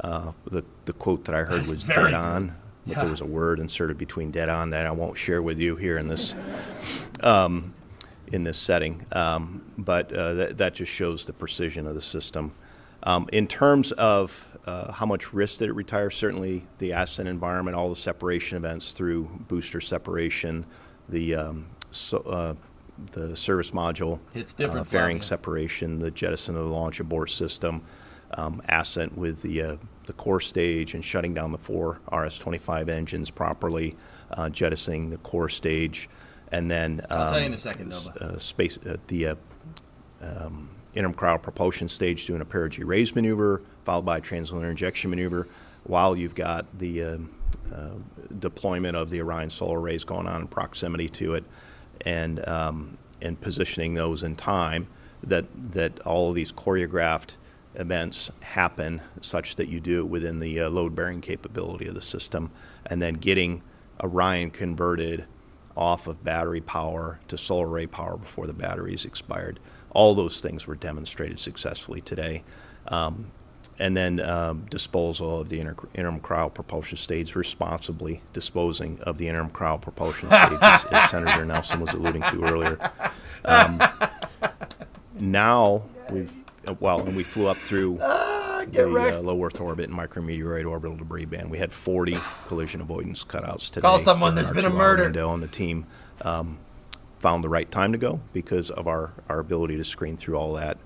The quote that I heard was very dead on, but there was a word inserted between dead on that I won't share with you here in this setting. But that just shows the precision of the system. In terms of how much risk did it retire, certainly the ascent environment, all the separation events through booster separation, the service module, It's different, fairing Flavia. separation, the jettison of the launch abort system, ascent with the core stage and shutting down the 4 RS-25 engines properly, jettisoning the core stage, and then I'll tell you in a second, Nova. Interim cryo propulsion stage doing a perigee raise maneuver, followed by a translunar injection maneuver, while you've got the deployment of the Orion solar arrays going on in proximity to it, and positioning those in time, that all of these choreographed events happen such that you do it within the load-bearing capability of the system, and then getting Orion converted off of battery power to solar array power before the batteries expired. All those things were demonstrated successfully today. And then disposal of the interim cryo propulsion stage, responsibly disposing of the interim cryo propulsion stage, as Senator Nelson was alluding to earlier. Now we flew up through the low Earth orbit and micrometeorite orbital debris band. We had 40 collision avoidance cutouts today. Call someone, during there's our been a 2-hour murder. window, and the team found the right time to go because of our ability to screen through all that.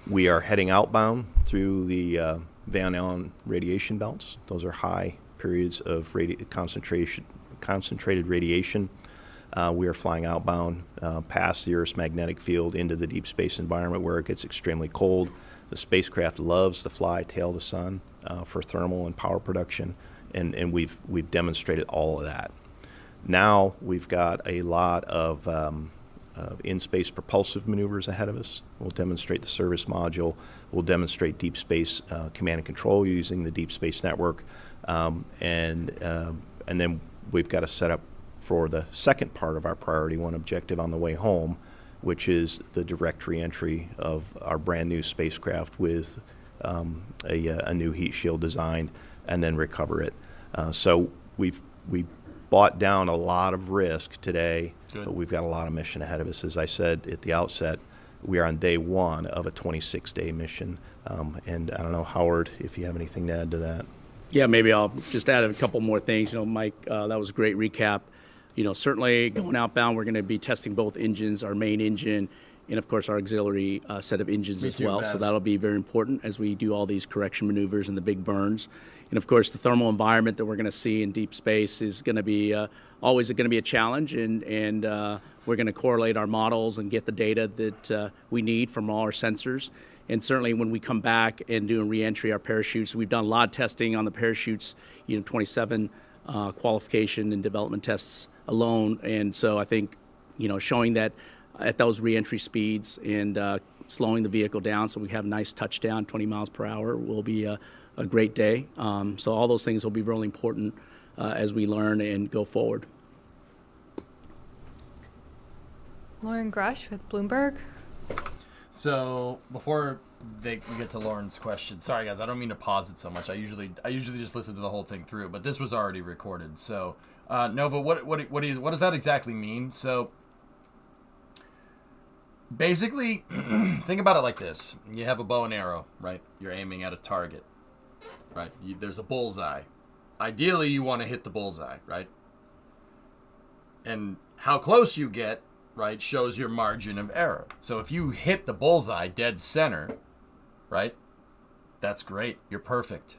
We are heading outbound through the Van Allen radiation belts. Those are high periods of concentrated radiation. We are flying outbound past the Earth's magnetic field into the deep space environment where it gets extremely cold. The spacecraft loves to fly tail to sun for thermal and power production, and we've demonstrated all of that. Now we've got a lot of in-space propulsive maneuvers ahead of us. We'll demonstrate the service module. We'll demonstrate deep space command and control using the deep space network, and then we've got to set up for the second part of our priority one objective on the way home, which is the direct reentry of our brand new spacecraft with a new heat shield design, and then recover it. So we bought down a lot of risk today, but we've got a lot of mission ahead of us. As I said at the outset, we are on day one of a 26-day mission. And I don't know, Howard, if you have anything to add to that. Yeah, maybe I'll just add a couple more things. Mike, that was a great recap. Certainly going outbound, we're going to be testing both engines, our main engine, and of course our auxiliary set of engines as well. So that'll be very important as we do all these correction maneuvers and the big burns. And of course the thermal environment that we're going to see in deep space is going to be always going to be a challenge, and we're going to correlate our models and get the data that we need from all our sensors. And certainly when we come back and do a reentry, our parachutes, we've done a lot of testing on the parachutes, 27 qualification and development tests alone. And so I think, showing that at those reentry speeds and slowing the vehicle down so we have a nice touchdown, 20 miles per hour, will be a great day. So all those things will be really important as we learn and go forward. Lauren Grush with Bloomberg. So before we get to Lauren's question, sorry guys, I don't mean to pause it so much. I usually just listen to the whole thing through, but this was already recorded. So Nova, what does that exactly mean? So basically, think about it like this: you have a bow and arrow, right? You're aiming at a target, right? There's a bullseye. Ideally, you want to hit the bullseye, right? And how close you get, right, shows your margin of error. So if you hit the bullseye dead center, right, that's great. You're perfect.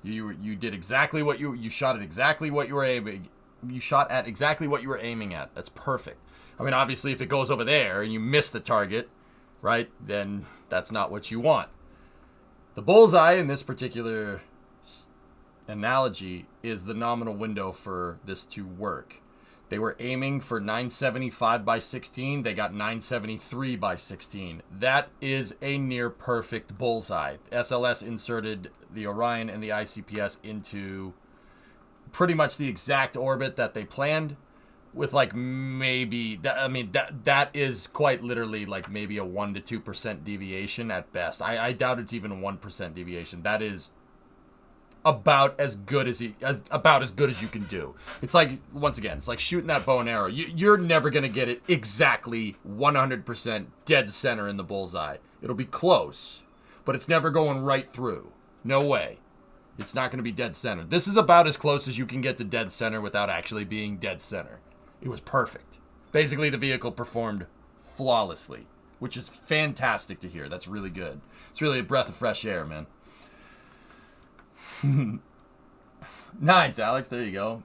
You did exactly what you shot at exactly what you were aiming. You shot at exactly what you were aiming at. That's perfect. I mean, obviously, if it goes over there and you miss the target, right, then that's not what you want. The bullseye in this particular analogy is the nominal window for this to work. They were aiming for 975 by 16. They got 973 by 16. That is a near perfect bullseye. SLS inserted the Orion and the ICPS into pretty much the exact orbit that they planned, with like maybe that is quite literally like maybe a 1 to 2% deviation at best. I doubt it's even a 1% deviation. That is about as good as you can do. It's like, once again, it's like shooting that bow and arrow. You're never gonna get it exactly 100% dead center in the bullseye. It'll be close, but it's never going right through. No way. It's not gonna be dead center. This is about as close as you can get to dead center without actually being dead center. It was perfect. Basically, the vehicle performed flawlessly, which is fantastic to hear. That's really good. It's really a breath of fresh air, man. Nice, Alex. There you go.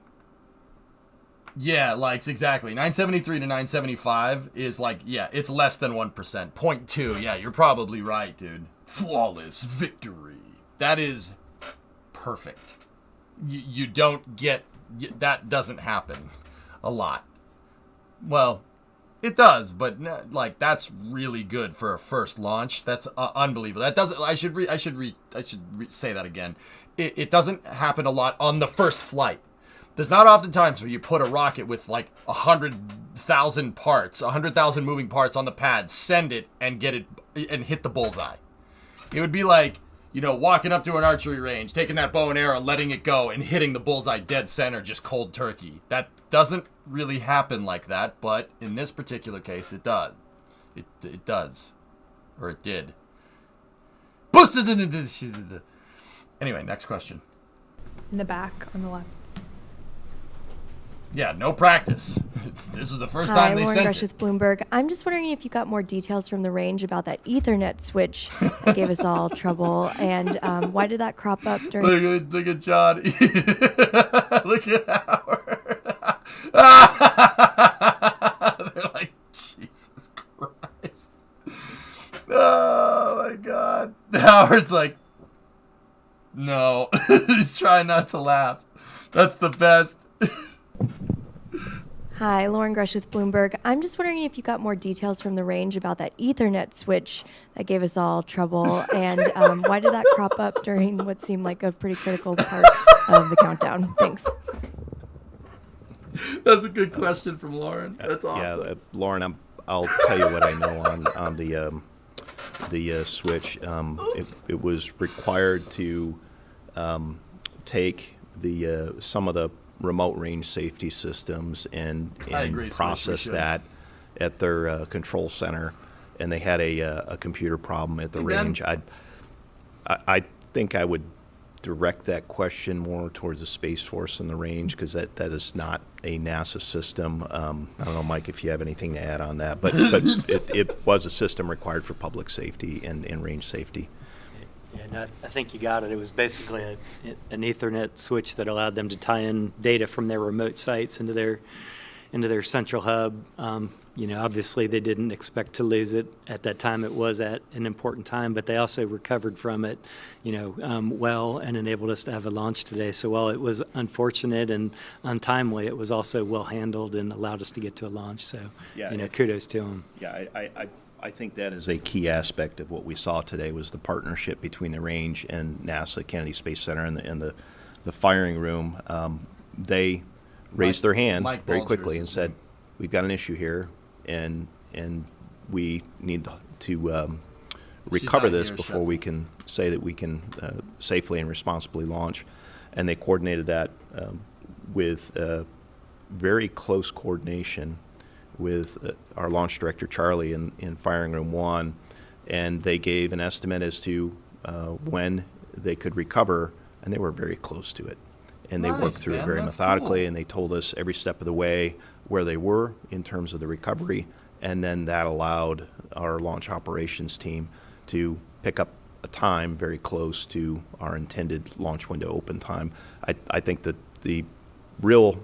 Yeah, likes, exactly. 973 to 975 is like, yeah, it's less than 1%. 0.2. Yeah, you're probably right, dude. Flawless victory. That is perfect. You don't get... That doesn't happen a lot. Well, it does, but like that's really good for a first launch. That's unbelievable. That doesn't. I should say that again. It doesn't happen a lot on the first flight. There's not often times where you put a rocket with like 100,000 parts, 100,000 moving parts on the pad, send it and get it and hit the bullseye. It would be like, you know, walking up to an archery range, taking that bow and arrow, letting it go, and hitting the bullseye dead center, just cold turkey. That doesn't really happen like that, but in this particular case, it does. It does. Or it did. Boosted in the... Anyway, next question. In the back on the left. Yeah, no practice. This is the first Hi, time they Lauren sent Gresh it. with Bloomberg. I'm just wondering if you got more details from the range about that Ethernet switch that gave us all trouble, and why did that crop up during... Look at John. Look at Howard. They're like, Jesus Christ. Oh, my God. Howard's like, no. He's trying not to laugh. That's the best. Hi, Lauren Gresh with Bloomberg. I'm just wondering if you got more details from the range about that Ethernet switch that gave us all trouble, and why did that crop up during what seemed like a pretty critical part of the countdown? Thanks. That's a good question from Lauren. That's awesome. Yeah, Lauren, I'll tell you what I know on the switch. It was required to take some of the remote range safety systems and process that at their control center, and they had a computer problem at the range. I think I would direct that question more towards the Space Force and the range, because that is not a NASA system. I don't know, Mike, if you have anything to add on that, but it was a system required for public safety and range safety. Yeah, no, I think you got it. It was basically an Ethernet switch that allowed them to tie in data from their remote sites into their central hub. You know, obviously they didn't expect to lose it at that time. It was at an important time, but they also recovered from it, you know, well, and enabled us to have a launch today. So while it was unfortunate and untimely, it was also well handled and allowed us to get to a launch. So, yeah, you know, kudos to them. Yeah, I think that is a key aspect of what we saw today, was the partnership between the range and NASA Kennedy Space Center and the firing room. They raised their hand very quickly and said, "We've got an issue here," and we need to recover not this here, before we can say that we can safely and responsibly launch. And they coordinated that with very close coordination with our launch director, Charlie, in Firing Room 1. And they gave an estimate as to when they could recover, and they were very close to it. And they worked through it very methodically, and they told us every step of the way where they were in terms of the recovery, and then that allowed our launch operations team to pick up a time very close to our intended launch window open time. I think that the real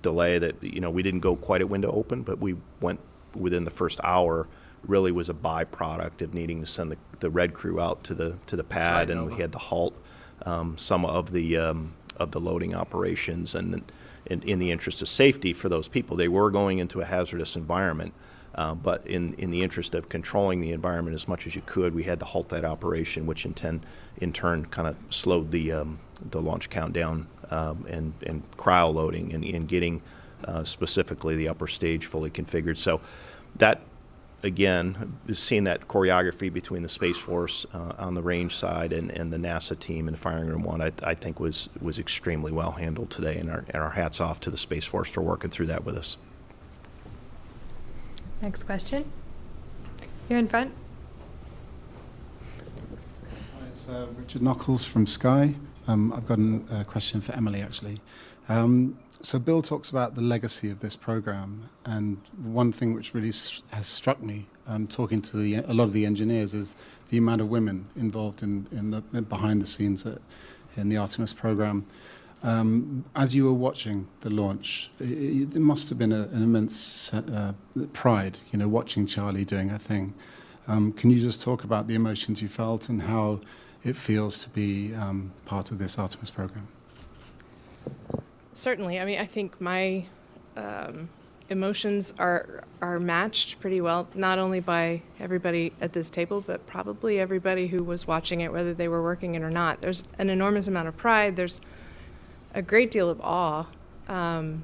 delay that, we didn't go quite at window open, but we went within the first hour, really was a byproduct of needing to send the red crew out to the pad, and we had to halt some of the loading operations, and in the interest of safety for those people. They were going into a hazardous environment, but in the interest of controlling the environment as much as you could, we had to halt that operation, which in turn kind of slowed the launch countdown and cryo loading and getting specifically the upper stage fully configured. So that, again, seeing that choreography between the Space Force on the range side and the NASA team in Firing Room 1, I think was extremely well handled today, and our hats off to the Space Force for working through that with us. Next question. Here in front. Hi, it's Richard Knuckles from Sky. I've got a question for Emily, actually. So Bill talks about the legacy of this program, and one thing which really has struck me, talking to a lot of the engineers, is the amount of women involved in the behind the scenes in the Artemis program. As you were watching the launch, there must have been an immense pride, watching Charlie doing her thing. Can you just talk about the emotions you felt and how it feels to be part of this Artemis program? Certainly. I mean, I think my emotions are matched pretty well, not only by everybody at this table, but probably everybody who was watching it, whether they were working it or not. There's an enormous amount of pride. There's a great deal of awe. And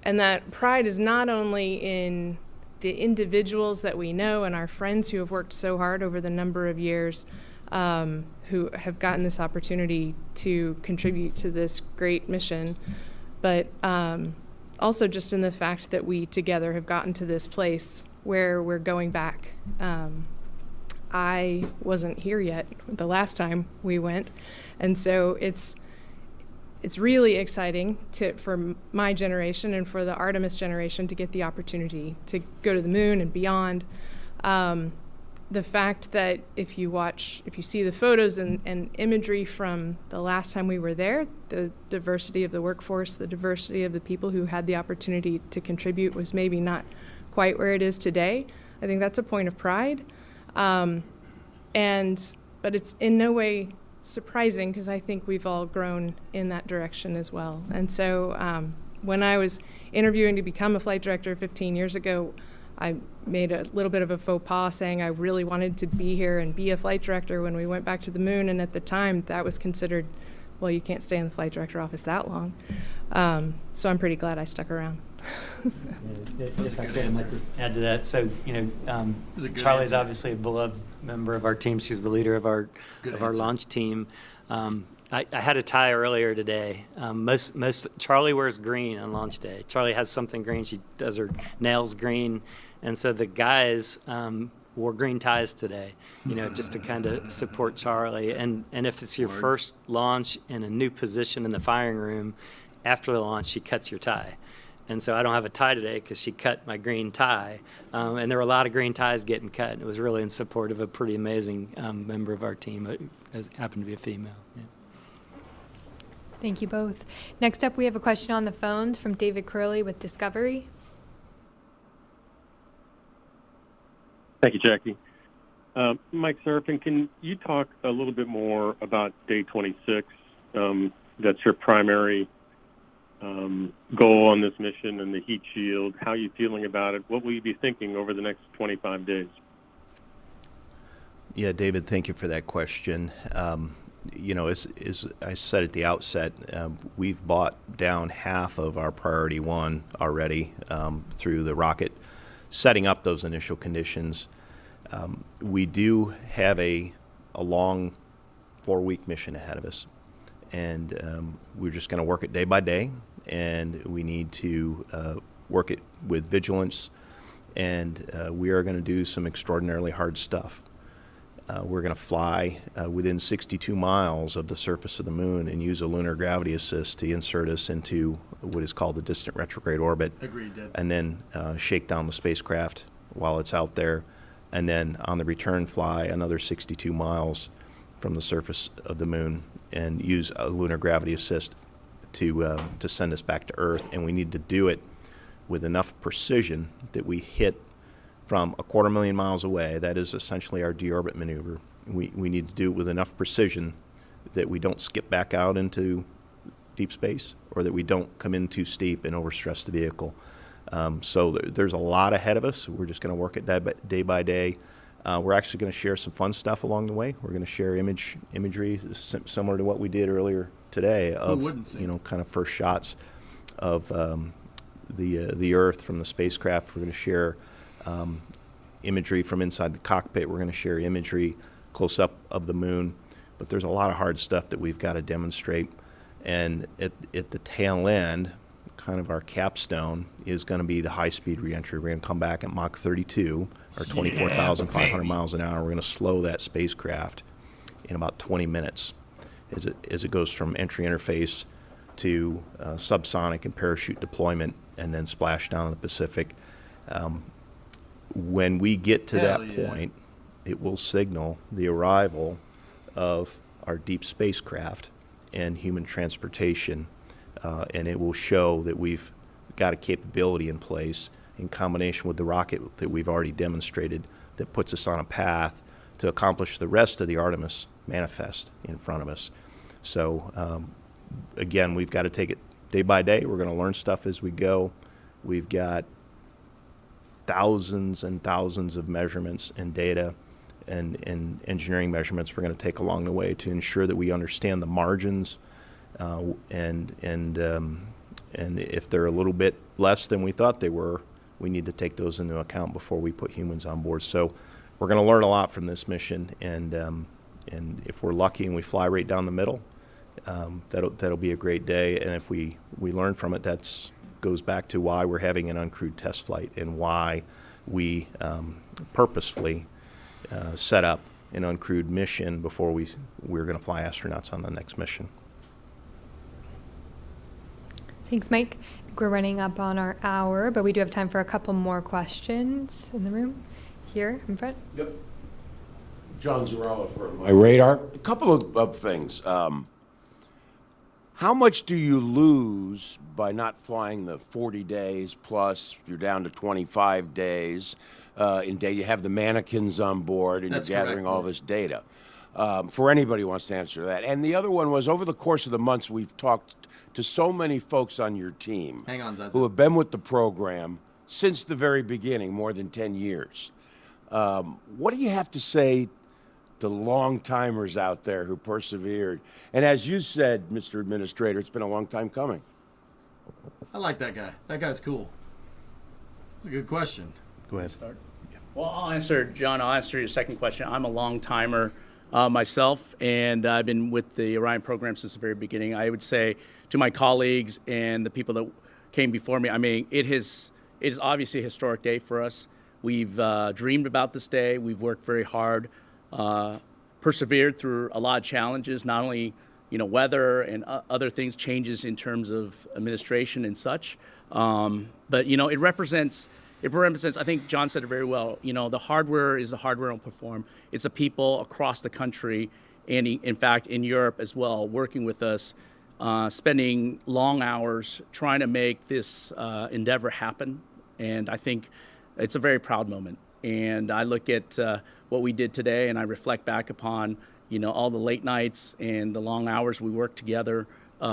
that pride is not only in the individuals that we know and our friends who have worked so hard over the number of years, who have gotten this opportunity to contribute to this great mission, but also just in the fact that we together have gotten to this place where we're going back. I wasn't here yet the last time we went, and so it's really exciting for my generation and for the Artemis generation to get the opportunity to go to the moon and beyond. The fact that if you see the photos and imagery from the last time we were there, the diversity of the workforce, the diversity of the people who had the opportunity to contribute was maybe not quite where it is today. I think that's a point of pride. But it's in no way surprising, because I think we've all grown in that direction as well. And so when I was interviewing to become a flight director 15 years ago, I made a little bit of a faux pas saying I really wanted to be here and be a flight director when we went back to the moon, and at the time that was considered, well, you can't stay in the flight director office that long. So I'm pretty glad I stuck around. If I could, I might just add to that. So, Charlie's obviously a beloved member of our team. She's the leader of our launch team. I had a tie earlier today. Charlie wears green on launch day. Charlie has something green. She does her nails green, and so the guys wore green ties today. Just to kind of support Charlie. And if it's your first launch in a new position in the firing room, after the launch, she cuts your tie. And so I don't have a tie today because she cut my green tie. And there were a lot of green ties getting cut. It was really in support of a pretty amazing member of our team who happened to be a female. Yeah. Thank you both. Next up, we have a question on the phones from David Curley with Discovery. Thank you, Jackie. Mike Serafin, can you talk a little bit more about Day 26? That's your primary goal on this mission, and the heat shield. How are you feeling about it? What will you be thinking over the next 25 days? Yeah, David, thank you for that question. As I said at the outset, we've bought down half of our priority one already through the rocket setting up those initial conditions. We do have a long 4-week mission ahead of us, and we're just going to work it day by day, and we need to work it with vigilance, and we are going to do some extraordinarily hard stuff. We're going to fly within 62 miles of the surface of the moon and use a lunar gravity assist to insert us into what is called the distant retrograde orbit. Agreed, Deb. And then shake down the spacecraft while it's out there. And then on the return, fly another 62 miles from the surface of the moon and use a lunar gravity assist to send us back to Earth. And we need to do it with enough precision that we hit from 250,000 miles away. That is essentially our deorbit maneuver. We need to do it with enough precision that we don't skip back out into deep space, or that we don't come in too steep and overstress the vehicle. So there's a lot ahead of us. We're just going to work it day by day. We're actually going to share some fun stuff along the way. We're going to share imagery similar to what we did earlier today of kind of first shots of the Earth from the spacecraft. We're going to share imagery from inside the cockpit. We're going to share imagery close up of the moon. But there's a lot of hard stuff that we've got to demonstrate. And at the tail end, kind of our capstone is going to be the high-speed reentry. We're going to come back at Mach 32, or 24,500 miles an hour. We're going to slow that spacecraft in about 20 minutes as it goes from entry interface to subsonic and parachute deployment, and then splash down in the Pacific. When we get to that point, it will signal the arrival of our deep spacecraft and human transportation, and it will show that we've got a capability in place in combination with the rocket that we've already demonstrated that puts us on a path to accomplish the rest of the Artemis manifest in front of us. So again, we've got to take it day by day. We're going to learn stuff as we go. We've got thousands and thousands of measurements and data and engineering measurements we're going to take along the way to ensure that we understand the margins, and if they're a little bit less than we thought they were, we need to take those into account before we put humans on board. So we're going to learn a lot from this mission, and if we're lucky and we fly right down the middle, that'll be a great day. And if we learn from it, that goes back to why we're having an uncrewed test flight and why we purposefully set up an uncrewed mission before we're going to fly astronauts on the next mission. Thanks, Mike. I think we're running up on our hour, but we do have time for a couple more questions in the room. Here in front. Yep. John Zarella for My Radar. A couple of things. How much do you lose by not flying the 40 days plus you're down to 25 days in data? You have the mannequins on board and That's you're gathering correct. all this data. For anybody who wants to answer that. And the other one was, over the course of the months, we've talked to so many folks on your team Hang on, Zaza. who have been with the program since the very beginning, more than 10 years. What do you have to say to long-timers out there who persevered? And as you said, Mr. Administrator, it's been a long time coming. I like that guy. That guy's cool. It's a good question. Go ahead. Start. Well, I'll answer your second question. I'm a long-timer myself, and I've been with the Orion program since the very beginning. I would say to my colleagues and the people that came before me, I mean, it is obviously a historic day for us. We've dreamed about this day. We've worked very hard, persevered through a lot of challenges, not only weather and other things, changes in terms of administration and such, but it represents. I think John said it very well. The hardware is the hardware will perform. It's the people across the country, and in fact in Europe as well, working with us, spending long hours trying to make this endeavor happen. And I think it's a very proud moment. And I look at what we did today, and I reflect back upon all the late nights and the long hours we worked together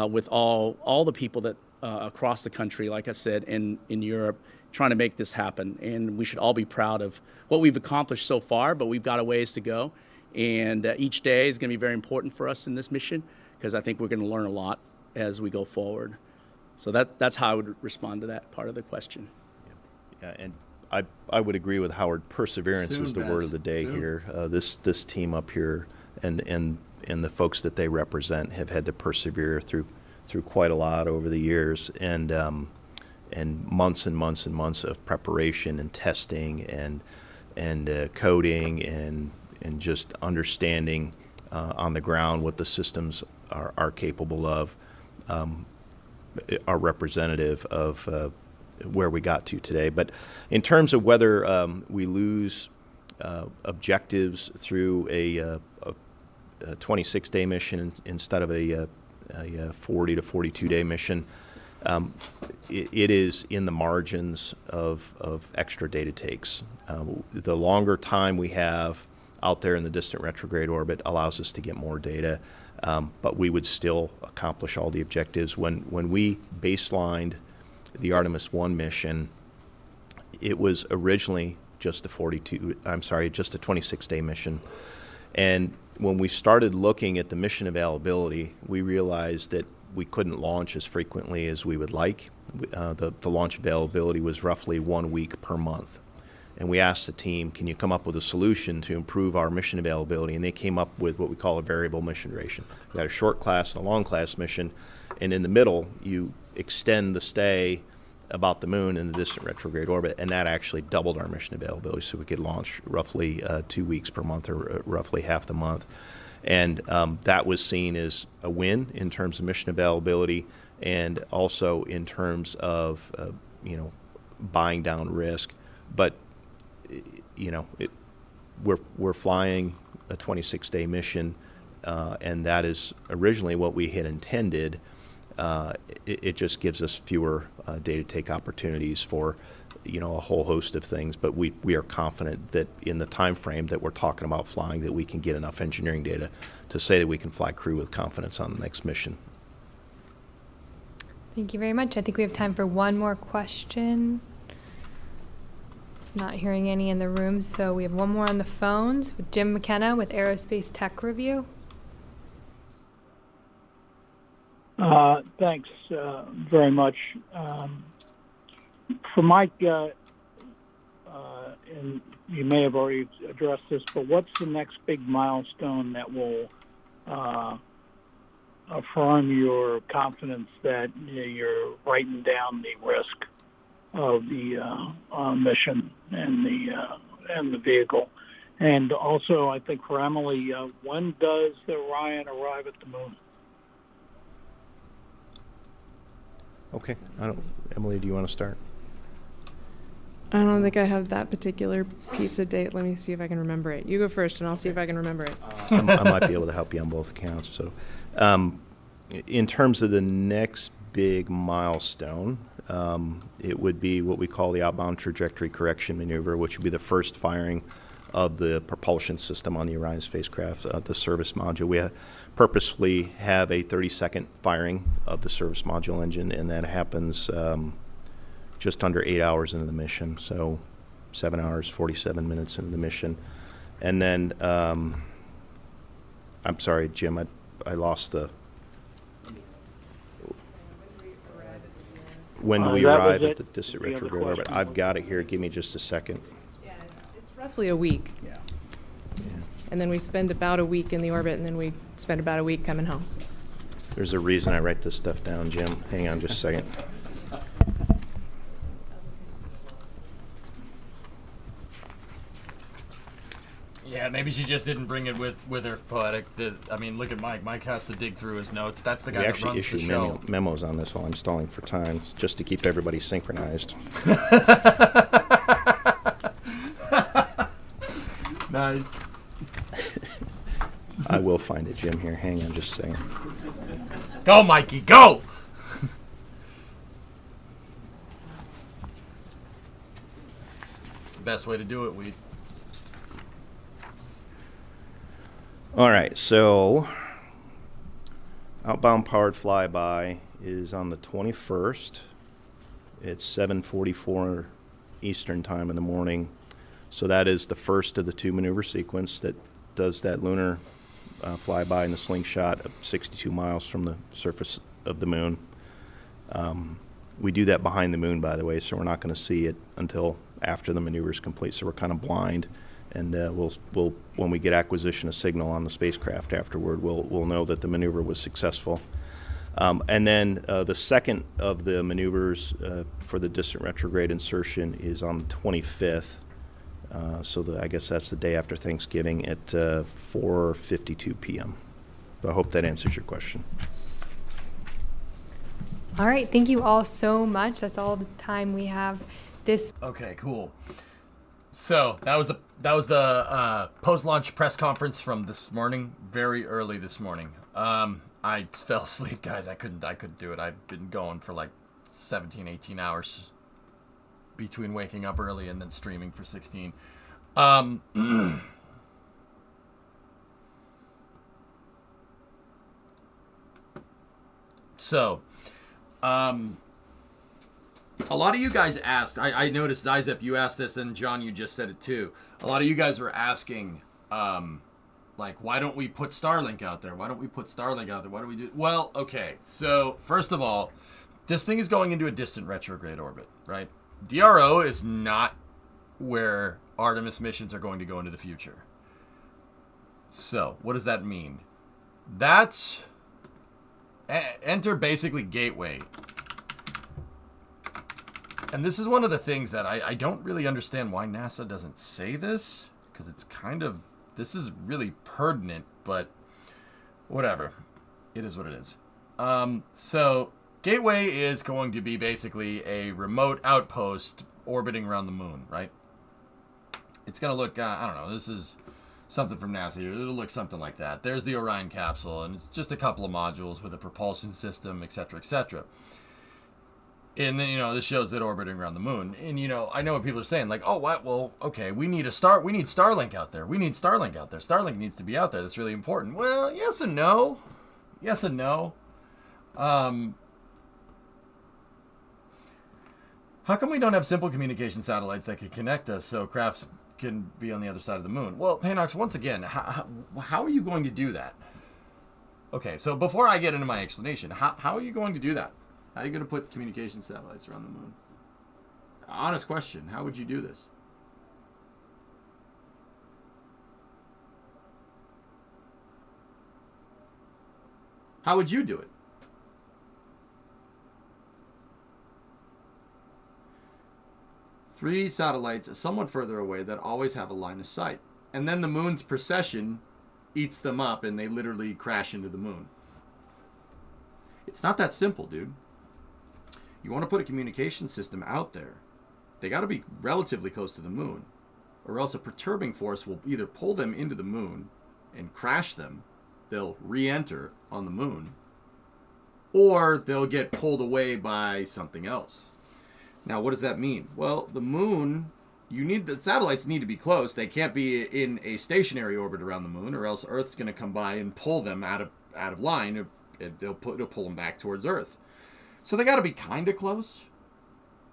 with all the people that across the country, like I said, in Europe, trying to make this happen. And we should all be proud of what we've accomplished so far, but we've got a ways to go. And each day is going to be very important for us in this mission, because I think we're going to learn a lot as we go forward. So that's how I would respond to that part of the question. Yeah, and I would agree with Howard. Perseverance Soon, is the word Baz. of the day Soon. here. This team up here and the folks that they represent have had to persevere through quite a lot over the years, and months and months and months of preparation and testing and coding and just understanding on the ground what the systems are capable of, are representative of where we got to today. But in terms of whether we lose objectives through a 26-day mission instead of a 40 to 42-day mission, it is in the margins of extra data takes. The longer time we have out there in the distant retrograde orbit allows us to get more data, but we would still accomplish all the objectives. When we baselined the Artemis 1 mission, it was originally just a 26-day mission. And when we started looking at the mission availability, we realized that we couldn't launch as frequently as we would like. The launch availability was roughly 1 week per month. And we asked the team, can you come up with a solution to improve our mission availability? And they came up with what we call a variable mission duration. We got a short class and a long class mission, and in the middle, you extend the stay about the moon in the distant retrograde orbit, and that actually doubled our mission availability, so we could launch roughly 2 weeks per month, or roughly half the month. And that was seen as a win in terms of mission availability, and also in terms of buying down risk. But we're flying a 26-day mission, and that is originally what we had intended. It just gives us fewer data take opportunities for a whole host of things, but we are confident that in the time frame that we're talking about flying, that we can get enough engineering data to say that we can fly crew with confidence on the next mission. Thank you very much. I think we have time for one more question. Not hearing any in the room, so we have one more on the phones with Jim McKenna with Aerospace Tech Review. Thanks very much. For Mike, and you may have already addressed this, but what's the next big milestone that will affirm your confidence that you're writing down the risk of the mission and the vehicle? And also, I think for Emily, when does the Orion arrive at the moon? Okay. Emily, do you want to start? I don't think I have that particular piece of date. Let me see if I can remember it. You go first, and I'll see if I can remember it. I might be able to help you on both accounts. So, in terms of the next big milestone, it would be what we call the outbound trajectory correction maneuver, which would be the first firing of the propulsion system on the Orion spacecraft, the service module. We purposefully have a 30-second firing of the service module engine, and that happens just under 8 hours into the mission, so 7 hours, 47 minutes into the mission. And then, I'm sorry, Jim, I lost the... When do we arrive at the distant retrograde orbit? I've got it here. Give me just a second. Yeah, it's roughly a week. Yeah. And then we spend about a week in the orbit, and then we spend about a week coming home. There's a reason I write this stuff down, Jim. Hang on just a second. Yeah, maybe she just didn't bring it with her poetic. I mean, look at Mike. Mike has to dig through his notes. That's the guy We that actually runs the issue show. memos on this while I'm stalling for time, just to keep everybody synchronized. Nice. I will find it, Jim, here. Hang on just a second. Go, Mikey, go! It's the best way to do it, Weed. All right, so outbound powered flyby is on the 21st. It's 7:44 Eastern time in the morning. So that is the first of the two maneuver sequence that does that lunar flyby in the slingshot of 62 miles from the surface of the moon. We do that behind the moon, by the way, so we're not going to see it until after the maneuver is complete. So we're kind of blind, and we'll when we get acquisition of signal on the spacecraft afterward, we'll know that the maneuver was successful. And then the second of the maneuvers for the distant retrograde insertion is on the 25th. So I guess that's the day after Thanksgiving at 4:52 p.m. But I hope that answers your question. All right, thank you all so much. That's all the time we have this. Okay, cool. So that was the post-launch press conference from this morning, very early this morning. I fell asleep, guys. I couldn't do it. I've been going for like 17, 18 hours between waking up early and then streaming for 16. So, a lot of you guys asked, I noticed, Isaac, you asked this, and John, you just said it too. A lot of you guys were asking, like, why don't we put Starlink out there? Why don't we put Starlink out there? What do we do? Well, okay. So, first of all, this thing is going into a distant retrograde orbit, right? DRO is not where Artemis missions are going to go into the future. So, what does that mean? That's... enter basically Gateway. And this is one of the things that I don't really understand why NASA doesn't say this, because it's kind of... this is really pertinent, but whatever. It is what it is. So, Gateway is going to be basically a remote outpost orbiting around the moon, right? It's going to look, I don't know, this is something from NASA here. It'll look something like that. There's the Orion capsule, and it's just a couple of modules with a propulsion system, etc., etc. And then, you know, this shows it orbiting around the moon. And, you know, I know what people are saying, like, oh, what? Well, okay, we need Starlink out there. We need Starlink out there. Starlink needs to be out there. That's really important. Well, yes and no. Yes and no. How come we don't have simple communication satellites that can connect us so crafts can be on the other side of the moon? Well, Panox, once again, how are you going to do that? Okay, so before I get into my explanation, how are you going to do that? How are you going to put communication satellites around the moon? Honest question, how would you do this? How would you do it? Three satellites somewhat further away that always have a line of sight. And then the moon's precession eats them up and they literally crash into the moon. It's not that simple, dude. You want to put a communication system out there, they got to be relatively close to the moon, or else a perturbing force will either pull them into the moon and crash them, they'll re-enter on the moon, or they'll get pulled away by something else. Now, what does that mean? Well, the moon, the satellites need to be close. They can't be in a stationary orbit around the moon, or else Earth's going to come by and pull them out of line. It'll pull them back towards Earth. So they got to be kind of close,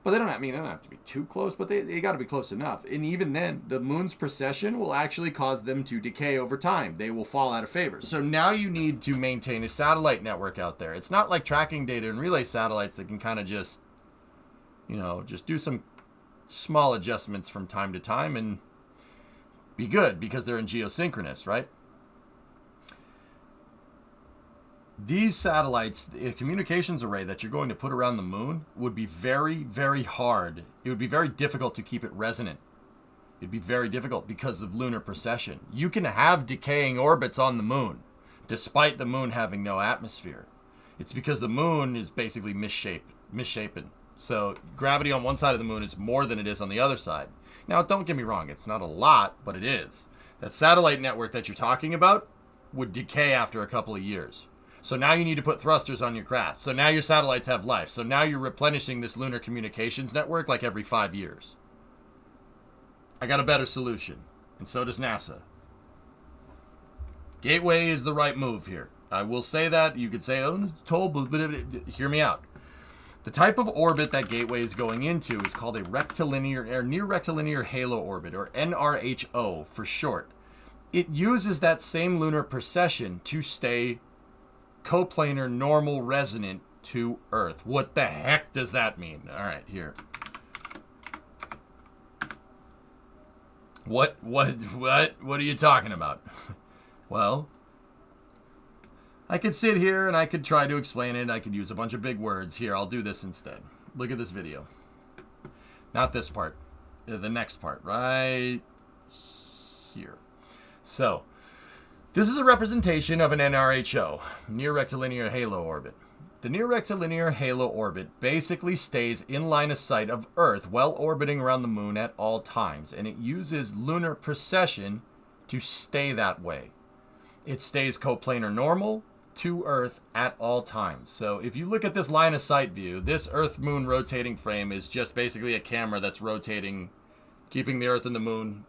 but they don't have to be too close, but they got to be close enough. And even then, the moon's precession will actually cause them to decay over time. They will fall out of favor. So now you need to maintain a satellite network out there. It's not like tracking data and relay satellites that can kind of just do some small adjustments from time to time and be good because they're in geosynchronous, right? These satellites, the communications array that you're going to put around the moon would be very, very hard. It would be very difficult to keep it resonant. It'd be very difficult because of lunar precession. You can have decaying orbits on the moon, despite the moon having no atmosphere. It's because the moon is basically misshapen. So gravity on one side of the moon is more than it is on the other side. Now, don't get me wrong, it's not a lot, but it is. That satellite network that you're talking about would decay after a couple of years. So now you need to put thrusters on your craft. So now your satellites have life. So now you're replenishing this lunar communications network like every 5 years. I got a better solution, and so does NASA. Gateway is the right move here. I will say that. You could say, oh, toll, but hear me out. The type of orbit that Gateway is going into is called a rectilinear or near rectilinear halo orbit, or NRHO for short. It uses that same lunar precession to stay coplanar normal resonant to Earth. What the heck does that mean? All right, here. What are you talking about? Well, I could sit here and I could try to explain it. I could use a bunch of big words. Here, I'll do this instead. Look at this video. Not this part. The next part, right here. So, this is a representation of an NRHO, near rectilinear halo orbit. The near rectilinear halo orbit basically stays in line of sight of Earth while orbiting around the moon at all times, and it uses lunar precession to stay that way. It stays coplanar normal to Earth at all times. So if you look at this line of sight view, this Earth-Moon rotating frame is just basically a camera that's rotating, keeping the Earth and the Moon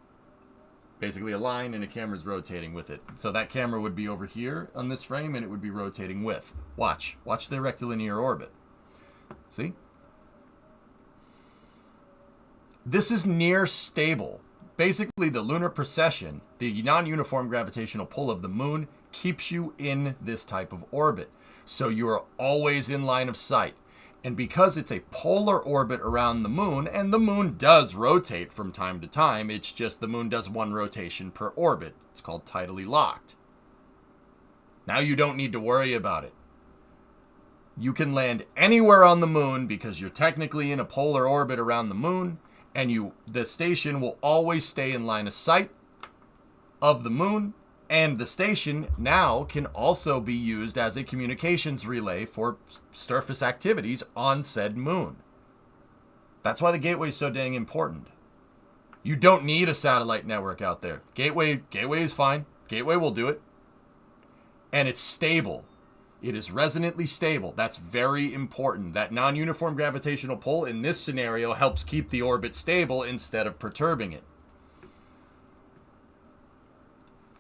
basically aligned, and the camera's rotating with it. So that camera would be over here on this frame, and it would be rotating with. Watch the rectilinear orbit. See? This is near stable. Basically, the lunar precession, the non-uniform gravitational pull of the moon, keeps you in this type of orbit. So you are always in line of sight. And because it's a polar orbit around the moon, and the moon does rotate from time to time, it's just the moon does one rotation per orbit. It's called tidally locked. Now you don't need to worry about it. You can land anywhere on the moon because you're technically in a polar orbit around the moon, and the station will always stay in line of sight of the moon, and the station now can also be used as a communications relay for surface activities on said moon. That's why the gateway is so dang important. You don't need a satellite network out there. Gateway is fine. Gateway will do it. And it's stable. It is resonantly stable. That's very important. That non-uniform gravitational pull in this scenario helps keep the orbit stable instead of perturbing it.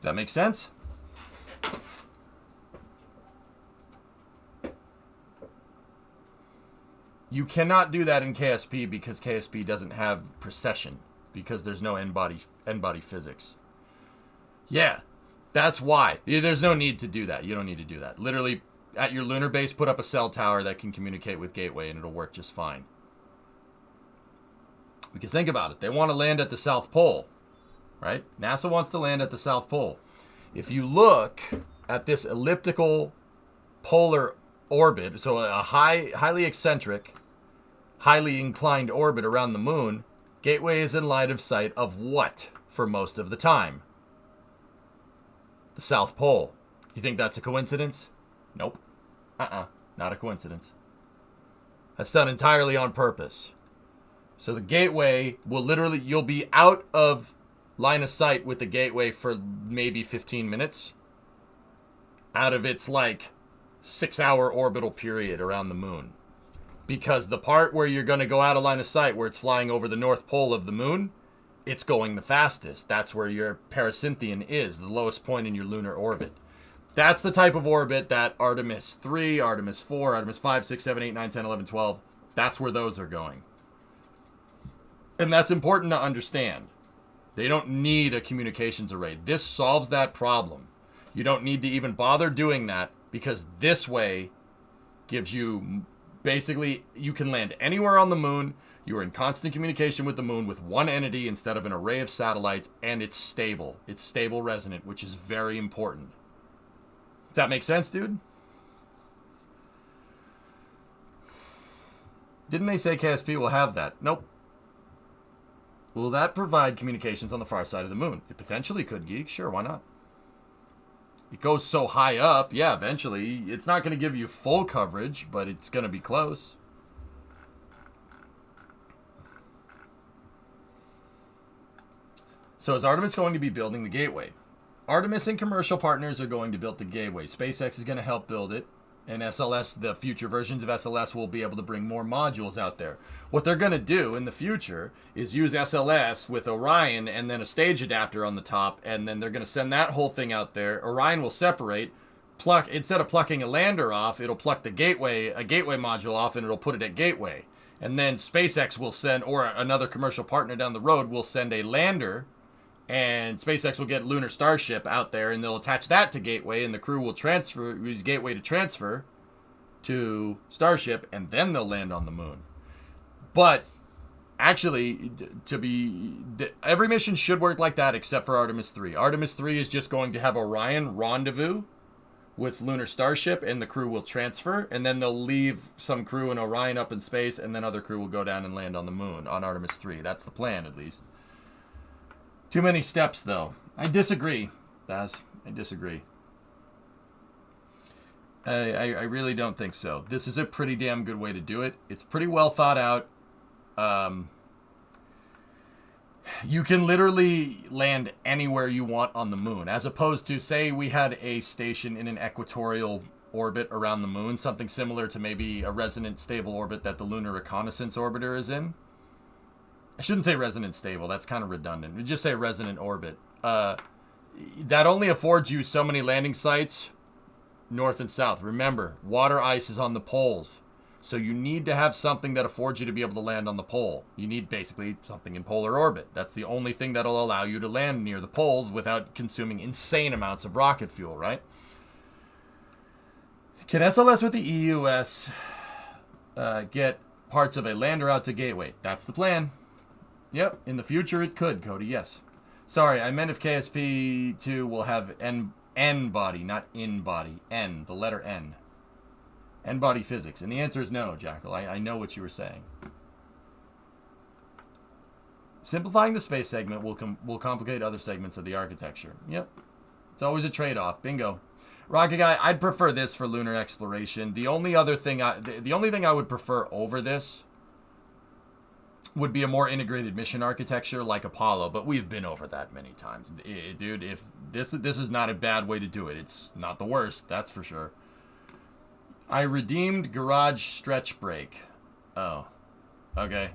Does that make sense? You cannot do that in KSP because KSP doesn't have precession, because there's no n-body physics. Yeah, that's why. There's no need to do that. You don't need to do that. Literally, at your lunar base, put up a cell tower that can communicate with Gateway, and it'll work just fine. Because think about it. They want to land at the South Pole, right? NASA wants to land at the South Pole. If you look at this elliptical polar orbit, so a highly eccentric, highly inclined orbit around the moon, Gateway is in line of sight of what for most of the time? The South Pole. You think that's a coincidence? Nope. Not a coincidence. That's done entirely on purpose. So the Gateway will literally, you'll be out of line of sight with the Gateway for maybe 15 minutes out of its 6-hour orbital period around the moon. Because the part where you're going to go out of line of sight, where it's flying over the North Pole of the moon, it's going the fastest. That's where your pericynthion is, the lowest point in your lunar orbit. That's the type of orbit that Artemis 3, Artemis 4, Artemis 5, 6, 7, 8, 9, 10, 11, 12, that's where those are going. And that's important to understand. They don't need a communications array. This solves that problem. You don't need to even bother doing that, because this way gives you, basically, you can land anywhere on the moon. You are in constant communication with the moon with one entity instead of an array of satellites, and it's stable. It's stable resonant, which is very important. Does that make sense, dude? Didn't they say KSP will have that? Nope. Will that provide communications on the far side of the moon? It potentially could, Geek. Sure, why not? It goes so high up, yeah, eventually. It's not going to give you full coverage, but it's going to be close. So is Artemis going to be building the Gateway? Artemis and commercial partners are going to build the Gateway. SpaceX is going to help build it. And SLS, the future versions of SLS, will be able to bring more modules out there. What they're going to do in the future is use SLS with Orion and then a stage adapter on the top, and then they're going to send that whole thing out there. Orion will separate, instead of plucking a lander off, it'll pluck a gateway module off, and it'll put it at Gateway. And then SpaceX will send, or another commercial partner down the road will send a lander, and SpaceX will get Lunar Starship out there, and they'll attach that to Gateway, and the crew will use Gateway to transfer to Starship, and then they'll land on the moon. But Actually, every mission should work like that except for Artemis 3. Artemis 3 is just going to have Orion rendezvous with Lunar Starship, and the crew will transfer, and then they'll leave some crew in Orion up in space, and then other crew will go down and land on the moon on Artemis 3. That's the plan, at least. Too many steps, though. I disagree, Baz. I disagree. I really don't think so. This is a pretty damn good way to do it. It's pretty well thought out. You can literally land anywhere you want on the moon, as opposed to, say, we had a station in an equatorial orbit around the moon, something similar to maybe a resonant stable orbit that the Lunar Reconnaissance Orbiter is in. I shouldn't say resonant stable, that's kind of redundant. We just say resonant orbit. That only affords you so many landing sites north and south. Remember, water ice is on the poles. So you need to have something that affords you to be able to land on the pole. You need basically something in polar orbit. That's the only thing that'll allow you to land near the poles without consuming insane amounts of rocket fuel, right? Can SLS with the EUS get parts of a lander out to Gateway? That's the plan. Yep, in the future it could, Cody, yes. Sorry, I meant if KSP2 will have N body, not in body. N, the letter N. N-body physics. And the answer is no, Jackal. I know what you were saying. Simplifying the space segment will complicate other segments of the architecture. Yep. It's always a trade-off. Bingo. Rocket Guy, I'd prefer this for lunar exploration. The only thing I would prefer over this would be a more integrated mission architecture like Apollo, but we've been over that many times. Dude, if this is not a bad way to do it. It's not the worst, that's for sure. I redeemed garage stretch brake. Oh. Okay.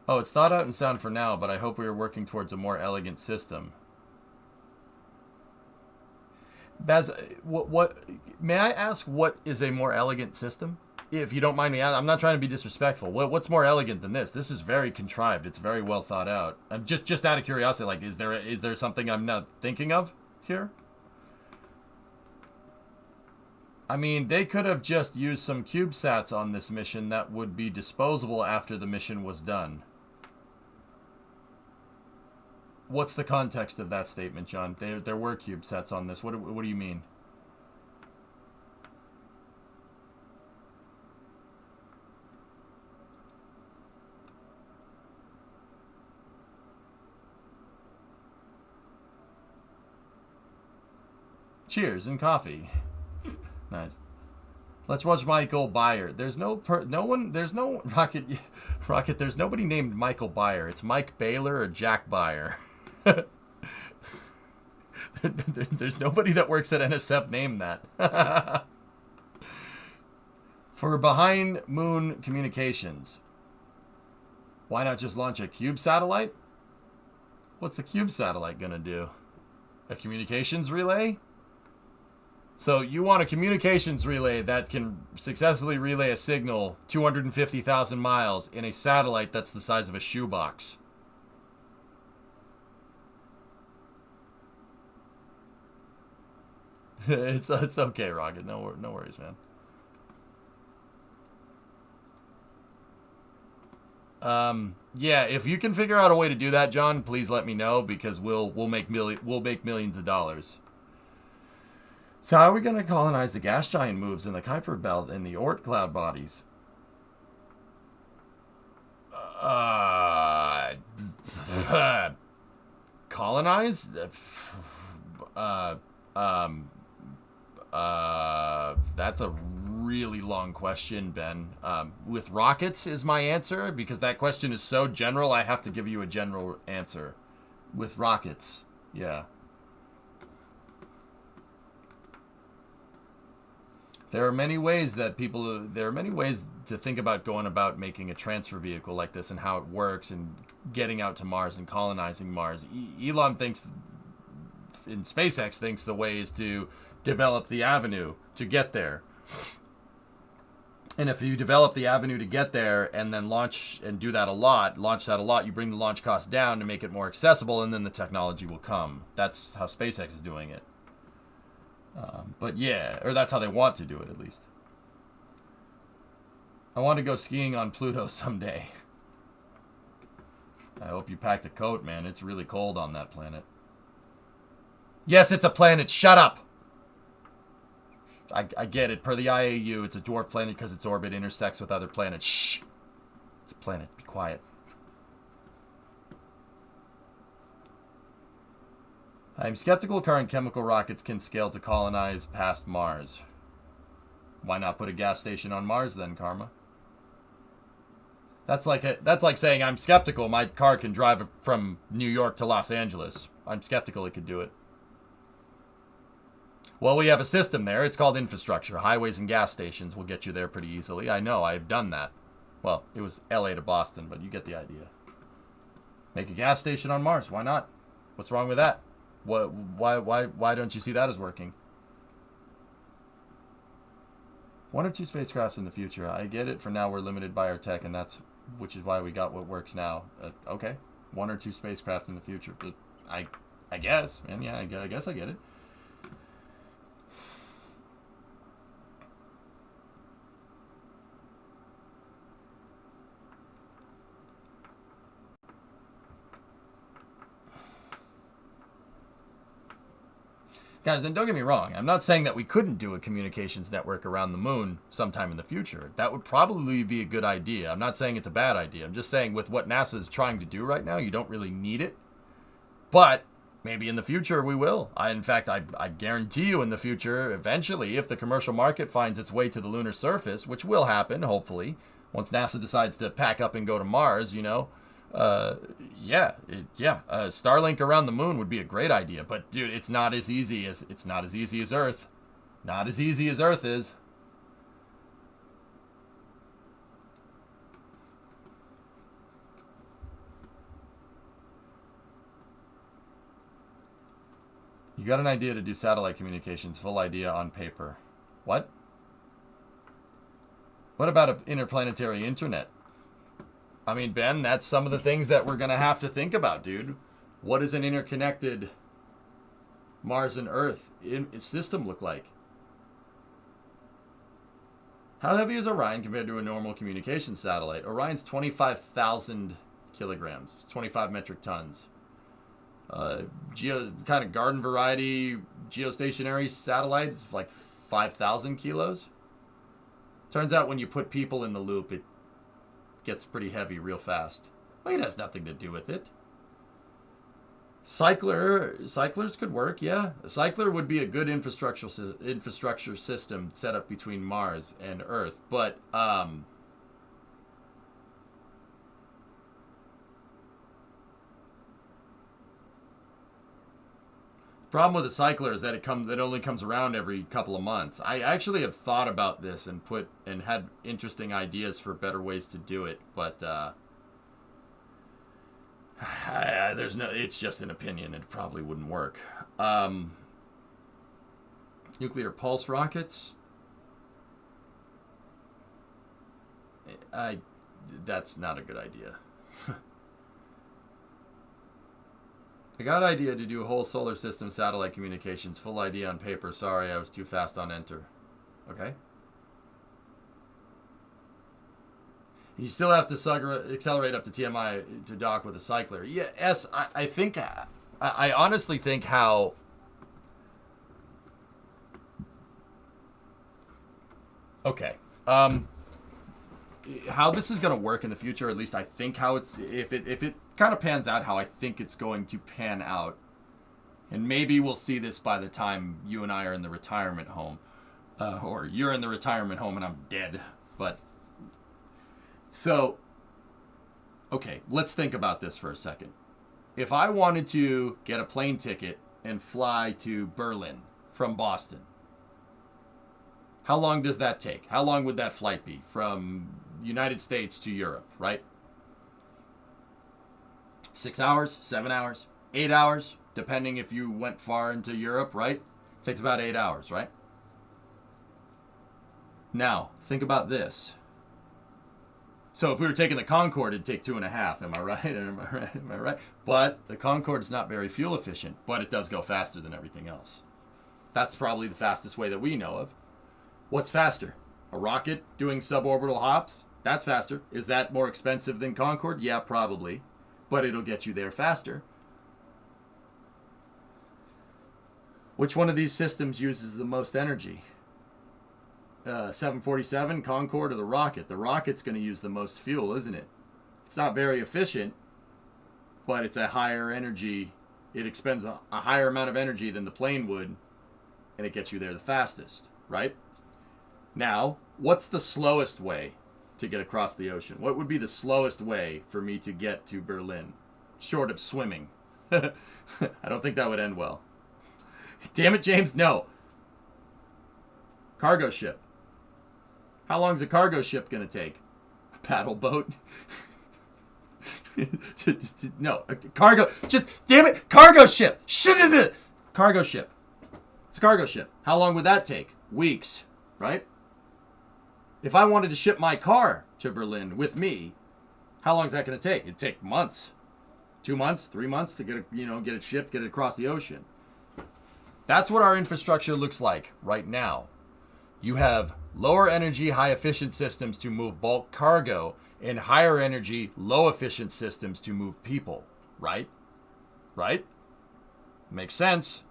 Oh, it's thought out and sound for now, but I hope we are working towards a more elegant system. Baz, what may I ask, what is a more elegant system? If you don't mind me, I'm not trying to be disrespectful. What's more elegant than this? This is very contrived. It's very well thought out. I'm just out of curiosity, like, is there something I'm not thinking of here? I mean, they could have just used some CubeSats on this mission that would be disposable after the mission was done. What's the context of that statement, John? There were CubeSats on this. What do you mean? Cheers and coffee. Nice. Let's watch Michael Byer. There's no Rocket. There's nobody named Michael Byer. It's Mike Baylor or Jack Byer. There's nobody that works at NSF named that. For behind moon communications, why not just launch a cube satellite? What's a cube satellite gonna do? A communications relay? So you want a communications relay that can successfully relay a signal 250,000 miles in a satellite that's the size of a shoebox. It's okay, Rocket. No worries, man. Yeah, if you can figure out a way to do that, John, please let me know, because we'll make millions of dollars. So how are we going to colonize the gas giant moves in the Kuiper Belt and the Oort cloud bodies? Colonize? That's a really long question, Ben. With rockets is my answer, because that question is so general, I have to give you a general answer. With rockets, yeah. There are many ways to think about going about making a transfer vehicle like this and how it works and getting out to Mars and colonizing Mars. Elon thinks, in SpaceX thinks, the way is to develop the avenue to get there. And if you develop the avenue to get there and then launch that a lot, you bring the launch cost down to make it more accessible, and then the technology will come. That's how SpaceX is doing it. But yeah, or that's how they want to do it, at least. I want to go skiing on Pluto someday. I hope you packed a coat, man. It's really cold on that planet. Yes, it's a planet. Shut up. I get it. Per the IAU, it's a dwarf planet because its orbit intersects with other planets. Shh. It's a planet. Be quiet. I'm skeptical current chemical rockets can scale to colonize past Mars. Why not put a gas station on Mars then, Karma? That's like saying I'm skeptical my car can drive from New York to Los Angeles. I'm skeptical it could do it. Well, we have a system there. It's called infrastructure. Highways and gas stations will get you there pretty easily. I know. I've done that. Well, it was LA to Boston, but you get the idea. Make a gas station on Mars. Why not? What's wrong with that? Why don't you see that as working? 1 or 2 spacecrafts in the future. I get it. For now, we're limited by our tech, and which is why we got what works now. Okay, 1 or 2 spacecraft in the future. But I guess, man. Yeah, I guess I get it. Guys, and don't get me wrong, I'm not saying that we couldn't do a communications network around the moon sometime in the future. That would probably be a good idea. I'm not saying it's a bad idea. I'm just saying with what NASA is trying to do right now, you don't really need it. But maybe in the future we will. In fact, I guarantee you in the future, eventually, if the commercial market finds its way to the lunar surface, which will happen, hopefully, once NASA decides to pack up and go to Mars, you know, Starlink around the moon would be a great idea, but dude, it's not as easy as Earth. Not as easy as Earth is. You got an idea to do satellite communications, full idea on paper. What? What about an interplanetary internet? I mean, Ben, that's some of the things that we're going to have to think about, dude. What does an interconnected Mars and Earth system look like? How heavy is Orion compared to a normal communications satellite? Orion's 25,000 kilograms, 25 metric tons. Kind of garden variety geostationary satellite is like 5,000 kilos. Turns out when you put people in the loop, it gets pretty heavy real fast. Well, it has nothing to do with it. Cyclers could work, yeah. A cycler would be a good infrastructure system set up between Mars and Earth, but problem with a cycler is that it only comes around every couple of months. I actually have thought about this and had interesting ideas for better ways to do it, but it's just an opinion. It probably wouldn't work. Nuclear pulse rockets. That's not a good idea. I got an idea to do whole solar system satellite communications. Full idea on paper. Sorry, I was too fast on enter. Okay. You still have to accelerate up to TMI to dock with a cycler. Yes, I think... I honestly think how... Okay. How this is going to work in the future, at least I think how it's... If it kind of pans out how I think it's going to pan out, and maybe we'll see this by the time you and I are in the retirement home, or you're in the retirement home and I'm dead. But so, okay, let's think about this for a second. If I wanted to get a plane ticket and fly to Berlin from Boston, how long does that take? How long would that flight be from United States to Europe, right? 6 hours, 7 hours, 8 hours, depending if you went far into Europe, right? It takes about 8 hours, right? Now, think about this. So if we were taking the Concorde, it'd take 2.5. Am I right? Am I right? But the Concorde is not very fuel efficient, but it does go faster than everything else. That's probably the fastest way that we know of. What's faster? A rocket doing suborbital hops, that's faster. Is that more expensive than Concorde? Yeah, probably. But it'll get you there faster. Which one of these systems uses the most energy? 747, Concorde, or the rocket? The rocket's going to use the most fuel, isn't it? It's not very efficient, but it's a higher energy. It expends a higher amount of energy than the plane would, and it gets you there the fastest, right? Now, what's the slowest way to get across the ocean? What would be the slowest way for me to get to Berlin, short of swimming? I don't think that would end well. Damn it, James, no. Cargo ship. How long is a cargo ship going to take? A paddle boat? No, cargo. Just, damn it, cargo ship. Shit, cargo ship. It's a cargo ship. How long would that take? Weeks, right? If I wanted to ship my car to Berlin with me, how long is that going to take? It'd take months. 2 months, 3 months to get it, get it shipped, get it across the ocean. That's what our infrastructure looks like right now. You have lower energy, high efficient systems to move bulk cargo and higher energy, low efficient systems to move people, right? Right? Makes sense.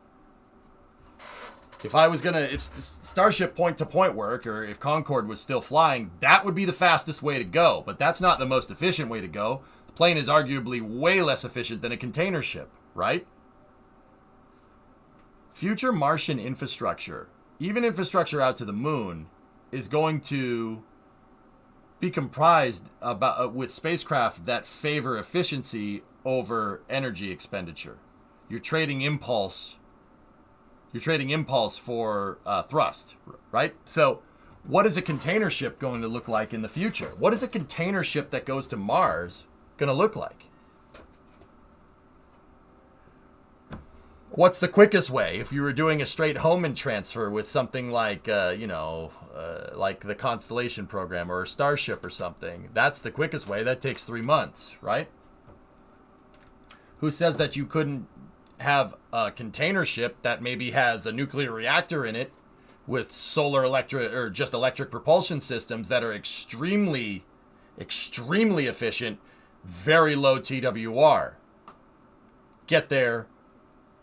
If Starship point-to-point work, or if Concorde was still flying, that would be the fastest way to go. But that's not the most efficient way to go. The plane is arguably way less efficient than a container ship, right? Future Martian infrastructure, even infrastructure out to the moon, is going to be comprised with spacecraft that favor efficiency over energy expenditure. You're trading impulse for thrust, right? So what is a container ship going to look like in the future? What is a container ship that goes to Mars going to look like? What's the quickest way? If you were doing a straight Hohmann transfer with something like, like the Constellation program or a Starship or something, that's the quickest way. That takes 3 months, right? Who says that you couldn't have a container ship that maybe has a nuclear reactor in it with solar electric or just electric propulsion systems that are extremely efficient, very low TWR? Get there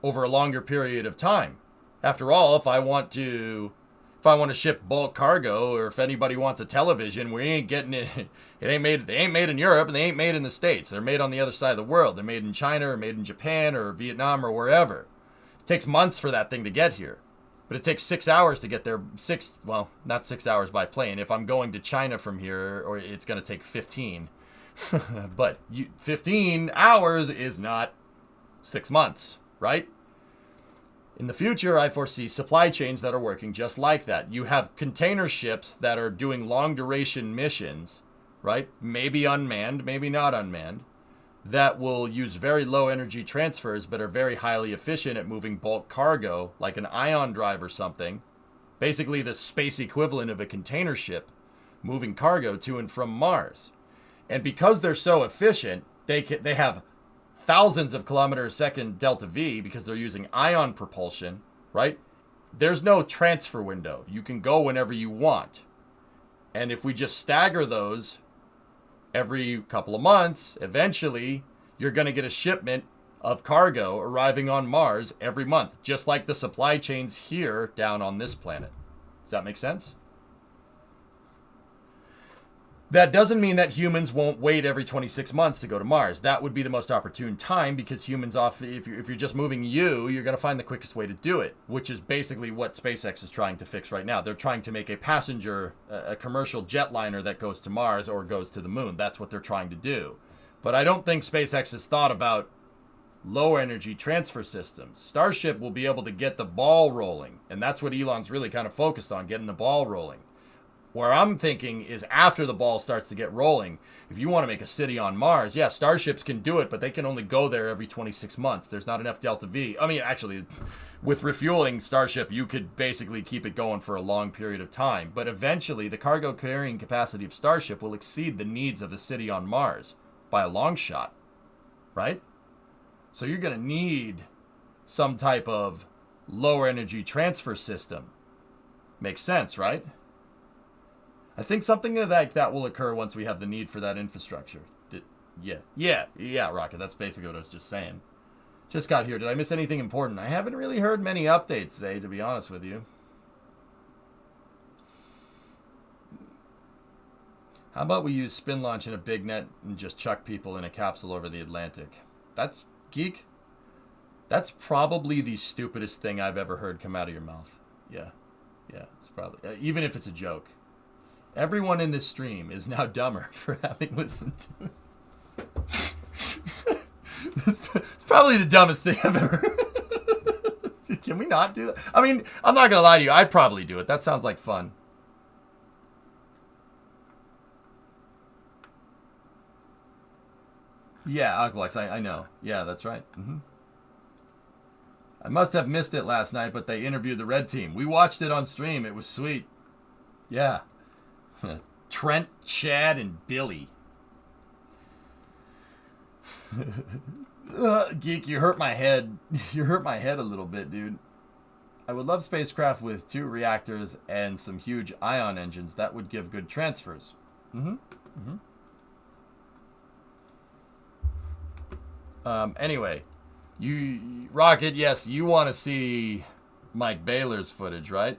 over a longer period of time. After all, if I want to ship bulk cargo, or if anybody wants a television, we ain't getting it. They ain't made in Europe, and they ain't made in the States. They're made on the other side of the world. They're made in China, or made in Japan, or Vietnam, or wherever. It takes months for that thing to get here. But it takes 6 hours to get there. Not 6 hours by plane. If I'm going to China from here, or it's going to take 15. But 15 hours is not 6 months, right? In the future, I foresee supply chains that are working just like that. You have container ships that are doing long duration missions, right? Maybe unmanned, maybe not unmanned, that will use very low energy transfers but are very highly efficient at moving bulk cargo, like an ion drive or something. Basically the space equivalent of a container ship moving cargo to and from Mars. And because they're so efficient, they have thousands of kilometers a second delta V because they're using ion propulsion, right? There's no transfer window. You can go whenever you want. And if we just stagger those every couple of months, eventually you're going to get a shipment of cargo arriving on Mars every month, just like the supply chains here down on this planet. Does that make sense? That doesn't mean that humans won't wait every 26 months to go to Mars. That would be the most opportune time because humans if you're just moving you're going to find the quickest way to do it, which is basically what SpaceX is trying to fix right now. They're trying to make a passenger, a commercial jetliner that goes to Mars or goes to the moon. That's what they're trying to do. But I don't think SpaceX has thought about low energy transfer systems. Starship will be able to get the ball rolling, and that's what Elon's really kind of focused on, getting the ball rolling. Where I'm thinking is after the ball starts to get rolling, if you want to make a city on Mars, yeah, starships can do it, but they can only go there every 26 months. There's not enough delta V. I mean, actually, with refueling Starship, you could basically keep it going for a long period of time. But eventually, the cargo carrying capacity of Starship will exceed the needs of the city on Mars by a long shot, right? So you're going to need some type of lower energy transfer system. Makes sense, right? I think something like that will occur once we have the need for that infrastructure. Yeah, Rocket. That's basically what I was just saying. Just got here. Did I miss anything important? I haven't really heard many updates, Zay, to be honest with you. How about we use spin launch in a big net and just chuck people in a capsule over the Atlantic? That's, Geek, that's probably the stupidest thing I've ever heard come out of your mouth. Yeah, it's probably, even if it's a joke. Everyone in this stream is now dumber for having listened to it. It's probably the dumbest thing I've ever heard. Can we not do that? I mean, I'm not going to lie to you. I'd probably do it. That sounds like fun. Yeah, Aqualex, I know. Yeah, that's right. I must have missed it last night, but they interviewed the red team. We watched it on stream. It was sweet. Yeah. Trent, Chad, and Billy. Geek, you hurt my head. You hurt my head a little bit, dude. I would love spacecraft with 2 reactors and some huge ion engines. That would give good transfers. Anyway, Rocket, yes, you want to see Mike Baylor's footage, right?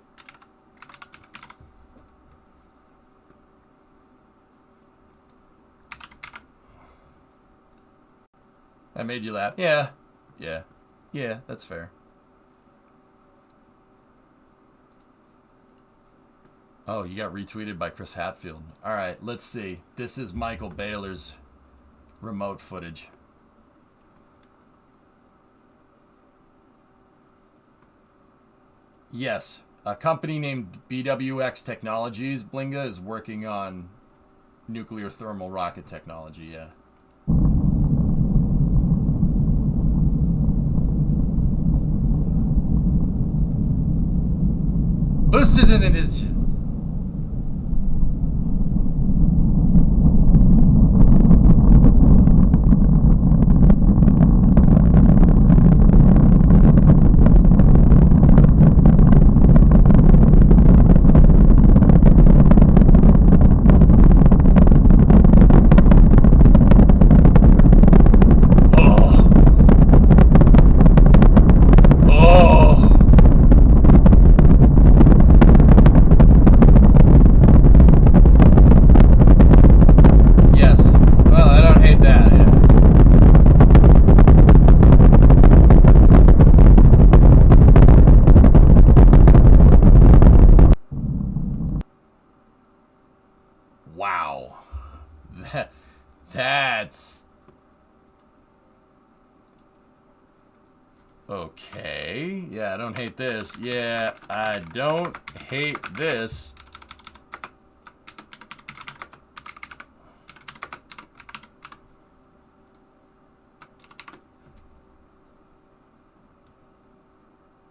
That made you laugh. Yeah, that's fair. Oh, you got retweeted by Chris Hatfield. All right, let's see. This is Michael Baylor's remote footage. Yes, a company named BWX Technologies, Blinga, is working on nuclear thermal rocket technology, yeah. Boosted in it. That's... Okay. Yeah, I don't hate this. Yeah, I don't hate this.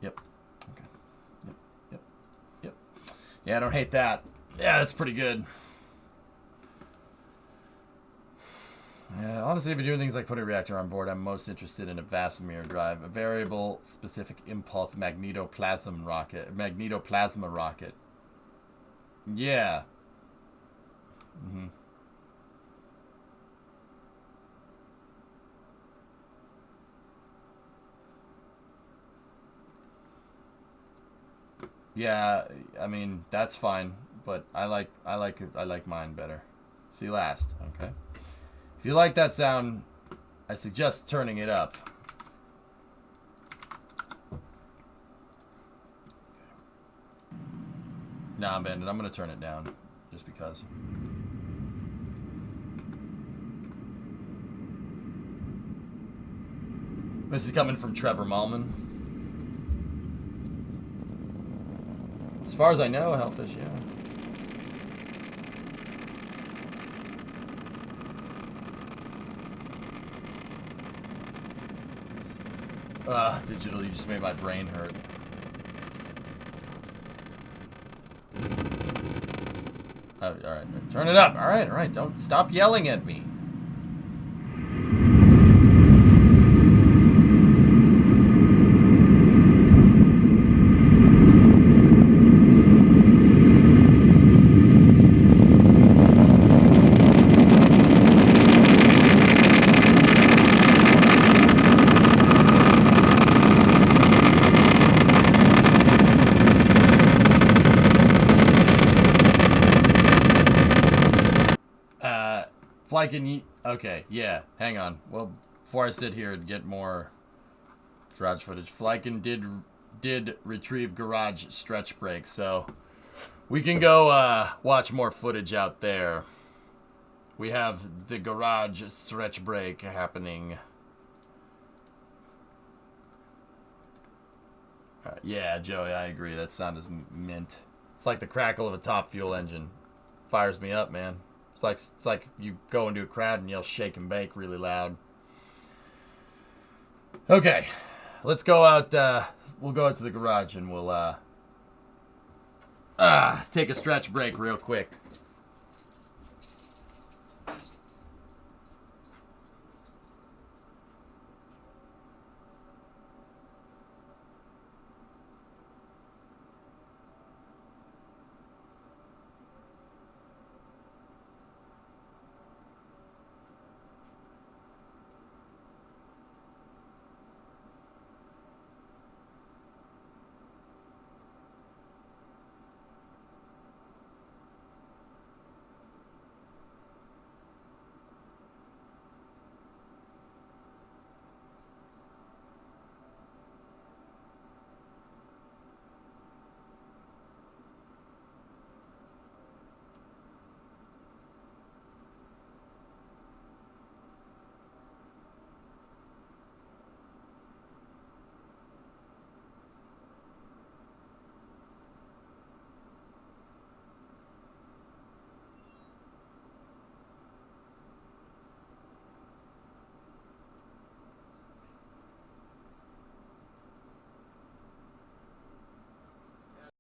Yep. Okay. Yep. Yeah, I don't hate that. Yeah, that's pretty good. Yeah, honestly, if you're doing things like putting a reactor on board, I'm most interested in a vast mirror drive, a variable specific impulse magnetoplasma rocket. Yeah. Yeah, I mean, that's fine, but I like mine better. See last, okay? If you like that sound, I suggest turning it up. Nah, Bandit, I'm gonna turn it down, just because. This is coming from Trevor Malman. As far as I know, Hellfish, yeah. Digital, you just made my brain hurt. Oh, alright, turn it up. Alright, don't stop yelling at me. Flykin, okay, yeah, hang on. Well, before I sit here and get more garage footage, Flykin did retrieve garage stretch break, so we can go watch more footage out there. We have the garage stretch break happening. Yeah, Joey, I agree. That sound is mint. It's like the crackle of a top fuel engine. Fires me up, man. It's like you go into a crowd and yell shake and bake really loud. Okay, let's go out. We'll go out to the garage and we'll take a stretch break real quick.